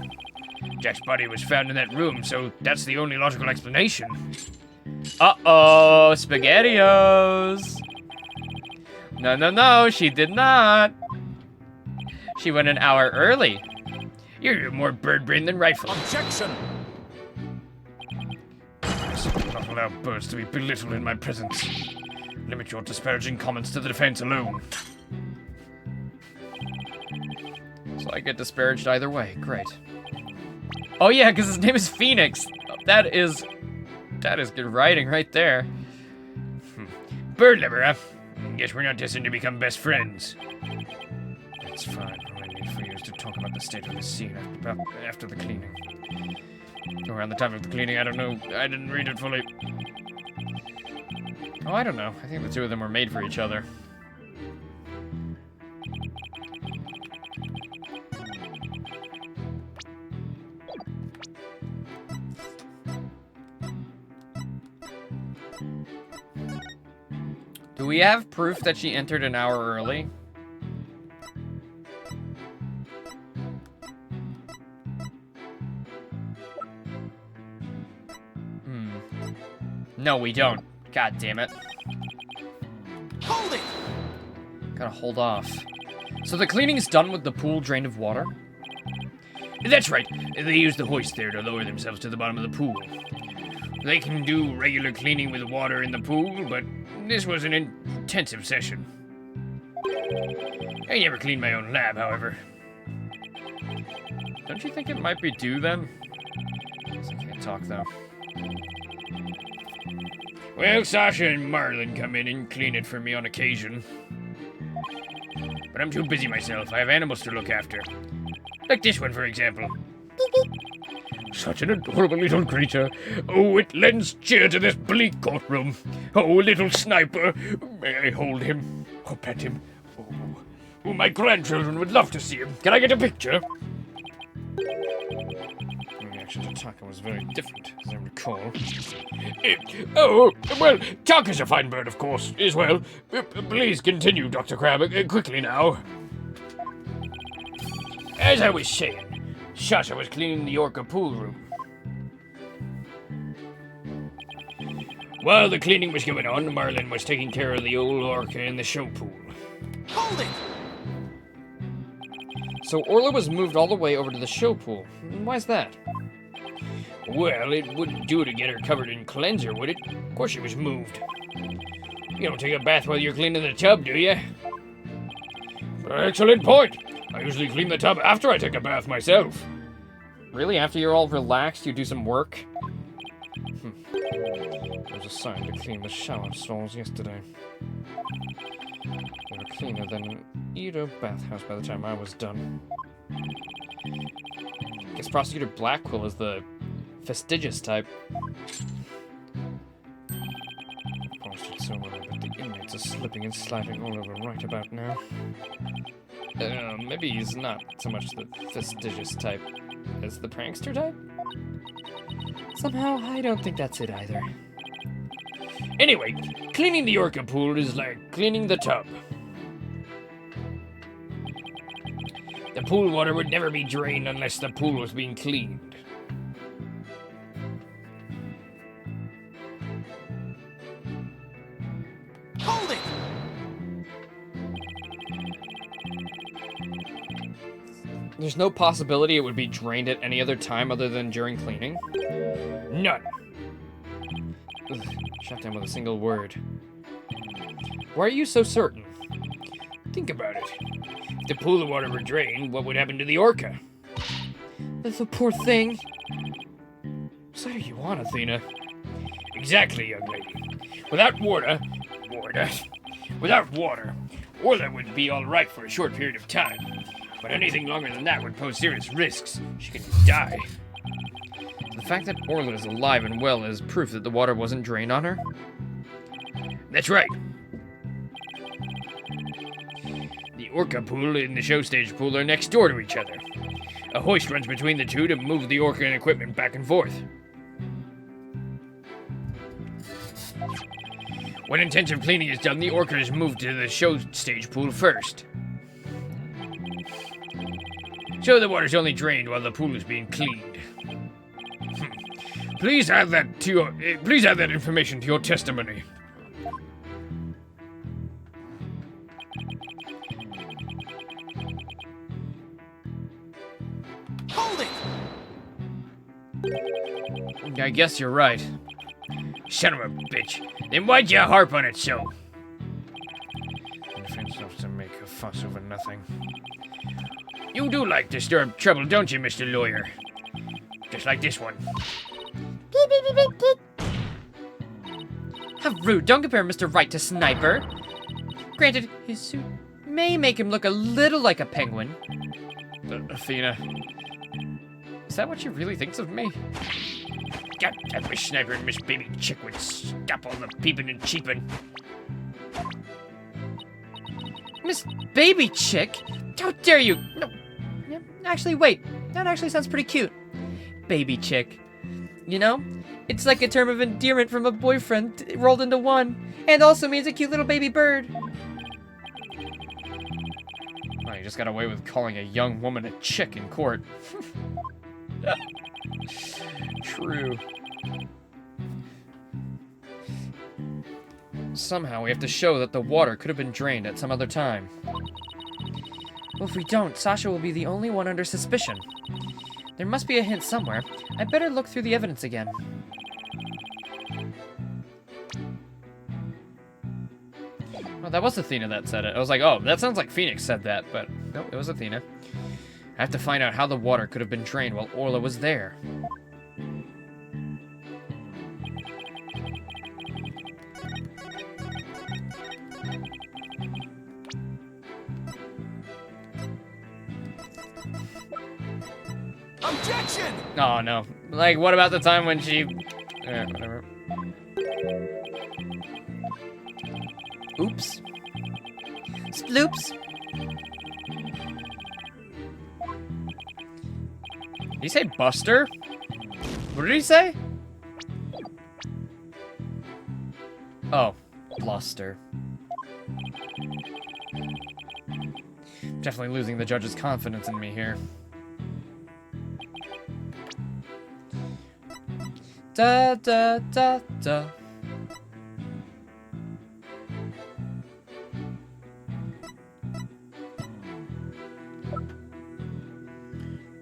Jack's body was found in that room, so that's the only logical explanation. Uh-oh, SpaghettiOs! No, she did not. She went an hour early. You're more bird-brained than Rifle. Objection! Do not allow birds to be belittled in my presence. Limit your disparaging comments to the defense alone. So I get disparaged either way. Great. Oh yeah, because his name is Phoenix. That is good writing right there. Bird liver, huh? guess we're not destined to become best friends. It's fine. All I need for you is to talk about the state of the scene after the cleaning. Around the time of the cleaning, I don't know. I didn't read it fully. Oh, I don't know. I think the two of them were made for each other. Do we have proof that she entered an hour early? No, we don't. God damn it. Hold it! Gotta hold off. So the cleaning's done with the pool drained of water? That's right. They use the hoist there to lower themselves to the bottom of the pool. They can do regular cleaning with water in the pool, but this was an intensive session. I never cleaned my own lab, however. Don't you think it might be due then? I can't talk though. Well, Sasha and Marlin come in and clean it for me on occasion. But I'm too busy myself. I have animals to look after. Like this one, for example. Such an adorable little creature. Oh, it lends cheer to this bleak courtroom. Oh, little sniper. May I hold him? Or pet him? Oh, my grandchildren would love to see him. Can I get a picture? My reaction to Taka was very different, as I recall. Oh, well, Taka's a fine bird, of course, as well. Please continue, Dr. Crab, quickly now. As I was saying, Sasha was cleaning the Orca pool room. While the cleaning was going on, Marlin was taking care of the old Orca in the show pool. Hold it! So Orla was moved all the way over to the show pool. Why's that? Well, it wouldn't do to get her covered in cleanser, would it? Of course she was moved. You don't take a bath while you're cleaning the tub, do you? Excellent point. I usually clean the tub after I take a bath myself. Really? After you're all relaxed, you do some work? I was assigned to clean the shower stalls yesterday. They were cleaner than either bathhouse by the time I was done. Guess Prosecutor Blackquill is the fastidious type. Posted so well that the inmates are slipping and sliding all over right about now. Maybe he's not so much the fastidious type as the prankster type? Somehow, I don't think that's it either. Anyway, cleaning the Orca pool is like cleaning the tub. The pool water would never be drained unless the pool was being cleaned. Hold it! There's no possibility it would be drained at any other time other than during cleaning? None. Ugh, shut down with a single word. Why are you so certain? Think about it. If the pool of water were drained, what would happen to the Orca? The poor thing. So do you want, Athena? Exactly, young lady. Without water, Orla would be all right for a short period of time. But anything longer than that would pose serious risks. She could die. The fact that Orla is alive and well is proof that the water wasn't drained on her? That's right. The Orca pool and the show stage pool are next door to each other. A hoist runs between the two to move the Orca and equipment back and forth. When intensive cleaning is done, the Orca is moved to the show stage pool first. So the water's only drained while the pool is being cleaned. Please add that to your. Please add that information to your testimony. Hold it! I guess you're right. Son of a bitch. Then why'd you harp on it so? Defense enough to make a fuss over nothing. You do like to stir up trouble, don't you, Mr. Lawyer? Just like this one. How rude. Don't compare Mr. Right to Sniper. Granted, his suit may make him look a little like a penguin. Athena, is that what she really thinks of me? God, that Miss Sniper and Miss Baby Chick would stop all the peeping and cheeping. Miss Baby Chick? How dare you? No. Yeah, actually, wait. That actually sounds pretty cute. Baby Chick. You know? It's like a term of endearment from a boyfriend rolled into one. And also means a cute little baby bird. Oh, you just got away with calling a young woman a chick in court. True. Somehow we have to show that the water could have been drained at some other time. Well, if we don't, Sasha will be the only one under suspicion. There must be a hint somewhere. I better look through the evidence again. Oh, that was Athena that said it. I was like, oh, that sounds like Phoenix said that, but no, it was Athena. I have to find out how the water could have been drained while Orla was there. Objection! Oh, no. Like, what about the time when she... whatever. Oops. Sploops. Did he say Buster? What did he say? Oh, bluster. Definitely losing the judge's confidence in me here. Da da da da.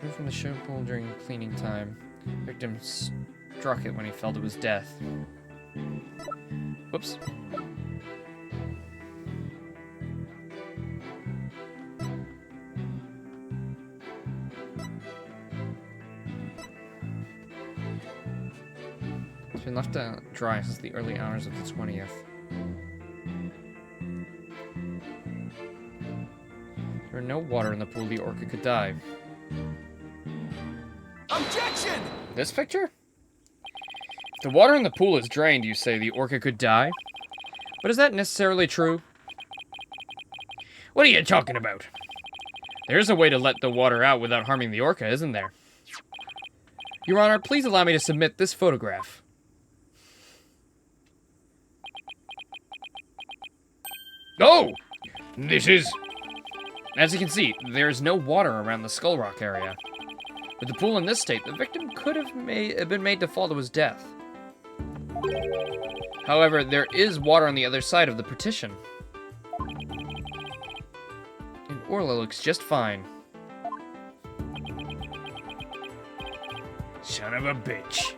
Moved from the swimming pool during cleaning time. Victim struck it when he fell to his death. Whoops. It's been left dry since the early hours of the 20th. There were no water in the pool, the orca could die. Objection! This picture? If the water in the pool is drained, you say the orca could die? But is that necessarily true? What are you talking about? There's a way to let the water out without harming the orca, isn't there? Your Honor, please allow me to submit this photograph. Oh! This is... As you can see, there is no water around the Skull Rock area. With the pool in this state, the victim could have been made to fall to his death. However, there is water on the other side of the partition. And Orla looks just fine. Son of a bitch.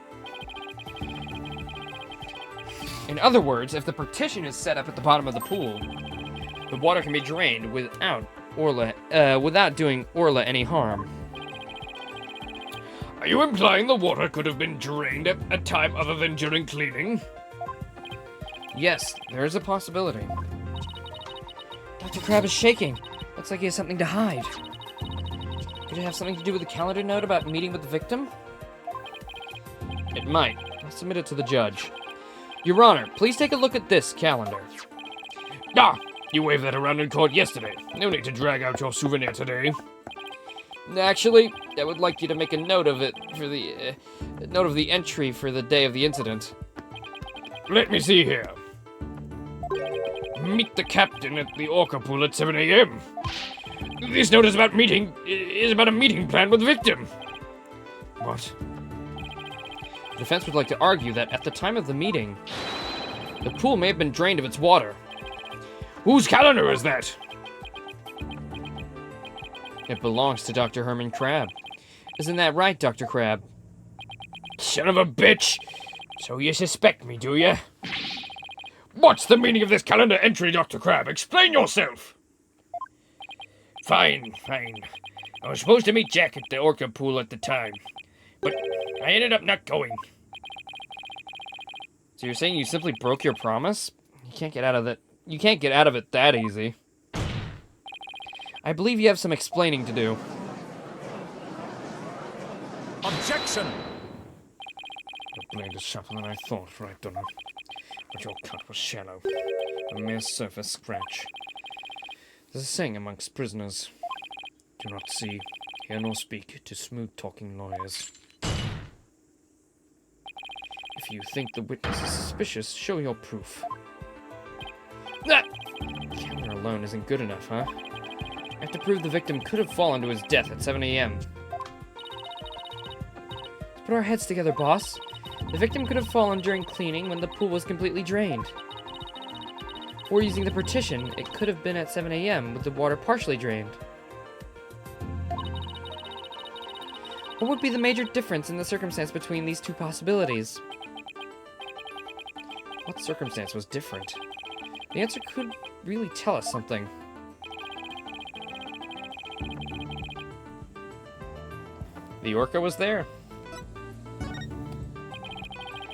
In other words, if the partition is set up at the bottom of the pool, the water can be drained without doing Orla any harm. Are you implying the water could have been drained at a time other than during cleaning? Yes, there is a possibility. Dr. Crab is shaking. Looks like he has something to hide. Could it have something to do with the calendar note about meeting with the victim? It might. I'll submit it to the judge. Your Honor, please take a look at this calendar. Ah! You waved that around in court yesterday. No need to drag out your souvenir today. Actually, I would like you to make a note of it for the note of the entry for the day of the incident. Let me see here. Meet the captain at the Orca pool at 7 a.m. This note is about a meeting planned with the victim. What? The defense would like to argue that at the time of the meeting, the pool may have been drained of its water. Whose calendar is that? It belongs to Dr. Herman Crab. Isn't that right, Dr. Crab? Son of a bitch! So you suspect me, do you? What's the meaning of this calendar entry, Dr. Crab? Explain yourself! Fine. I was supposed to meet Jack at the Orca pool at the time, but I ended up not going. So you're saying you simply broke your promise? You can't get out of You can't get out of it that easy. I believe you have some explaining to do. Objection! The blade is sharper than I thought, right, Donna? But your cut was shallow. A mere surface scratch. There's a saying amongst prisoners. Do not see, hear nor speak to smooth-talking lawyers. If you think the witness is suspicious, show your proof. Ah! Camera alone isn't good enough, huh? I have to prove the victim could have fallen to his death at 7 a.m. Let's put our heads together, boss. The victim could have fallen during cleaning when the pool was completely drained. Or using the partition, it could have been at 7 a.m. with the water partially drained. What would be the major difference in the circumstance between these two possibilities? What circumstance was different? The answer could really tell us something. The orca was there.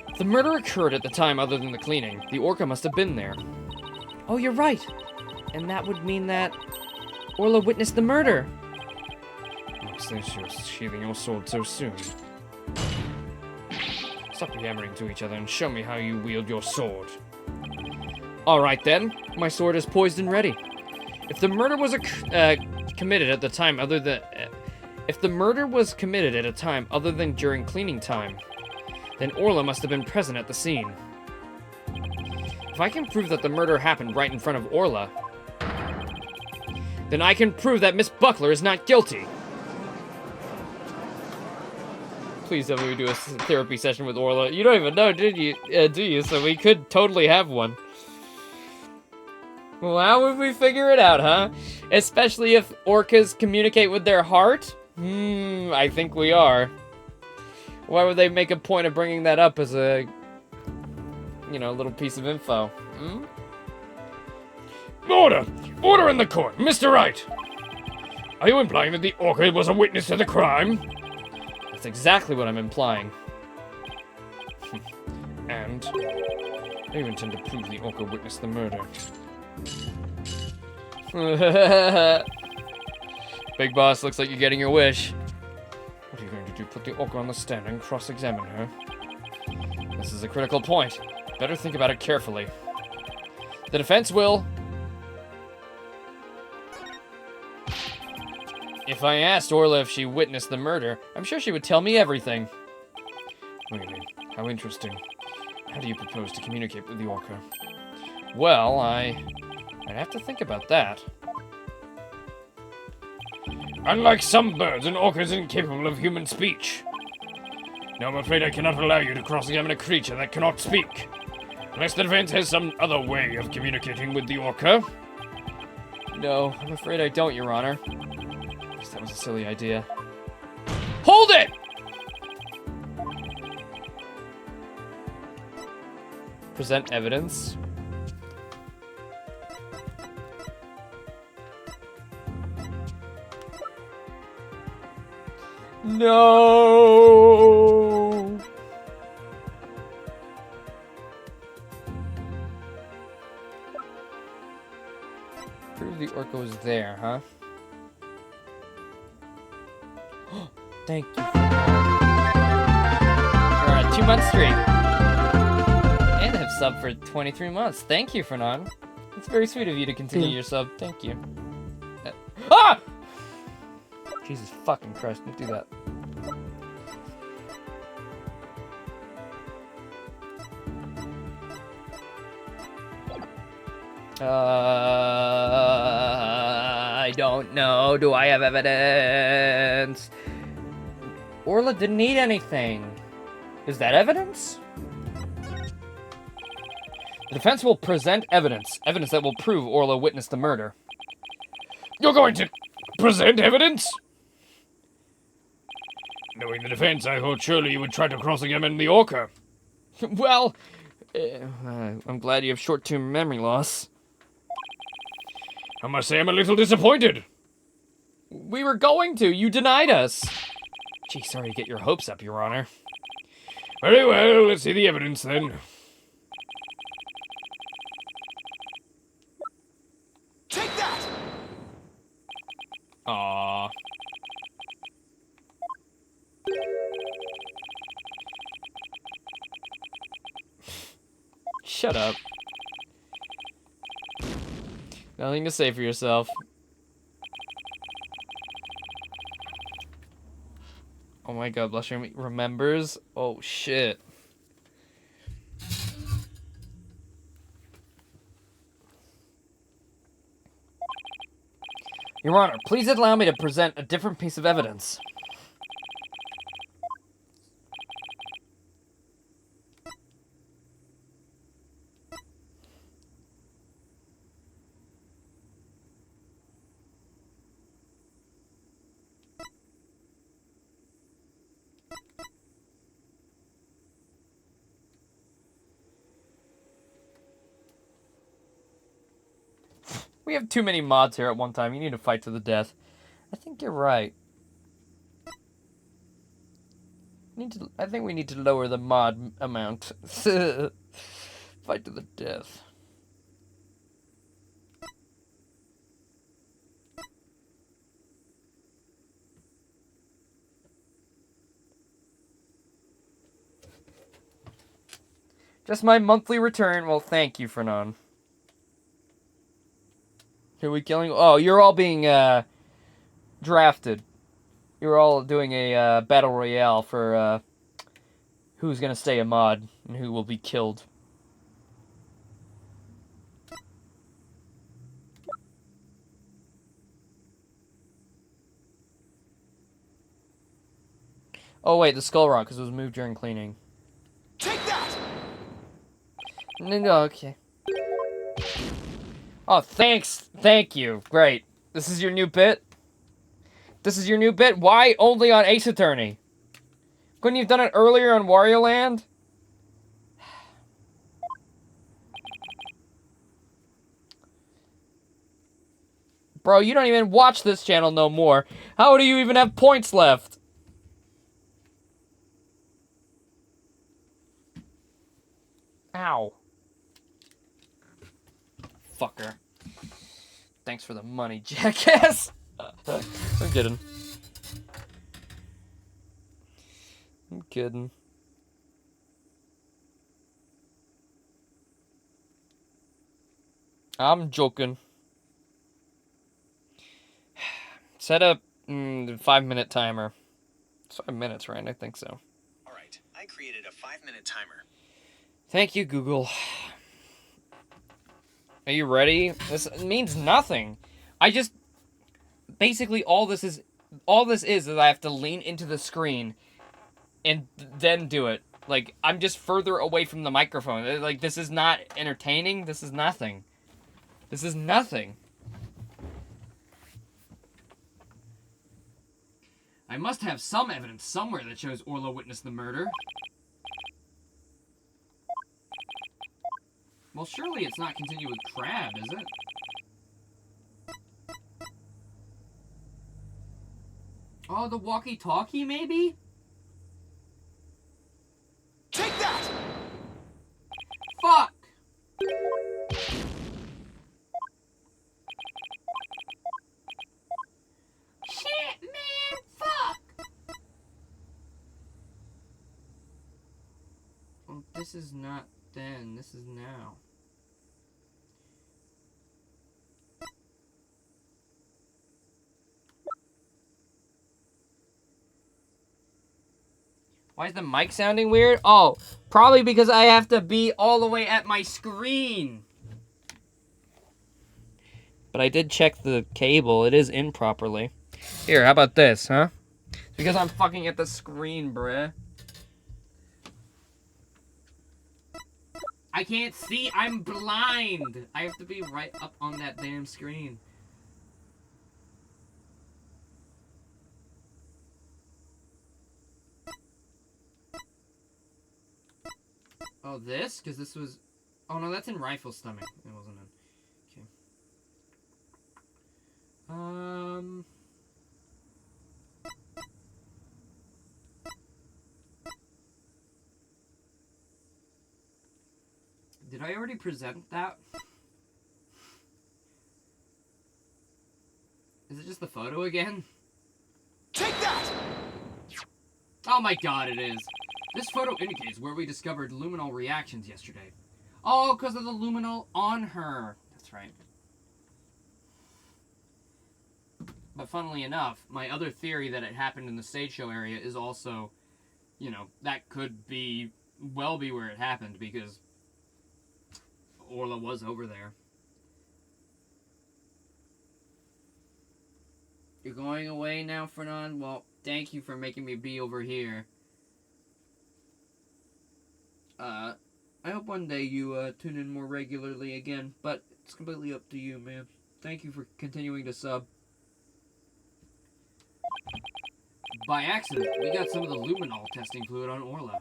If the murder occurred at the time other than the cleaning, the orca must have been there. Oh, you're right. And that would mean that Orla witnessed the murder. What's this? You're sheathing your sword so soon. Stop yammering to each other and show me how you wield your sword. All right then. My sword is poised and ready. If the murder was committed at the time other than if the murder was committed at a time other than during cleaning time, then Orla must have been present at the scene. If I can prove that the murder happened right in front of Orla, then I can prove that Miss Buckler is not guilty. Please tell me we do a therapy session with Orla. You don't even know, did you? Do you? So we could totally have one. Well, how would we figure it out, huh? Especially if orcas communicate with their heart? I think we are. Why would they make a point of bringing that up as a, little piece of info? Order! Order in the court! Mr. Wright! Are you implying that the orca was a witness to the crime? That's exactly what I'm implying. And you intend to prove the orca witnessed the murder. Big boss, looks like you're getting your wish. What are you going to do? Put the orca on the stand and cross-examine her? This is a critical point. Better think about it carefully. The defense will... If I asked Orla if she witnessed the murder, I'm sure she would tell me everything. Really? How interesting. How do you propose to communicate with the orca? Well, I'd have to think about that. Unlike some birds, an orca is incapable of human speech. Now I'm afraid I cannot allow you to cross-examine a creature that cannot speak. Unless the defense has some other way of communicating with the orca. No, I'm afraid I don't, Your Honor. I guess that was a silly idea. Hold it! Present evidence. No! Prove the orca was there, huh? Thank you. You're on a 2-month streak. And have subbed for 23 months. Thank you, Fernan. It's very sweet of you to continue your sub. Thank you. Ah! Jesus fucking Christ, don't do that. I don't know. Do I have evidence? Orla didn't eat anything. Is that evidence? The defense will present evidence. Evidence that will prove Orla witnessed the murder. You're going to present evidence? Knowing the defense, I thought surely you would try to cross-examine the orca. Well, I'm glad you have short-term memory loss. I must say I'm a little disappointed. We were going to. You denied us. Gee, sorry to get your hopes up, Your Honor. Very well, let's see the evidence then. Aww. Shut up. Nothing to say for yourself. Oh my god, Blushing remembers? Oh shit. Your Honor, please allow me to present a different piece of evidence. We have too many mods here at one time. You need to fight to the death. I think you're right. I think we need to lower the mod amount. Fight to the death. Just my monthly return. Well, thank you, Fernan. Who are we killing? Oh, you're all being drafted. You're all doing a battle royale for who's gonna stay a mod and who will be killed. Oh wait, the skull rock because it was moved during cleaning. Take that! No, okay. Oh, thanks. Thank you. Great. This is your new bit? This is your new bit? Why only on Ace Attorney? Couldn't you have done it earlier on Wario Land? Bro, you don't even watch this channel no more. How do you even have points left? Ow. Fucker. Thanks for the money, jackass. I'm kidding. I'm kidding. I'm joking. Set up 5-minute timer. It's 5 minutes, right? I think so. Alright, I created a 5-minute timer. Thank you, Google. Are you ready? This means nothing. I just... Basically, all this is I have to lean into the screen and then do it. Like, I'm just further away from the microphone. Like, this is not entertaining. This is nothing. This is nothing. I must have some evidence somewhere that shows Orla witnessed the murder. Well, surely it's not continued with Crab, is it? Oh, the walkie-talkie, maybe? Take that! Fuck! Shit, man! Fuck! Oh, this is not then. This is now. Why is the mic sounding weird? Oh, probably because I have to be all the way at my screen. But I did check the cable. It is in properly. Here, how about this, huh? It's because I'm fucking at the screen, bruh. I can't see. I'm blind. I have to be right up on that damn screen. Oh, this? Because this was... Oh, no, that's in Rifle Stomach. It wasn't in... Okay. Did I already present that? Is it just the photo again? Take that! Oh my god, it is. This photo indicates where we discovered luminol reactions yesterday. Oh, because of the luminol on her. That's right. But funnily enough, my other theory that it happened in the stage show area is also, you know, that could be, well be where it happened, because Orla was over there. You're going away now, Fernand? Well, thank you for making me be over here. I hope one day you tune in more regularly again, but it's completely up to you, man. Thank you for continuing to sub. By accident, we got some of the luminol testing fluid on Orla.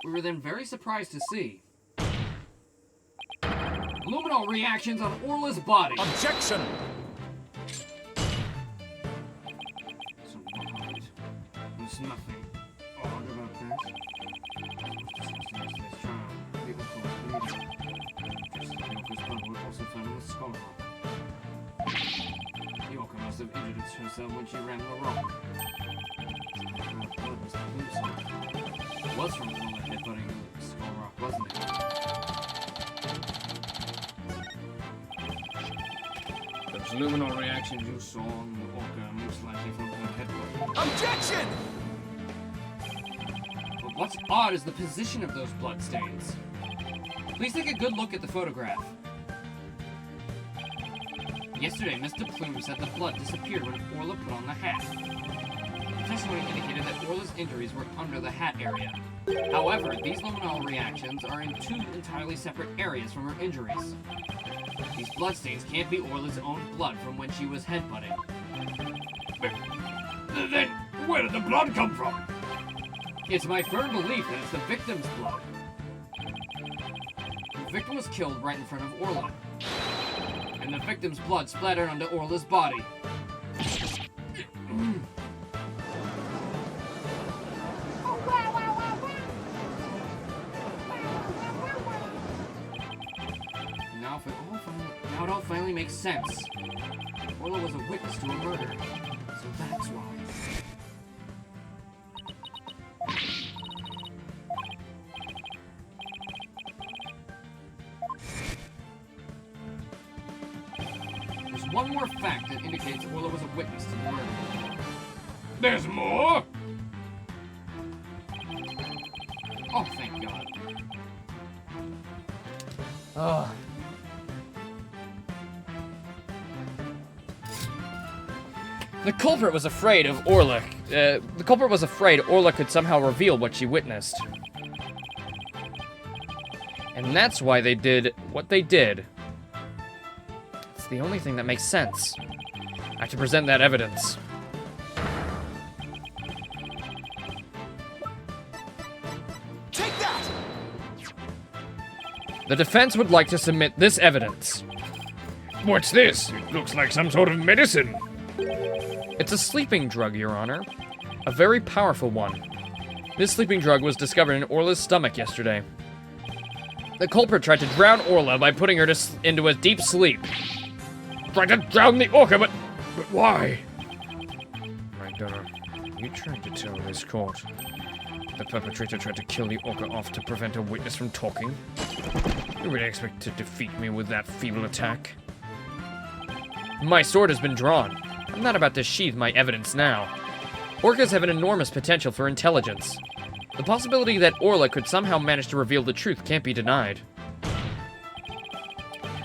We were then very surprised to see luminol reactions on Orla's body. Objection! So what? There's nothing odd about that. Yesterday's trial, the Orca was bleeding. Just as the Orca's blood was also found in the skull rock. The Orca must have injured herself when she ran the rock. The blood was loose. It was from Orla headbutting the skull rock, wasn't it? Those luminol reactions you saw on the Orca most likely from her headbutt. Objection! But what's odd is the position of those bloodstains. Please take a good look at the photograph. Yesterday, Mr. Plume said the blood disappeared when Orla put on the hat. The testimony indicated that Orla's injuries were under the hat area. However, these luminol reactions are in two entirely separate areas from her injuries. These bloodstains can't be Orla's own blood from when she was headbutting. Then, where did the blood come from? It's my firm belief that it's the victim's blood. The victim was killed right in front of Orla, and the victim's blood splattered onto Orla's body. Now it all finally makes sense. Orla was a witness to a murder, so that's why. There's one more fact that indicates Orla was a witness to the murder. There's more? Oh, thank God. Oh. The culprit was afraid of Orla. The culprit was afraid Orla could somehow reveal what she witnessed. And that's why they did what they did. It's the only thing that makes sense. I have to present that evidence. Take that! The defense would like to submit this evidence. What's this? It looks like some sort of medicine. It's a sleeping drug, Your Honor. A very powerful one. This sleeping drug was discovered in Orla's stomach yesterday. The culprit tried to drown Orla by putting her into a deep sleep. Tried to drown the Orca, but why? My daughter, you tried to tell this court the perpetrator tried to kill the Orca off to prevent a witness from talking? You really expect to defeat me with that feeble attack? My sword has been drawn. I'm not about to sheathe my evidence now. Orcas have an enormous potential for intelligence. The possibility that Orla could somehow manage to reveal the truth can't be denied.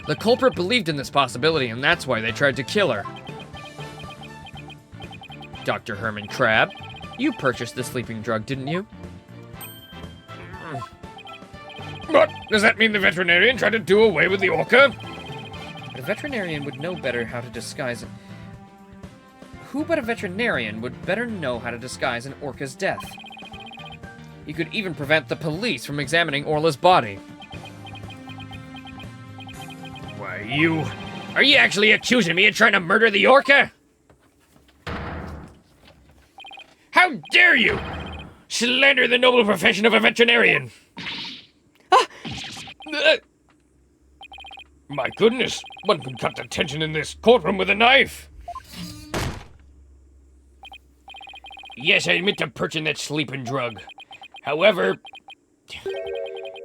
The culprit believed in this possibility, and that's why they tried to kill her. Dr. Herman Crab, you purchased the sleeping drug, didn't you? What? Does that mean the veterinarian tried to do away with the Orca? A veterinarian would know better how to disguise it. Who but a veterinarian would better know how to disguise an Orca's death? He could even prevent the police from examining Orla's body. Why, you... Are you actually accusing me of trying to murder the Orca? How dare you slander the noble profession of a veterinarian? My goodness, one can cut the tension in this courtroom with a knife. Yes, I admit to purchasing that sleeping drug. However,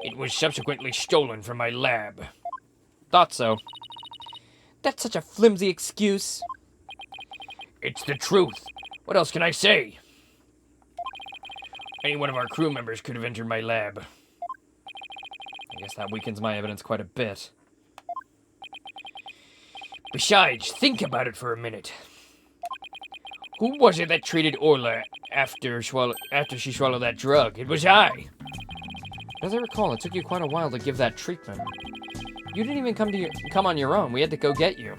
it was subsequently stolen from my lab. Thought so. That's such a flimsy excuse. It's the truth. What else can I say? Any one of our crew members could have entered my lab. I guess that weakens my evidence quite a bit. Besides, think about it for a minute. Who was it that treated Orla after she swallowed that drug? It was I. As I recall, it took you quite a while to give that treatment. You didn't even come on your own. We had to go get you.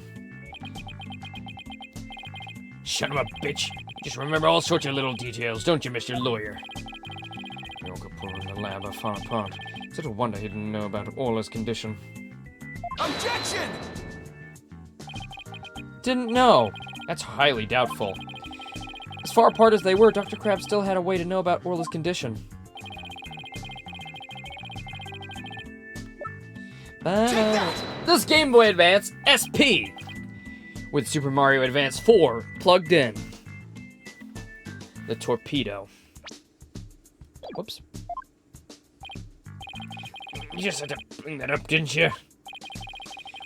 Son of a bitch. You just remember all sorts of little details, don't you, Mr. Lawyer? The Okapool and the lab are far apart. It's little wonder he didn't know about Orla's condition. Objection! Didn't know. That's highly doubtful. As far apart as they were, Dr. Crab still had a way to know about Orla's condition. This Game Boy Advance SP With Super Mario Advance 4 plugged in. The torpedo. Whoops. You just had to bring that up, didn't you?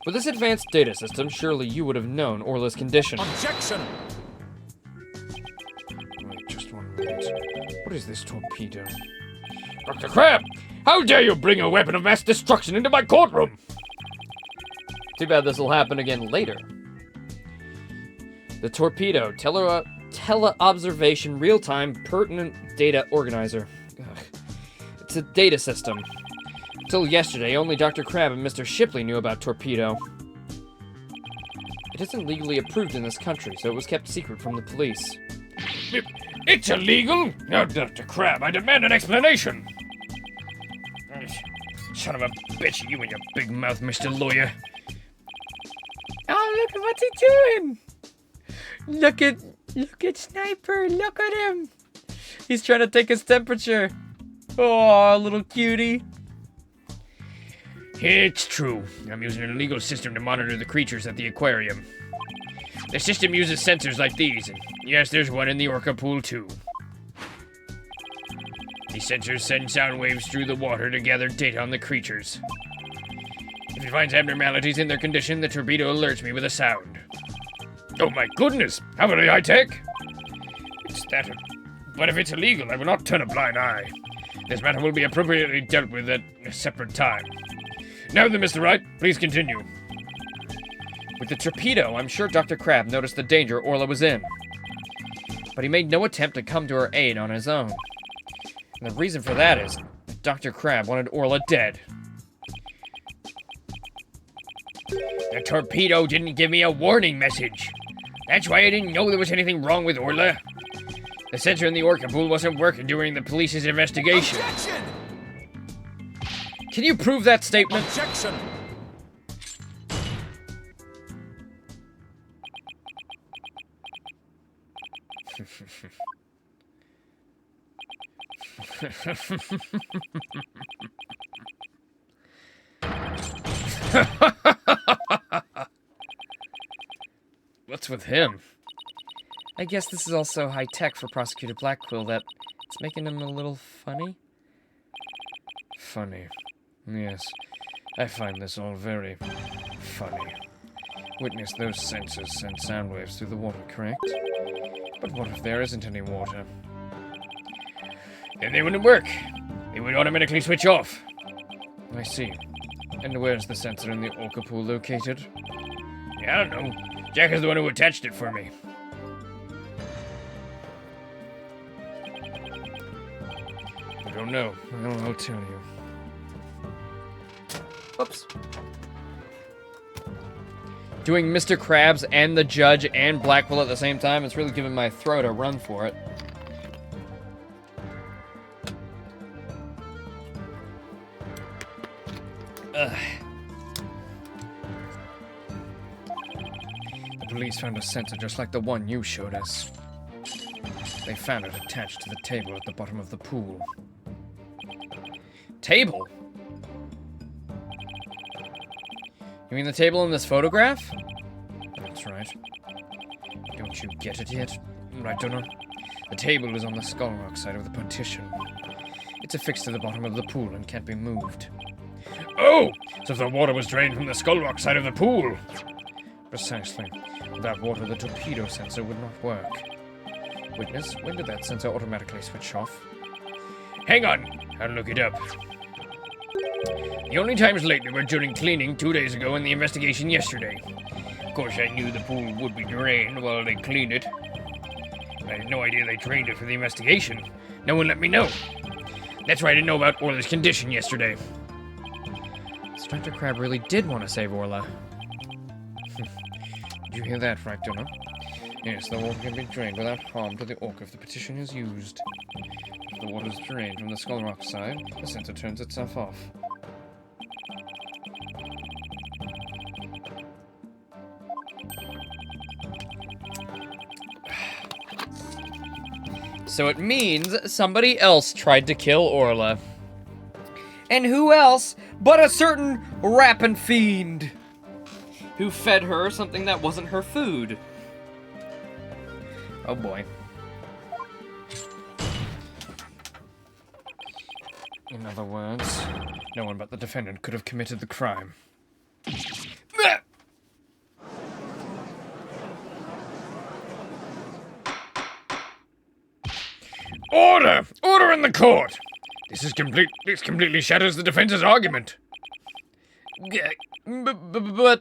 With this advanced data system, surely you would have known Orla's condition. Objection! Wait, just 1 minute. What is this torpedo? Dr. Crab, how dare you bring a weapon of mass destruction into my courtroom? Too bad this will happen again later. The torpedo, tele-observation, real-time, pertinent data organizer. Ugh. It's a data system. Until yesterday, only Dr. Crab and Mr. Shipley knew about torpedo. It isn't legally approved in this country, so it was kept secret from the police. It's illegal? Now, Dr. Crab, I demand an explanation. Son of a bitch, you and your big mouth, Mr. Lawyer. Oh, look at what's he doing! Look at Sniper, look at him! He's trying to take his temperature. Oh, little cutie. It's true. I'm using an illegal system to monitor the creatures at the aquarium. The system uses sensors like these, and yes, there's one in the orca pool too. These sensors send sound waves through the water to gather data on the creatures. If it finds abnormalities in their condition, the torpedo alerts me with a sound. Oh my goodness, how very high-tech! It's that, but if it's illegal, I will not turn a blind eye. This matter will be appropriately dealt with at a separate time. Now then, Mr. Wright, please continue. With the torpedo, I'm sure Dr. Crab noticed the danger Orla was in. But he made no attempt to come to her aid on his own. And the reason for that is that Dr. Crab wanted Orla dead. The torpedo didn't give me a warning message. That's why I didn't know there was anything wrong with Orla. The sensor in the orca pool wasn't working during the police's investigation. Objection! Can you prove that statement? Objection! What's with him? I guess this is also high-tech for Prosecutor Blackquill that it's making him a little funny. Funny. Yes, I find this all very funny. Witness, those sensors send sound waves through the water, correct? But what if there isn't any water? Then they wouldn't work. They would automatically switch off. I see. And where's the sensor in the orca pool located? I don't know. Jack is the one who attached it for me. I don't know. I'll tell you. Oops. Doing Mr. Krabs and the Judge and Blackwell at the same time, it's really giving my throat a run for it. Ugh. The police found a sensor just like the one you showed us. They found it attached to the table at the bottom of the pool. Table? You mean the table in this photograph? That's right. Don't you get it yet? Right, Donor? The table is on the Skull Rock side of the partition. It's affixed to the bottom of the pool and can't be moved. Oh! So if the water was drained from the Skull Rock side of the pool. Precisely. Without water, the torpedo sensor would not work. Witness, when did that sensor automatically switch off? Hang on, I'll look it up. The only times lately were during cleaning 2 days ago and the investigation yesterday. Of course, I knew the pool would be drained while they cleaned it. I had no idea they drained it for the investigation. No one let me know. That's why I didn't know about Orla's condition yesterday. So Dr. Crab really did want to save Orla. Did you hear that, right, Donor? Yes, the water can be drained without harm to the orca if the petition is used. If the water is drained from the Skull Rock side, the sensor turns itself off. So it means somebody else tried to kill Orla. And who else but a certain rapping fiend who fed her something that wasn't her food. Oh boy. In other words, no one but the defendant could have committed the crime. Order! Order in the court! This completely shatters the defense's argument. But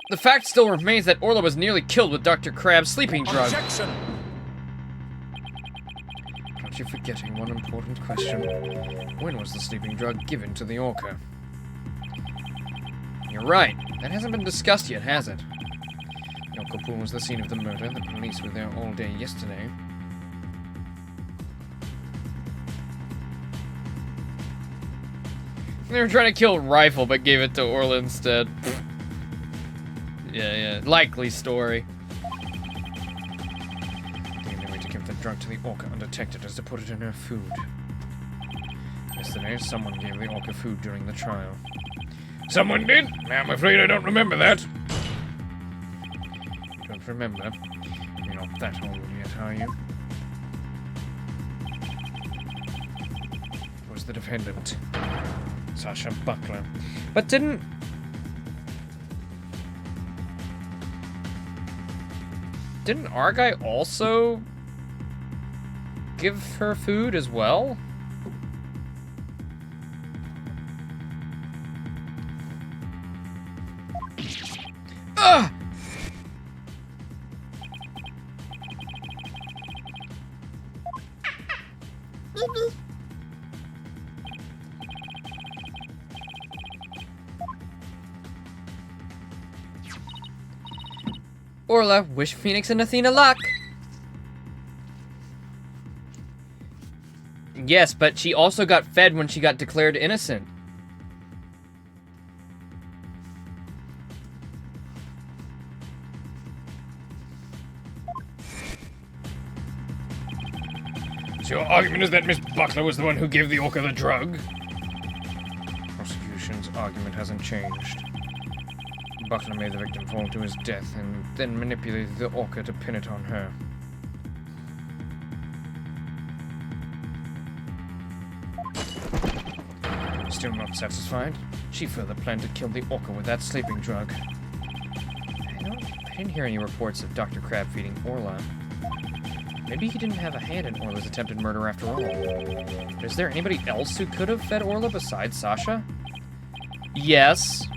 the fact still remains that Orla was nearly killed with Dr. Crab's sleeping drug. Objection! Aren't you forgetting one important question? When was the sleeping drug given to the orca? You're right. That hasn't been discussed yet, has it? The orca pool was the scene of the murder. The police were there all day yesterday. They were trying to kill Rifle, but gave it to Orla instead. Yeah. Likely story. The only way to give the drug to the orca undetected is to put it in her food. Yesterday, someone gave the orca food during the trial. Someone did? I'm afraid I don't remember that. You don't remember? You're not that old yet, are you? It was the defendant, Sasha Buckler. But didn't our guy also give her food as well? Ugh! Orla, wish Phoenix and Athena luck. Yes, but she also got fed when she got declared innocent. So your argument is that Miss Buckler was the one who gave the orca the drug? Prosecution's argument hasn't changed. Buckler made the victim fall to his death and then manipulated the orca to pin it on her. Still not satisfied, she further planned to kill the orca with that sleeping drug. I didn't hear any reports of Dr. Crab feeding Orla. Maybe he didn't have a hand in Orla's attempted murder after all. But is there anybody else who could have fed Orla besides Sasha? Yes.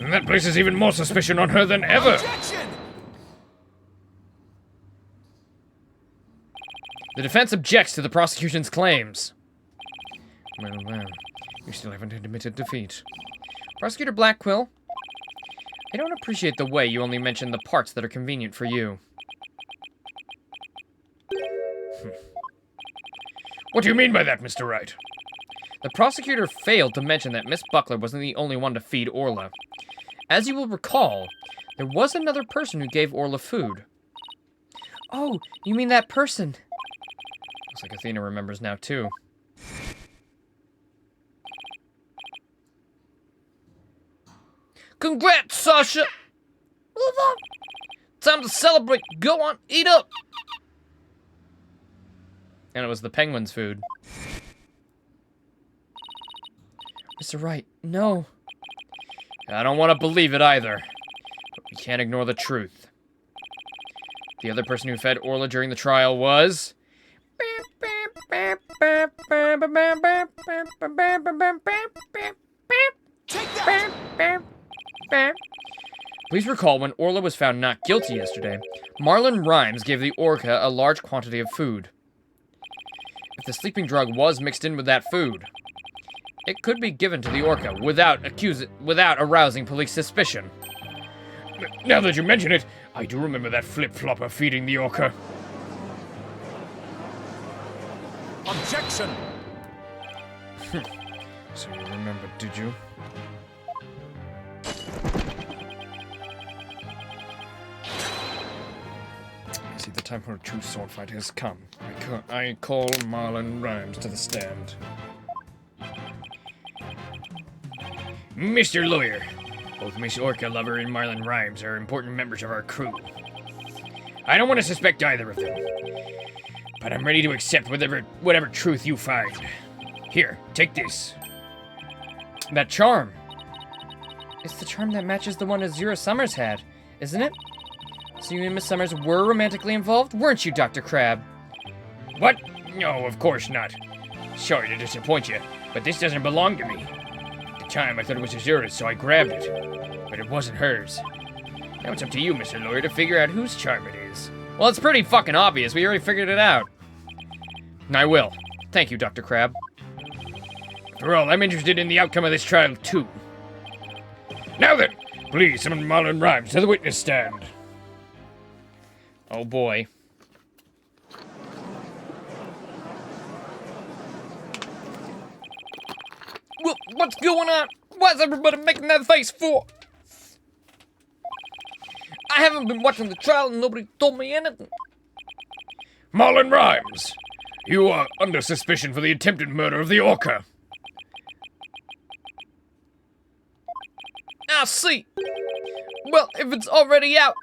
And that places even more suspicion on her than ever. Objection! The defense objects to the prosecution's claims. Well, you still haven't admitted defeat. Prosecutor Blackquill, I don't appreciate the way you only mention the parts that are convenient for you. What do you mean by that, Mr. Wright? The prosecutor failed to mention that Miss Buckler wasn't the only one to feed Orla. As you will recall, there was another person who gave Orla food. Oh, you mean that person? Looks like Athena remembers now, too. Congrats, Sasha! Move on! Time to celebrate. Go on, eat up! And it was the penguin's food. Mr. Wright, no. I don't want to believe it either. But we can't ignore the truth. The other person who fed Orla during the trial was... Take that! Please recall when Orla was found not guilty yesterday, Marlon Rhymes gave the Orca a large quantity of food. If the sleeping drug was mixed in with that food, it could be given to the Orca without arousing police suspicion. Now that you mention it, I do remember that flip-flopper feeding the Orca. Objection! So you remembered, did you? I see the time for a true sword fight has come. I call Marlon Rhymes to the stand. Mr. Lawyer, both Miss Orca Lover and Marlon Rhymes are important members of our crew. I don't want to suspect either of them, but I'm ready to accept whatever truth you find. Here, take this. That charm. It's the charm that matches the one Azura Summers had, isn't it? So you and Miss Summers were romantically involved, weren't you, Dr. Crab? What? No, of course not. Sorry to disappoint you, but this doesn't belong to me. At the time, I thought it was Azura's, so I grabbed it. But it wasn't hers. Now it's up to you, Mr. Lawyer, to figure out whose charm it is. Well, it's pretty fucking obvious. We already figured it out. I will. Thank you, Dr. Crab. After all, I'm interested in the outcome of this trial, too. Now then, please summon Marlon Rhymes to the witness stand. Oh boy. What's going on? Why's everybody making that face for? I haven't been watching the trial and nobody told me anything. Marlon Rhymes, you are under suspicion for the attempted murder of the Orca. I see. Well, if it's already out.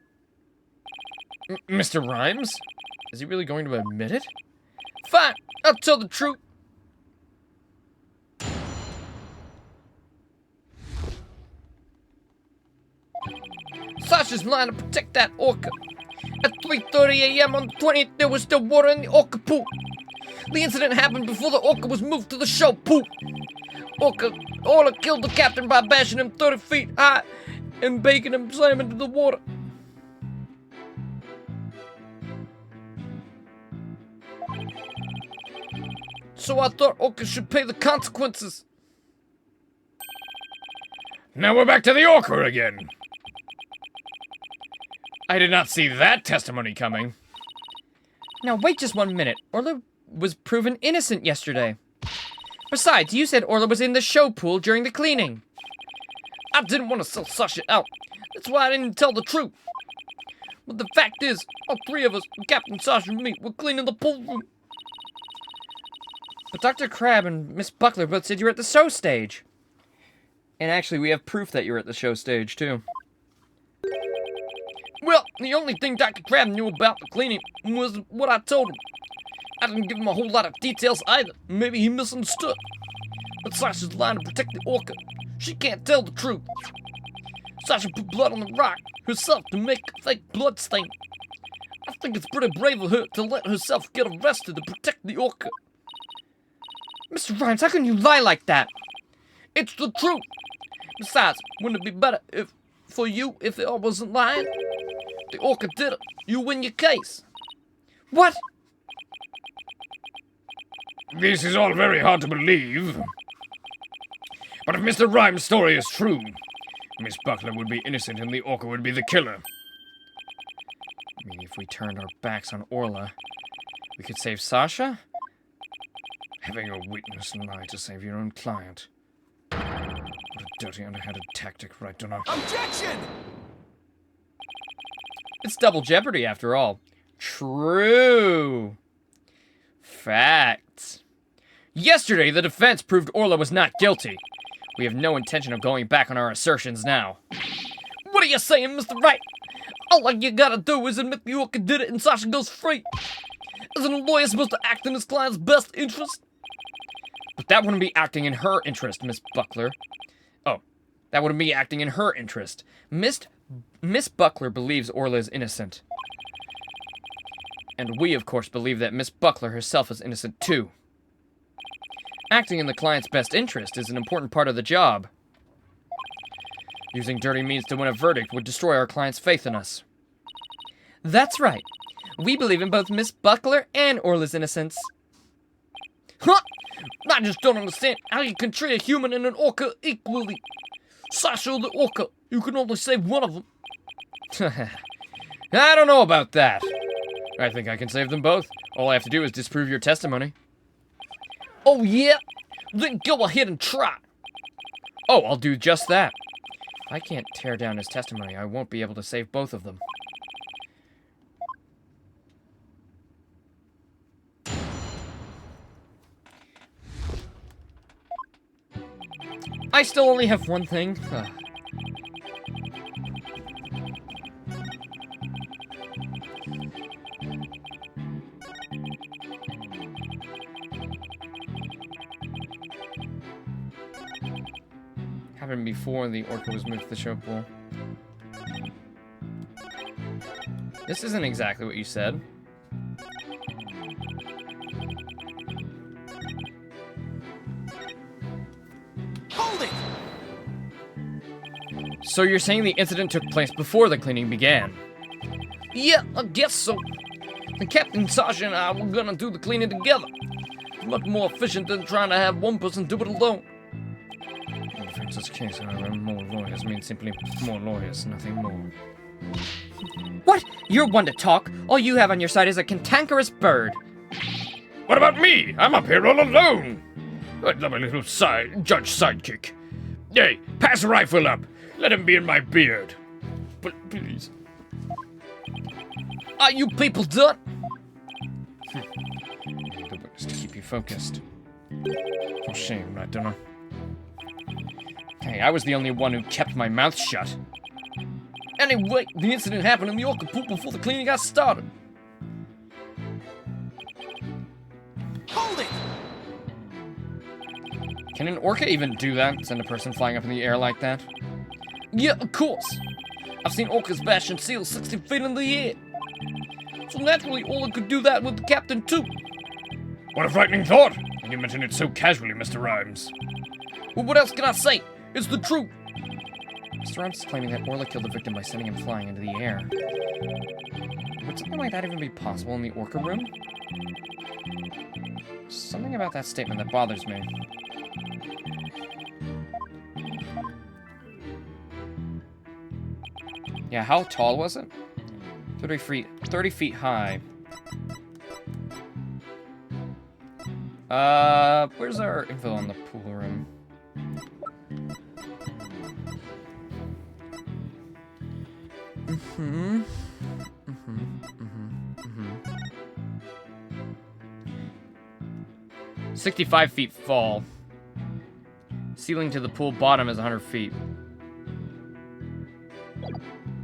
Mr. Rhymes? Is he really going to admit it? Fine, I'll tell the truth. Sasha's lying to protect that orca. At 3:30 a.m. on the 20th, there was still water in the orca pool. The incident happened before the orca was moved to the show pool. Orla killed the captain by bashing him 30 feet high and making him slam into the water. So I thought Orca should pay the consequences. Now we're back to the Orca again. I did not see that testimony coming. Now wait just 1 minute. Orla was proven innocent yesterday. Besides, you said Orla was in the show pool during the cleaning. I didn't want to sell Sasha out. That's why I didn't tell the truth. But the fact is, all three of us, Captain Sasha and me, were cleaning the pool room. But Dr. Crab and Miss Buckler both said you were at the show stage. And actually, we have proof that you were at the show stage, too. Well, the only thing Dr. Crab knew about the cleaning was what I told him. I didn't give him a whole lot of details either. Maybe he misunderstood. But Sasha's lying to protect the orca. She can't tell the truth. Sasha put blood on the rock herself to make a fake blood stain. I think it's pretty brave of her to let herself get arrested to protect the orca. Mr. Rhymes, how can you lie like that? It's the truth. Besides, wouldn't it be better for you if I wasn't lying? The orca did it. You win your case. What? This is all very hard to believe. But if Mr. Rhymes' story is true, Miss Buckler would be innocent and the Orca would be the killer. I mean, if we turned our backs on Orla, we could save Sasha? Having a witness lie to save your own client. What a dirty, underhanded tactic, right, Donner? Objection! It's double jeopardy, after all. True. Facts. Yesterday, the defense proved Orla was not guilty. We have no intention of going back on our assertions now. are you saying, Mr. Right? All you gotta do is admit the orca did it and Sasha goes free. Isn't a lawyer supposed to act in his client's best interest? But that wouldn't be acting in her interest, Miss Buckler. Oh, that wouldn't be acting in her interest. Miss Buckler believes Orla is innocent. And we, of course, believe that Miss Buckler herself is innocent, too. Acting in the client's best interest is an important part of the job. Using dirty means to win a verdict would destroy our client's faith in us. That's right. We believe in both Miss Buckler and Orla's innocence. Huh? I just don't understand how you can treat a human and an orca equally. Sasha or the orca, you can only save one of them. I don't know about that. I think I can save them both. All I have to do is disprove your testimony. Oh yeah? Then go ahead and try. Oh, I'll do just that. If I can't tear down his testimony, I won't be able to save both of them. I still only have one thing. Happened before the orca was moved to the show pool. This isn't exactly what you said. Hold it! So you're saying the incident took place before the cleaning began? Yeah, I guess so. The Captain, Sasha, and I were gonna do the cleaning together. It's much more efficient than trying to have one person do it alone. In such case, however, more lawyers means simply more lawyers, nothing more. What? You're one to talk. All you have on your side is a cantankerous bird. What about me? I'm up here all alone. I'd love a little judge sidekick. Hey, pass the rifle up. Let him be in my beard. Please. Are you people done? The witness to keep you focused. For shame, right, don't I? Hey, I was the only one who kept my mouth shut. Anyway, the incident happened in the orca pool before the cleaning got started. Hold it! Can an orca even do that? Send a person flying up in the air like that? Yeah, of course. I've seen orcas bash and seals 60 feet in the air. So naturally, Orla could do that with the captain too. What a frightening thought! And you mentioned it so casually, Mr. Rhymes. Well, what else can I say? It's the truth. Mr. Rhymes is claiming that Orla killed the victim by sending him flying into the air. Would something like that even be possible in the orca room? Something about that statement that bothers me. Yeah, how tall was it? 30 feet high. Where's our info on the pool room? Mm-hmm. 65 feet fall. Ceiling to the pool bottom is 100 feet.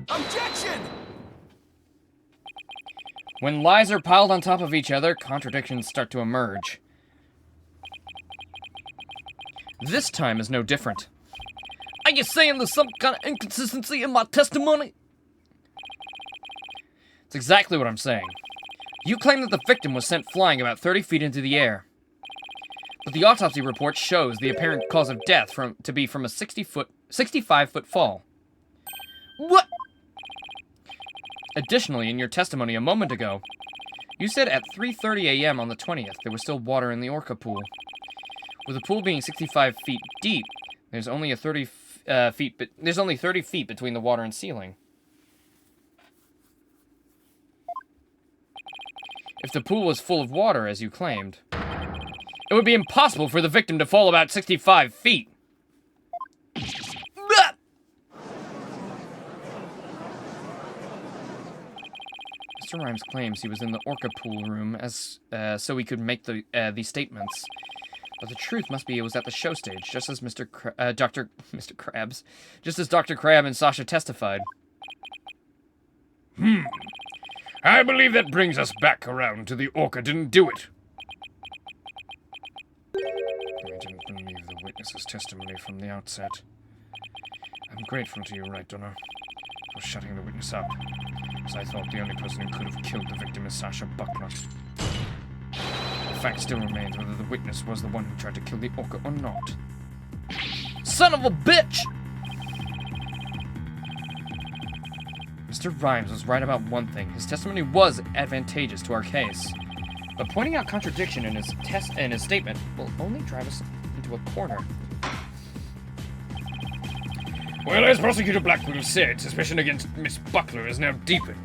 Objection! When lies are piled on top of each other, contradictions start to emerge. This time is no different. Are you saying there's some kind of inconsistency in my testimony? It's exactly what I'm saying. You claim that the victim was sent flying about 30 feet into the air. But the autopsy report shows the apparent cause of death to be from a 65-foot fall. What? Additionally, in your testimony a moment ago, you said at 3:30 a.m. on the 20th there was still water in the orca pool. With the pool being 65 feet deep, there's only 30 feet between the water and ceiling. If the pool was full of water, as you claimed, it would be impossible for the victim to fall about 65 feet. Mr. Rhymes claims he was in the orca pool room so he could make these statements. But the truth must be it was at the show stage, just as Mr. Krabs, just as Dr. Crab and Sasha testified. I believe that brings us back around to the Orca didn't do it. I didn't believe the witness's testimony from the outset. I'm grateful to you, Right Donor, for shutting the witness up, as I thought the only person who could have killed the victim is Sasha Buckler. The fact still remains whether the witness was the one who tried to kill the Orca or not. Son of a bitch! Mr. Rhymes was right about one thing. His testimony was advantageous to our case. But pointing out contradiction in his statement will only drive us into a corner. Well, as Prosecutor Blackwell said, suspicion against Miss Buckler is now deepened.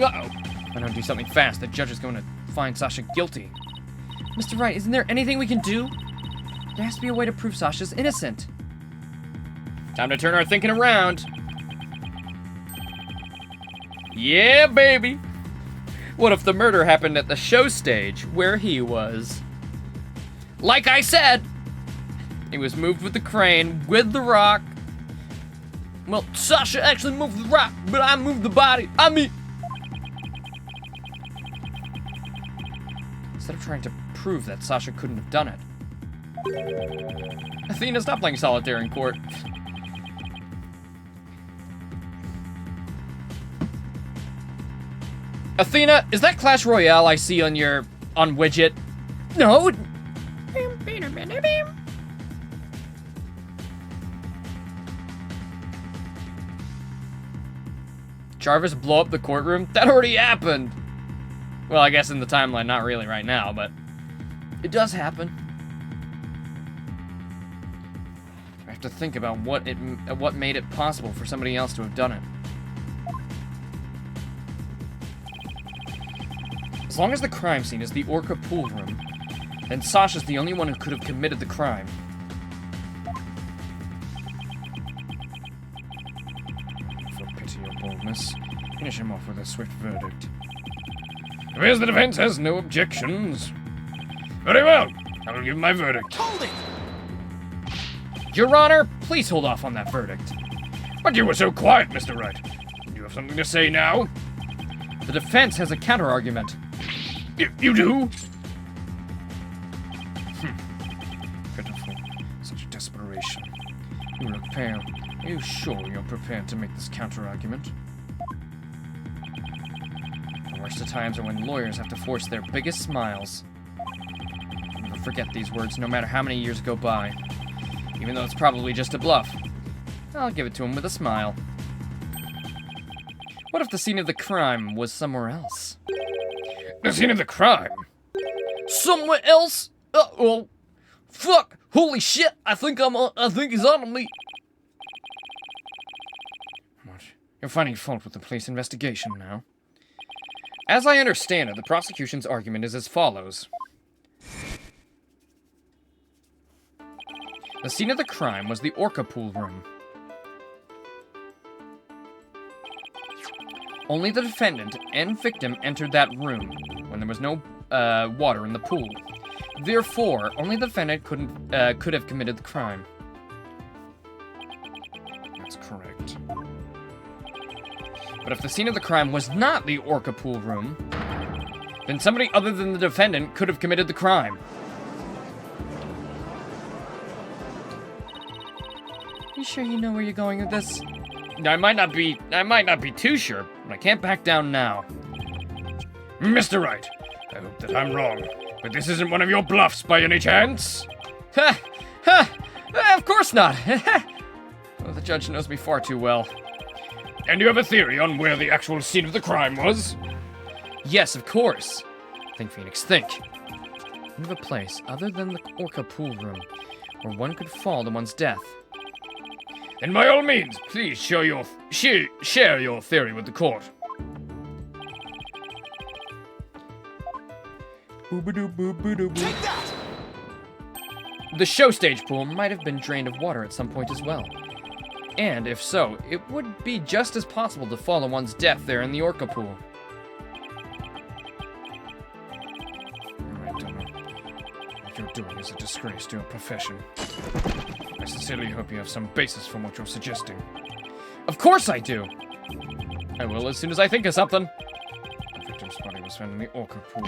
Uh-oh. Why not do something fast? The judge is going to find Sasha guilty. Mr. Wright, isn't there anything we can do? There has to be a way to prove Sasha's innocent. Time to turn our thinking around. Yeah, baby! What if the murder happened at the show stage, where he was? Like I said! He was moved with the crane, with the rock. Well, Sasha actually moved the rock, but I moved the body. I mean... Instead of trying to prove that Sasha couldn't have done it. Athena, stop playing solitaire in court. Athena, is that Clash Royale I see on your... on widget? No! Jarvis blow up the courtroom? That already happened! Well, I guess in the timeline, not really right now, but... it does happen. I have to think about what made it possible for somebody else to have done it. As long as the crime scene is the Orca pool room, then Sasha's the only one who could have committed the crime. For pity or boldness, finish him off with a swift verdict. Whereas the defense has no objections. Very well, I will give my verdict. Hold it! Your Honor, please hold off on that verdict. But you were so quiet, Mr. Wright. Do you have something to say now? The defense has a counter-argument. You do? Pitiful. Such desperation. You look pale. Are you sure you're prepared to make this counter-argument? The worst of times are when lawyers have to force their biggest smiles. I'll never forget these words, no matter how many years go by. Even though it's probably just a bluff. I'll give it to him with a smile. What if the scene of the crime was somewhere else? The scene of the crime? Somewhere else? Uh-oh. Fuck! Holy shit! I think he's on to me. What? You're finding fault with the police investigation now? As I understand it, the prosecution's argument is as follows. The scene of the crime was the Orca pool room. Only the defendant and victim entered that room when there was no water in the pool. Therefore, only the defendant could have committed the crime. That's correct. But if the scene of the crime was not the Orca pool room, then somebody other than the defendant could have committed the crime. You sure you know where you're going with this? I might not be too sure, but I can't back down now. Mr. Wright, I hope that I'm wrong, but this isn't one of your bluffs by any chance? Ha! Ha! Of course not! Oh, the judge knows me far too well. And you have a theory on where the actual scene of the crime was? Yes, of course. Think, Phoenix, think. Think of a place other than the Orca pool room where one could fall to one's death. Then by all means, please share your theory with the court. Take that! The show stage pool might have been drained of water at some point as well. And if so, it would be just as possible to fall to one's death there in the Orca pool. I don't know. If you're doing is a disgrace to your profession. I sincerely hope you have some basis for what you're suggesting. Of course I do! I will as soon as I think of something. The victim's body was found in the Orca pool.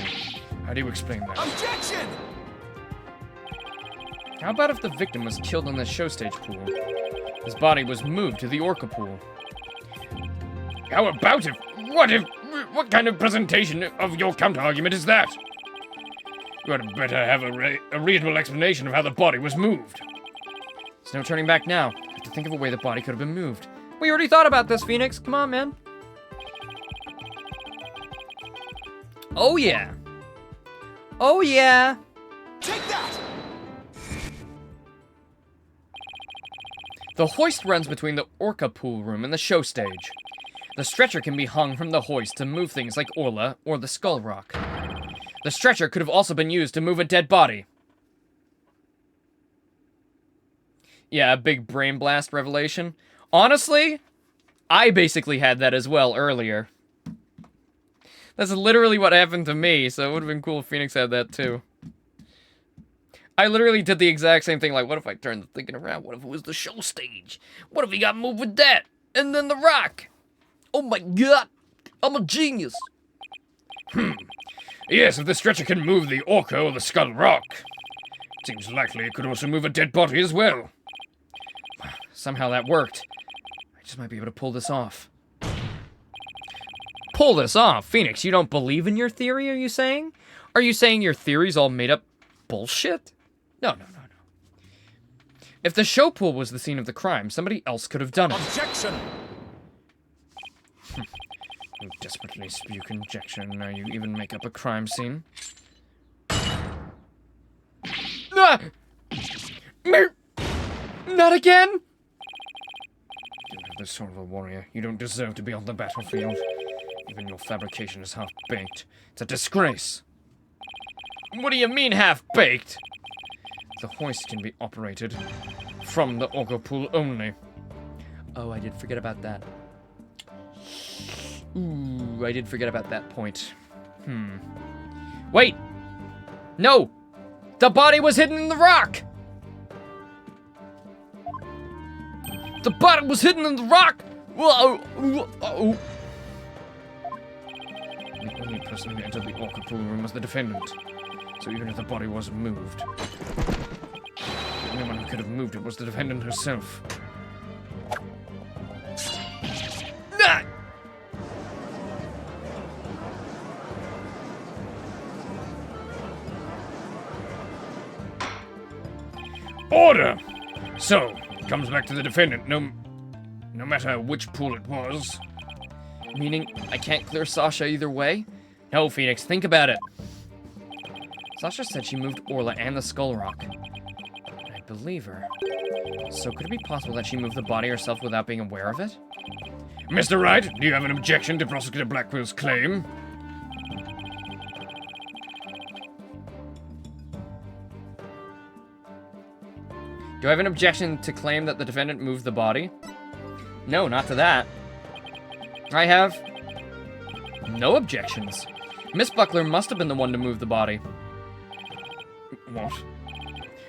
How do you explain that? Objection! How about if the victim was killed in the show stage pool? His body was moved to the Orca pool. How about if... What kind of presentation of your counter-argument is that? You had better have a reasonable explanation of how the body was moved. There's no turning back now. I have to think of a way the body could have been moved. We already thought about this, Phoenix. Come on, man. Oh, yeah. Oh, yeah. Take that! The hoist runs between the Orca pool room and the show stage. The stretcher can be hung from the hoist to move things like Orla or the Skull Rock. The stretcher could have also been used to move a dead body. Yeah, a big brain blast revelation. Honestly, I basically had that as well earlier. That's literally what happened to me, so it would have been cool if Phoenix had that too. I literally did the exact same thing, like, what if I turned the thinking around? What if it was the show stage? What if he got moved with that? And then the rock? Oh my god, I'm a genius. Yes, if the stretcher can move the Orca or the Skull Rock. Seems likely it could also move a dead body as well. Somehow that worked. I just might be able to pull this off. Pull this off? Phoenix, you don't believe in your theory, are you saying? Are you saying your theory's all made up bullshit? No. If the show pool was the scene of the crime, somebody else could have done it. Objection! You desperately spew conjecture, now you even make up a crime scene. Ah! Not again? You have the soul of a warrior. You don't deserve to be on the battlefield. Even your fabrication is half-baked. It's a disgrace. What do you mean half-baked? The hoist can be operated from the Orca pool only. Oh, I did forget about that. Ooh, I did forget about that point. Wait! No! The body was hidden in the rock! The body was hidden in the rock! Whoa! The only person who entered the Orca pool room was the defendant. So even if the body was moved, the only one who could have moved it was the defendant herself. Ah! Order! So, it comes back to the defendant, no matter which pool it was. Meaning, I can't clear Sasha either way? No, Phoenix, think about it. Sasha said she moved Orla and the Skull Rock. I believe her. So could it be possible that she moved the body herself without being aware of it? Mr. Wright, do you have an objection to Prosecutor Blackwell's claim? Do I have an objection to claim that the defendant moved the body? No, not to that. I have no objections. Miss Buckler must have been the one to move the body. What?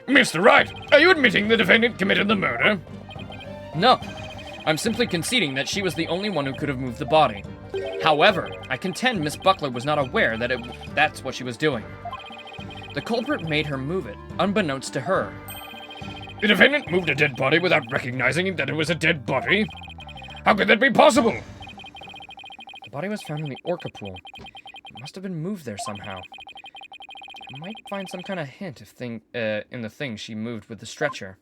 Mr. Wright, are you admitting the defendant committed the murder? No. I'm simply conceding that she was the only one who could have moved the body. However, I contend Miss Buckler was not aware that that's what she was doing. The culprit made her move it, unbeknownst to her. The defendant moved a dead body without recognizing that it was a dead body? How could that be possible? The body was found in the Orca pool. It must have been moved there somehow. I might find some kind of hint in the thing she moved with the stretcher.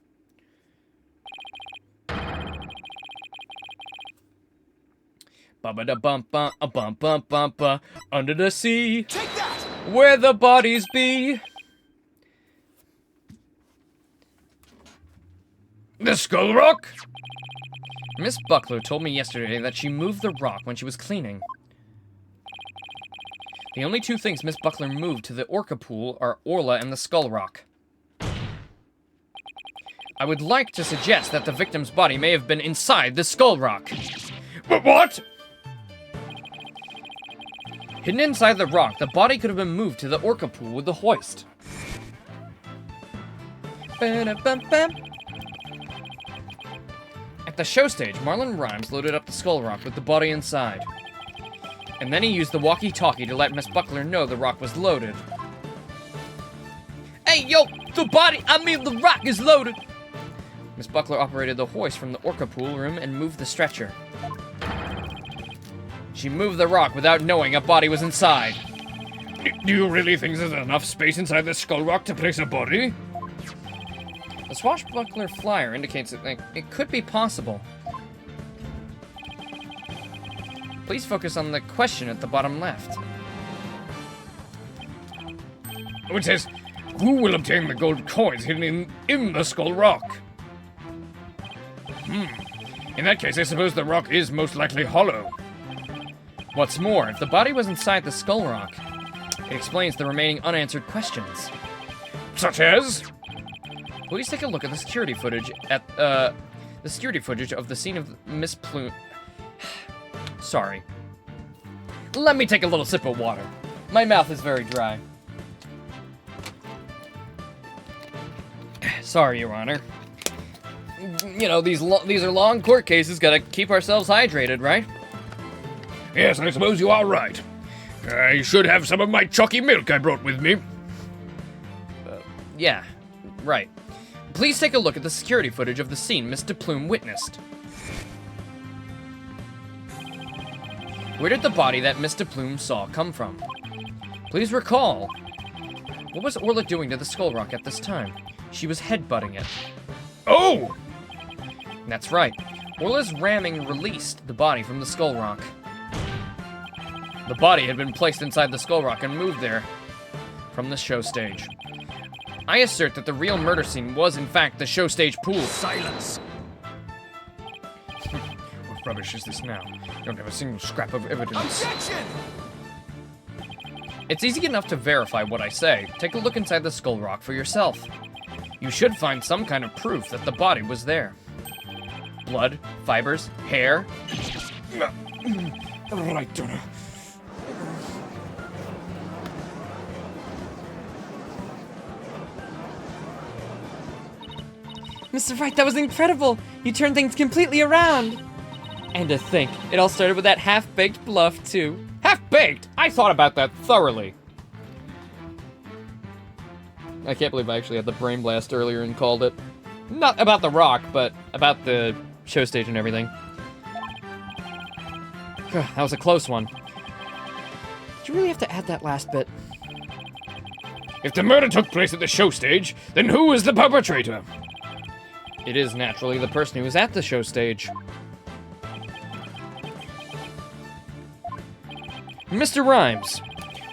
Ba-ba-da-bum-ba-a-bum-bum-bum-ba, under the sea, Take that! where the bodies be. The Skull Rock? Miss Buckler told me yesterday that she moved the rock when she was cleaning. The only two things Miss Buckler moved to the Orca pool are Orla and the Skull Rock. I would like to suggest that the victim's body may have been inside the Skull Rock. But what? Hidden inside the rock, the body could have been moved to the Orca pool with the hoist. Ba-da-bum-bum. At the show stage, Marlon Rhymes loaded up the skull rock with the body inside. And then he used the walkie-talkie to let Miss Buckler know the rock was loaded. Hey, yo, the rock is loaded. Miss Buckler operated the hoist from the Orca pool room and moved the stretcher. She moved the rock without knowing a body was inside. Do you really think there's enough space inside the skull rock to place a body? The swashbuckler flyer indicates that it could be possible. Please focus on the question at the bottom left. Oh, it says, who will obtain the gold coins hidden in the skull rock? In that case, I suppose the rock is most likely hollow. What's more, if the body was inside the skull rock, it explains the remaining unanswered questions. Such as? Please take a look at the security footage of the scene of Miss Plume. Sorry. Let me take a little sip of water. My mouth is very dry. Sorry, Your Honor. You know, these are long court cases. Gotta keep ourselves hydrated, right? Yes, I suppose you are right. I should have some of my chalky milk I brought with me. Yeah, right. Please take a look at the security footage of the scene Mr. Plume witnessed. Where did the body that Mr. Plume saw come from? Please recall. What was Orla doing to the skull rock at this time? She was headbutting it. Oh! That's right. Orla's ramming released the body from the skull rock. The body had been placed inside the skull rock and moved there from the show stage. I assert that the real murder scene was, in fact, the show stage pool. Silence! What rubbish is this now? Don't have a single scrap of evidence. Objection! It's easy enough to verify what I say. Take a look inside the skull rock for yourself. You should find some kind of proof that the body was there. Blood, fibers, hair. Right, Donna. Mr. Wright, that was incredible. You turned things completely around. And to think, it all started with that half-baked bluff, too. Half-baked! I thought about that thoroughly. I can't believe I actually had the brain blast earlier and called it. Not about the rock, but about the show stage and everything. That was a close one. Did you really have to add that last bit? If the murder took place at the show stage, then who is the perpetrator? It is naturally the person who was at the show stage. Mr. Rhymes,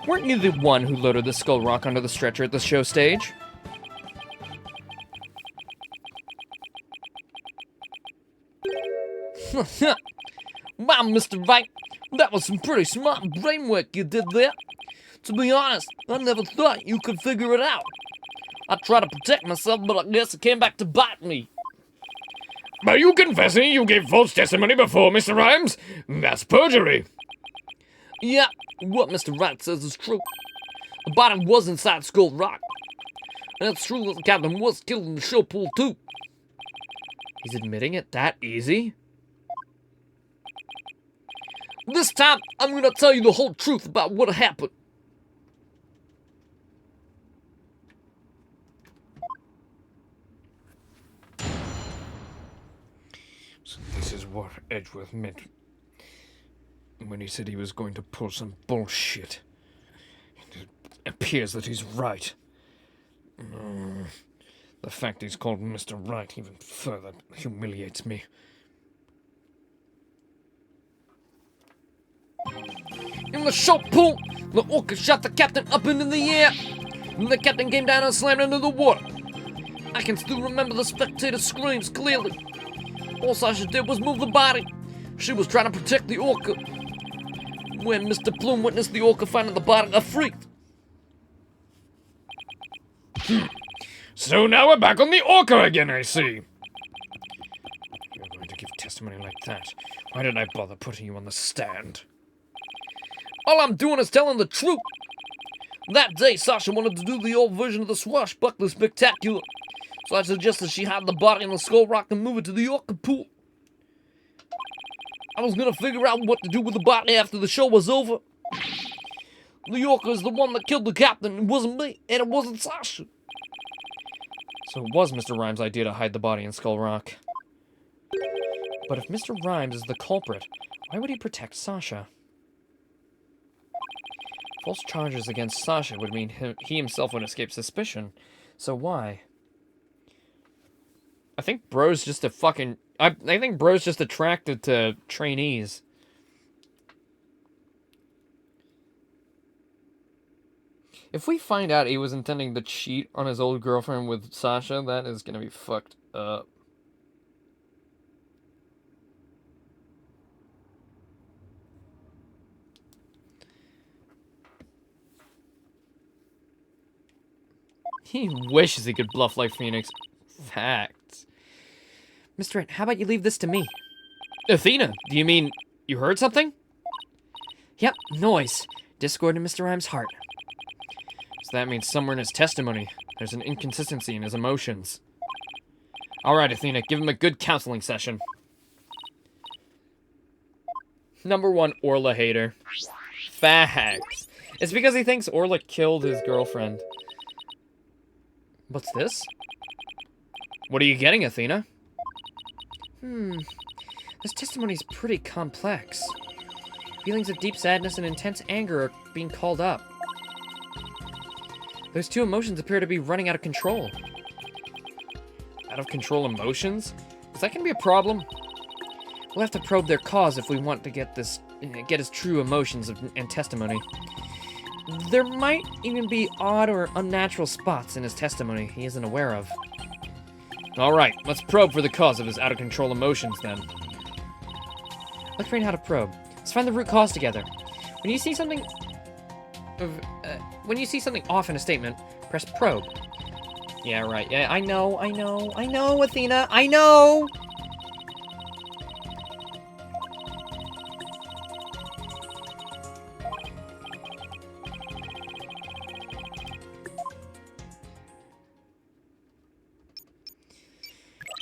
weren't you the one who loaded the skull rock onto the stretcher at the show stage? Wow, Mr. Wright, that was some pretty smart brain work you did there. To be honest, I never thought you could figure it out. I tried to protect myself, but I guess it came back to bite me. Are you confessing you gave false testimony before, Mr. Rhymes? That's perjury. Yeah, what Mr. Wright says is true. The body was inside Skull Rock. And it's true that the captain was killed in the show pool, too. He's admitting it that easy? This time, I'm gonna tell you the whole truth about what happened. So this is what Edgeworth meant when he said he was going to pull some bullshit. It appears that he's right. The fact he's called Mr. Right even further humiliates me. In the show pool, the orca shot the captain up into the air, and the captain came down and slammed into the water. I can still remember the spectator's screams clearly. All Sasha did was move the body. She was trying to protect the orca. When Mr. Plume witnessed the orca finding the body, I freaked. So now we're back on the orca again, I see. You're going to give testimony like that. Why did I bother putting you on the stand? All I'm doing is telling the truth. That day, Sasha wanted to do the old version of the Swashbuckler Spectacular. So I suggested she hide the body in the skull rock and move it to the Orca pool. I was gonna figure out what to do with the body after the show was over. The Orca is the one that killed the captain. It wasn't me, and it wasn't Sasha. So it was Mr. Rhymes' idea to hide the body in Skull Rock. But if Mr. Rhymes is the culprit, why would he protect Sasha? False charges against Sasha would mean he himself would escape suspicion. So why? I think Bro's just a fucking... I think Bro's just attracted to trainees. If we find out he was intending to cheat on his old girlfriend with Sasha, that is gonna be fucked up. He wishes he could bluff like Phoenix. Facts. Mr. Ant, how about you leave this to me? Athena, do you mean you heard something? Yep, noise. Discord in Mr. Rhymes' heart. So that means somewhere in his testimony, there's an inconsistency in his emotions. Alright, Athena, give him a good counseling session. Number 1 Orla hater. Facts. It's because he thinks Orla killed his girlfriend. What's this? What are you getting, Athena? This testimony is pretty complex. Feelings of deep sadness and intense anger are being called up. Those two emotions appear to be running out of control. Out of control emotions? Is that gonna be a problem? We'll have to probe their cause if we want to get his true emotions and testimony. There might even be odd or unnatural spots in his testimony he isn't aware of. Alright, let's probe for the cause of his out-of-control emotions, then. Let's learn how to probe. Let's find the root cause together. When you see something off in a statement, press probe. Yeah, right. Yeah, I know, Athena, I know!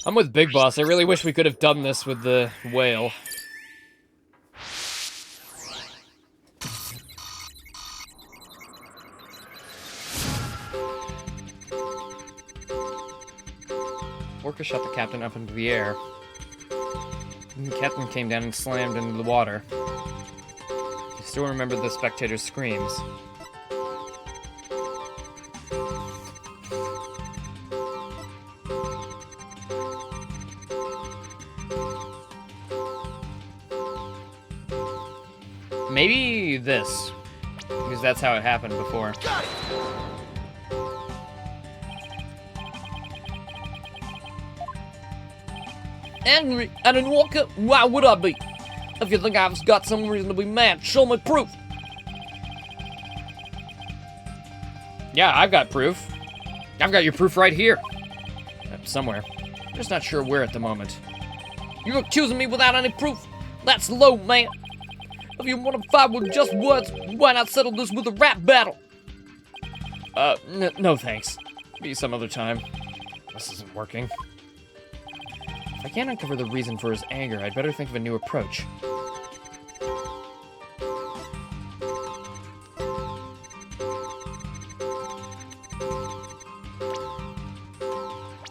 I'm with Big Boss. I really wish we could have done this with the whale. Orca shot the captain up into the air. The captain came down and slammed into the water. I still remember the spectators' screams. Maybe this, because that's how it happened before. Angry at an Orca? Why would I be? If you think I've got some reason to be mad, show me proof. Yeah, I've got proof. I've got your proof right here. Somewhere. I'm just not sure where at the moment. You're accusing me without any proof? That's low, man. If you want to fight with just words, why not settle this with a rap battle? No thanks. Maybe some other time. This isn't working. If I can't uncover the reason for his anger, I'd better think of a new approach.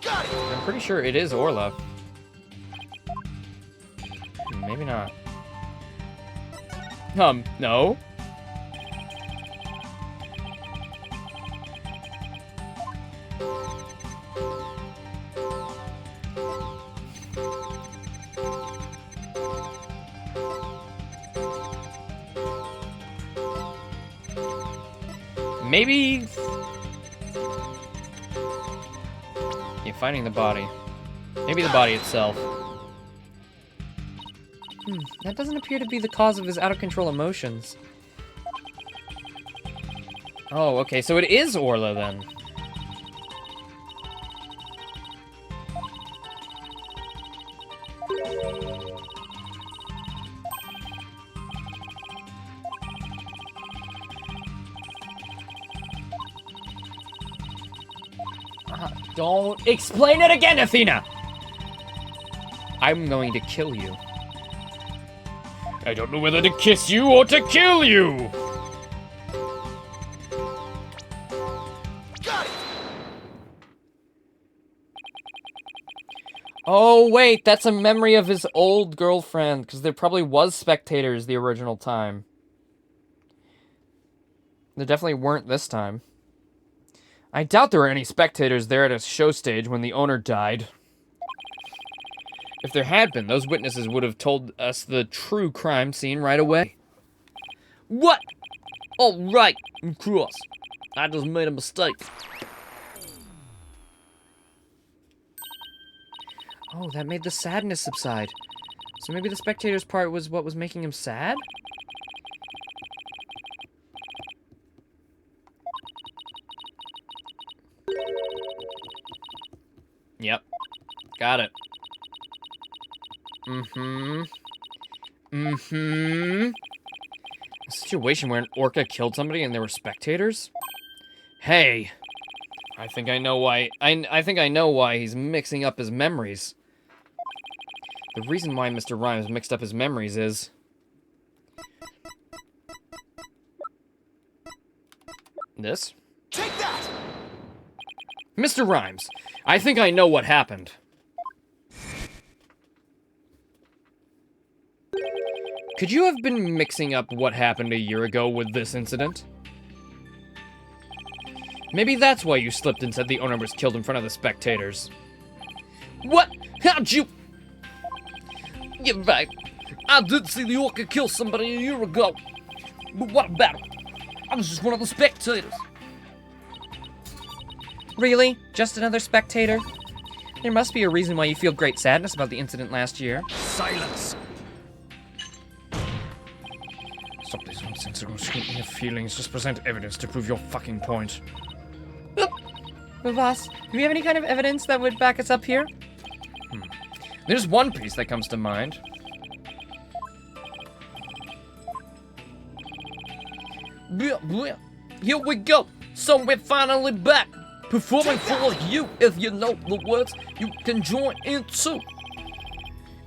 I'm pretty sure it is Orla. Maybe not. No. Maybe... Yeah, finding the body. Maybe the body itself. That doesn't appear to be the cause of his out-of-control emotions. Oh, okay, so it is Orla, then. Don't explain it again, Athena! I'm going to kill you. I don't know whether to kiss you or to kill you! Got it! Oh, wait, that's a memory of his old girlfriend, because there probably was spectators the original time. There definitely weren't this time. I doubt there were any spectators there at a show stage when the owner died. If there had been, those witnesses would have told us the true crime scene right away. What? Oh, right, of course. I just made a mistake. Oh, that made the sadness subside. So maybe the spectator's part was what was making him sad? Yep. Got it. A situation where an orca killed somebody and there were spectators? Hey. I think I know why. I think I know why he's mixing up his memories. The reason why Mr. Rhymes mixed up his memories is... this? Take that! Mr. Rhymes, I think I know what happened. Could you have been mixing up what happened a year ago with this incident? Maybe that's why you slipped and said the owner was killed in front of the spectators. What? How'd you... You're right. I did see the orca kill somebody a year ago. But what about it? I was just one of the spectators. Really? Just another spectator? There must be a reason why you feel great sadness about the incident last year. Silence! Stop this nonsense, don't shoot me of feelings, just present evidence to prove your fucking point. But boss, do we have any kind of evidence that would back us up here? There's one piece that comes to mind. Here we go. So we're finally back. Performing for you. If you know the words, you can join in too.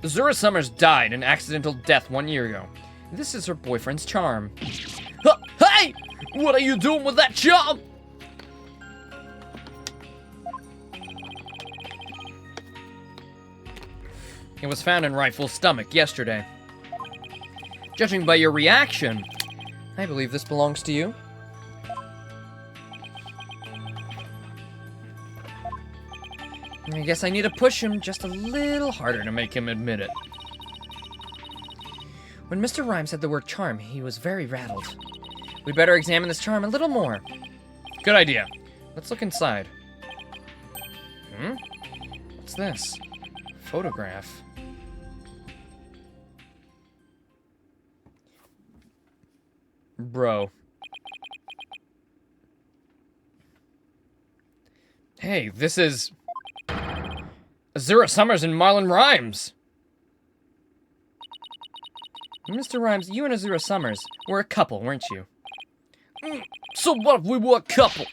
Azura Summers died an accidental death 1 year ago. This is her boyfriend's charm. Hey! What are you doing with that charm? It was found in Rifle's stomach yesterday. Judging by your reaction, I believe this belongs to you. I guess I need to push him just a little harder to make him admit it. When Mr. Rhymes said the word charm, he was very rattled. We'd better examine this charm a little more. Good idea. Let's look inside. What's this? Photograph. Bro. Hey, this is... Azura Summers and Marlon Rhymes! Mr. Rhymes, you and Azura Summers were a couple, weren't you? So what if we were a couple?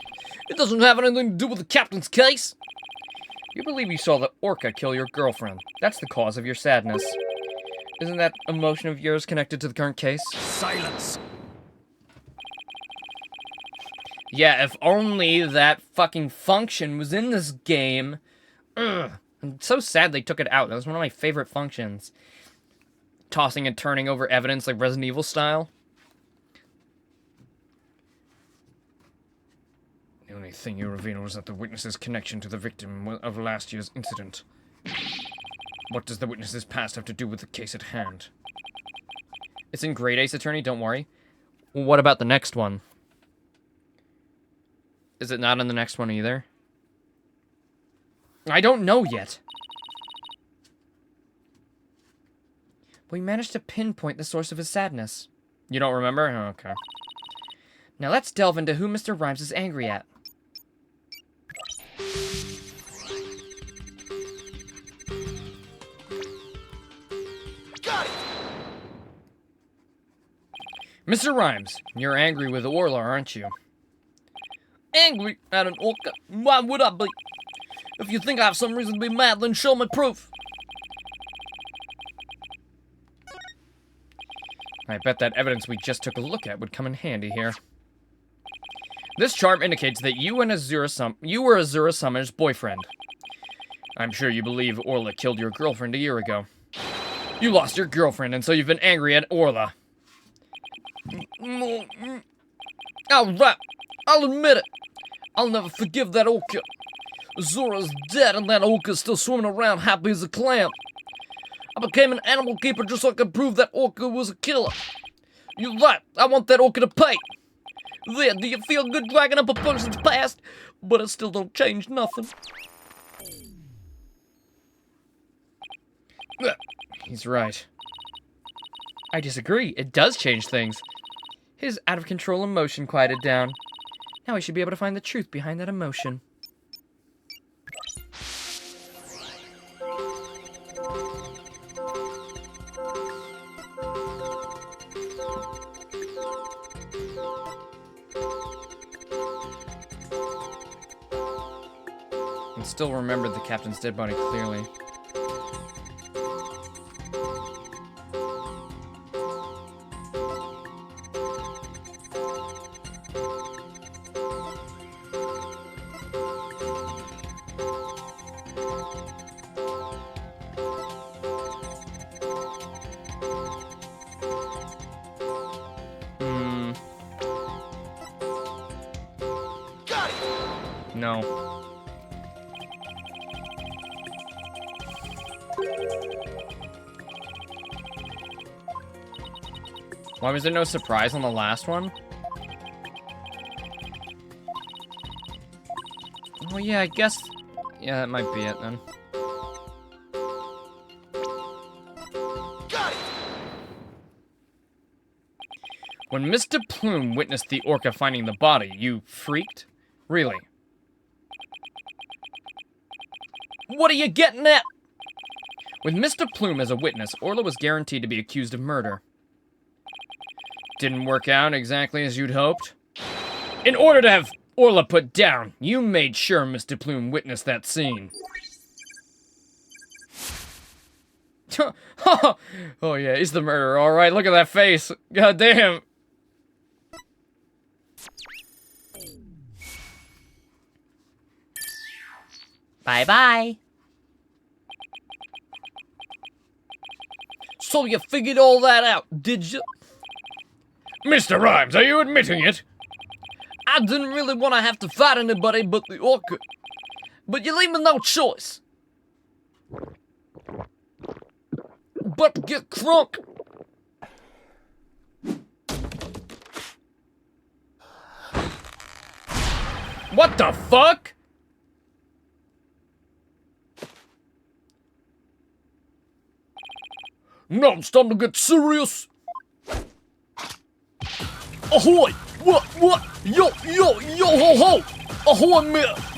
It doesn't have anything to do with the captain's case. You believe you saw the orca kill your girlfriend. That's the cause of your sadness. Isn't that emotion of yours connected to the current case? Silence! Yeah, if only that fucking function was in this game. Ugh. I'm so sad they took it out. That was one of my favorite functions. Tossing and turning over evidence like Resident Evil style. The only thing you revealed was that the witness's connection to the victim of last year's incident. What does the witness's past have to do with the case at hand? It's in Great Ace Attorney, don't worry. What about the next one? Is it not in the next one either? I don't know yet. We managed to pinpoint the source of his sadness. You don't remember? Oh, okay. Now let's delve into who Mr. Rhymes is angry at. Got it! Mr. Rhymes, you're angry with Orla, aren't you? Angry at an orca? Why would I be? If you think I have some reason to be mad, then show me proof. I bet that evidence we just took a look at would come in handy here. This charm indicates that you were Azura Summer's boyfriend. I'm sure you believe Orla killed your girlfriend a year ago. You lost your girlfriend, and so you've been angry at Orla. Alright, I'll admit it. I'll never forgive that orca. Azura's dead, and that orca's still swimming around happy as a clam. I became an animal keeper just so I could prove that orca was a killer. You're right, I want that orca to pay. There, do you feel good dragging up a person's past? But it still don't change nothing. He's right. I disagree. It does change things. His out-of-control emotion quieted down. Now we should be able to find the truth behind that emotion. And still remembered the captain's dead body clearly. Got it! No. Why was there no surprise on the last one? Well, yeah, I guess... Yeah, that might be it then. Got it! When Mr. Plume witnessed the orca finding the body, you freaked? Really? What are you getting at? With Mr. Plume as a witness, Orla was guaranteed to be accused of murder. Didn't work out exactly as you'd hoped? In order to have Orla put down, you made sure Mr. Plume witnessed that scene. Oh yeah, he's the murderer, alright, look at that face. God damn. Bye-bye. So you figured all that out, did you? Mr. Rhymes, are you admitting it? I didn't really want to have to fight anybody but the orca. But you leave me no choice. But to get crunk. What the fuck? Now it's time to get serious. Ahoy! What? Yo, ho, ho! Ahoy,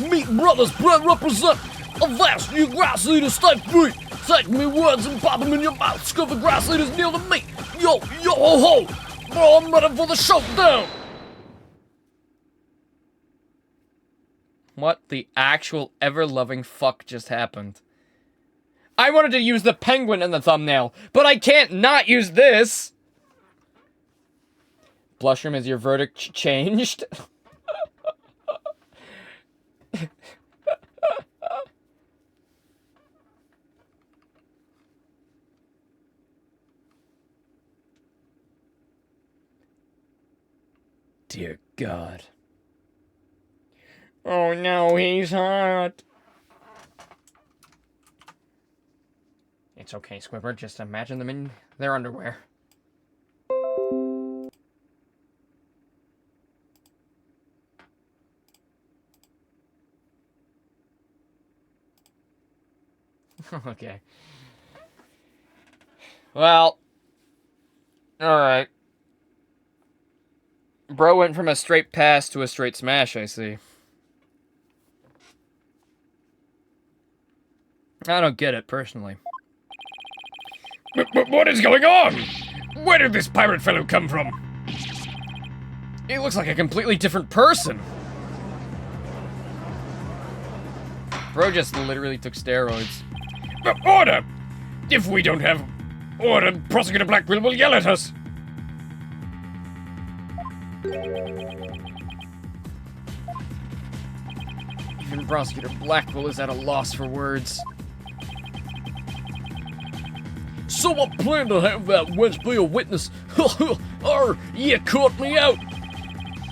meet brothers, bread represent. Avast, you grass eaters, stay free. Take me words and pop them in your mouth. Scurvy grass eaters kneel to me. Yo, ho, ho! Bro, I'm ready for the showdown. What the actual ever-loving fuck just happened? I wanted to use the penguin in the thumbnail, but I can't not use this! Blushroom, is your verdict changed? Dear God. Oh no, he's hot. It's okay, Squidward. Just imagine them in their underwear. Okay. Well. Alright. Bro went from a straight pass to a straight smash, I see. I don't get it, personally. But what is going on? Where did this pirate fellow come from? He looks like a completely different person. Bro just literally took steroids. Order! If we don't have order, Prosecutor Blackquill will yell at us. Even Prosecutor Blackquill is at a loss for words. So I plan to have that wench be a witness. You caught me out.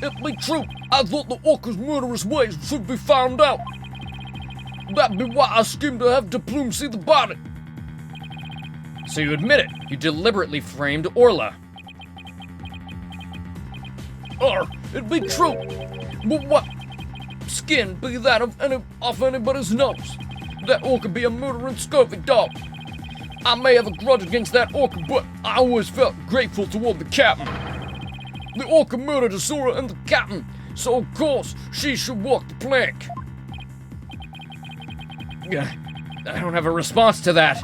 It be true. I thought the ORCA's murderous ways should be found out. That'd be why I schemed to have De Plume see the body. So you admit it. You deliberately framed Orla. It'd be true. But what skin be that off anybody's nose? That orca be a murdering scurvy dog. I may have a grudge against that orca, but I always felt grateful toward the captain. The orca murdered Azura and the captain, so of course she should walk the plank. I don't have a response to that.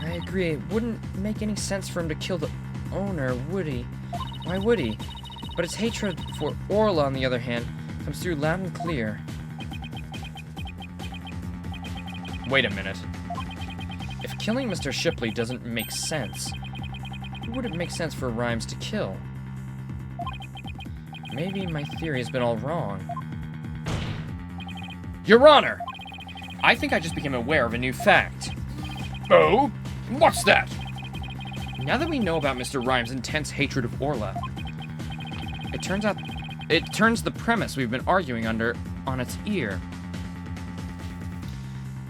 I agree. It wouldn't make any sense for him to kill the owner, would he? Why would he? But his hatred for Orla, on the other hand, comes through loud and clear. Wait a minute. If killing Mr. Shipley doesn't make sense, who would it make sense for Rhymes to kill? Maybe my theory has been all wrong. Your Honor! I think I just became aware of a new fact. Oh? What's that? Now that we know about Mr. Rhymes' intense hatred of Orla, it turns the premise we've been arguing under on its ear.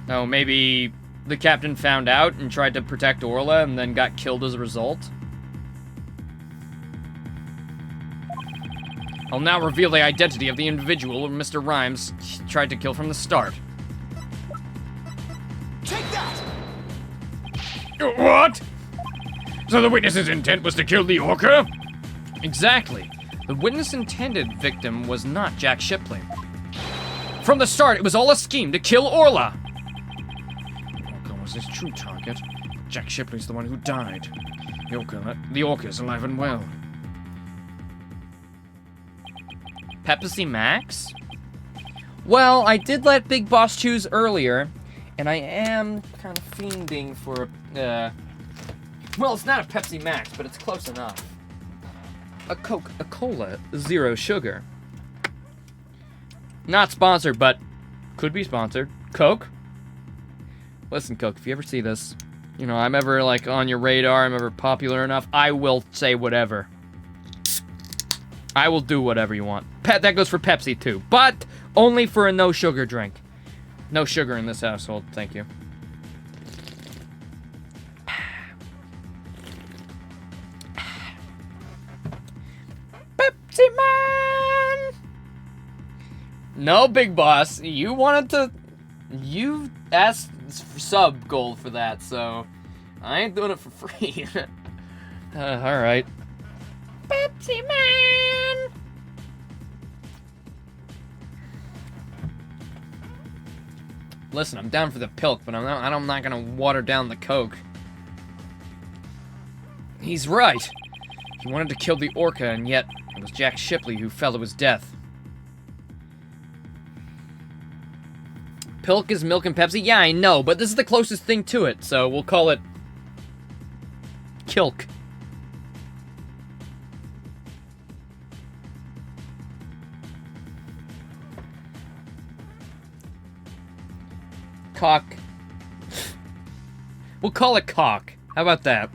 Oh, maybe the captain found out and tried to protect Orla and then got killed as a result? I'll now reveal the identity of the individual Mr. Rhymes tried to kill from the start. Take that! What? So the witness's intent was to kill the orca? Exactly. The witness' intended victim was not Jack Shipley. From the start, it was all a scheme to kill Orla. Orca was his true target. Jack Shipley's the one who died. The orca's alive and well. Pepsi Max? Well, I did let Big Boss choose earlier, and I am kind of fiending for, well, it's not a Pepsi Max, but it's close enough. A Coca-Cola, zero sugar. Not sponsored, but could be sponsored. Coke? Listen, Coke, if you ever see this, you know, I'm ever, like, on your radar, I'm ever popular enough, I will say whatever. I will do whatever you want. That goes for Pepsi, too. But only for a no-sugar drink. No sugar in this household, thank you. Pepsi Man! No, Big Boss. You wanted to... You asked for sub gold for that, so... I ain't doing it for free. Alright. Pepsi Man! Listen, I'm down for the pilk, but I'm not gonna water down the Coke. He's right. He wanted to kill the orca, and yet it was Jack Shipley who fell to his death. Pilk is milk and Pepsi? Yeah, I know, but this is the closest thing to it, so we'll call it... Kilk. Cock. We'll call it cock. How about that?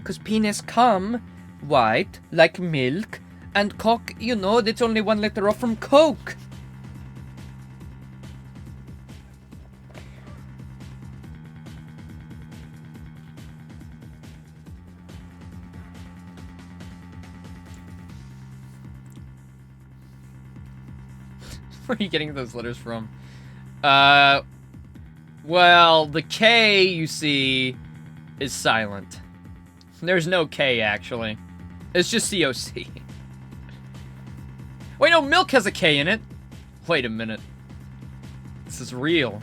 Cause penis come white like milk, and cock, you know, it's only 1 liter off from Coke. Where are you getting those letters from? Well, the K, you see, is silent. There's no K, actually. It's just COC. Wait, no, milk has a K in it. Wait a minute. This is real.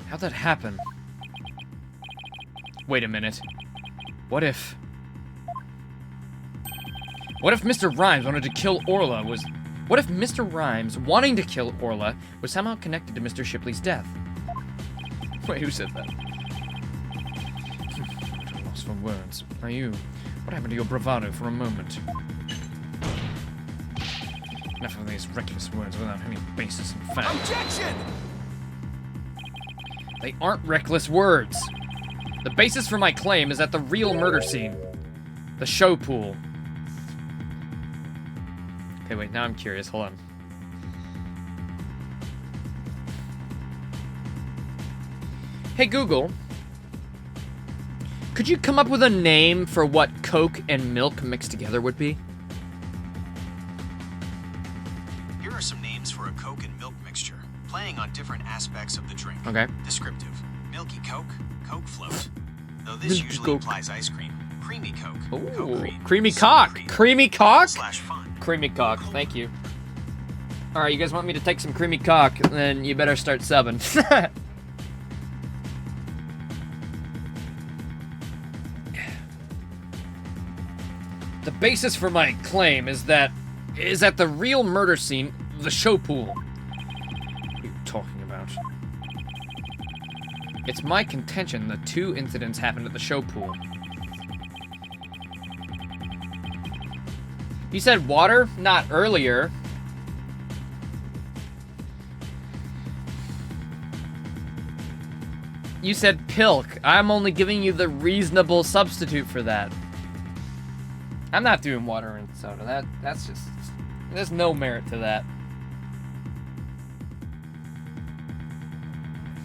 How'd that happen? Wait a minute. What if Mr. Rhymes wanted to kill Orla was... What if Mr. Rhymes wanting to kill Orla was somehow connected to Mr. Shipley's death? Wait, who said that? I'm lost for words. Are you? What happened to your bravado for a moment? Enough of these reckless words without any basis in fact. Objection! They aren't reckless words. The basis for my claim is at the real murder scene. The show pool. Okay, wait, now I'm curious. Hold on. Hey, Google. Could you come up with a name for what Coke and milk mixed together would be? Here are some names for a Coke and milk mixture, playing on different aspects of the drink. Okay. Descriptive: milky Coke, Coke float. Though this Milky usually Coke. implies ice cream. Creamy Coke, Ooh, Coke cream, creamy sour cock. cream, Creamy cock? /fun. Creamy cock, thank you. Alright, you guys want me to take some creamy cock, then you better start subbing. The basis for my claim is at the real murder scene, the show pool. What are you talking about? It's my contention that 2 incidents happened at the show pool. You said water? Not earlier. You said pilk. I'm only giving you the reasonable substitute for that. I'm not doing water and soda. That's just... There's no merit to that.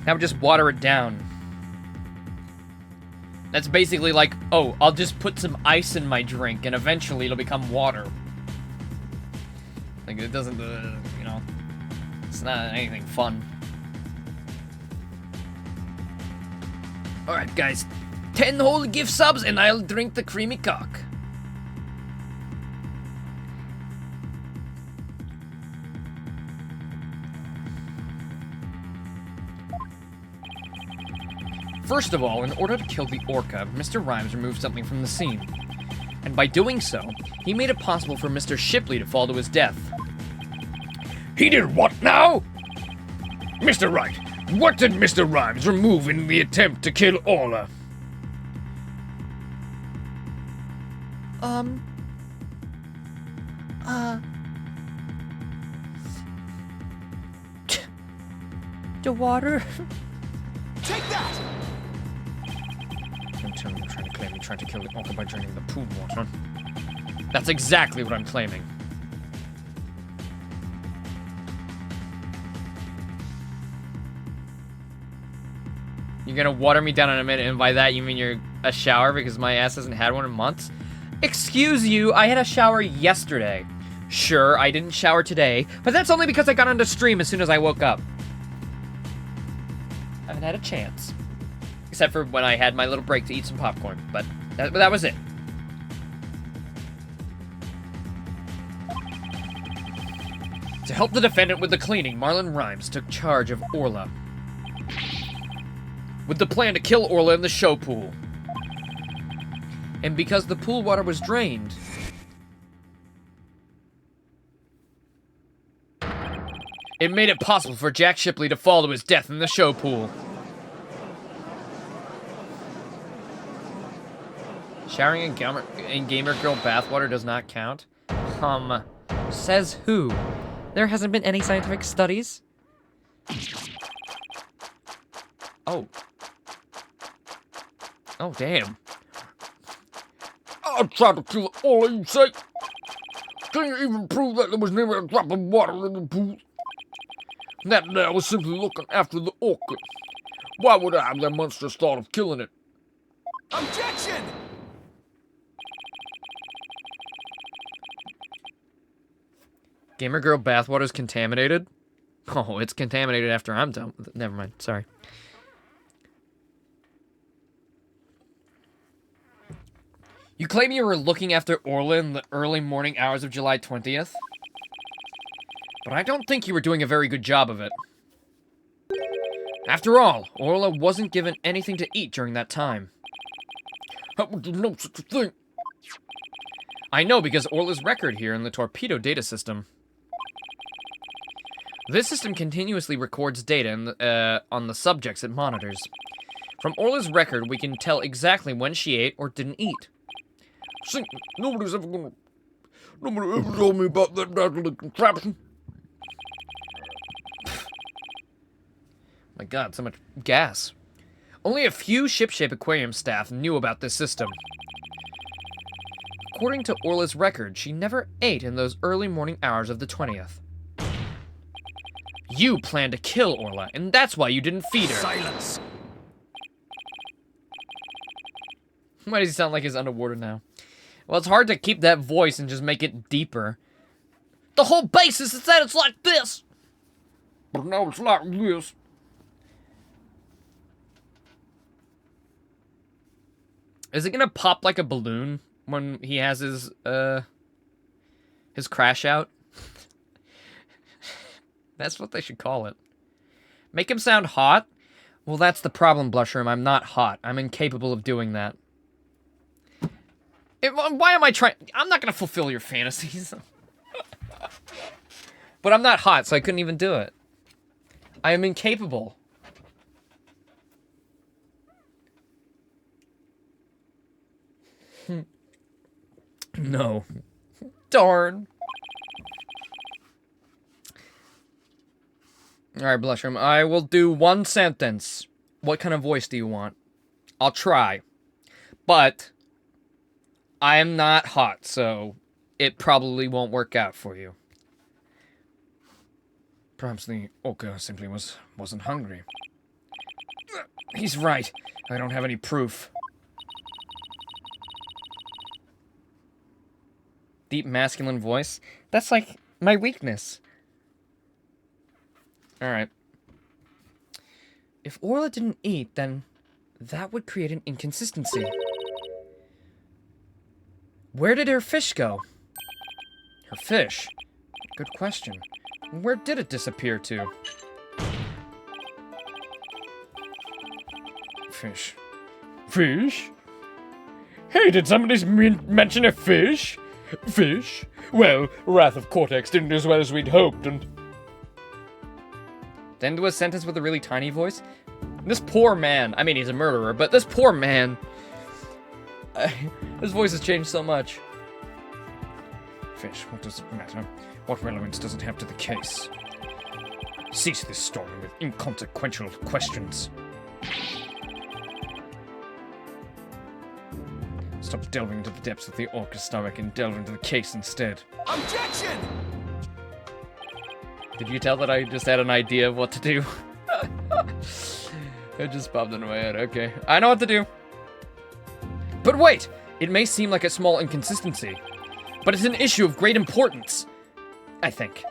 I would just water it down. That's basically like, oh, I'll just put some ice in my drink and eventually it'll become water. Like, it doesn't, you know, it's not anything fun. Alright, guys. 10 whole gift subs and I'll drink the creamy cock. First of all, in order to kill the orca, Mr. Rhymes removed something from the scene. And by doing so, he made it possible for Mr. Shipley to fall to his death. He did what now? Mr. Wright, what did Mr. Rhymes remove in the attempt to kill Orla? The water? Take that! Don't tell me you're trying to claim you tried to kill the orca by draining the pool water. That's exactly what I'm claiming. You're gonna water me down in a minute, and by that you mean you're a shower because my ass hasn't had one in months? Excuse you, I had a shower yesterday. Sure, I didn't shower today, but that's only because I got onto stream as soon as I woke up. I haven't had a chance. Except for when I had my little break to eat some popcorn, but that was it. To help the defendant with the cleaning, Marlon Rhymes took charge of Orla, with the plan to kill Orla in the show pool. And because the pool water was drained, it made it possible for Jack Shipley to fall to his death in the show pool. Showering in gamer girl bathwater does not count? Says who? There hasn't been any scientific studies? Oh. Oh, damn. I tried to kill Orla, you say? Can you even prove that there was never a drop of water in the pool? That day I was simply looking after the orca. Why would I have that monstrous thought of killing it? Objection! Gamer girl bathwater's contaminated? Oh, it's contaminated after I'm done with it. Never mind, sorry. You claim you were looking after Orla in the early morning hours of July 20th? But I don't think you were doing a very good job of it. After all, Orla wasn't given anything to eat during that time. How would you know such a thing? I know because Orla's record here in the torpedo data system. This system continuously records data on the subjects it monitors. From Orla's record, we can tell exactly when she ate or didn't eat. See, nobody ever told me about that little contraption. My god, so much gas. Only a few ship-shape aquarium staff knew about this system. According to Orla's record, she never ate in those early morning hours of the 20th. You planned to kill Orla, and that's why you didn't feed her. Silence. Why does he sound like he's underwater now? Well, it's hard to keep that voice and just make it deeper. The whole basis is that it's like this. But now it's like this. Is it gonna pop like a balloon when he has his crash out? That's what they should call it. Make him sound hot? Well, that's the problem, Blushroom. I'm not hot. I'm incapable of doing that. Why am I trying? I'm not gonna fulfill your fantasies. But I'm not hot, so I couldn't even do it. I am incapable. No. Darn. Alright, Blushroom. I will do one sentence. What kind of voice do you want? I'll try. But I am not hot, so it probably won't work out for you. Perhaps the orca simply wasn't hungry. He's right. I don't have any proof. Deep masculine voice? That's like my weakness. Alright. If Orla didn't eat, then that would create an inconsistency. Where did her fish go? Her fish? Good question. Where did it disappear to? Fish. Fish? Hey, did somebody mention a fish? Fish? Well, Wrath of Cortex didn't do as well as we'd hoped, and... Then do a sentence with a really tiny voice? This poor man, I mean, he's a murderer, but this poor man... his voice has changed so much. Fish, what does it matter? What relevance does it have to the case? Cease this storming with inconsequential questions. Stop delving into the depths of the orca's stomach and delve into the case instead. Objection! Did you tell that I just had an idea of what to do? It just popped into my head. Okay, I know what to do. But wait! It may seem like a small inconsistency, but it's an issue of great importance, I think.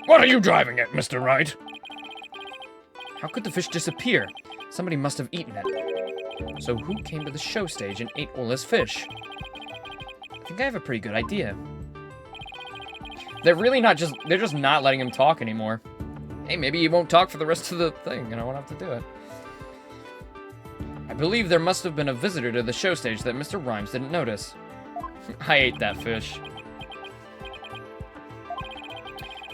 What are you driving at, Mr. Wright? How could the fish disappear? Somebody must have eaten it. So who came to the show stage and ate Orla's fish? I think I have a pretty good idea. They're really not just, they're just not letting him talk anymore. Hey, maybe he won't talk for the rest of the thing and I won't have to do it. I believe there must have been a visitor to the show stage that Mr. Rhymes didn't notice. I ate that fish.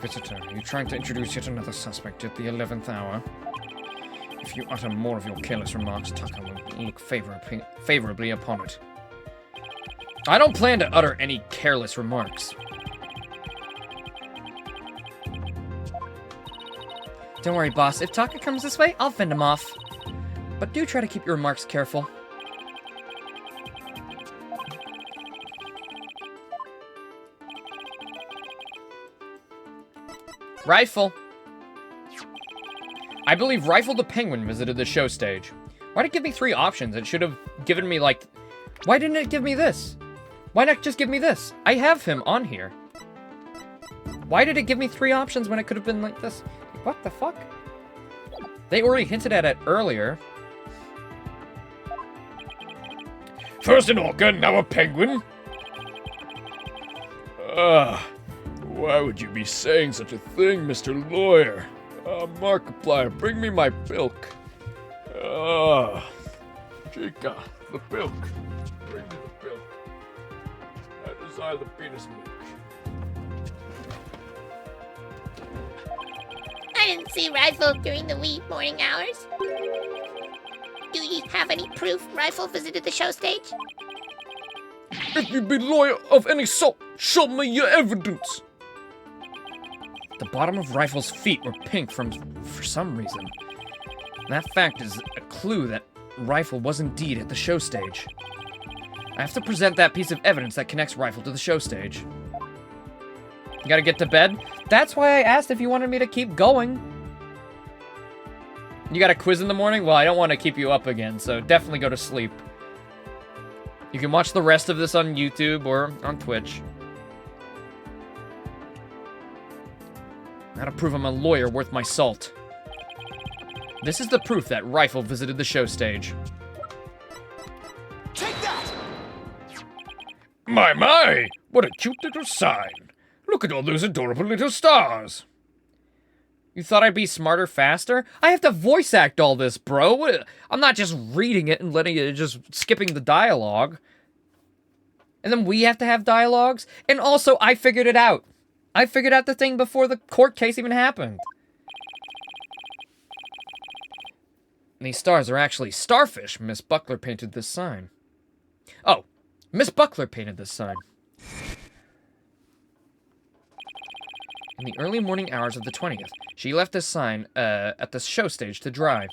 Visitor, are you trying to introduce yet another suspect at the 11th hour? If you utter more of your careless remarks, Tucker will look favorably upon it. I don't plan to utter any careless remarks. Don't worry, boss. If Taka comes this way, I'll fend him off. But do try to keep your remarks careful. Rifle. I believe Rifle the Penguin visited the show stage. Why did it give me 3 options? It should have given me, like... Why didn't it give me this? Why not just give me this? I have him on here. Why did it give me 3 options when it could have been like this? What the fuck? They already hinted at it earlier. First an orca, now a penguin? Why would you be saying such a thing, Mr. Lawyer? Markiplier, bring me my bilk. Chica. The milk. Bring me the milk. I desire the penis milk. I didn't see Rifle during the wee morning hours. Do you have any proof Rifle visited the show stage? If you be lawyer of any sort, show me your evidence. The bottom of Rifle's feet were pink for some reason. That fact is a clue that Rifle was indeed at the show stage. I have to present that piece of evidence that connects Rifle to the show stage. You gotta get to bed? That's why I asked if you wanted me to keep going. You got a quiz in the morning? Well, I don't want to keep you up again, so definitely go to sleep. You can watch the rest of this on YouTube or on Twitch. Gotta prove I'm a lawyer worth my salt. This is the proof that Rifle visited the show stage. Take that! My! What a cute little sign. Look at all those adorable little stars. You thought I'd be smarter faster? I have to voice act all this, bro. I'm not just reading it and letting it, just skipping the dialogue. And then we have to have dialogues? And also, I figured it out. I figured out the thing before the court case even happened. And these stars are actually starfish. Miss Buckler painted this sign. Oh, Miss Buckler painted this sign. In the early morning hours of the 20th, she left this sign at the show stage to dry.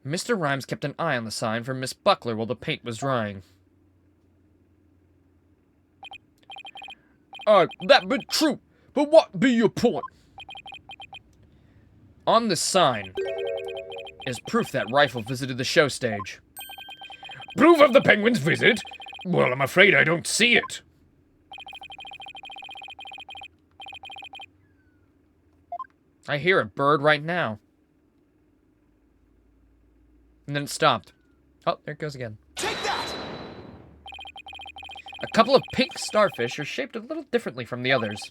Mr. Rhymes kept an eye on the sign for Miss Buckler while the paint was drying. That be true, but what be your point? On the sign is proof that Rifle visited the show stage. Proof of the penguin's visit? Well, I'm afraid I don't see it. I hear a bird right now. And then it stopped. Oh, there it goes again. Take that! A couple of pink starfish are shaped a little differently from the others.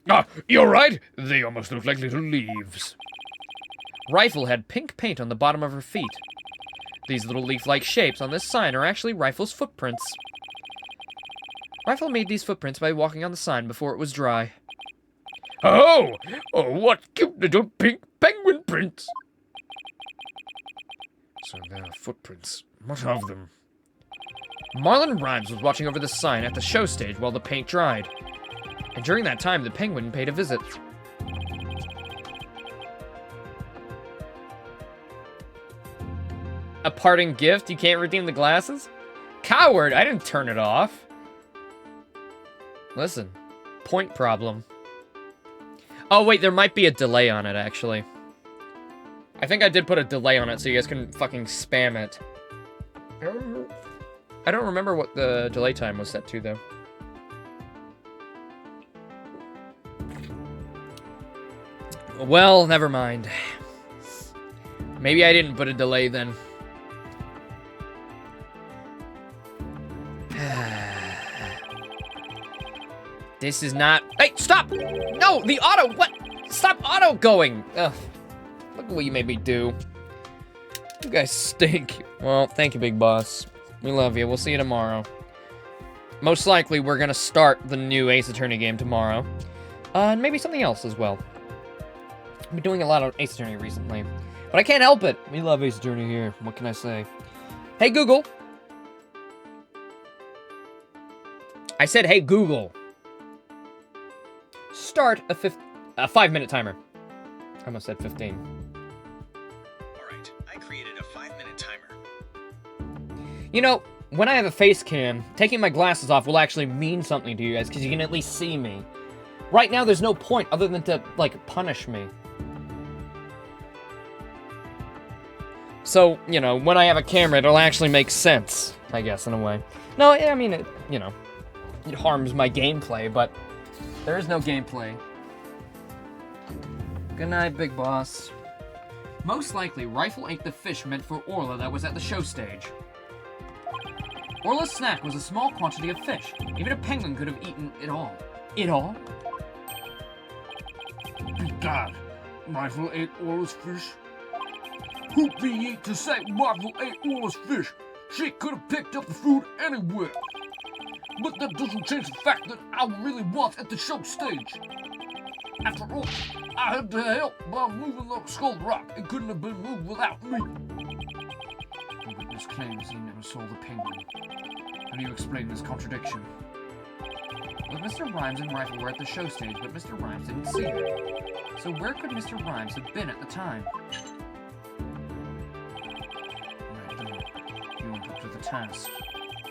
Ah, you're right. They almost look like little leaves. Rifle had pink paint on the bottom of her feet. These little leaf-like shapes on this sign are actually Rifle's footprints. Rifle made these footprints by walking on the sign before it was dry. Oh, what cute little pink penguin prints. So there are footprints. What of them? Marlon Rhymes was watching over the sign at the show stage while the paint dried. And during that time, the penguin paid a visit. A parting gift? You can't redeem the glasses? Coward! I didn't turn it off. Listen. Point problem. Oh, wait, there might be a delay on it, actually. I think I did put a delay on it so you guys can fucking spam it. I don't remember what the delay time was set to, though. Well, never mind. Maybe I didn't put a delay then. This is not... Hey, stop! No, the auto... What? Stop auto going! Ugh. Look at what you made me do. You guys stink. Well, thank you, Big Boss. We love you. We'll see you tomorrow. Most likely, we're gonna start the new Ace Attorney game tomorrow. And maybe something else as well. I've been doing a lot of Ace Attorney recently. But I can't help it. We love Ace Attorney here. What can I say? Hey, Google. I said, hey, Google. Start a 5-minute timer. I almost said 15. Alright, I created a 5-minute timer. You know, when I have a face cam, taking my glasses off will actually mean something to you guys, because you can at least see me. Right now, there's no point other than to, like, punish me. So, you know, when I have a camera, it'll actually make sense, I guess, in a way. No, I mean, it, you know, it harms my gameplay, but there is no gameplay. Good night, Big Boss. Most likely, Rifle ate the fish meant for Orla that was at the show stage. Orla's snack was a small quantity of fish. Even a penguin could have eaten it all. It all? God, Rifle ate all his fish. Who be ye to say Rifle ate all his fish? She could have picked up the food anywhere. But that doesn't change the fact that I really was at the show stage. After all, I had to help by moving the skull rock. It couldn't have been moved without me. The witness claims he never saw the penguin. How do you explain this contradiction? Well, Mr. Rhymes and Rifle were at the show stage, but Mr. Rhymes didn't see her. So where could Mr. Rhymes have been at the time? Right, then. You went up to the task.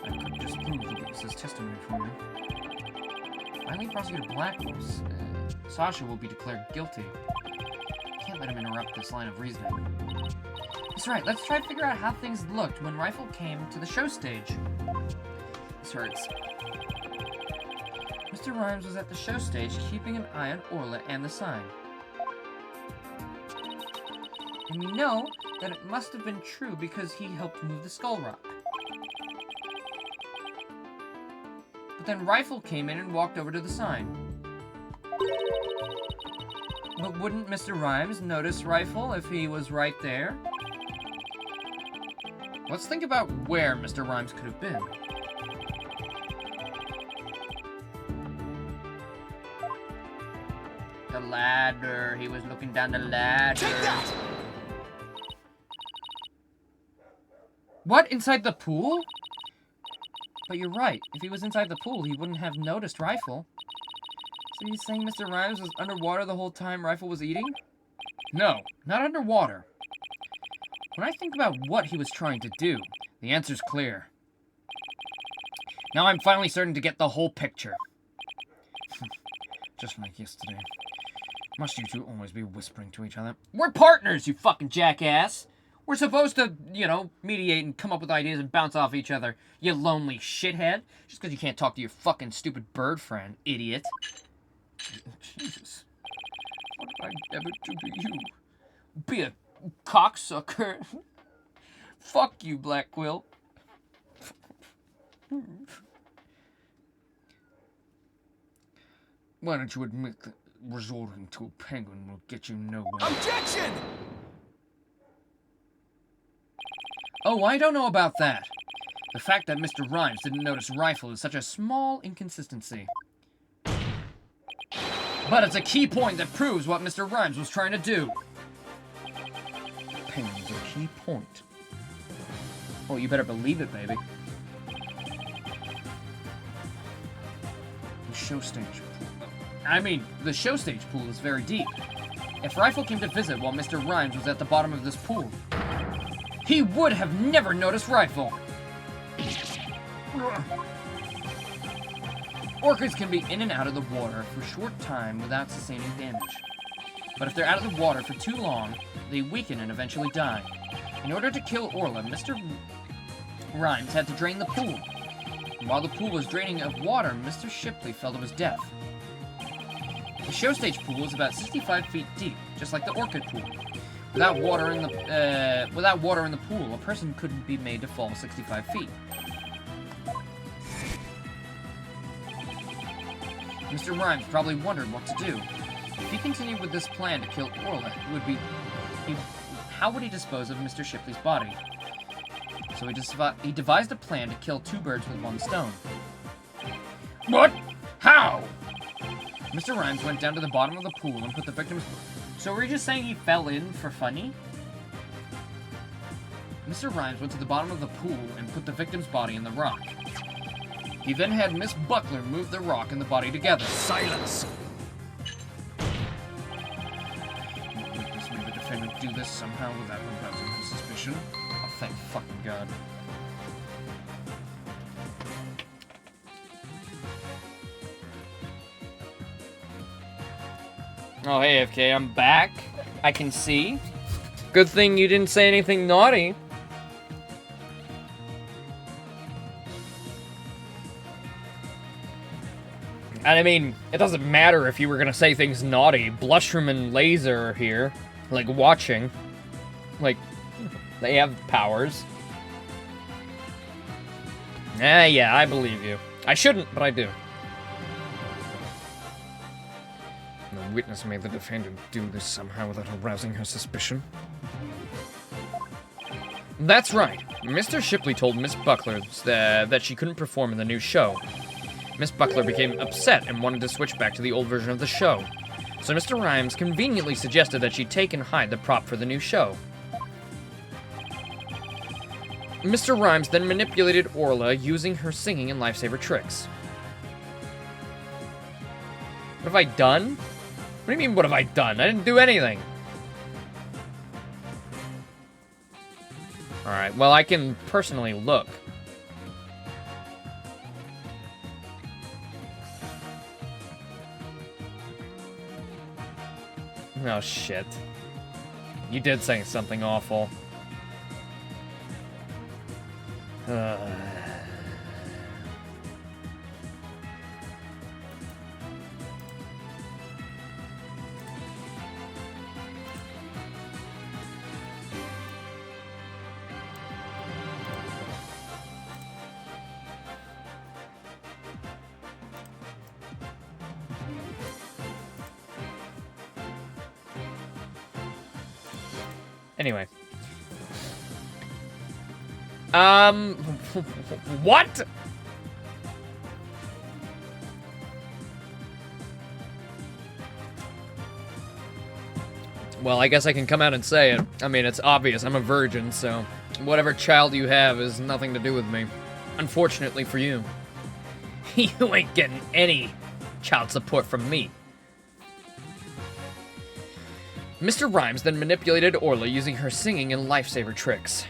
I could disprove the witness's testimony for you. Finally, Prosecutor Blackwell's Sasha will be declared guilty. Can't let him interrupt this line of reasoning. That's right, let's try to figure out how things looked when Rifle came to the show stage. This hurts. Mr. Rhymes was at the show stage keeping an eye on Orla and the sign. And we know that it must have been true because he helped move the skull rock. But then Rifle came in and walked over to the sign. But wouldn't Mr. Rhymes notice Rifle if he was right there? Let's think about where Mr. Rhymes could have been. The ladder. He was looking down the ladder. Take that! What? Inside the pool? But you're right. If he was inside the pool, he wouldn't have noticed Rifle. So you're saying Mr. Rhymes was underwater the whole time Rifle was eating? No, not underwater. When I think about what he was trying to do, the answer's clear. Now I'm finally starting to get the whole picture. Just like yesterday. Must you two always be whispering to each other? We're partners, you fucking jackass! We're supposed to, you know, mediate and come up with ideas and bounce off each other, you lonely shithead. Just because you can't talk to your fucking stupid bird friend, idiot. Jesus. What did I ever do to you? Be a cocksucker. Fuck you, Black Quill. Why don't you admit that resorting to a penguin will get you nowhere? Objection! Oh, I don't know about that. The fact that Mr. Rhymes didn't notice Rifle is such a small inconsistency. But it's a key point that proves what Mr. Rhymes was trying to do. Penguin's a key point. Oh, you better believe it, baby. The show stage. I mean, the show stage pool is very deep. If Rifle came to visit while Mr. Rhymes was at the bottom of this pool, he would have never noticed Rifle. Orcas can be in and out of the water for a short time without sustaining damage. But if they're out of the water for too long, they weaken and eventually die. In order to kill Orla, Mr. Rhymes had to drain the pool. And while the pool was draining of water, Mr. Shipley fell to his death. The show stage pool is about 65 feet deep, just like the orchid pool. Without water in the pool, a person couldn't be made to fall 65 feet. Mr. Rhymes probably wondered what to do. If he continued with this plan to kill Orla, how would he dispose of Mr. Shipley's body? So he devised a plan to kill two birds with one stone. What? How? Mr. Rhymes went down to the bottom of the pool and put the victim's... So were you just saying he fell in for funny? Mr. Rhymes went to the bottom of the pool and put the victim's body in the rock. He then had Miss Buckler move the rock and the body together. Silence! Witness made the defendant do this somehow without arousing his suspicion. Oh, thank fucking God. Oh, hey, FK, I'm back. I can see. Good thing you didn't say anything naughty. And I mean, it doesn't matter if you were gonna say things naughty. Blushroom and Laser are here, like, watching. Like, they have powers. Yeah, I believe you. I shouldn't, but I do. The witness made the defendant do this somehow without arousing her suspicion? That's right. Mr. Shipley told Miss Buckler that she couldn't perform in the new show. Miss Buckler became upset and wanted to switch back to the old version of the show. So Mr. Rhymes conveniently suggested that she take and hide the prop for the new show. Mr. Rhymes then manipulated Orla using her singing and lifesaver tricks. What have I done? What do you mean, what have I done? I didn't do anything. Alright, well, I can personally look. Oh, shit. You did say something awful. Anyway. What? Well, I guess I can come out and say it. I mean, it's obvious. I'm a virgin, so whatever child you have is nothing to do with me. Unfortunately for you. You ain't getting any child support from me. Mr. Rhymes then manipulated Orla using her singing and lifesaver tricks.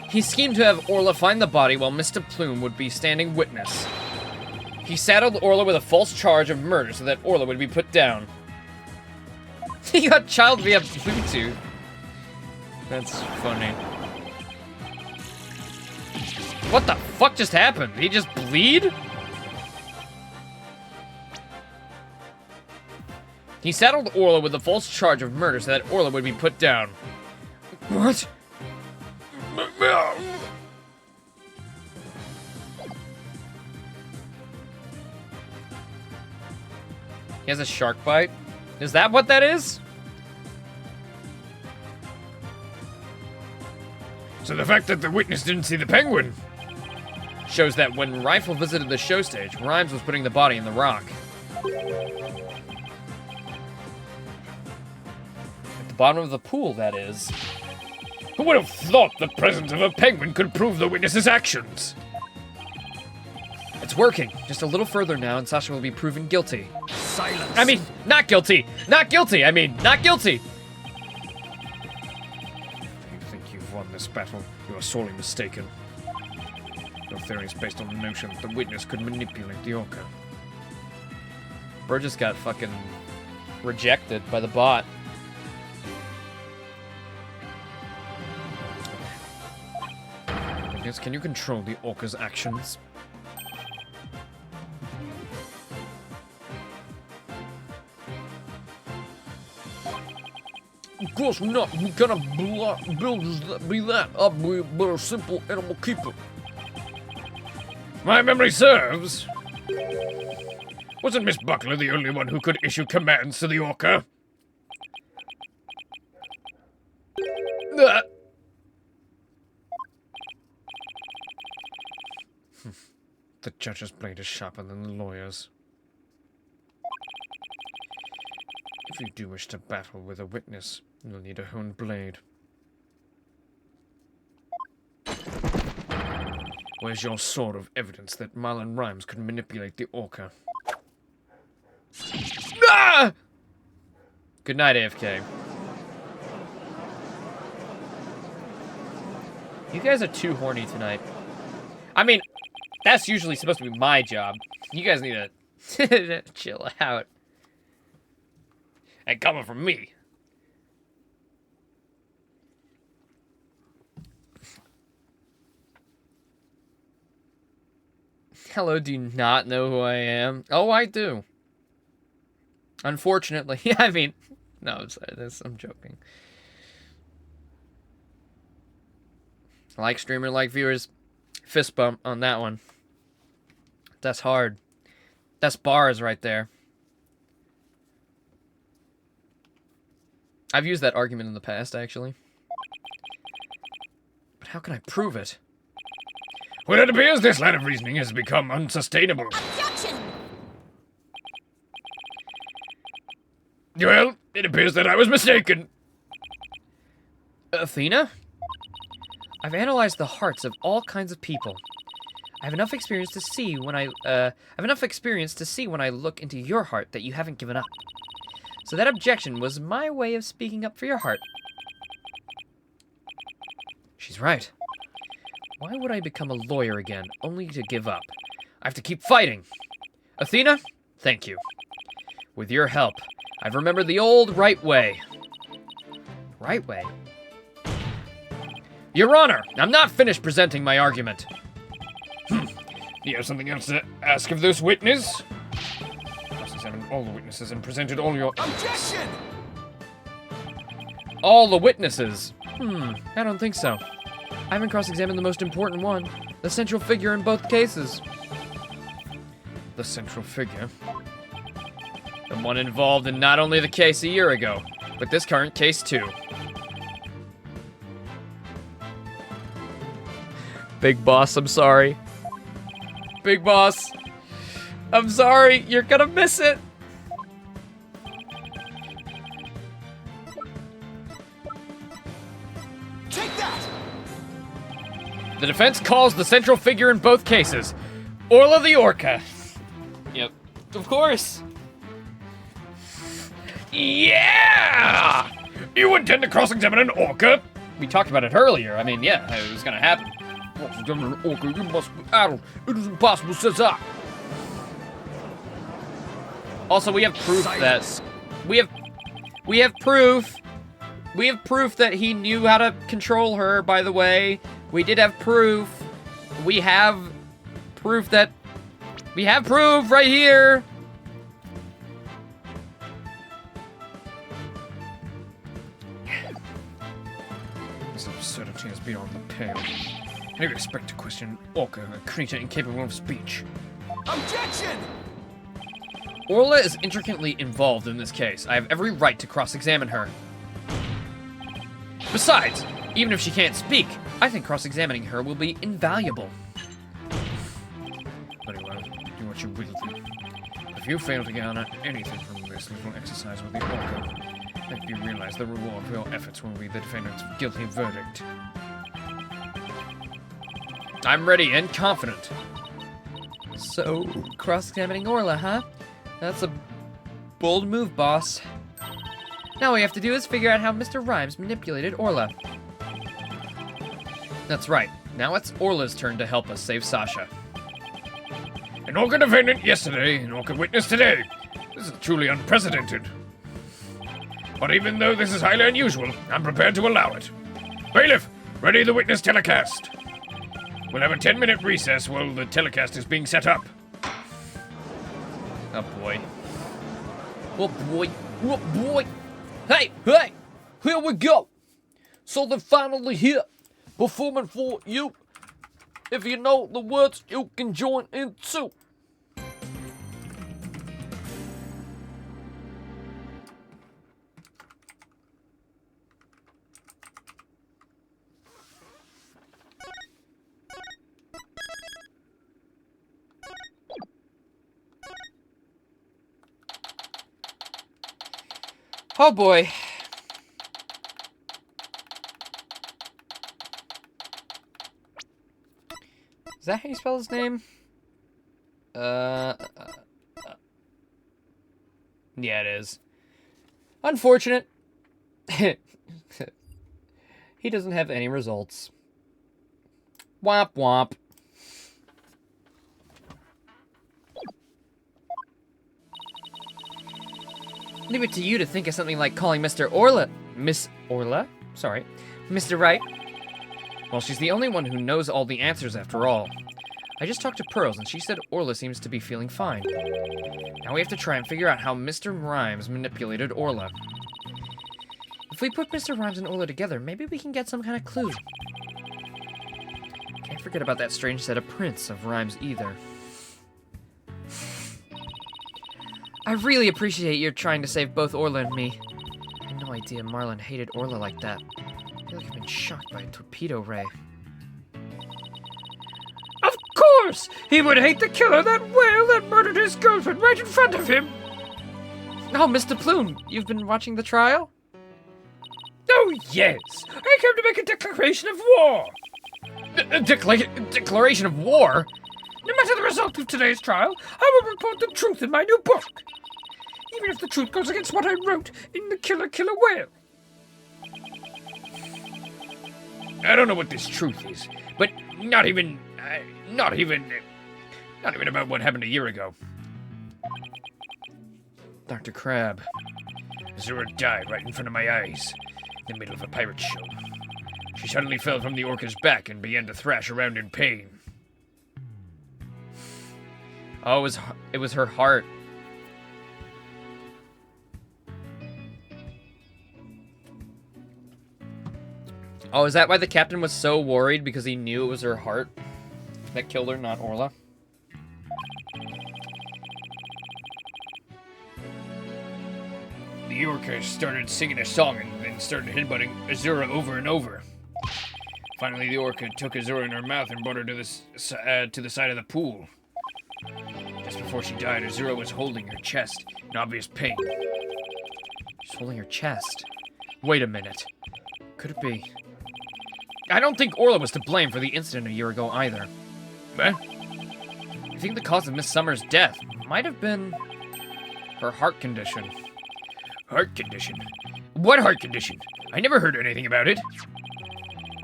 He schemed to have Orla find the body while Mr. Plume would be standing witness. He saddled Orla with a false charge of murder so that Orla would be put down. He got child via Bluetooth. That's funny. What the fuck just happened? Did he just bleed? He saddled Orla with a false charge of murder so that Orla would be put down. What? He has a shark bite? Is that what that is? So the fact that the witness didn't see the penguin Shows that when Rifle visited the show stage, Rhymes was putting the body in the rock. At the bottom of the pool, that is. Who would have thought the presence of a penguin could prove the witness's actions? It's working. Just a little further now, and Sasha will be proven guilty. Silence. I mean, not guilty. Not guilty. I mean, not guilty. If you think you've won this battle, you are sorely mistaken. Your theory is based on the notion that the witness could manipulate the orca. Burgess got fucking rejected by the bot. Yes, can you control the orca's actions? Of course not. We cannot be that up. We're but a simple animal keeper. My memory serves. Wasn't Miss Buckler the only one who could issue commands to the orca? The judge's blade is sharper than the lawyer's. If you do wish to battle with a witness, you'll need a honed blade. Where's your sword of evidence that Marlon Rhymes could manipulate the orca? Ah! Good night, AFK. You guys are too horny tonight. I mean, that's usually supposed to be my job. You guys need to chill out. And coming from me. Hello, do you not know who I am? Oh, I do. Unfortunately. I mean, no, I'm joking. Like streamer, like viewers. Fist bump on that one. That's hard. That's bars right there. I've used that argument in the past, actually. But how can I prove it? Well, it appears this line of reasoning has become unsustainable. Objection! Well, it appears that I was mistaken. Athena? I've analyzed the hearts of all kinds of people. I have enough experience to see when I look into your heart that you haven't given up. So that objection was my way of speaking up for your heart. She's right. Why would I become a lawyer again, only to give up? I have to keep fighting. Athena, thank you. With your help, I've remembered the old right way. Right way? Your Honor, I'm not finished presenting my argument. Do you have something else to ask of this witness? Cross-examined all the witnesses and presented all your... Objection! All the witnesses? I don't think so. I haven't cross-examined the most important one, the central figure in both cases. The central figure? The one involved in not only the case a year ago, but this current case too. Big boss, I'm sorry. Big boss, I'm sorry, you're gonna miss it. Take that! The defense calls the central figure in both cases Orla the Orca. Yep, of course. Yeah! You intend to cross-examine an orca? We talked about it earlier. I mean, yeah, it was gonna happen. Cross-examine an orca, you must be idle. It is impossible, says I. Also, we have proof that we have proof that he knew how to control her, by the way. We did have proof. We have proof right here. This absurdity is beyond the pale. I never expect to question an orca, a creature incapable of speech. Objection! Orla is intricately involved in this case. I have every right to cross-examine her. Besides, even if she can't speak, I think cross-examining her will be invaluable. Very well, do what you will do. If you fail to garner anything from this little exercise with the orca, I hope you realize the reward for your efforts will be the defendant's guilty verdict. I'm ready and confident. So, cross-examining Orla, huh? That's a bold move, boss. Now all we have to do is figure out how Mr. Rhymes manipulated Orla. That's right. Now it's Orla's turn to help us save Sasha. An orca defendant yesterday, an orca witness today. This is truly unprecedented. But even though this is highly unusual, I'm prepared to allow it. Bailiff, ready the witness telecast. We'll have a 10-minute recess while the telecast is being set up. Oh boy. Oh boy, oh boy. Hey, here we go. So they're finally here, performing for you. If you know the words, you can join in too. Oh boy. Is that how you spell his name? Yeah, it is. Unfortunate. He doesn't have any results. Womp womp. Leave it to you to think of something like calling Mr. Orla... Miss Orla? Sorry. Mr. Wright. Well, she's the only one who knows all the answers after all. I just talked to Pearls, and she said Orla seems to be feeling fine. Now we have to try and figure out how Mr. Rhymes manipulated Orla. If we put Mr. Rhymes and Orla together, maybe we can get some kind of clue. Can't forget about that strange set of prints of rhymes either. I really appreciate your trying to save both Orla and me. I had no idea Marlin hated Orla like that. I feel like I've been shocked by a torpedo ray. Of course! He would hate the killer, that whale that murdered his girlfriend right in front of him! Oh, Mr. Plume, you've been watching the trial? Oh, yes! I came to make a declaration of war! Declaration of war? No matter the result of today's trial, I will report the truth in my new book. Even if the truth goes against what I wrote in The Killer Whale. I don't know what this truth is, but not even about what happened a year ago. Dr. Crab. Zura died right in front of my eyes, in the middle of a pirate show. She suddenly fell from the orca's back and began to thrash around in pain. Oh, it was her heart. Oh, is that why the captain was so worried? Because he knew it was her heart that killed her, not Orla? The orca started singing a song and then started headbutting Azura over and over. Finally, the orca took Azura in her mouth and brought her to the side of the pool. Just before she died, Azura was holding her chest in obvious pain. She's holding her chest. Wait a minute. Could it be? I don't think Orla was to blame for the incident a year ago either. What? I think the cause of Miss Summers' death might have been her heart condition. Heart condition? What heart condition? I never heard anything about it.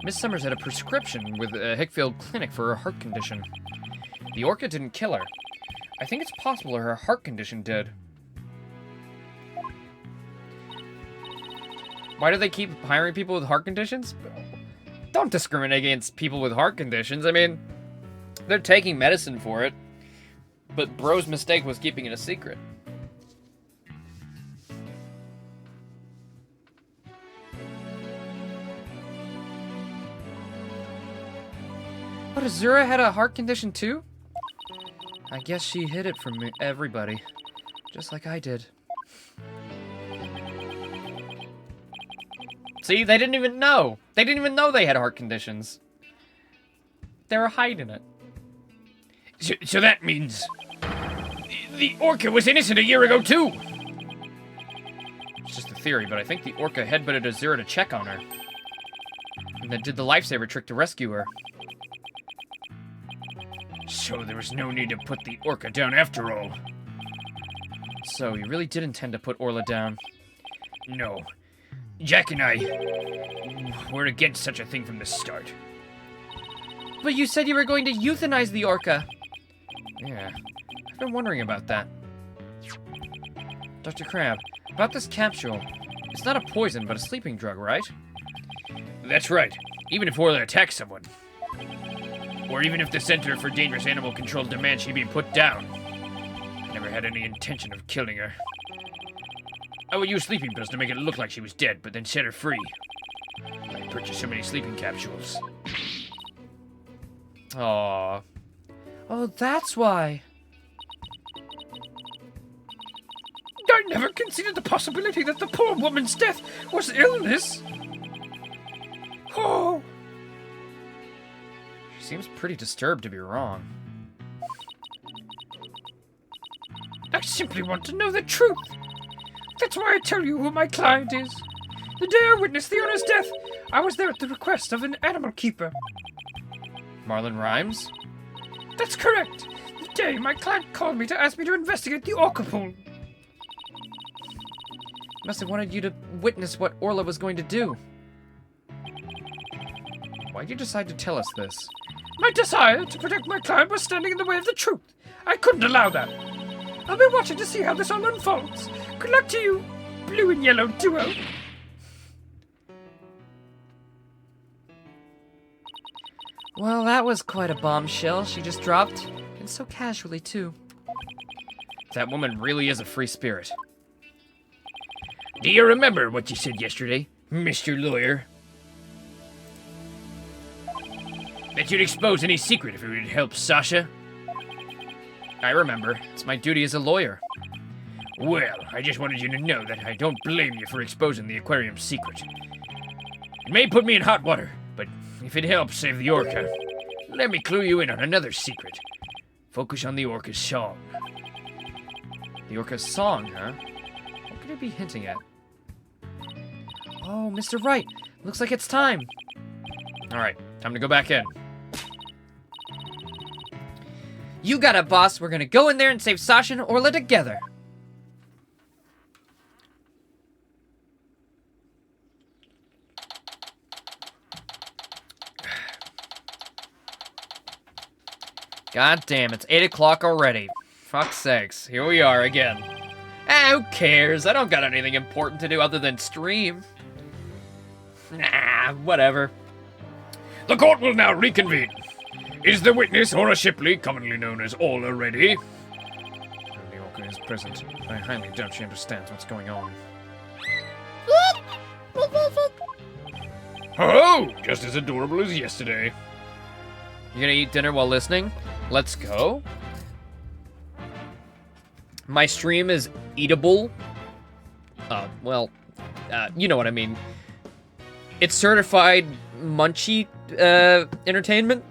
Miss Summers had a prescription with a Hickfield Clinic for her heart condition. The orca didn't kill her. I think it's possible her heart condition did. Why do they keep hiring people with heart conditions? Don't discriminate against people with heart conditions. I mean, they're taking medicine for it. But Bro's mistake was keeping it a secret. But Azura had a heart condition too? I guess she hid it from everybody. Just like I did. See, they didn't even know. They didn't even know they had heart conditions. They were hiding it. So that means the orca was innocent a year ago too. It's just a theory, but I think the orca headbutted Azura to check on her. And then did the lifesaver trick to rescue her. So there was no need to put the orca down after all. So you really did intend to put Orla down? No. Jack and I were against such a thing from the start. But you said you were going to euthanize the orca. Yeah, I've been wondering about that. Dr. Crab, about this capsule. It's not a poison, but a sleeping drug, right? That's right. Even if Orla attacks someone. Or even if the Center for Dangerous Animal Control demands she be put down. I never had any intention of killing her. I would use sleeping pills to make it look like she was dead, but then set her free. I purchased so many sleeping capsules. Aww. Oh, that's why. I never considered the possibility that the poor woman's death was illness. Oh. She seems pretty disturbed to be wrong. I simply want to know the truth. That's why I tell you who my client is. The day I witnessed the owner's death, I was there at the request of an animal keeper. Marlin Rhymes? That's correct. The day my client called me to ask me to investigate the orca pool. Must have wanted you to witness what Orla was going to do. Why'd you decide to tell us this? My desire to protect my client was standing in the way of the truth. I couldn't allow that. I'll be watching to see how this all unfolds. Good luck to you, blue and yellow duo. Well, that was quite a bombshell she just dropped. And so casually, too. That woman really is a free spirit. Do you remember what you said yesterday, Mr. Lawyer? Bet you'd expose any secret if it would help Sasha. I remember. It's my duty as a lawyer. Well, I just wanted you to know that I don't blame you for exposing the aquarium's secret. It may put me in hot water, but if it helps save the orca, let me clue you in on another secret. Focus on the orca's song. The orca's song, huh? What could it be hinting at? Oh, Mr. Wright. Looks like it's time. Alright, time to go back in. You got it, boss. We're gonna go in there and save Sasha and Orla together. God damn, it's 8 o'clock already. Fuck's sakes, here we are again. Who cares? I don't got anything important to do other than stream. Nah, whatever. The court will now reconvene. Is the witness, Ora Shipley, commonly known as Orla, ready? The orca is present. I highly doubt she understands what's going on. Oh, just as adorable as yesterday. You gonna eat dinner while listening? Let's go. My stream is eatable. You know what I mean. It's certified munchy entertainment.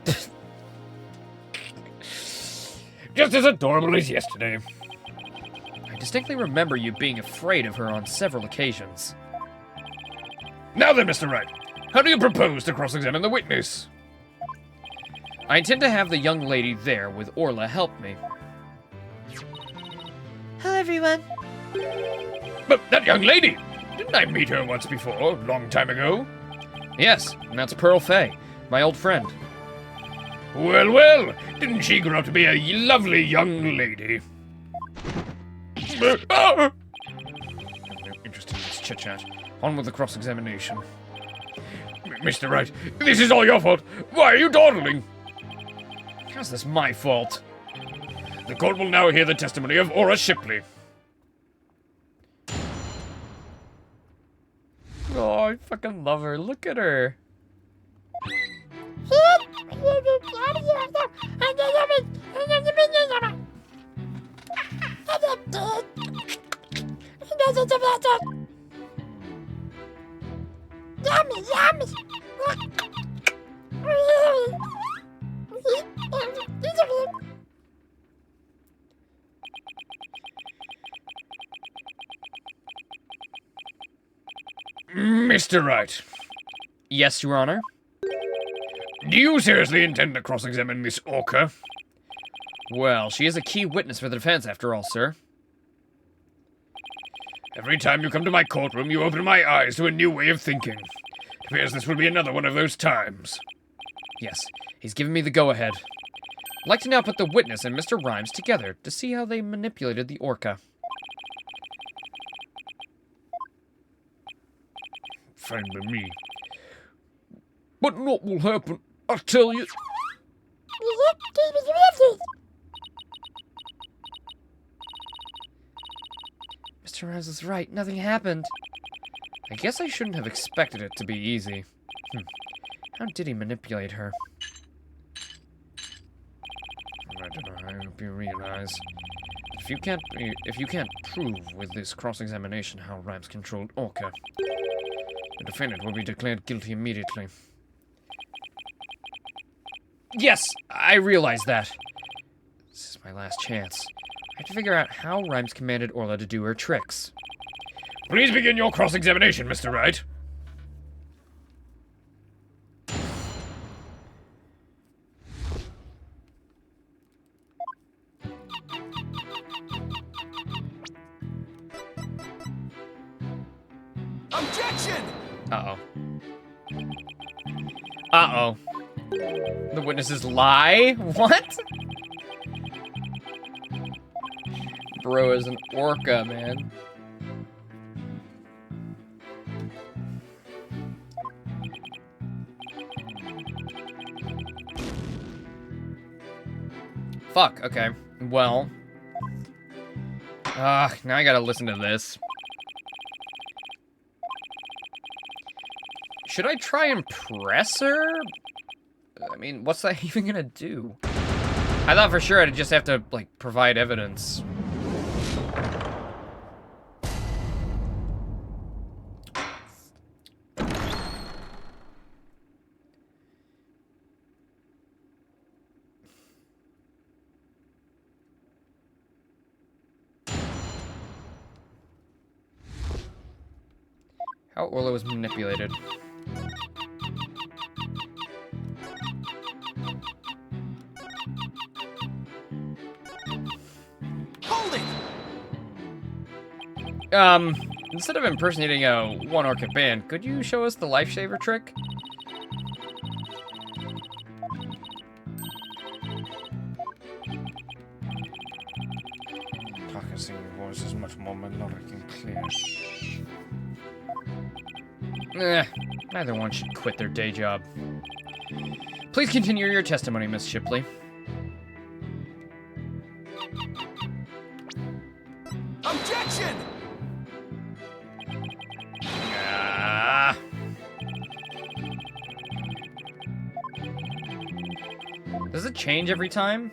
Just as adorable as yesterday. I distinctly remember you being afraid of her on several occasions. Now then, Mr. Wright, how do you propose to cross-examine the witness? I intend to have the young lady there with Orla help me. Hello, everyone. But that young lady! Didn't I meet her once before, a long time ago? Yes, and that's Pearl Fay, my old friend. Well, well, didn't she grow up to be a lovely young lady? I'm not interested in this chit-chat. On with the cross-examination. Mr. Wright, this is all your fault. Why are you dawdling? How's this my fault? The court will now hear the testimony of Ora Shipley. Oh, I fucking love her. Look at her. Mr. Wright, Yes, Your Honor. do you seriously intend to cross-examine this orca? Well, she is a key witness for the defense, after all, sir. Every time you come to my courtroom, you open my eyes to a new way of thinking. It appears this will be another one of those times. Yes, he's given me the go-ahead. I'd like to now put the witness and Mr. Rhymes together to see how they manipulated the orca. Fine by me. But what will happen, I tell you. Mr. Rhymes is right, nothing happened. I guess I shouldn't have expected it to be easy. How did he manipulate her? I hope you realize. If you can't prove with this cross-examination how Rhymes controlled Orca, the defendant will be declared guilty immediately. Yes, I realize that. This is my last chance. I have to figure out how Rhymes commanded Orla to do her tricks. Please begin your cross-examination, Mr. Wright. Objection! Uh-oh. Uh-oh. The witnesses lie? What? Bro is an orca, man. Fuck, okay. Well. Now I gotta listen to this. Should I try and press her? mean, what's that even gonna do? I thought for sure I'd just have to, like, provide evidence. How Orla was manipulated. Hold it! Instead of impersonating a one orchid band, could you show us the lifesaver trick? Talking singing voice is much more melodic and clear. Neither one should quit their day job. Please continue your testimony, Miss Shipley. Objection! Ah. Does it change every time?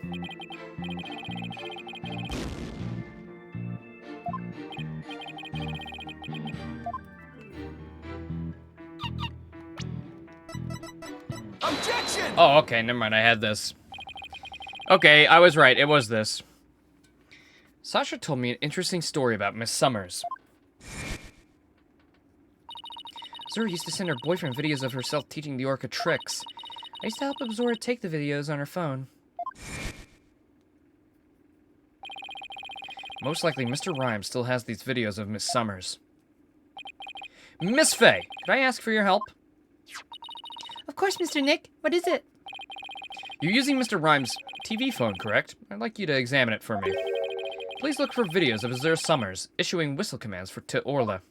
Objection! Oh, okay, never mind, I had this. Okay, I was right, it was this. Sasha told me an interesting story about Miss Summers. Zora used to send her boyfriend videos of herself teaching the orca tricks. I used to help Zora take the videos on her phone. Most likely, Mr. Rhymes still has these videos of Miss Summers. Miss Faye, could I ask for your help? Of course, Mr. Nick. What is it? You're using Mr. Rhymes' TV phone, correct? I'd like you to examine it for me. Please look for videos of Azure Summers issuing whistle commands to Orla.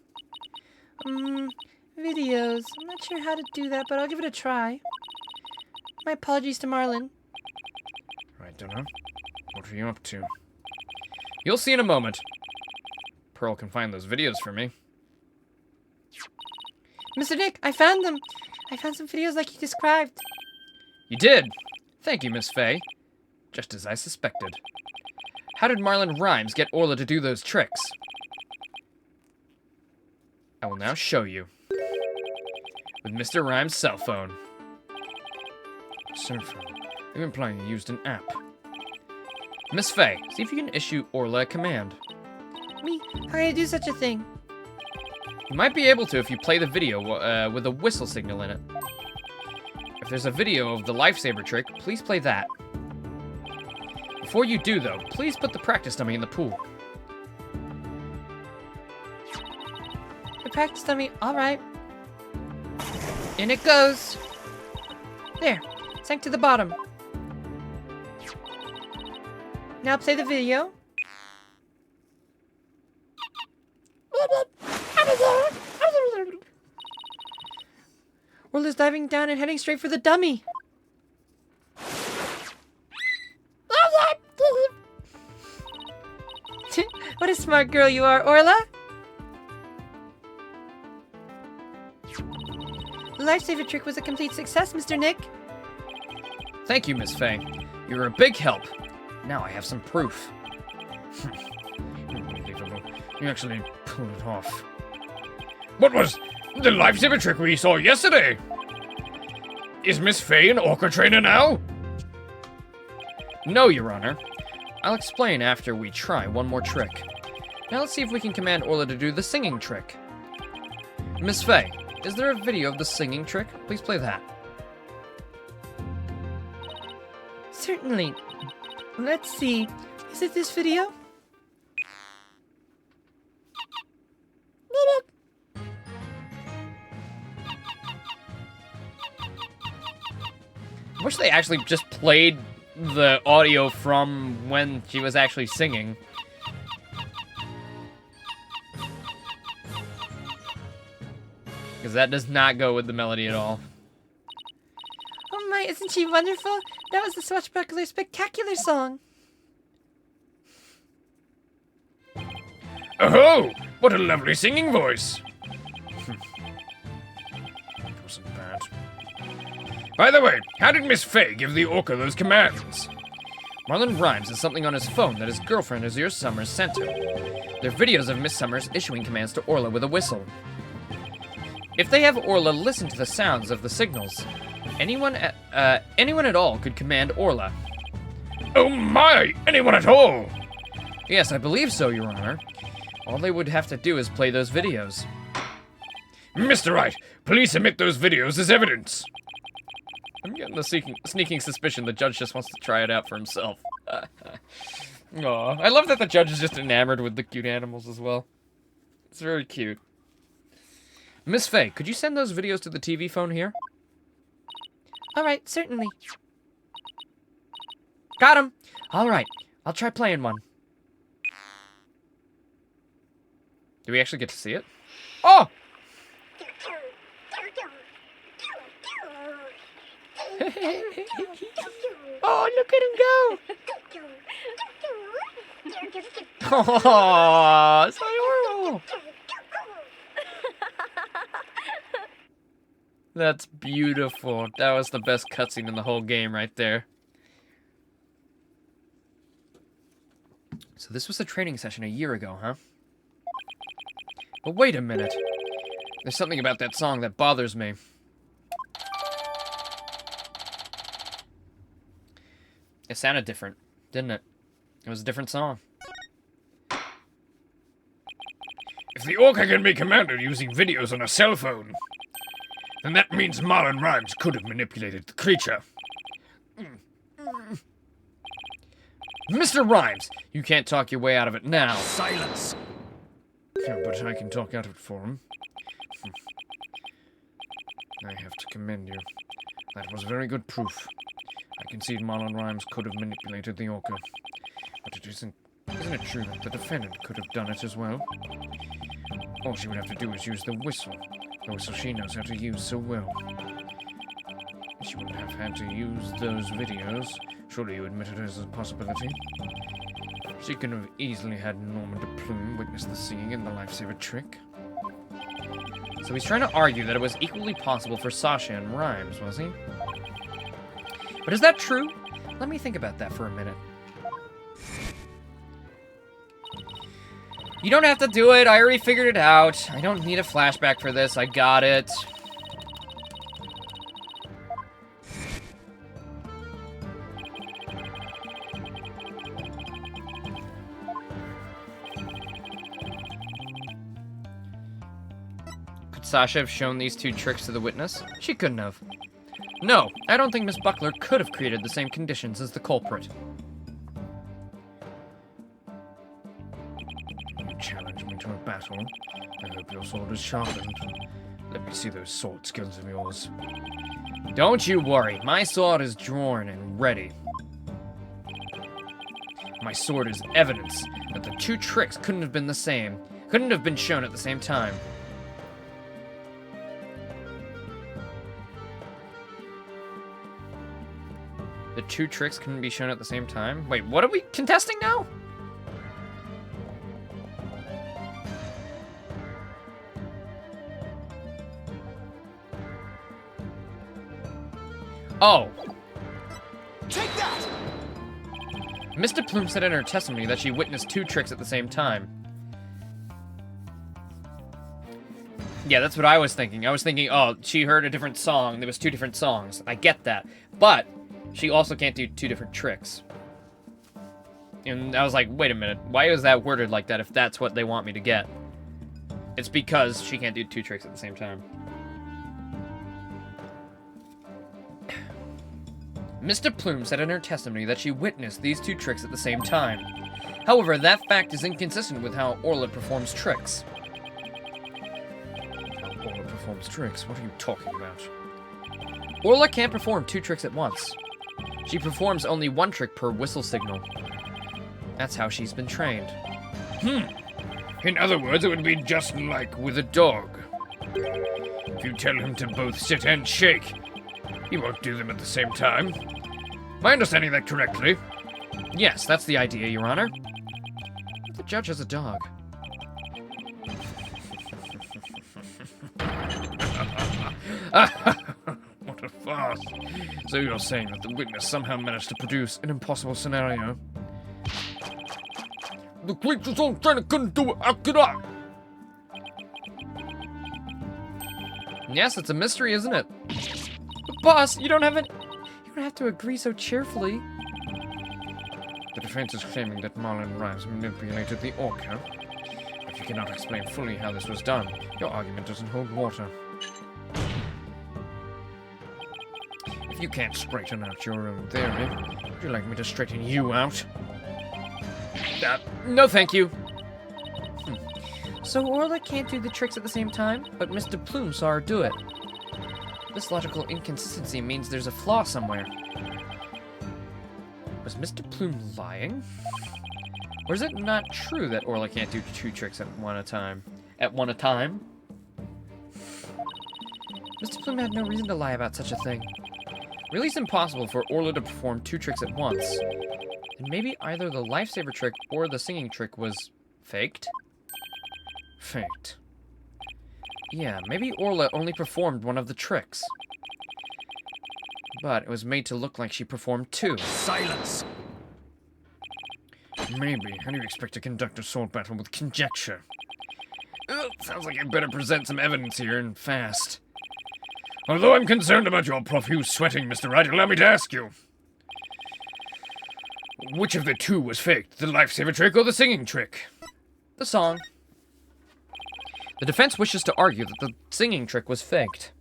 Videos. I'm not sure how to do that, but I'll give it a try. My apologies to Marlin. Right, dunno. What are you up to? You'll see in a moment. Pearl can find those videos for me. Mr. Nick, I found them. I found some videos like you described. You did? Thank you, Miss Faye. Just as I suspected. How did Marlin Rhymes get Orla to do those tricks? I will now show you. With Mr. Rhymes' cell phone. Cell phone? You're implying you used an app. Miss Faye, see if you can issue Orla a command. Me? How can I do such a thing? You might be able to if you play the video with a whistle signal in it. If there's a video of the lifesaver trick, please play that. Before you do, though, please put the practice dummy in the pool. The practice dummy. All right. In it goes. There. Sank to the bottom. Now play the video. Orla's diving down and heading straight for the dummy. What a smart girl you are, Orla. The lifesaver trick was a complete success, Mr. Nick. Thank you, Miss Faye. You were a big help. Now I have some proof. Unbelievable. You actually pulled it off. What was the lifesaver trick we saw yesterday? Is Miss Faye an orca trainer now? No, Your Honor. I'll explain after we try one more trick. Now let's see if we can command Orla to do the singing trick. Miss Faye, is there a video of the singing trick? Please play that. Certainly. Let's see. Is it this video? I wish they actually just played the audio from when she was actually singing. Because that does not go with the melody at all. Oh my, isn't she wonderful? That was the Swashbuckler Spectacular song. Oh, what a lovely singing voice. Wasn't bad. By the way, how did Miss Fay give the orca those commands? Marlon Rhymes has something on his phone that his girlfriend Azure Summers sent him. They're videos of Miss Summers issuing commands to Orla with a whistle. If they have Orla listen to the sounds of the signals, anyone at all could command Orla. Oh my! Anyone at all? Yes, I believe so, Your Honor. All they would have to do is play those videos. Mr. Wright, please submit those videos as evidence. I'm getting the sneaking suspicion the judge just wants to try it out for himself. Aw, I love that the judge is just enamored with the cute animals as well. It's very cute. Miss Fay, could you send those videos to the TV phone here? All right, certainly. Got him! All right, I'll try playing one. Do we actually get to see it? Oh! Oh, look at him go! Oh, it's adorable. That's beautiful. That was the best cutscene in the whole game right there. So this was a training session a year ago, huh? But wait a minute. There's something about that song that bothers me. It sounded different, didn't it? It was a different song. If the orca can be commanded using videos on a cell phone, then that means Marlon Rhymes could have manipulated the creature. Mr. Rhymes, you can't talk your way out of it now. Silence! Yeah, but I can talk out of it for him. I have to commend you. That was very good proof. I concede Marlon Rhymes could have manipulated the orca. But it isn't it true that the defendant could have done it as well? All she would have to do is use the whistle she knows how to use so well. She wouldn't have had to use those videos. Surely you admit it as a possibility. She could have easily had Norman de Plume witness the singing and the lifesaver trick. So he's trying to argue that it was equally possible for Sasha and Rhymes, was he? But is that true? Let me think about that for a minute. You don't have to do it. I already figured it out. I don't need a flashback for this. I got it. Could Sasha have shown these two tricks to the witness? She couldn't have. No, I don't think Miss Buckler could have created the same conditions as the culprit. You challenge me to a battle. I hope your sword is sharpened. Let me see those sword skills of yours. Don't you worry, my sword is drawn and ready. My sword is evidence that the two tricks couldn't have been the same, couldn't have been shown at the same time. The two tricks couldn't be shown at the same time? Wait, what are we contesting now? Oh. Take that! Mr. Plume said in her testimony that she witnessed two tricks at the same time. Yeah, that's what I was thinking. I was thinking, oh, she heard a different song. There was two different songs. I get that. But she also can't do two different tricks. And I was like, wait a minute. Why is that worded like that if that's what they want me to get? It's because she can't do two tricks at the same time. Mr. Plume said in her testimony that she witnessed these two tricks at the same time. However, that fact is inconsistent with how Orla performs tricks. How Orla performs tricks? What are you talking about? Orla can't perform two tricks at once. She performs only one trick per whistle signal. That's how she's been trained. In other words, it would be just like with a dog. If you tell him to both sit and shake, he won't do them at the same time. Am I understanding that correctly? Yes, that's the idea, Your Honor. The judge has a dog. What a farce. So you're saying that the witness somehow managed to produce an impossible scenario? The creature's own trainer couldn't do it. How could I? Yes, it's a mystery, isn't it? But boss, you don't have to agree so cheerfully. The defense is claiming that Marlon Rhymes manipulated the Orca. If you cannot explain fully how this was done, your argument doesn't hold water. If you can't straighten out your own theory, would you like me to straighten you out? No thank you. So Orla can't do the tricks at the same time, but Mr. Plume saw her do it. This logical inconsistency means there's a flaw somewhere. Was Mr. Plume lying? Or is it not true that Orla can't do 2 tricks at one a time? Mr. Plume had no reason to lie about such a thing. Really, it's impossible for Orla to perform 2 tricks at once. And maybe either the lifesaver trick or the singing trick was faked? Faked. Yeah, maybe Orla only performed one of the tricks. But it was made to look like she performed 2. Silence! Maybe. How do you expect to conduct a sword battle with conjecture? Sounds like I'd better present some evidence here, and fast. Although I'm concerned about your profuse sweating, Mr. Wright, allow me to ask you. Which of the 2 was faked? The lifesaver trick or the singing trick? The song. The defense wishes to argue that the singing trick was faked.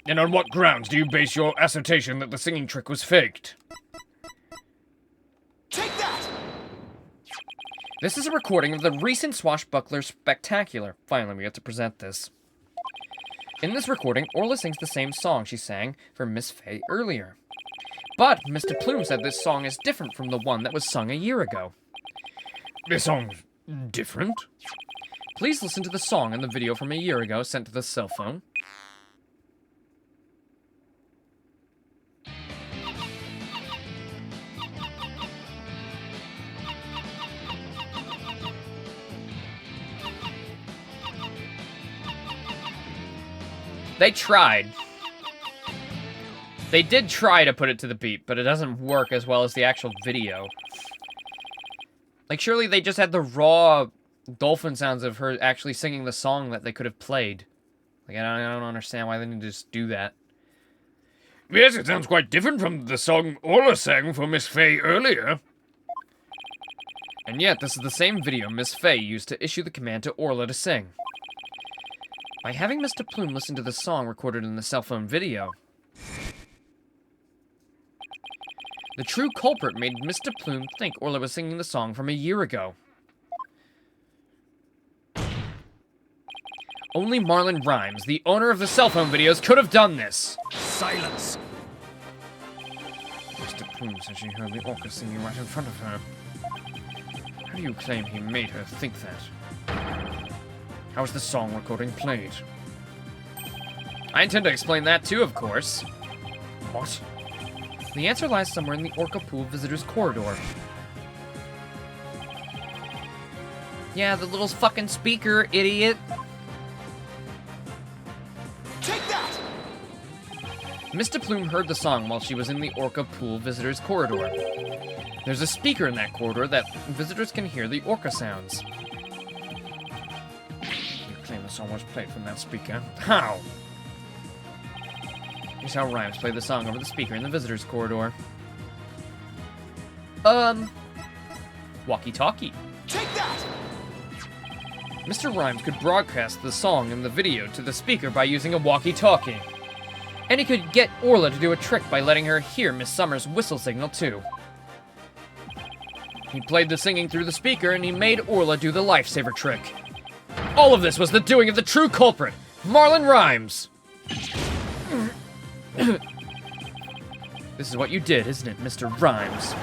And on what grounds do you base your assertion that the singing trick was faked? Take that! This is a recording of the recent Swashbuckler Spectacular. Finally, we get to present this. In this recording, Orla sings the same song she sang for Miss Fay earlier. But Mr. Plume said this song is different from the one that was sung a year ago. This song's different? Please listen to the song in the video from a year ago sent to the cell phone. They tried. They did try to put it to the beat, but it doesn't work as well as the actual video. Like, surely they just had the raw dolphin sounds of her actually singing the song that they could have played. Like, I don't understand why they didn't just do that. Yes, it sounds quite different from the song Orla sang for Miss Fay earlier. And yet, this is the same video Miss Fay used to issue the command to Orla to sing. By having Mr. Plume listen to the song recorded in the cell phone video, the true culprit made Mr. Plume think Orla was singing the song from a year ago. Only Marlon Rhymes, the owner of the cell phone videos, could have done this. Silence! Mr. Plume said she heard the orca singing right in front of her. How do you claim he made her think that? How was the song recording played? I intend to explain that too, of course. What? The answer lies somewhere in the Orca Pool Visitors Corridor. Yeah, the little fucking speaker, idiot. Take that! Mr. Plume heard the song while she was in the Orca Pool Visitors Corridor. There's a speaker in that corridor that visitors can hear the orca sounds. You claim the song was played from that speaker. How? Here's how Rhymes played the song over the speaker in the visitors corridor. Walkie-talkie. Take that! Mr. Rhymes could broadcast the song and the video to the speaker by using a walkie-talkie. And he could get Orla to do a trick by letting her hear Miss Summers' whistle signal too. He played the singing through the speaker and he made Orla do the lifesaver trick. All of this was the doing of the true culprit, Marlon Rhymes. This is what you did, isn't it, Mr. Rhymes?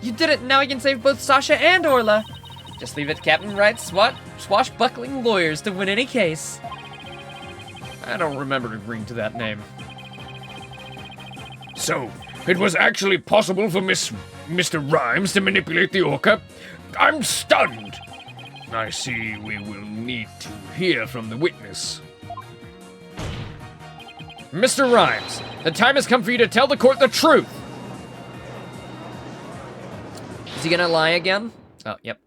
You did it! Now I can save both Sasha and Orla! Just leave it to Captain Wright's swashbuckling lawyers to win any case. I don't remember agreeing to that name. So, it was actually possible for Mr. Rhymes to manipulate the orca? I'm stunned! I see we will need to hear from the witness. Mr. Rhymes, the time has come for you to tell the court the truth. Is he gonna lie again? Oh, yep.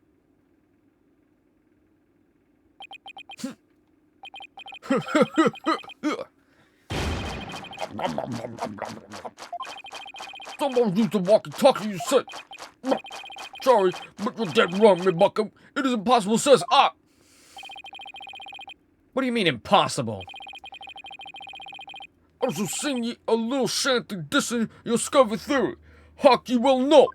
Someone used the walkie-talkie, you said. Sorry, but you're dead wrong, me bucko. It is impossible, says I. What do you mean impossible? I shall sing ye a little shanty dissing your scurvy theory. Hark ye well know.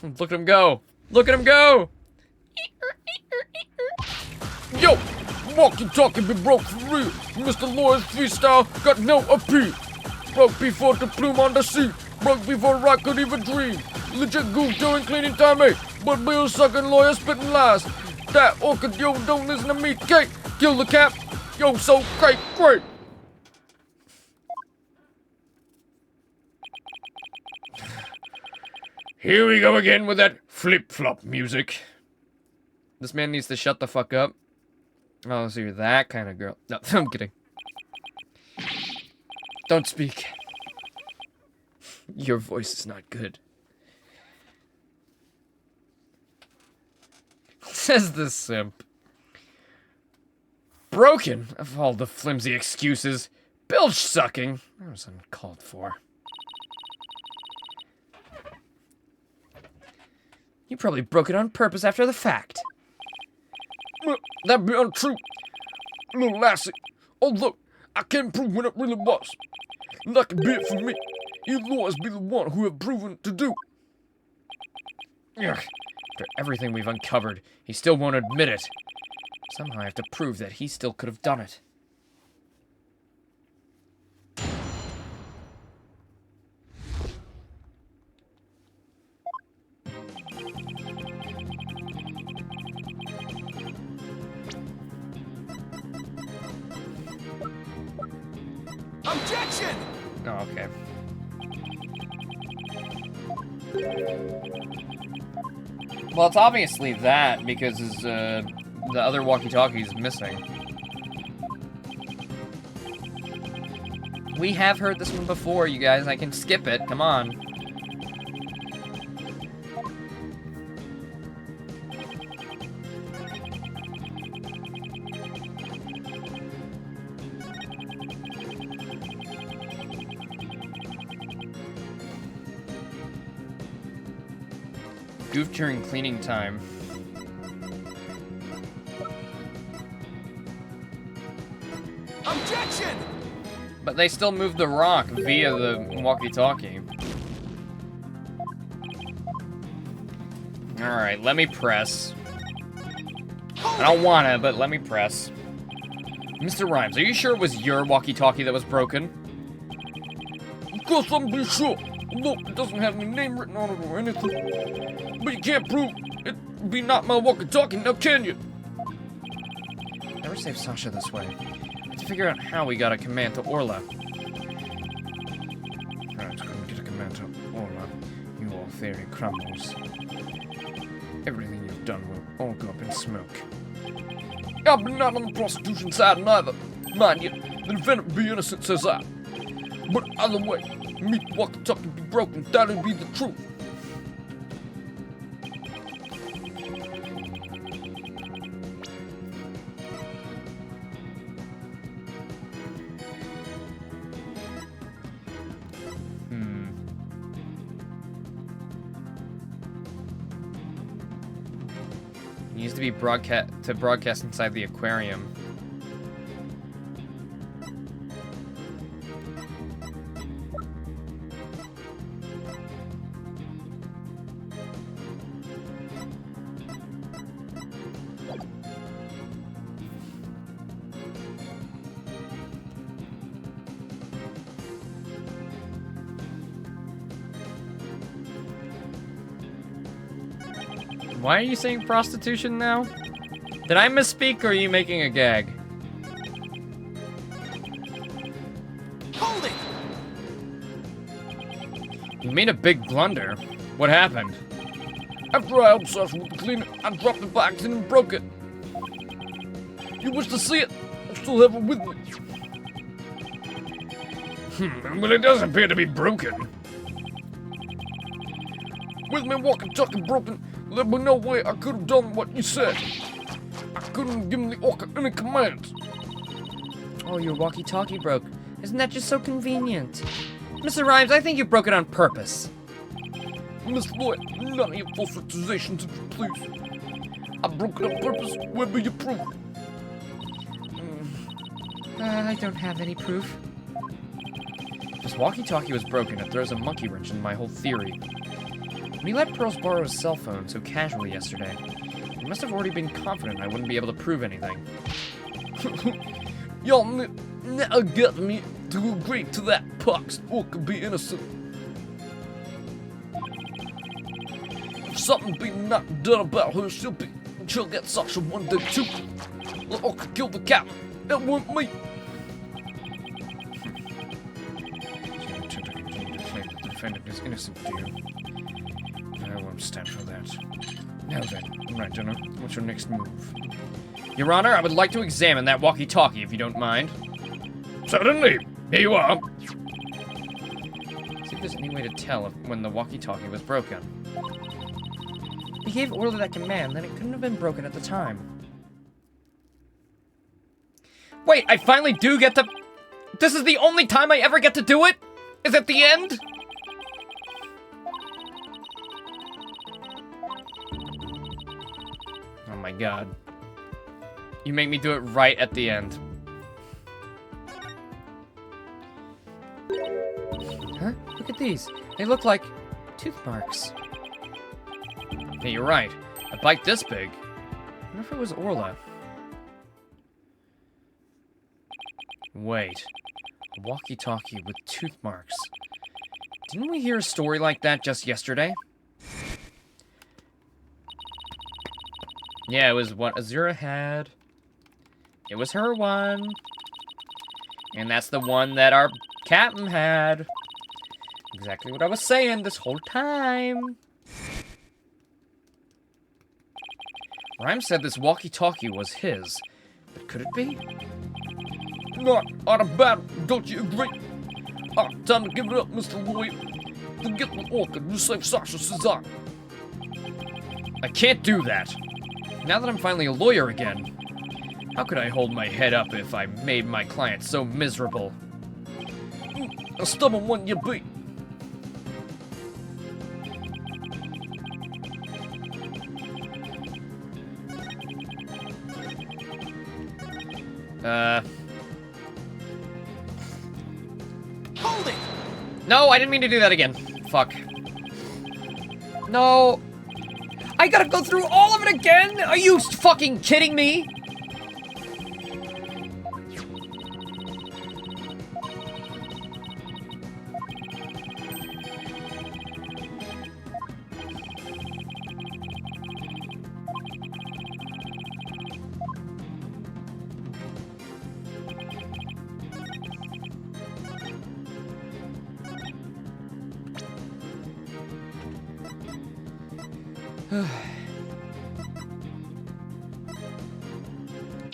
Look at him go. Look at him go. Yo, walkie-talkie be broke for real. Mr. Lawyer's freestyle got no appeal. Broke before the plume on the sea. Broke before I could even dream. Legit goof during cleaning time, eh? But bill sucking lawyer spitting lies. That orchid, yo, don't listen to me, Kate. Kill the cap. Yo, so great. Here we go again with that flip-flop music. This man needs to shut the fuck up. Oh, so you're that kind of girl. No, I'm kidding. Don't speak. Your voice is not good. Says the simp. Broken, of all the flimsy excuses. Bilge sucking. That was uncalled for. You probably broke it on purpose after the fact. That be untrue. Little lassie. Oh, look, I can't prove when it really was. And that can be it for me. You lawyers be the one who have proven to do. Ugh. After everything we've uncovered, he still won't admit it. Somehow I have to prove that he still could have done it. Objection! Oh, okay. Well, it's obviously that, because his, the other walkie-talkie is missing. We have heard this one before, you guys. I can skip it. Come on. Goof during cleaning time. Objection! But they still moved the rock via the walkie-talkie. Alright, let me press. I don't wanna, but let me press. Mr. Rhymes, are you sure it was your walkie-talkie that was broken? Of course I'm be sure. Look, it doesn't have any name written on it or anything. But you can't prove it be not my walkie-talkie, now can you? Never save Sasha this way. To figure out how we got a command to Orla. Right, couldn't get a command to Orla. Your theory crumbles. Everything you've done will all go up in smoke. I've been not on the prosecution side neither. Mind you, the defendant be innocent, says I. But either way, me walkie-talkie be broken, that'll be the truth. It needs to be broadcast inside the aquarium. Why are you saying prostitution now? Did I misspeak or are you making a gag? Hold it! You made a big blunder. What happened? After I helped Sasha with the cleaner, I dropped the box and broke it. You wish to see it? I still have it with me. Well, it does appear to be broken. With me walkie-talkie broken, there was no way I could have done what you said. I couldn't have given the orca any commands. Oh, your walkie-talkie broke. Isn't that just so convenient? Mr. Rhymes, I think you broke it on purpose. Miss Lloyd, none of your false accusations, please. I broke it on purpose. Where be your proof? I don't have any proof. If this walkie-talkie was broken, it throws a monkey wrench in my whole theory. When he let Pearls borrow his cell phone so casually yesterday, he must have already been confident I wouldn't be able to prove anything. Y'all never got me to agree to that. Pox orca be innocent. If something be not done about her, she'll get Sasha one day too. The orca killed the captain. It weren't me. The defendant is innocent, do you? I won't stand for that. Now then, right, Jenna, what's your next move? Your Honor, I would like to examine that walkie-talkie, if you don't mind. Certainly. Here you are. See if there's any way to tell when the walkie-talkie was broken. He gave Orla that command, then it couldn't have been broken at the time. Wait, I finally do get to... This is the only time I ever get to do it? Is it the end? Oh my god. You make me do it right at the end. Huh? Look at these. They look like tooth marks. Hey, you're right. A bite this big. I wonder if it was Orla. Wait. A walkie-talkie with tooth marks. Didn't we hear a story like that just yesterday? Yeah, it was what Azura had. It was her one. And that's the one that our captain had. Exactly what I was saying this whole time. Rhyme said this walkie-talkie was his. But could it be? Not out of battle, don't you agree? Time to give it up, Mr. Lloyd. Forget the orca, you save Sasha, says I. I can't do that. Now that I'm finally a lawyer again, how could I hold my head up if I made my client so miserable? A stubborn one you be. Hold it! No, I didn't mean to do that again. Fuck. No. I gotta go through all of it again? Are you fucking kidding me?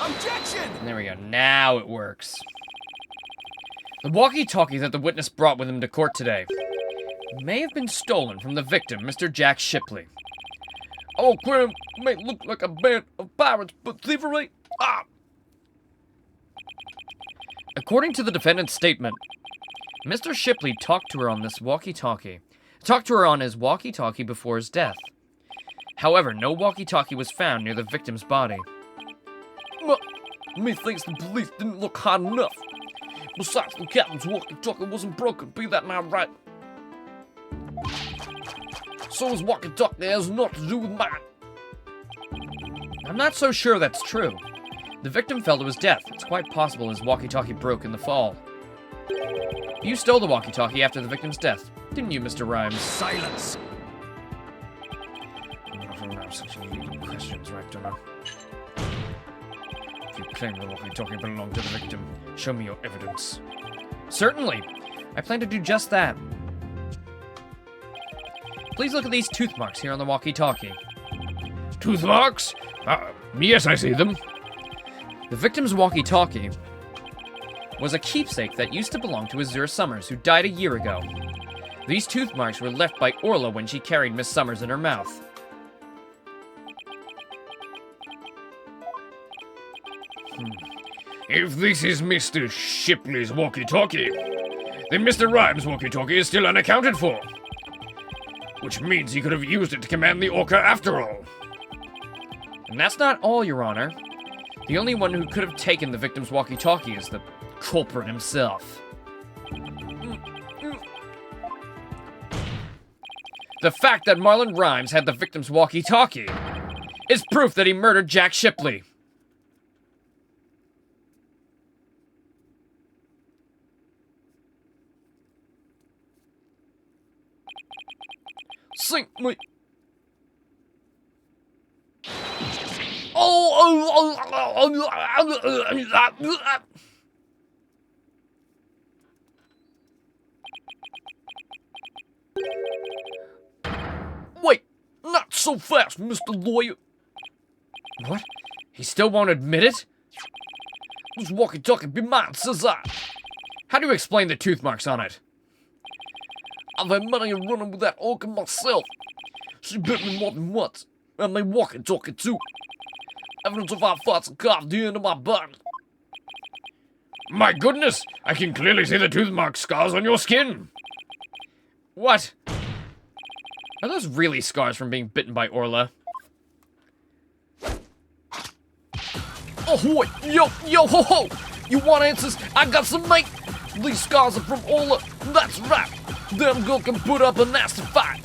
Objection! There we go. Now it works. The walkie-talkie that the witness brought with him to court today may have been stolen from the victim, Mr. Jack Shipley. Our crime may look like a band of pirates, but thievery? According to the defendant's statement, Mr. Shipley talked to her on this walkie-talkie. Talked to her on his walkie-talkie before his death. However, no walkie-talkie was found near the victim's body. Methinks the police didn't look hard enough. Besides, the captain's walkie-talkie wasn't broken, be that now right? So his walkie-talkie has nothing to do with mine. I'm not so sure that's true. The victim fell to his death. It's quite possible his walkie-talkie broke in the fall. You stole the walkie-talkie after the victim's death, didn't you, Mr. Rhymes? Silence! Such leading questions, right, Donna? If you claim the walkie-talkie belonged to the victim, show me your evidence. Certainly. I plan to do just that. Please look at these tooth marks here on the walkie-talkie. Tooth marks? Yes, I see them. The victim's walkie-talkie was a keepsake that used to belong to Azure Summers, who died a year ago. These tooth marks were left by Orla when she carried Miss Summers in her mouth. If this is Mr. Shipley's walkie-talkie, then Mr. Rhymes' walkie-talkie is still unaccounted for. Which means he could have used it to command the Orca after all. And that's not all, Your Honor. The only one who could have taken the victim's walkie-talkie is the culprit himself. The fact that Marlon Rhymes had the victim's walkie-talkie is proof that he murdered Jack Shipley. Sink me. Wait, not so fast, Mr. Lawyer. What? He still won't admit it? This walkie-talkie be mine, says I. How do you explain the tooth marks on it? I've had money running with that orca myself. She bit me more than once, and they walkie-talkie too. Evidence of our thoughts carved into my body. My goodness, I can clearly see the tooth mark scars on your skin. What? Are those really scars from being bitten by Orla? Ahoy! Yo, ho, ho! You want answers? I got some, mate! These scars are from Orla, that's right! Them girl can put up a nasty fight.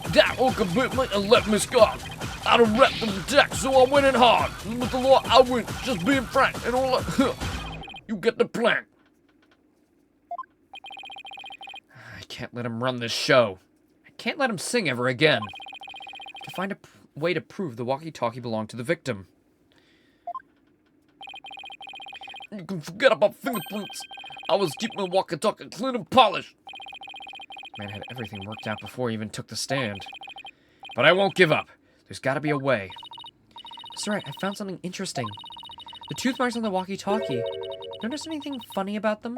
That orca bit me and left me scarred. I'd have wrecked the attack, so I went in hard. And with the law, I win, just being frank. And all that, you get the plan. I can't let him run this show. I can't let him sing ever again. To find a way to prove the walkie-talkie belonged to the victim. You can forget about fingerprints. I was keeping my walkie-talkie clean and polished. Man had everything worked out before he even took the stand. But I won't give up. There's gotta be a way. Mr. Wright, I found something interesting. The tooth marks on the walkie-talkie. Notice anything funny about them?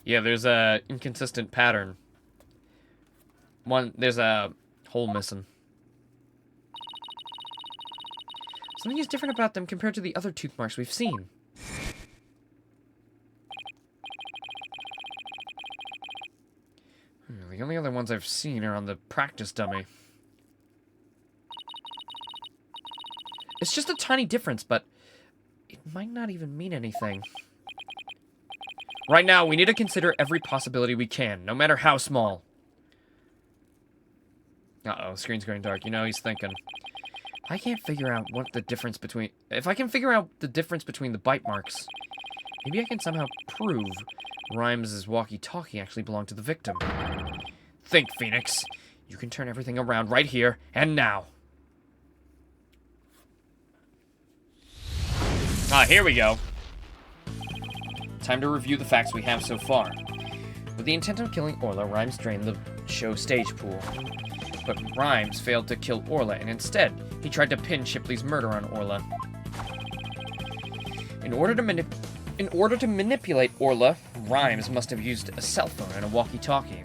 Yeah, there's a inconsistent pattern. There's a hole missing. Something is different about them compared to the other tooth marks we've seen. The only other ones I've seen are on the practice dummy. It's just a tiny difference, but it might not even mean anything. Right now, we need to consider every possibility we can, no matter how small. Uh-oh, screen's going dark. You know he's thinking. If I can figure out the difference between the bite marks, maybe I can somehow prove Rhymes' walkie-talkie actually belonged to the victim. Think, Phoenix. You can turn everything around right here and now. Here we go. Time to review the facts we have so far. With the intent of killing Orla, Rhymes drained the show stage pool. But Rhymes failed to kill Orla, and instead, he tried to pin Shipley's murder on Orla. In order to manipulate Orla, Rhymes must have used a cell phone and a walkie-talkie.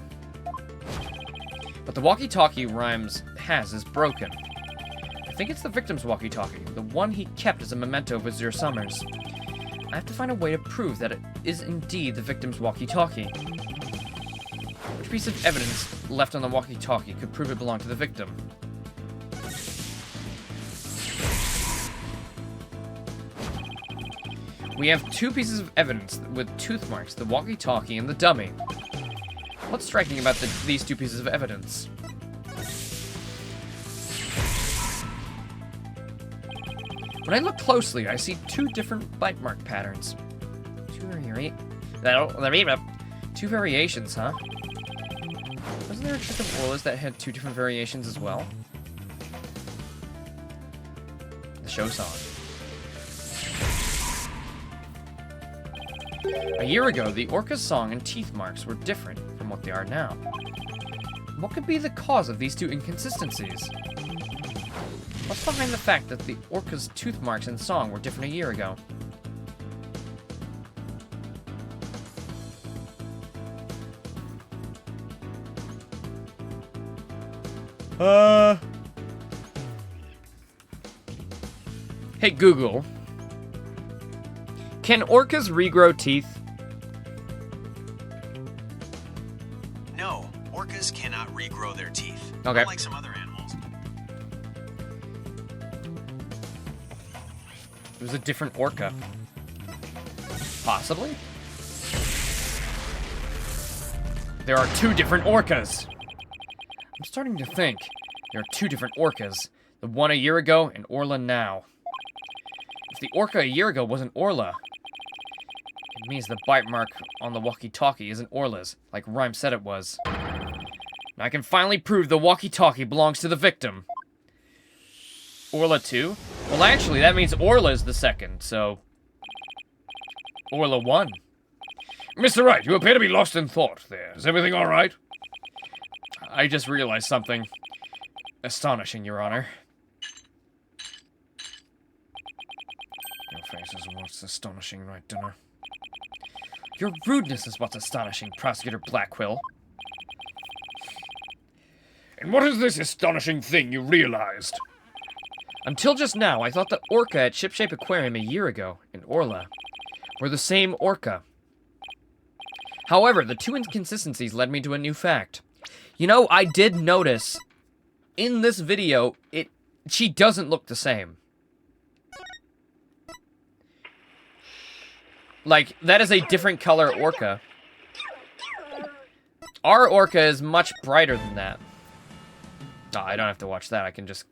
But the walkie-talkie Rhymes has is broken. I think it's the victim's walkie-talkie, the one he kept as a memento of Azure Summers. I have to find a way to prove that it is indeed the victim's walkie-talkie. Which piece of evidence left on the walkie-talkie could prove it belonged to the victim? We have two pieces of evidence with tooth marks, the walkie-talkie and the dummy. What's striking about these two pieces of evidence? When I look closely, I see two different bite mark patterns. Two variations, huh? Wasn't there a trick of Orla's that had two different variations as well? The show song. A year ago, the ORCAS song and teeth marks were different from what they are now. What could be the cause of these two inconsistencies? What's behind the fact that the orca's tooth marks in song were different a year ago? Hey Google, can orcas regrow teeth? No, orcas cannot regrow their teeth. Okay. Unlike some other animals. It was a different orca. Possibly? There are two different orcas. I'm starting to think there are two different orcas. The one a year ago and Orla now. If the orca a year ago wasn't Orla, it means the bite mark on the walkie-talkie isn't Orla's, like Rhyme said it was. Now I can finally prove the walkie-talkie belongs to the victim. Orla 2? Well, actually, that means Orla's the second, so... Orla 1. Mr. Wright, you appear to be lost in thought there. Is everything all right? I just realized something astonishing, Your Honor. Your face is what's astonishing, right, Dunner? Your rudeness is what's astonishing, Prosecutor Blackquill. And what is this astonishing thing you realized? Until just now, I thought the orca at Shipshape Aquarium a year ago, and Orla, were the same orca. However, the two inconsistencies led me to a new fact. You know, I did notice, in this video, she doesn't look the same. Like, that is a different color orca. Our orca is much brighter than that. Oh, I don't have to watch that. I can just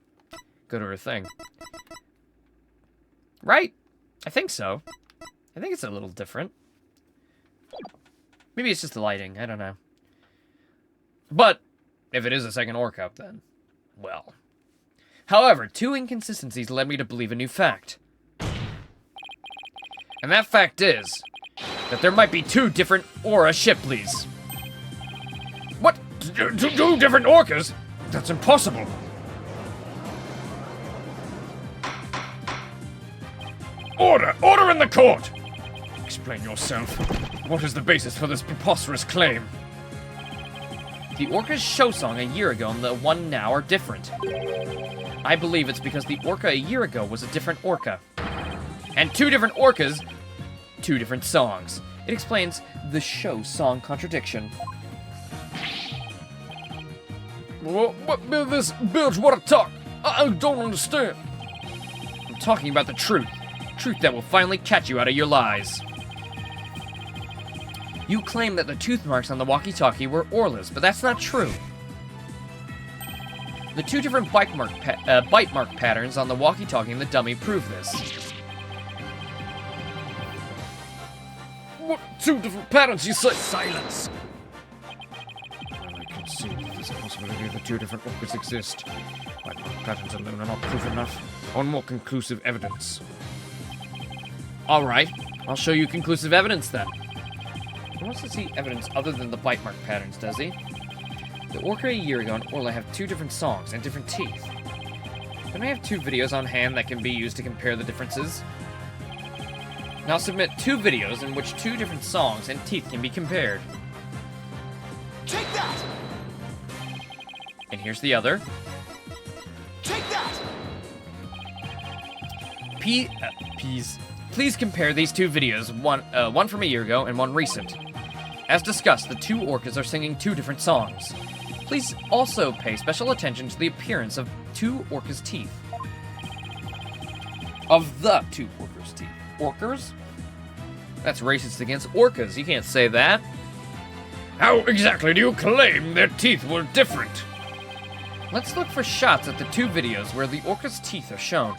go to her thing. Right? I think so. I think it's a little different. Maybe it's just the lighting. I don't know. But, if it is a second orca, then, well. However, two inconsistencies led me to believe a new fact. And that fact is that there might be two different Aura Shipleys. What? Two different orcas? That's impossible. Order! Order in the court! Explain yourself. What is the basis for this preposterous claim? The orca's show song a year ago and the one now are different. I believe it's because the orca a year ago was a different orca. And two different orcas, two different songs. It explains the show song contradiction. What this Bilge, what a talk! I don't understand. I'm talking about the truth. Truth that will finally catch you out of your lies. You claim that the tooth marks on the walkie-talkie were Orla's, but that's not true. The two different bite mark patterns on the walkie-talkie and the dummy prove this. What two different patterns you say? Silence! I can see that there's a possibility that two different orcas exist. But patterns alone are not proof enough. On more conclusive evidence. Alright, I'll show you conclusive evidence then. He wants to see evidence other than the bite mark patterns, does he? The orca a year ago and Orla have two different songs and different teeth. Don't I have two videos on hand that can be used to compare the differences? Now submit two videos in which two different songs and teeth can be compared. Take that! And here's the other. Take that! Please compare these two videos, one from a year ago and one recent. As discussed, the two orcas are singing two different songs. Please also pay special attention to the appearance of two orcas' teeth. Of the two orcas' teeth. Orcas? That's racist against orcas. You can't say that. How exactly do you claim their teeth were different? Let's look for shots at the two videos where the orca's teeth are shown.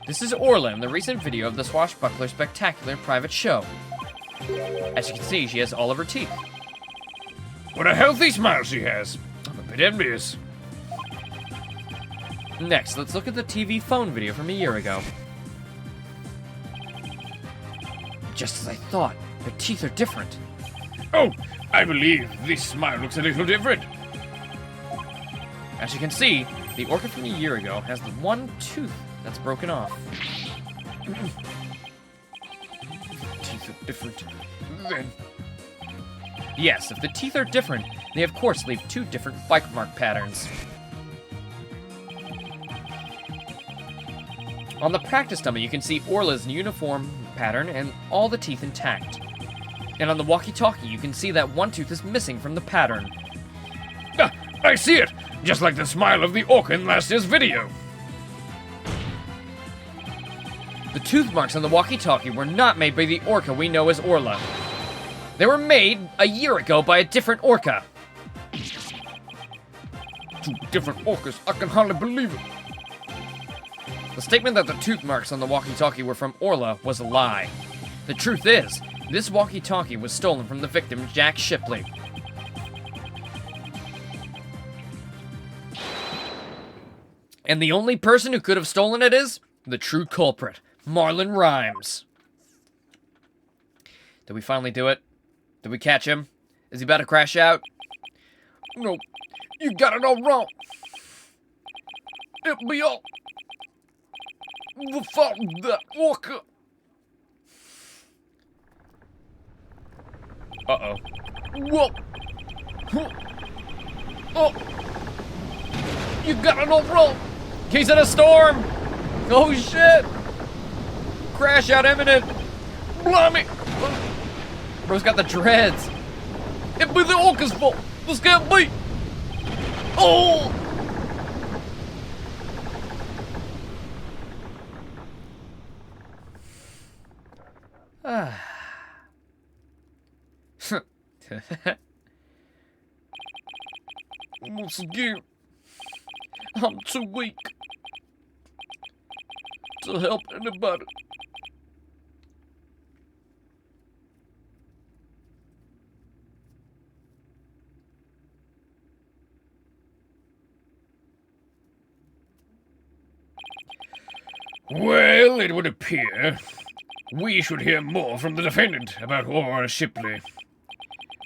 This is Orla in the recent video of the Swashbuckler Spectacular Private Show. As you can see, she has all of her teeth. What a healthy smile she has. I'm a bit envious. Next, let's look at the TV phone video from a year ago. Just as I thought, her teeth are different. Oh, I believe this smile looks a little different. As you can see, the orca from a year ago has the one tooth that's broken off. Teeth are different. Then Yes, if the teeth are different, they of course leave two different bite mark patterns. On the practice dummy, you can see Orla's uniform pattern and all the teeth intact. And on the walkie-talkie, you can see that one tooth is missing from the pattern. ah, I see it, just like the smile of the orca in last year's video. The tooth marks on the walkie-talkie were not made by the orca we know as Orla. They were made a year ago by a different orca. Two different orcas, I can hardly believe it. The statement that the tooth marks on the walkie-talkie were from Orla was a lie. The truth is, this walkie-talkie was stolen from the victim, Jack Shipley. And the only person who could have stolen it is the true culprit, Marlon Rhymes. Did we finally do it? Did we catch him? Is he about to crash out? No, you got it all wrong. It be all the fault of that orca. Uh-oh. Whoa. Huh. Oh. You got it all wrong. He's in a storm! Oh shit! Crash out imminent! Blimey. Bro's got the dreads. It be the orca's fault. This can't be. Oh. Once again, I'm too weak to help anybody. Well, it would appear we should hear more from the defendant about Aura Shipley.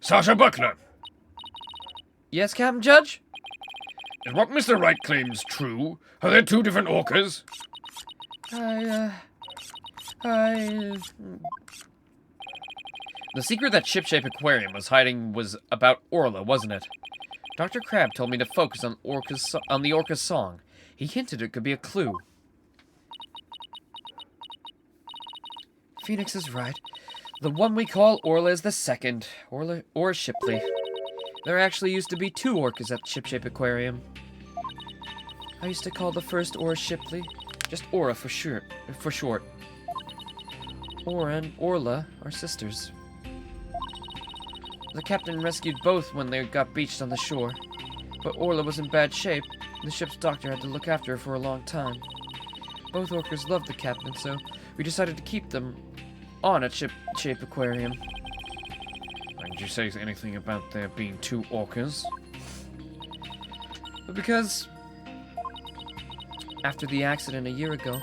Sasha Buckler, Yes, Captain Judge? is what Mr. Wright claims true? Are there two different orcas? The secret that Ship-Shape Aquarium was hiding was about Orla, wasn't it? Dr. Crab told me to focus on the orca's song. He hinted it could be a clue. Phoenix is right. The one we call Orla is the second. Orla or Shipley. There actually used to be two orcas at Ship-Shape Aquarium. I used to call the first Ora Shipley. Just Ora for short. Ora and Orla are sisters. The captain rescued both when they got beached on the shore. But Orla was in bad shape. The ship's doctor had to look after her for a long time. Both orcas loved the captain, so we decided to keep them on at Ship-Shape Aquarium. Did you say anything about there being two orcas? But because after the accident a year ago,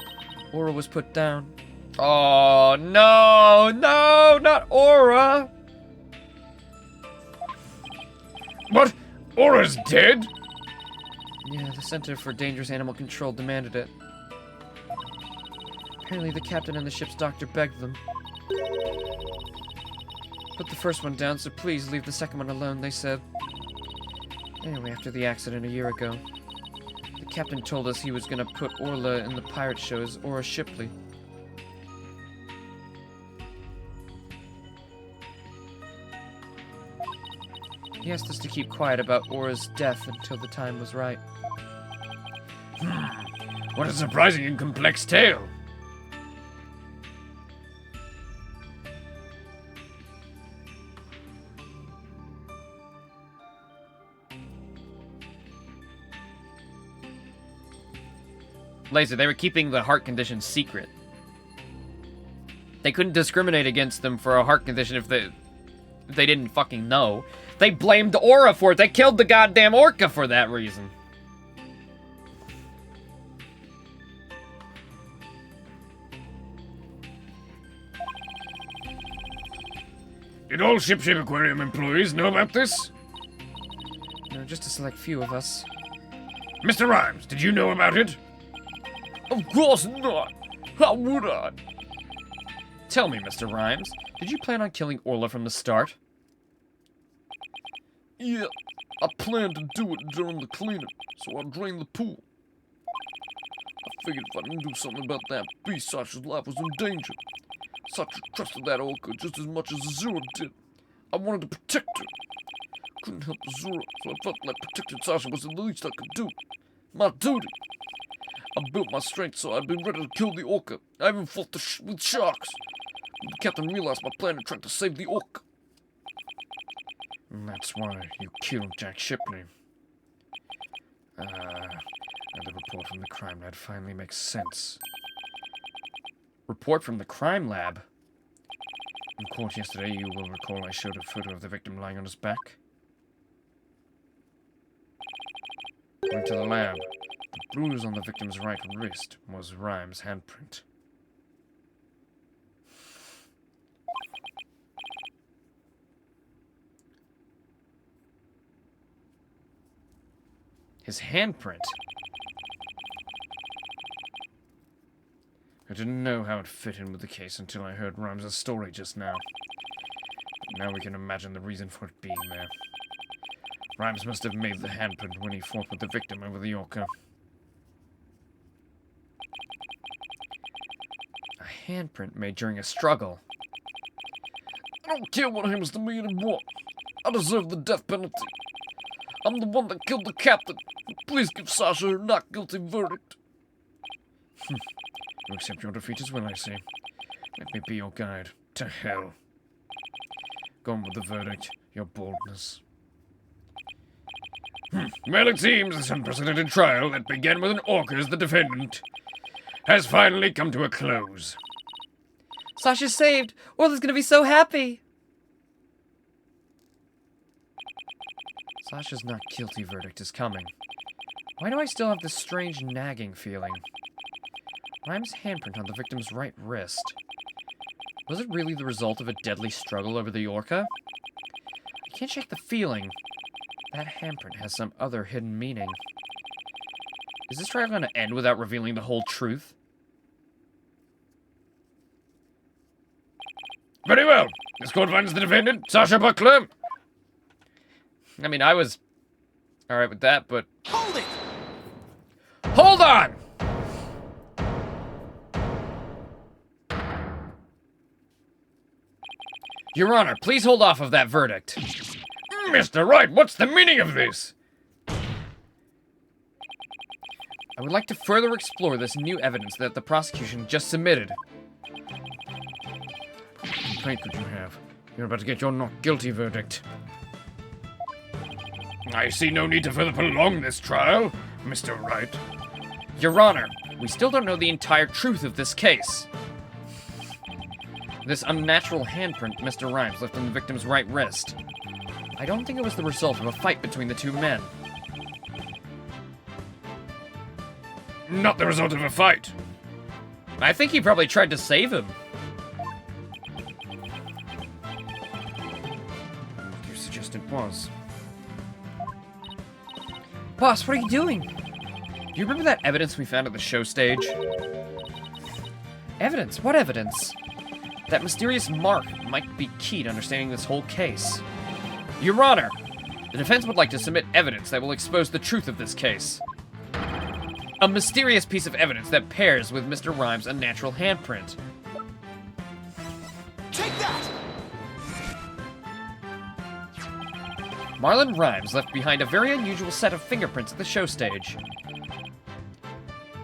Ora was put down. Oh, no, not Ora! What? Aura's dead? Yeah, the Center for Dangerous Animal Control demanded it. Apparently the captain and the ship's doctor begged them. Put the first one down, so please leave the second one alone, they said. Anyway, after the accident a year ago, the captain told us he was gonna put Orla in the pirate show as Ora Shipley. He asked us to keep quiet about Ora's death until the time was right. What a surprising and complex tale. Laser, they were keeping the heart condition secret. They couldn't discriminate against them for a heart condition if they didn't fucking know. They blamed Aura for it. They killed the goddamn orca for that reason. Did all Ship Shape Aquarium employees know about this? No, just a select few of us. Mr. Rhymes, did you know about it? Of course not. How would I? Tell me, Mr. Rhymes, did you plan on killing Orla from the start? Yeah, I planned to do it during the cleanup, so I drained the pool. I figured if I didn't do something about that beast, Sasha's life was in danger. Sasha trusted that Orca just as much as Azura did. I wanted to protect her. Couldn't help Azura, so I felt like protecting Sasha was the least I could do. My duty. I built my strength so I'd be ready to kill the Orca. I even fought with sharks. But the captain realized my plan and tried to save the Orca. And that's why you killed Jack Shipley. And the report from the crime lab finally makes sense. Report from the crime lab? In court yesterday, you will recall I showed a photo of the victim lying on his back. Went to the lab. The bruise on the victim's right wrist was Rhymes' handprint. His handprint? I didn't know how it fit in with the case until I heard Rhymes' story just now. But now we can imagine the reason for it being there. Rhymes must have made the handprint when he fought with the victim over the Orca. A handprint made during a struggle. I don't care what happens to me anymore. I deserve the death penalty. I'm the one that killed the captain. Please give Sasha her not guilty verdict. You accept your defeat as well, I see. Let me be your guide. To hell. Go on with the verdict, your boldness. Well, it seems this unprecedented trial that began with an orca as the defendant has finally come to a close. Sasha's saved. Orla's gonna be so happy. Sasha's not guilty verdict is coming. Why do I still have this strange nagging feeling? Rhymes' handprint on the victim's right wrist. Was it really the result of a deadly struggle over the Orca? I can't shake the feeling. That handprint has some other hidden meaning. Is this trial going to end without revealing the whole truth? Very well. This court finds the defendant, Sasha Buckler. I mean, I was alright with that, but... Hold it! Hold on! Your Honor, please hold off of that verdict. Mr. Wright, what's the meaning of this? I would like to further explore this new evidence that the prosecution just submitted. What complaint could you have? You're about to get your not guilty verdict. I see no need to further prolong this trial, Mr. Wright. Your Honor, we still don't know the entire truth of this case. This unnatural handprint Mr. Rhymes left on the victim's right wrist. I don't think it was the result of a fight between the two men. Not the result of a fight. I think he probably tried to save him. What do you suggest it was? Boss, what are you doing? Do you remember that evidence we found at the show stage? Evidence? What evidence? That mysterious mark might be key to understanding this whole case. Your Honor, the defense would like to submit evidence that will expose the truth of this case. A mysterious piece of evidence that pairs with Mr. Rhymes' unnatural handprint. Take that! Marlon Rhymes left behind a very unusual set of fingerprints at the show stage.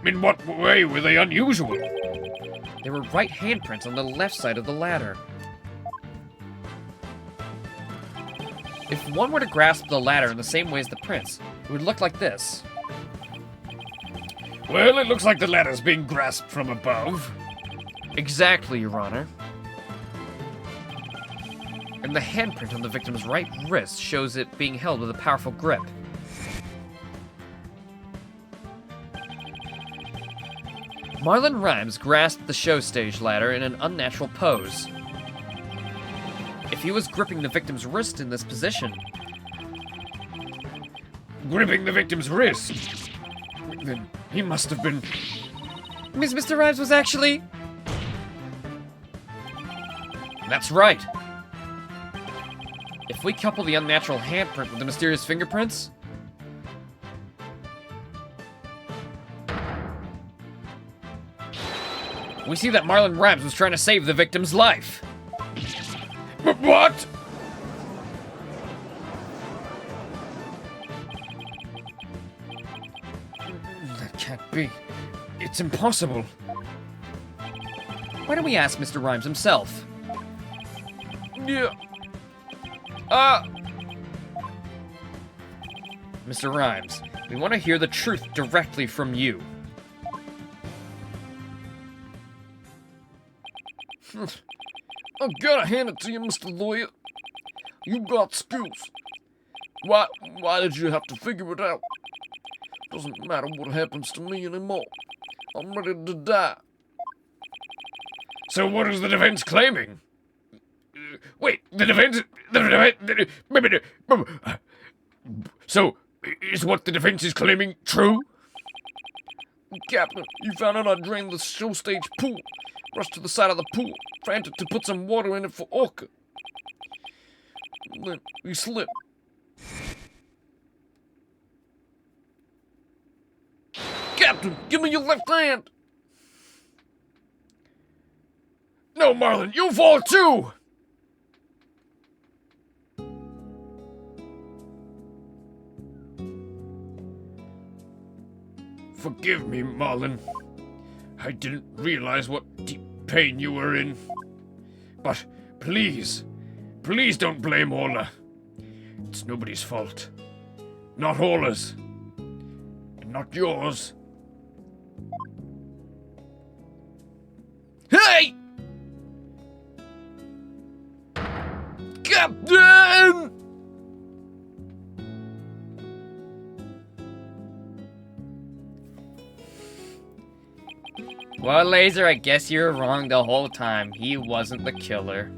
In what way were they unusual? There were right handprints on the left side of the ladder. If one were to grasp the ladder in the same way as the prints, it would look like this. Well, it looks like the ladder's being grasped from above. Exactly, Your Honor. And the handprint on the victim's right wrist shows it being held with a powerful grip. Marlon Rhymes grasped the show stage ladder in an unnatural pose. If he was gripping the victim's wrist in this position... Gripping the victim's wrist? Then he must have been... Mr. Rhymes was actually... That's right. If we couple the unnatural handprint with the mysterious fingerprints... we see that Marlon Rhymes was trying to save the victim's life. What? That can't be. It's impossible. Why don't we ask Mr. Rhymes himself? Yeah. Mr. Rhymes, we want to hear the truth directly from you. I gotta hand it to you, Mr. Lawyer. You got skills. Why did you have to figure it out? Doesn't matter what happens to me anymore. I'm ready to die. So what is the defense claiming? Wait, the defense... So, is what the defense is claiming true? Captain, you found out I drained the show stage pool. Rushed to the side of the pool, frantic to put some water in it for Orca. Then we slipped. Captain, give me your left hand! No, Marlon, you fall too! Forgive me, Marlon. I didn't realize what deep pain you were in. But please, please don't blame Orla. It's nobody's fault. Not Orla's. And not yours. Hey! Captain! Well, Laser, I guess you were wrong the whole time. He wasn't the killer.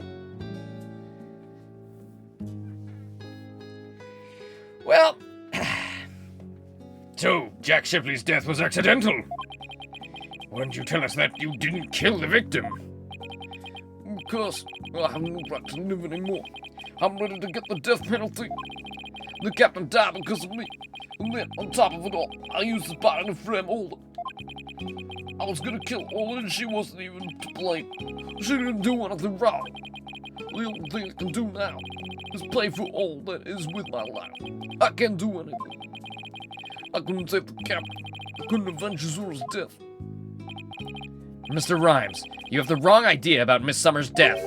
Well... So, Jack Shipley's death was accidental. Why didn't you tell us that you didn't kill the victim? Because I have no right to live anymore. I'm ready to get the death penalty. The captain died because of me. And then, on top of it all, I used his body to frame Ola. I was gonna kill Ola and she wasn't even to blame. She didn't do anything wrong. The only thing I can do now is pay for all that is with my life. I can't do anything. I couldn't save the captain. I couldn't avenge Azura's death. Mr. Rhymes, you have the wrong idea about Miss Summer's death.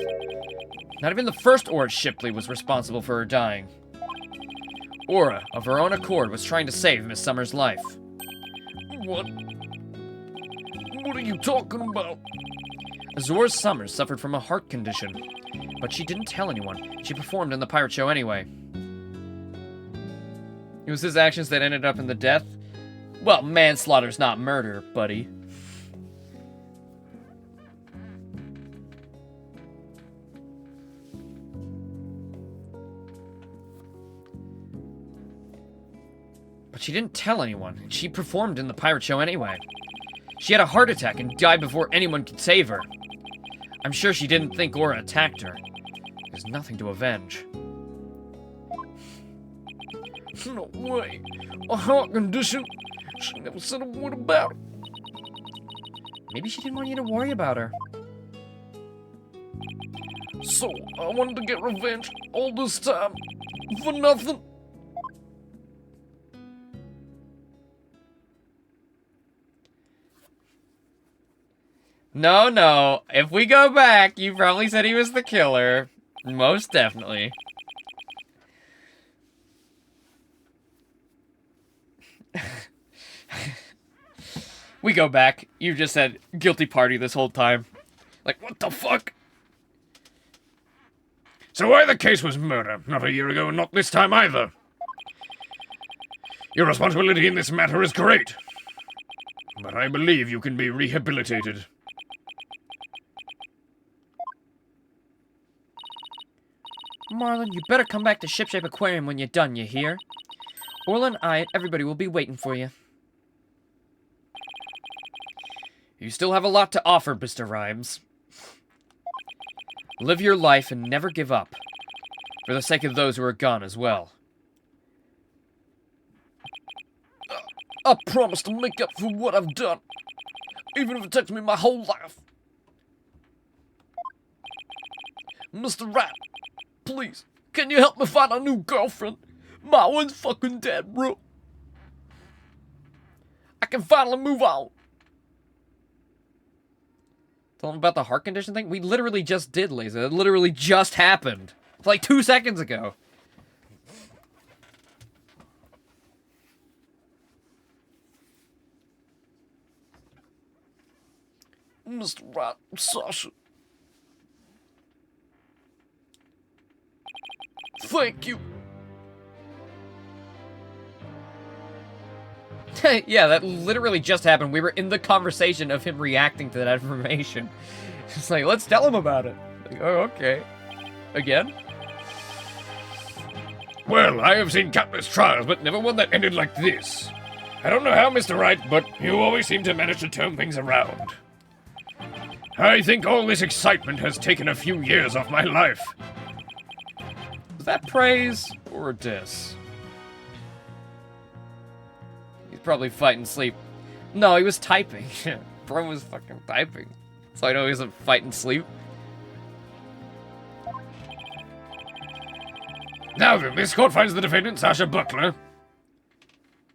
Not even the first Aura Shipley was responsible for her dying. Aura, of her own accord, was trying to save Miss Summer's life. What? What are you talking about? Azura Summers suffered from a heart condition, but she didn't tell anyone. She performed in the pirate show anyway. It was his actions that ended up in the death? Well, manslaughter's not murder, buddy. But she didn't tell anyone, and she performed in the pirate show anyway. She had a heart attack and died before anyone could save her. I'm sure she didn't think Aura attacked her. There's nothing to avenge. No way. A heart condition? She never said a word about it. Maybe she didn't want you to worry about her. So, I wanted to get revenge all this time for nothing? No. If we go back, you probably said he was the killer. Most definitely. We go back. You just said guilty party this whole time. Like, what the fuck? So why the case was murder, not a year ago and not this time either? Your responsibility in this matter is great. But I believe you can be rehabilitated. Marlin, you better come back to Shipshape Aquarium when you're done, you hear? Orla and I and everybody will be waiting for you. You still have a lot to offer, Mr. Rhymes. Live your life and never give up. For the sake of those who are gone as well. I promise to make up for what I've done. Even if it takes me my whole life. Mr. Rat, please, can you help me find a new girlfriend? My one's fucking dead, bro. I can finally move on. Tell them about the heart condition thing? We literally just did, Laser. It literally just happened. Like 2 seconds ago. Mr. Rat, Sasha. Thank you. Yeah, that literally just happened. We were in the conversation of him reacting to that information. It's like, let's tell him about it. Like, oh, okay. Again? Well, I have seen countless trials, but never one that ended like this. I don't know how, Mr. Wright, but you always seem to manage to turn things around. I think all this excitement has taken a few years off my life. Was that praise or a diss? He's probably fighting sleep. No, he was typing. Bro was fucking typing. So I know he wasn't fighting sleep. Now then, this court finds the defendant, Sasha Buckler.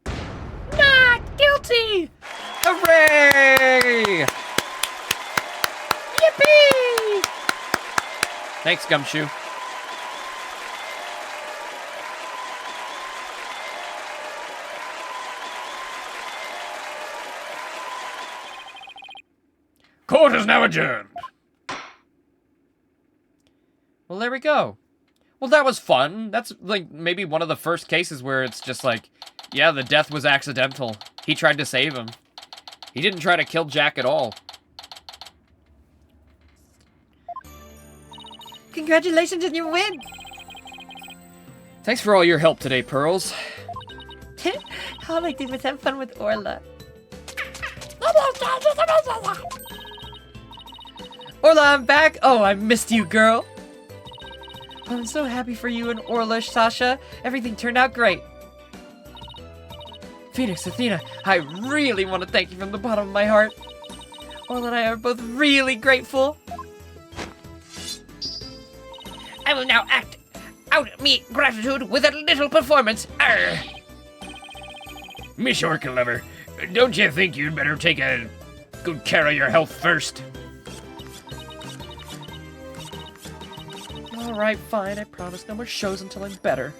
Not guilty! Hooray! Yippee! Thanks, Gumshoe. Court is now adjourned. Well, there we go. Well, that was fun. That's, like, maybe one of the first cases where it's just like, yeah, the death was accidental. He tried to save him. He didn't try to kill Jack at all. Congratulations on your win! Thanks for all your help today, Pearls. All I did was have fun with Orla. Orla, I'm back! Oh, I missed you, girl! I'm so happy for you and Orla, Sasha. Everything turned out great. Phoenix, Athena, I really want to thank you from the bottom of my heart. Orla and I are both really grateful. I will now act out me gratitude with a little performance. Arr! Miss Orca Lover, don't you think you'd better take a good care of your health first? Alright, fine. I promise no more shows until I'm better.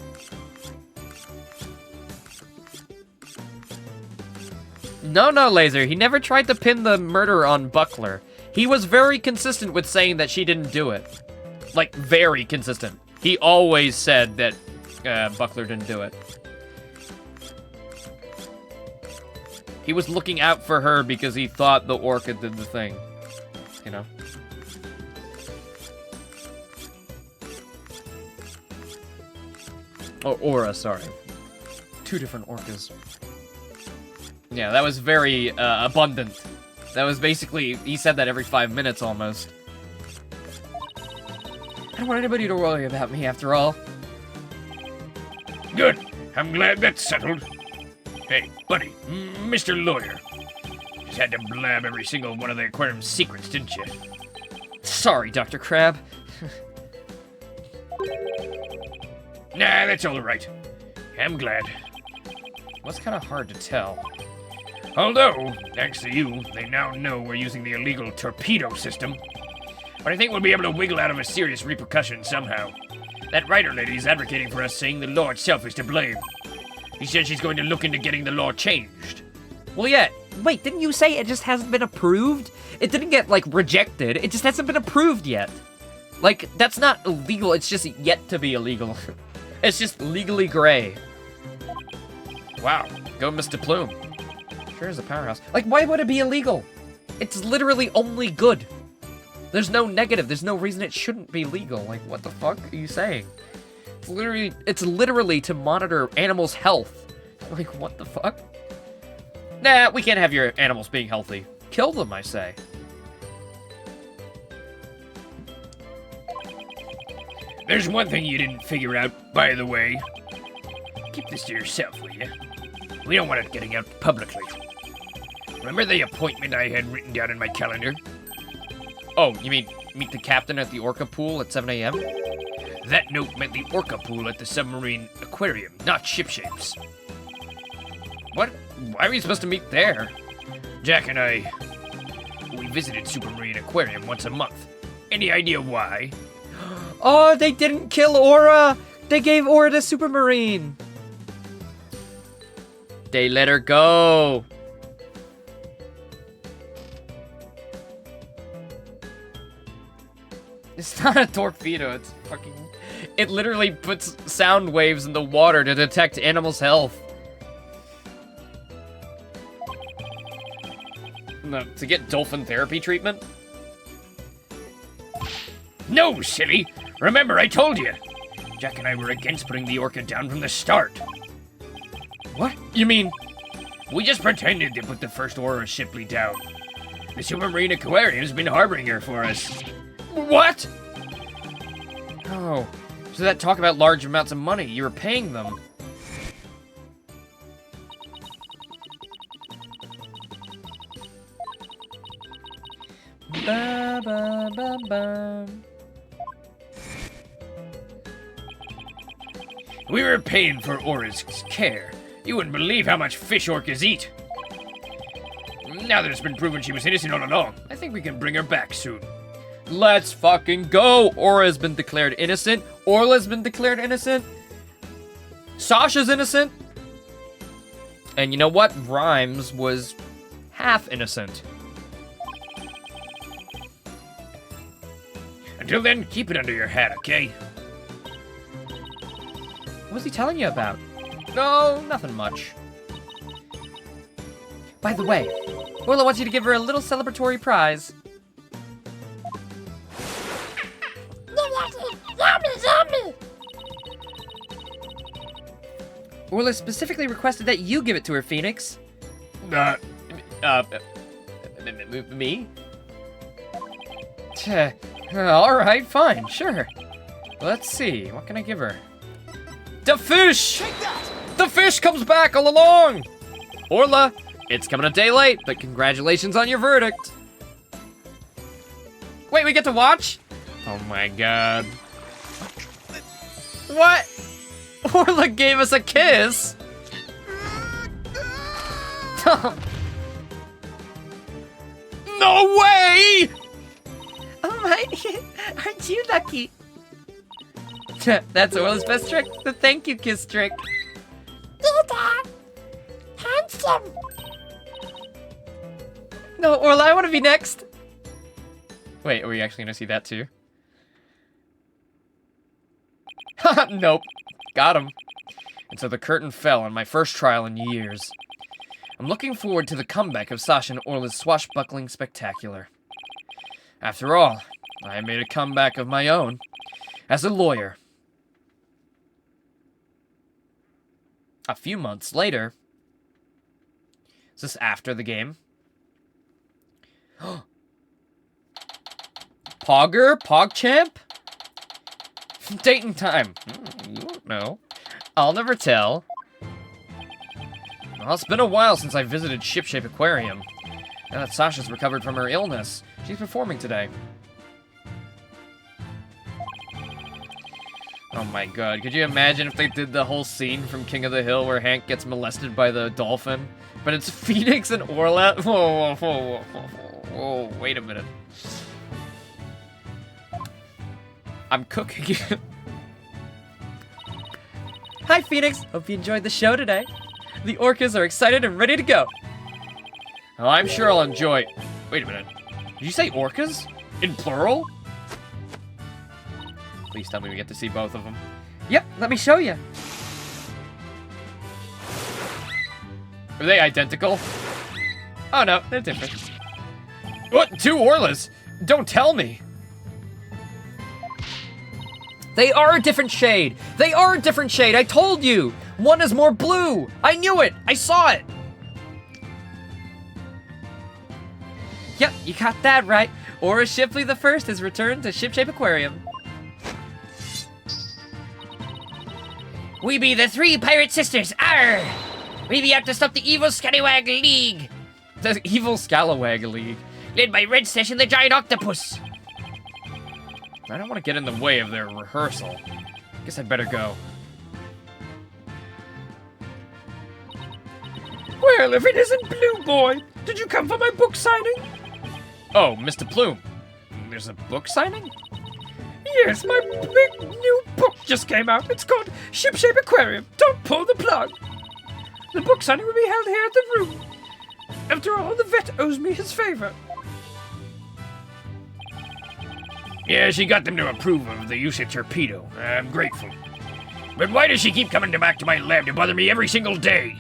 No, Laser. He never tried to pin the murder on Buckler. He was very consistent with saying that she didn't do it. Like, very consistent. He always said that Buckler didn't do it. He was looking out for her because he thought the Orca did the thing. You know? Oh, Aura, sorry. Two different orcas. Yeah, that was very abundant. That was basically, he said that every 5 minutes almost. I don't want anybody to worry about me after all. Good. I'm glad that's settled. Hey, buddy, Mr. Lawyer. Just had to blab every single one of the aquarium's secrets, didn't you? Sorry, Dr. Crab. Nah, that's all right. I'm glad. Well, kind of hard to tell. Although, thanks to you, they now know we're using the illegal torpedo system. But I think we'll be able to wiggle out of a serious repercussion somehow. That writer lady's advocating for us, saying the law itself is to blame. He said she's going to look into getting the law changed. Well, yeah. Wait, didn't you say it just hasn't been approved? It didn't get, like, rejected. It just hasn't been approved yet. Like, that's not illegal. It's just yet to be illegal. It's just legally gray. Wow. Go Mr. Plume. Sure is a powerhouse. Like, why would it be illegal? It's literally only good. There's no negative. There's no reason it shouldn't be legal. Like, what the fuck are you saying? It's literally to monitor animals' health. Like, what the fuck? Nah, we can't have your animals being healthy. Kill them, I say. There's one thing you didn't figure out, by the way. Keep this to yourself, will you? We don't want it getting out publicly. Remember the appointment I had written down in my calendar? Oh, you mean meet the captain at the orca pool at 7 a.m.? That note meant the orca pool at the submarine aquarium, not ship shapes. What? Why are we supposed to meet there? Jack and I, we visited Supermarine Aquarium once a month. Any idea why? Oh, they didn't kill Aura! They gave Aura to Supermarine! They let her go! It's not a torpedo, it's fucking... It literally puts sound waves in the water to detect animals' health. No, to get dolphin therapy treatment? No, silly! Remember, I told you! Jack and I were against putting the orca down from the start. What? You mean... We just pretended to put the first Aura Shipley down. The Supermarine Aquarium's been harboring her for us. What? Oh, so that talk about large amounts of money, you were paying them. Ba, ba, ba, ba. We were paying for Aura's care. You wouldn't believe how much fish orcas eat. Now that it's been proven she was innocent all along, I think we can bring her back soon. Let's fucking go! Aura's been declared innocent. Orla's been declared innocent. Sasha's innocent. And you know what? Rhymes was half innocent. Until then, keep it under your hat, okay? What was he telling you about? No, nothing much. By the way, Orla wants you to give her a little celebratory prize. Orla specifically requested that you give it to her, Phoenix. Me? Alright, fine, sure. Let's see, what can I give her? The fish! Take that! The fish comes back all along! Orla, it's coming a day late, but congratulations on your verdict. Wait, we get to watch? Oh my god. What? Orla gave us a kiss? No way! Oh my, aren't you lucky? That's Orla's best trick, the thank you kiss trick. Handsome. No, Orla, I want to be next. Wait, are we actually gonna see that too? Haha, nope. Got him. And so the curtain fell on my first trial in years. I'm looking forward to the comeback of Sasha and Orla's swashbuckling spectacular. After all, I made a comeback of my own. As a lawyer. A few months later... Is this after the game? Pogger? PogChamp? Date and time. You won't know. I'll never tell. Well, it's been a while since I visited Shipshape Aquarium. Now that Sasha's recovered from her illness, she's performing today. Oh my god, could you imagine if they did the whole scene from King of the Hill where Hank gets molested by the dolphin? But it's Phoenix and Orla? Whoa, whoa, whoa, whoa, whoa, wait a minute. I'm cooking. Hi, Phoenix. Hope you enjoyed the show today. The orcas are excited and ready to go. Well, I'm sure I'll enjoy... Wait a minute. Did you say orcas? In plural? Please tell me we get to see both of them. Yep, let me show you. Are they identical? Oh no, they're different. What? Two Orlas? Don't tell me. They are a different shade. They are a different shade. I told you. One is more blue. I knew it. I saw it. Yep, you got that right. Aura Shipley the First has returned to Shipshape Aquarium. We be the three pirate sisters. Arr! We be out to stop the evil Scallywag League. The evil Scallywag League. Led by Red Stash and the Giant Octopus. I don't want to get in the way of their rehearsal. Guess I'd better go. Well, if it isn't Blue Boy, did you come for my book signing? Oh, Mr. Plume. There's a book signing? Yes, my big new book just came out. It's called Shipshape Aquarium. Don't pull the plug. The book signing will be held here at the room. After all, the vet owes me his favor. Yeah, she got them to approve of the use of torpedo. I'm grateful. But why does she keep coming back to my lab to bother me every single day?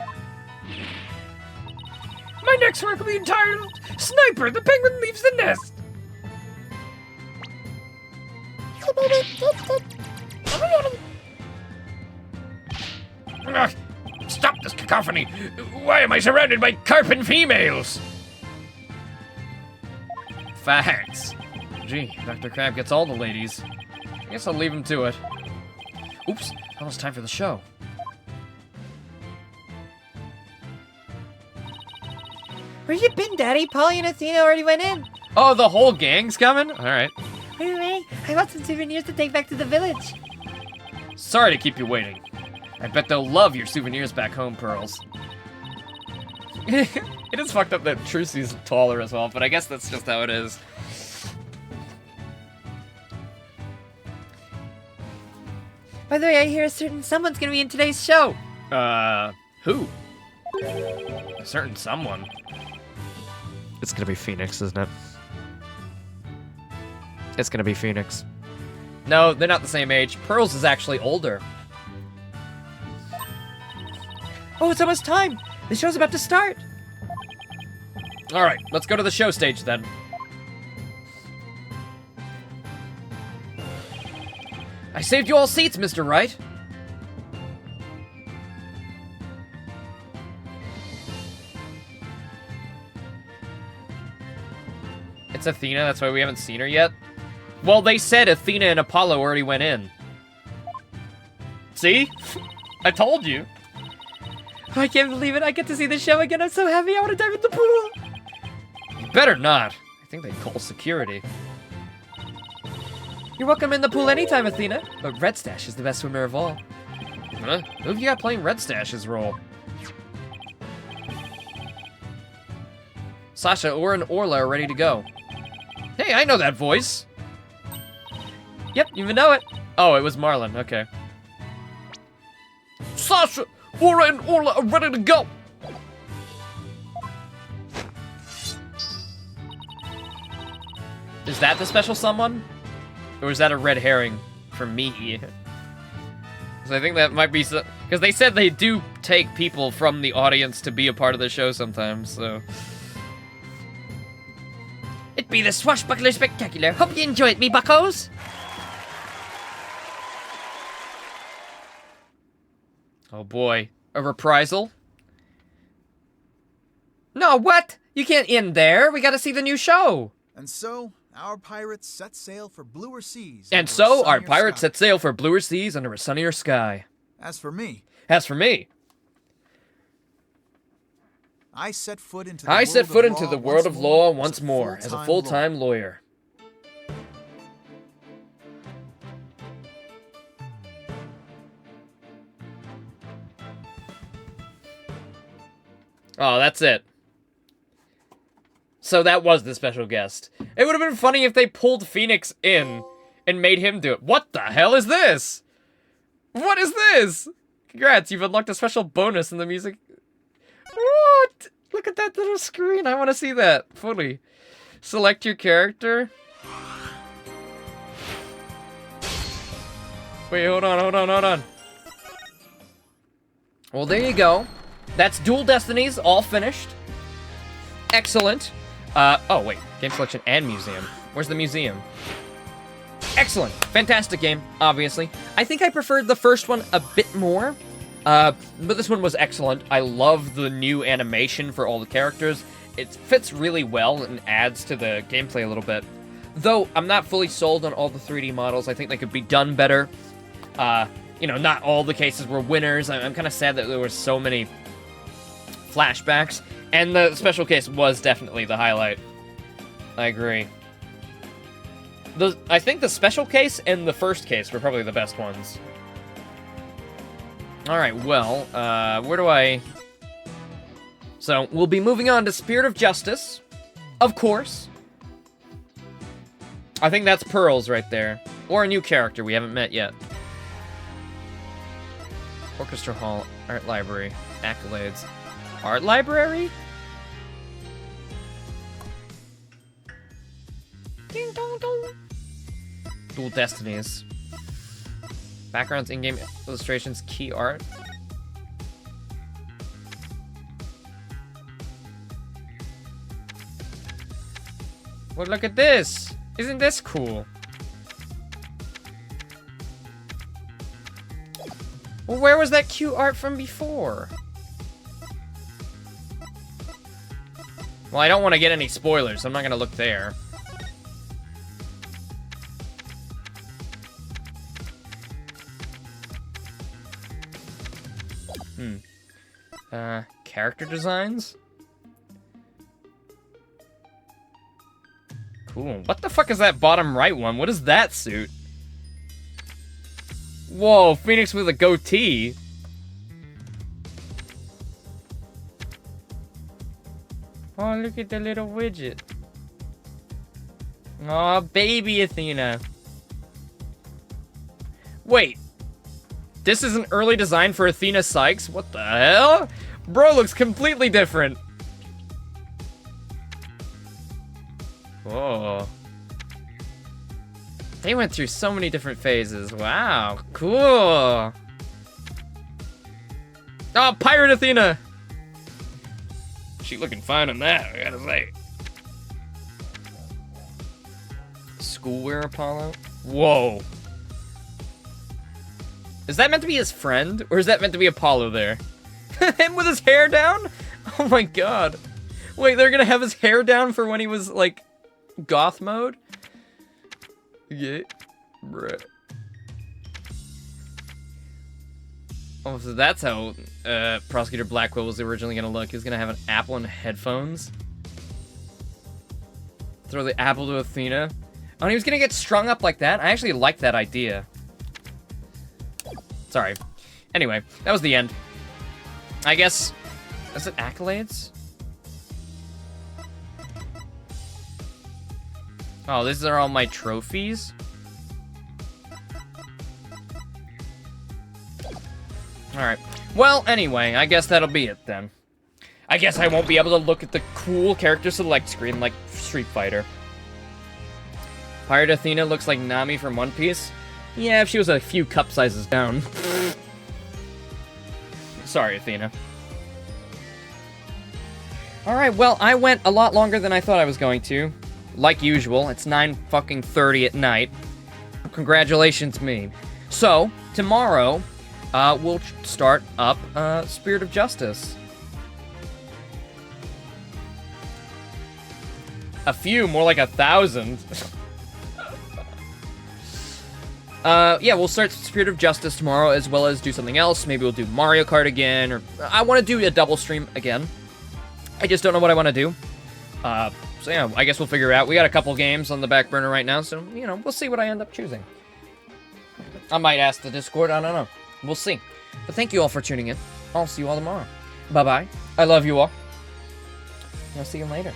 My next work will be entitled Sniper, the Penguin Leaves the Nest. Ugh, stop this cacophony! Why am I surrounded by carping females? Facts. Gee, Dr. Crab gets all the ladies. I guess I'll leave him to it. Oops, almost time for the show. Where you been, Daddy? Polly and Athena already went in. Oh, the whole gang's coming? Alright. Hooray! I want some souvenirs to take back to the village. Sorry to keep you waiting. I bet they'll love your souvenirs back home, Pearls. It is fucked up that Trucy's taller as well, but I guess that's just how it is. By the way, I hear a certain someone's gonna be in today's show. Who? A certain someone. It's gonna be Phoenix, isn't it? It's gonna be Phoenix. No, they're not the same age. Pearls is actually older. Oh, it's almost time. The show's about to start. Alright, let's go to the show stage then. I saved you all seats, Mr. Wright. It's Athena, that's why we haven't seen her yet. Well, they said Athena and Apollo already went in. See? I told you. I can't believe it. I get to see the show again. I'm so happy. I want to dive in the pool. You better not. I think they'd call security. You're welcome in the pool anytime, Athena. But Red Stash is the best swimmer of all. Huh? Who have you got playing Red Stash's role? Sasha, Aura, and Orla are ready to go. Hey, I know that voice. Yep, you even know it. Oh, it was Marlon. Okay. Sasha, Aura, and Orla are ready to go. Is that the special someone? Or is that a red herring for me? So I think that might be so, because they said they do take people from the audience to be a part of the show sometimes, so. It be the Swashbuckler Spectacular. Hope you enjoy it, me buckos. Oh boy. A reprisal? No, what? You can't end there. We gotta see the new show. And so, our pirates set sail for bluer seas. And under a so, our sunnier pirates sky. set sail for bluer seas under a sunnier sky. As for me, As for me, I set foot into the I world set of foot law into the world of law once more as a full-time full-time lawyer. Oh, that's it. So that was the special guest. It would have been funny if they pulled Phoenix in and made him do it. What the hell is this? What is this? Congrats, you've unlocked a special bonus in the music. What? Look at that little screen. I want to see that fully. Select your character. Wait, hold on. Well, there you go. That's Dual Destinies, all finished. Excellent. Oh, wait. Game selection and museum. Where's the museum? Excellent. Fantastic game, obviously. I think I preferred the first one a bit more, but this one was excellent. I love the new animation for all the characters. It fits really well and adds to the gameplay a little bit. Though, I'm not fully sold on all the 3D models. I think they could be done better. You know, not all the cases were winners. I'm kind of sad that there were so many flashbacks. And the special case was definitely the highlight. I agree. I think the special case and the first case were probably the best ones. Alright, well, where do I... So, we'll be moving on to Spirit of Justice. Of course. I think that's Pearls right there. Or a new character we haven't met yet. Orchestra Hall, Art Library, Accolades. Art Library? Ding dong dong. Dual Destinies. Backgrounds, in-game illustrations, key art. Well, look at this! Isn't this cool? Well, where was that cute art from before? Well, I don't want to get any spoilers, so I'm not going to look there. Character designs? Cool. What the fuck is that bottom right one? What is that suit? Whoa, Phoenix with a goatee. Oh, look at the little widget. Aw, baby Athena. Wait. This is an early design for Athena Sykes? What the hell? Bro looks completely different. Whoa. They went through so many different phases. Wow, cool. Oh, Pirate Athena. She looking fine in that, I gotta say. Schoolwear Apollo? Whoa. Is that meant to be his friend? Or is that meant to be Apollo there? Him with his hair down? Oh my god. Wait, they're gonna have his hair down for when he was, like, goth mode? Yeah. Bruh. Oh, so that's how Prosecutor Blackwell was originally gonna look. He was gonna have an apple and headphones. Throw the apple to Athena. Oh, and he was gonna get strung up like that? I actually like that idea. Sorry. Anyway, that was the end. I guess... Is it accolades? Oh, these are all my trophies? Alright. Well, anyway, I guess that'll be it then. I guess I won't be able to look at the cool character select screen like Street Fighter. Pirate Athena looks like Nami from One Piece. Yeah, if she was a few cup sizes down. Sorry, Athena. Alright, well, I went a lot longer than I thought I was going to. Like usual, it's 9:30 at night. Congratulations, me. So, tomorrow, we'll start up Spirit of Justice. A few, more like 1,000. Yeah, we'll start Spirit of Justice tomorrow, as well as do something else. Maybe we'll do Mario Kart again, or... I want to do a double stream again. I just don't know what I want to do. So yeah, I guess we'll figure it out. We got a couple games on the back burner right now, so, you know, we'll see what I end up choosing. I might ask the Discord, I don't know. We'll see. But thank you all for tuning in. I'll see you all tomorrow. Bye-bye. I love you all. I'll see you later.